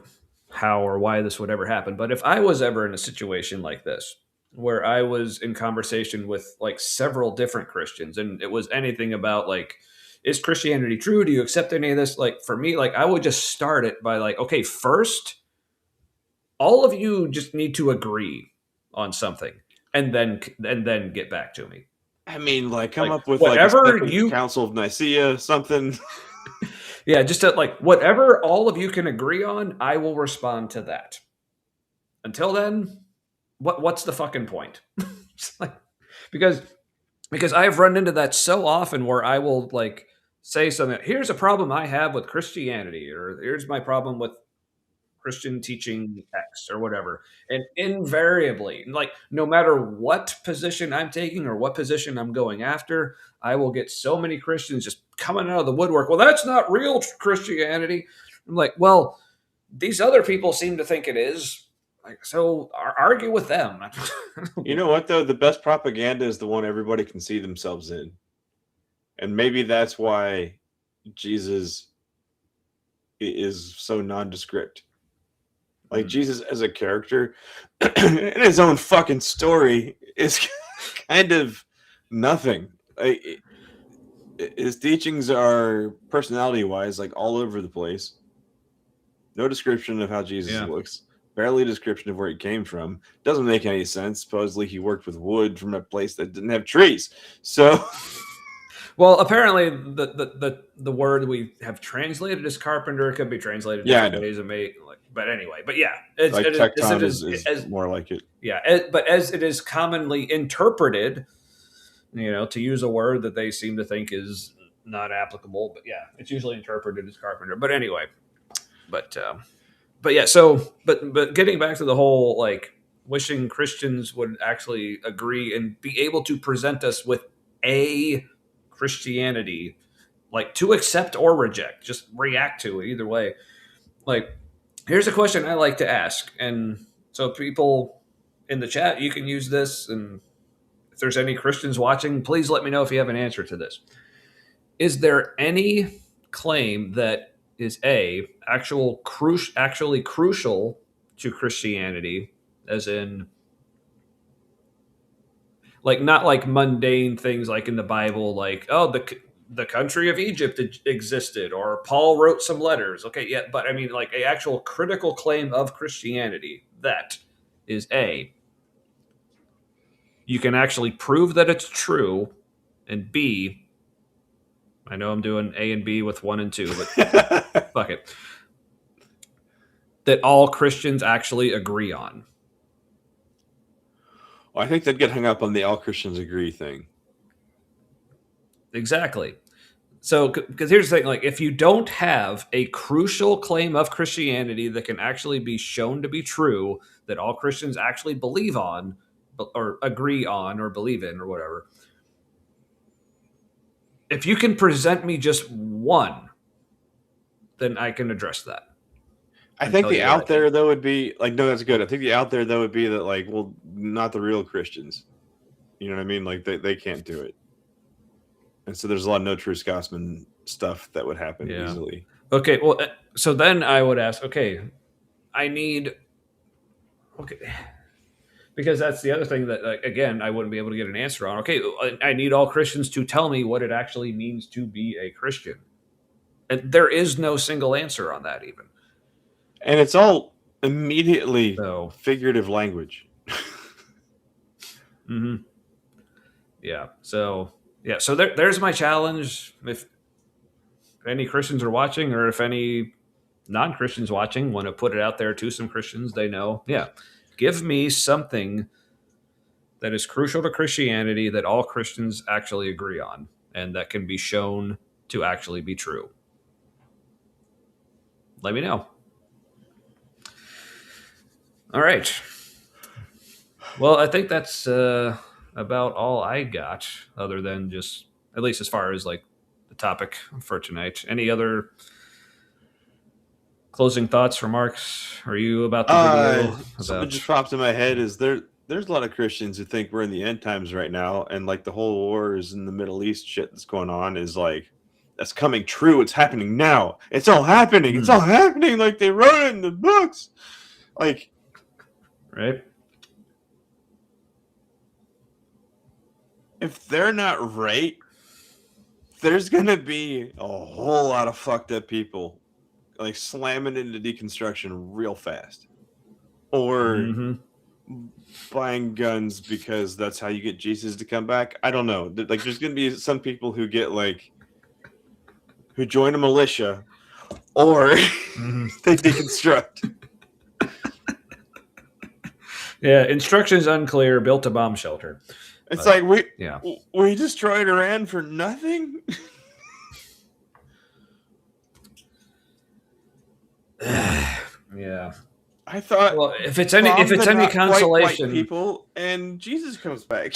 how or why this would ever happen, but if I was ever in a situation like this, where I was in conversation with like several different Christians, and it was anything about like, is Christianity true? Do you accept any of this? Like for me, like I would just start it by like, okay, first, all of you just need to agree on something, and then get back to me. I mean, like come up with whatever like a Council of Nicaea, something. Yeah, just like whatever all of you can agree on, I will respond to that. Until then, what's the fucking point? Like, because I've run into that so often where I will like say something. Here's a problem I have with Christianity, or here's my problem with Christian teaching X or whatever. And invariably, like no matter what position I'm taking or what position I'm going after, I will get so many Christians just coming out of the woodwork. Well, that's not real Christianity. I'm like, well, these other people seem to think it is. Like, so argue with them. You know what, though? The best propaganda is the one everybody can see themselves in. And maybe that's why Jesus is so nondescript. Like, Jesus as a character in his own fucking story is kind of nothing. Like, his teachings are, personality-wise, like all over the place. No description of how Jesus looks. Barely a description of where he came from. Doesn't make any sense. Supposedly he worked with wood from a place that didn't have trees. So, well, apparently the word we have translated as carpenter could be translated different ways. But anyway, but yeah, it is more like it. Yeah, but as it is commonly interpreted, to use a word that they seem to think is not applicable. But yeah, it's usually interpreted as carpenter. But anyway, but yeah, so but getting back to the whole like wishing Christians would actually agree and be able to present us with a Christianity, like to accept or reject, just react to it either way. Like, here's a question I like to ask, and so people, in the chat, you can use this, and if there's any Christians watching, please let me know if you have an answer to this. Is there any claim that is actually crucial to Christianity, as in, like, not like mundane things like in the Bible, like, oh, the country of Egypt existed, or Paul wrote some letters. Okay, yeah, but I mean, like, a actual critical claim of Christianity that is you can actually prove that it's true, and B, I know I'm doing A and B with 1 and 2, but fuck it, that all Christians actually agree on. Well, I think they'd get hung up on the all Christians agree thing. Exactly. So, because here's the thing, like, if you don't have a crucial claim of Christianity that can actually be shown to be true, that all Christians actually believe on, or agree on, or believe in, or whatever, if you can present me just one, then I can address that. I think the out there, though, would be like, no, that's good. I think the out there, though, would be that, like, well, not the real Christians. You know what I mean? Like, they can't do it. And so there's a lot of no true Scotsman stuff that would happen easily. Okay, well, so then I would ask, okay, because that's the other thing that, like, again, I wouldn't be able to get an answer on. Okay, I need all Christians to tell me what it actually means to be a Christian. And there is no single answer on that, even. And it's all immediately figurative language. Mm-hmm. Yeah. So there's my challenge. If any Christians are watching, or if any non-Christians watching want to put it out there to some Christians they know, give me something that is crucial to Christianity that all Christians actually agree on, and that can be shown to actually be true. Let me know. All right. Well, I think that's about all I got, other than just, at least as far as like the topic for tonight. Any other closing thoughts, remarks? Are you about the video? Something just popped in my head is there's a lot of Christians who think we're in the end times right now, and like the whole wars in the Middle East shit that's going on is like, that's coming true. It's happening now. It's all happening. It's all happening. Like they wrote it in the books. Like, right. If they're not right, there's gonna be a whole lot of fucked up people like slamming into deconstruction real fast, or buying guns because that's how you get Jesus to come back. I don't know. Like, there's gonna be some people who get like, who join a militia, or they deconstruct. Yeah, instructions unclear. Built a bomb shelter. It's like we destroyed Iran for nothing. Yeah, I thought. Well, if it's any consolation, white people, and Jesus comes back.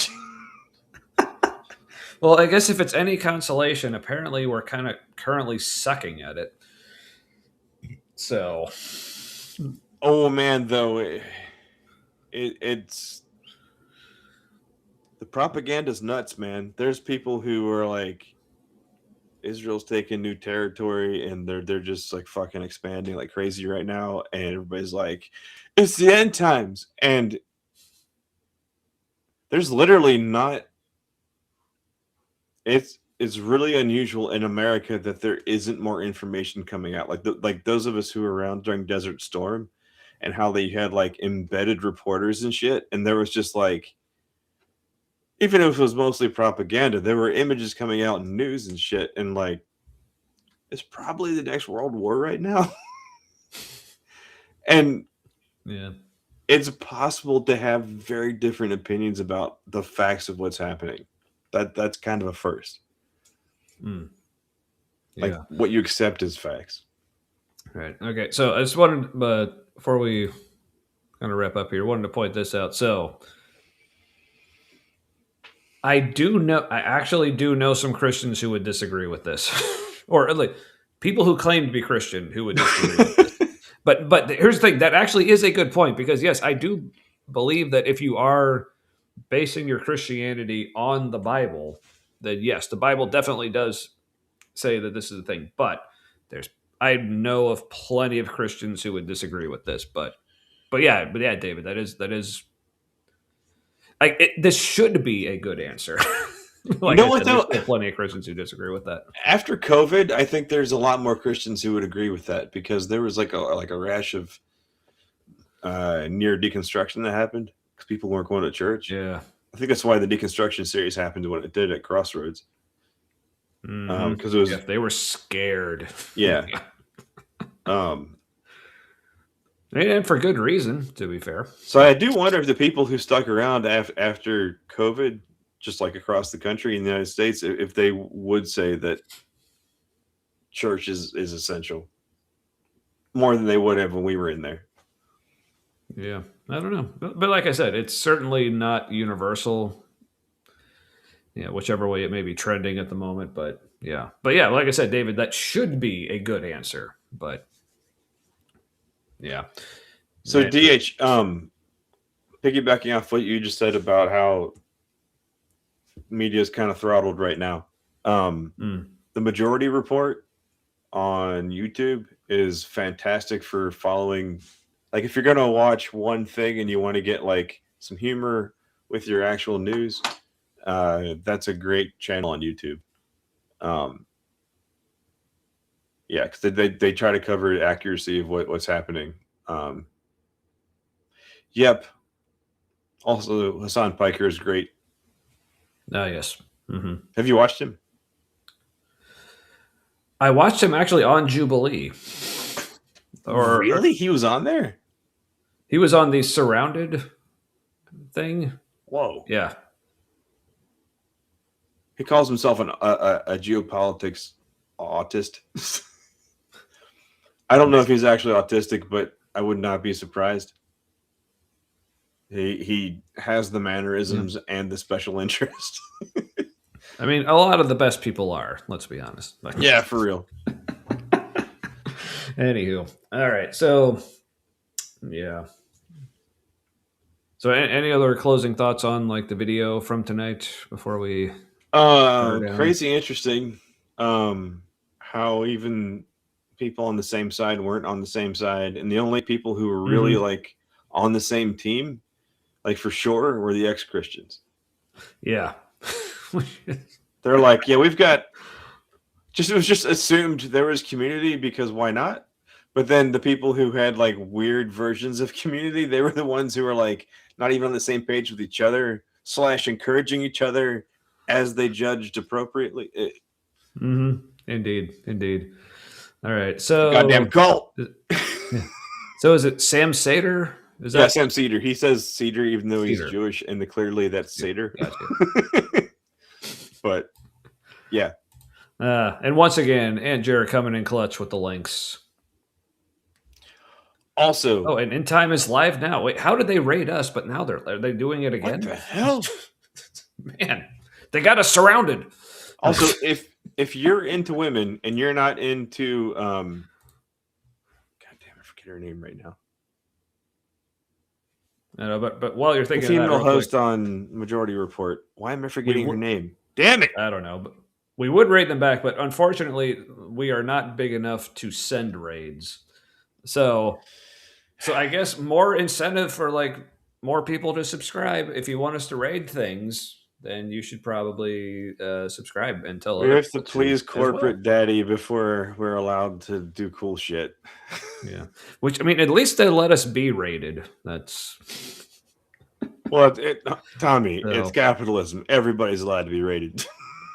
Well, I guess if it's any consolation, apparently we're kind of currently sucking at it. So, oh man, though, it's. The propaganda's nuts, man. There's people who are like, Israel's taking new territory and they're just like fucking expanding like crazy right now, and everybody's like, it's the end times. And there's literally not, it's really unusual in America that there isn't more information coming out. Like those of us who were around during Desert Storm, and how they had like embedded reporters and shit, and there was just like, even if it was mostly propaganda, there were images coming out in news and shit, and like, it's probably the next world war right now. And yeah, it's possible to have very different opinions about the facts of what's happening. That's kind of a first. Yeah. Like what you accept as facts. Right. Okay. So I just wanted, before we kind of wrap up here, wanted to point this out. So I actually do know some Christians who would disagree with this, or like people who claim to be Christian who would disagree with this. But here's the thing, that actually is a good point, because yes, I do believe that if you are basing your Christianity on the Bible, then yes, the Bible definitely does say that this is the thing. But I know of plenty of Christians who would disagree with this. But yeah, David, that is like this should be a good answer. Like You know I what, said, though? there's still plenty of Christians who disagree with that. After COVID, I think there's a lot more Christians who would agree with that because there was like a rash of near deconstruction that happened because people weren't going to church. Yeah, I think that's why the deconstruction series happened when it did at Crossroads. Because it was they were scared. Yeah. And for good reason, to be fair. So I do wonder if the people who stuck around after COVID, just like across the country in the United States, if they would say that church is essential more than they would have when we were in there. Yeah, I don't know. But like I said, it's certainly not universal. Yeah, whichever way it may be trending at the moment. But yeah, like I said, David, that should be a good answer. But yeah. So DH, piggybacking off what you just said about how media is kind of throttled right now. The Majority Report on YouTube is fantastic for following. Like if you're going to watch one thing and you want to get like some humor with your actual news, that's a great channel on YouTube. Yeah, because they try to cover the accuracy of what's happening. Yep. Also, Hassan Piker is great. Yes. Mm-hmm. Have you watched him? I watched him actually on Jubilee. Really? He was on there? He was on the Surrounded thing. Whoa. Yeah. He calls himself a geopolitics autist. I don't know if he's actually autistic, but I would not be surprised. He has the mannerisms and the special interest. I mean, a lot of the best people are, let's be honest. Yeah, for real. Anywho. All right. So, yeah. So any other closing thoughts on like the video from tonight before we... Crazy interesting. How even people on the same side weren't on the same side. And the only people who were really like on the same team, like for sure, were the ex-Christians. Yeah. They're like, yeah, we've got it was just assumed there was community because why not? But then the people who had like weird versions of community, they were the ones who were like not even on the same page with each other / encouraging each other as they judged appropriately. Indeed. All right. So goddamn cult. So is it Sam Seder? Is that Sam Seder? He says Seder even though he's Jewish, and clearly that's Seder. Gotcha. But yeah. And once again, Aunt Jarrett coming in clutch with the links. Also, and In Time is live now. Wait, how did they raid us? But now are they doing it again? What the hell? Man, they got us surrounded. Also, if you're into women and you're not into God damn, I forget her name right now. I know, but while you're thinking, the female of that host on Majority Report. Why am I forgetting her name? Damn it! I don't know, but we would raid them back, but unfortunately, we are not big enough to send raids. So I guess more incentive for like more people to subscribe. If you want us to raid things, then you should probably subscribe and tell we have to please corporate daddy before we're allowed to do cool shit. Yeah, which I mean, at least they let us be rated. That's well, Tommy. It's capitalism. Everybody's allowed to be rated.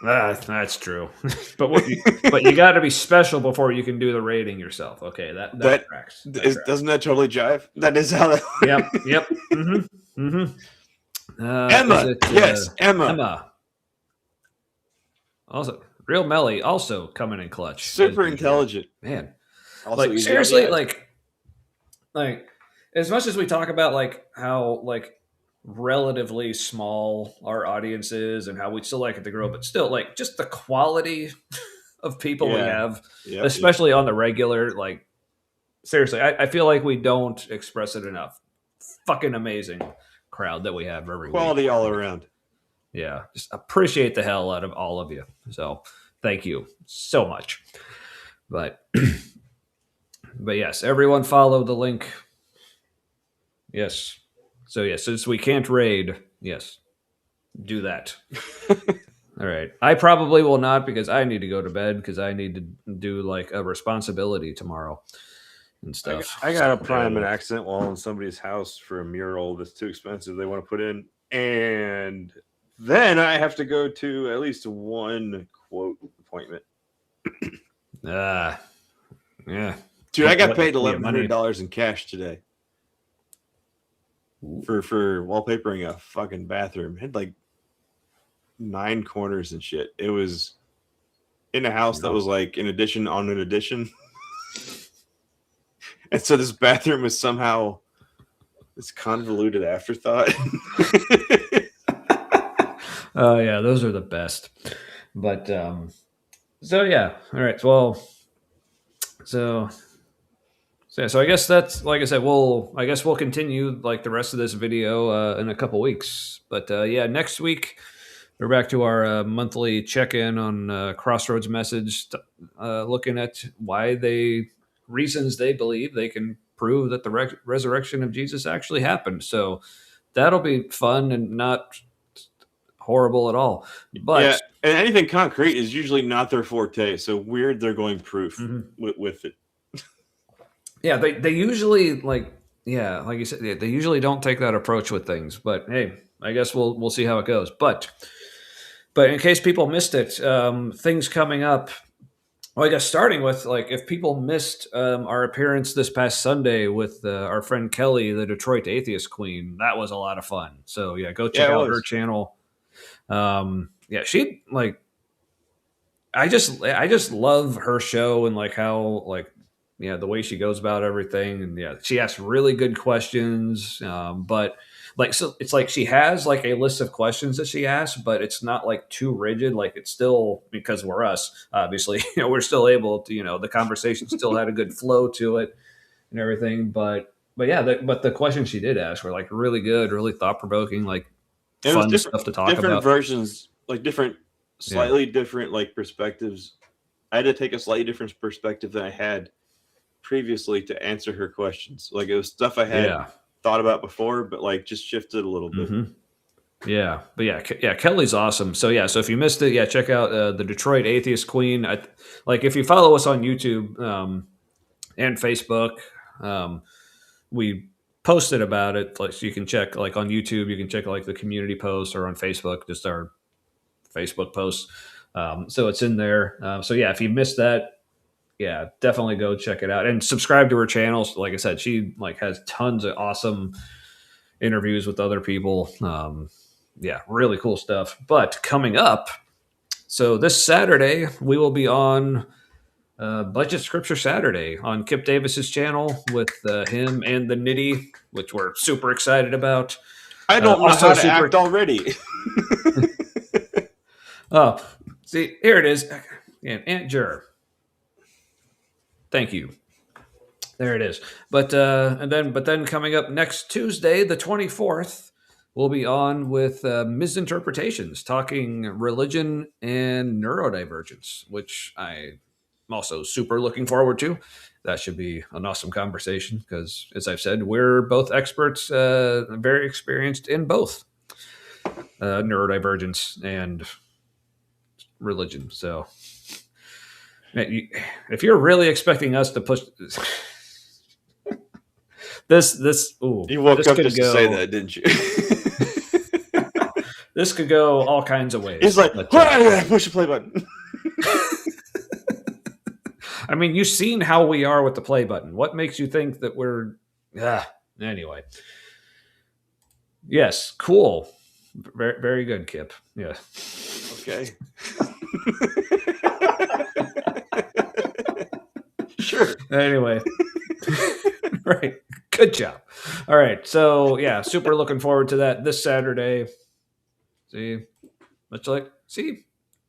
That's true, but you got to be special before you can do the rating yourself. Okay, that tracks. Doesn't that totally jive? That is how that. Yep. Emma, Emma. Also, Real Melly also coming in clutch. Super intelligent, man. Also like seriously, like as much as we talk about like how like relatively small our audience is and how we still like it to grow, but still like just the quality of people we have, especially on the regular, like seriously, I feel like we don't express it enough. fucking amazing crowd that we have every Quality week. all around. Yeah, just appreciate the hell out of all of you. So thank you so much. But yes, everyone follow the link. Yes. So yes, since we can't raid, yes, do that. All right. I probably will not because I need to go to bed because I need to do like a responsibility tomorrow and stuff. I got to prime an accent wall in somebody's house for a mural that's too expensive. They want to put in, and then I have to go to at least one quote appointment. Yeah. Dude, I got paid $1,100 in cash today for wallpapering a fucking bathroom. It had like 9 corners and shit. It was in a house that was like an addition on an addition. And so this bathroom was somehow this convoluted afterthought. Oh yeah, those are the best. But so yeah, all right. Well, so I guess that's like I said. I guess we'll continue like the rest of this video in a couple weeks. But yeah, next week we're back to our monthly check-in on Crossroads Message, looking at reasons they believe they can prove that the resurrection of Jesus actually happened. So that'll be fun and not horrible at all. But yeah, and anything concrete is usually not their forte. So weird they're going proof with it. Yeah, they usually like you said, they usually don't take that approach with things. But hey, I guess we'll see how it goes. But in case people missed it, things coming up. Well, I guess starting with like if people missed our appearance this past Sunday with our friend Kelly, the Detroit Atheist Queen, that was a lot of fun. So yeah, go check out her channel. She like I just love her show and like how like the way she goes about everything, and she asks really good questions. But like so it's like she has like a list of questions that she asks, but it's not like too rigid. Like it's still, because we're us, obviously, we're still able to, the conversation still had a good flow to it and everything. But the questions she did ask were like really good, really thought provoking, like fun stuff to talk about. Different versions, like slightly different like perspectives. I had to take a slightly different perspective than I had previously to answer her questions. Like it was stuff I had thought about before, but like just shifted a little bit. Yeah, but Kelly's awesome. So so if you missed it, check out the Detroit Atheist Queen. Like if you follow us on YouTube and Facebook, we posted about it. Like so you can check like on YouTube, you can check like the community post, or on Facebook, just our Facebook post. So it's in there. So if you missed that, definitely go check it out and subscribe to her channel. So like I said, she like has tons of awesome interviews with other people. Really cool stuff. But coming up, so this Saturday we will be on Budget Scripture Saturday on Kip Davis's channel with him and the Nitty, which we're super excited about. I don't know how to act already. Oh, see, here it is. And Aunt Jur. Thank you. There it is. But then coming up next Tuesday, the 24th, we'll be on with Misinterpretations, talking religion and neurodivergence, which I'm also super looking forward to. That should be an awesome conversation because, as I've said, we're both experts, very experienced in both neurodivergence and religion. So if you're really expecting us to push this you woke up just to say that, didn't you? This could go all kinds of ways. It's like, push the play button. I mean, you've seen how we are with the play button. What makes you think that we're anyway? Yes, cool. Very, very good, Kip. Yeah. Okay. Sure. Anyway. Right. Good job. All right. So super looking forward to that this Saturday. See,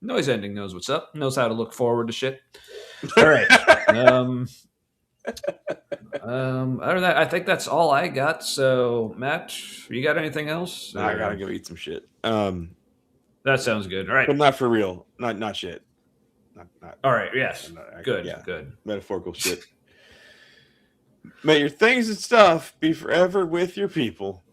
Noise Ending knows what's up. Knows how to look forward to shit. All right. Other than that, I think that's all I got. So, Matt, you got anything else? I gotta go eat some shit. That sounds good. All right. But not for real. Not shit. Not. All right. Yes. Good. Yeah. Good. Metaphorical shit. May your things and stuff be forever with your people.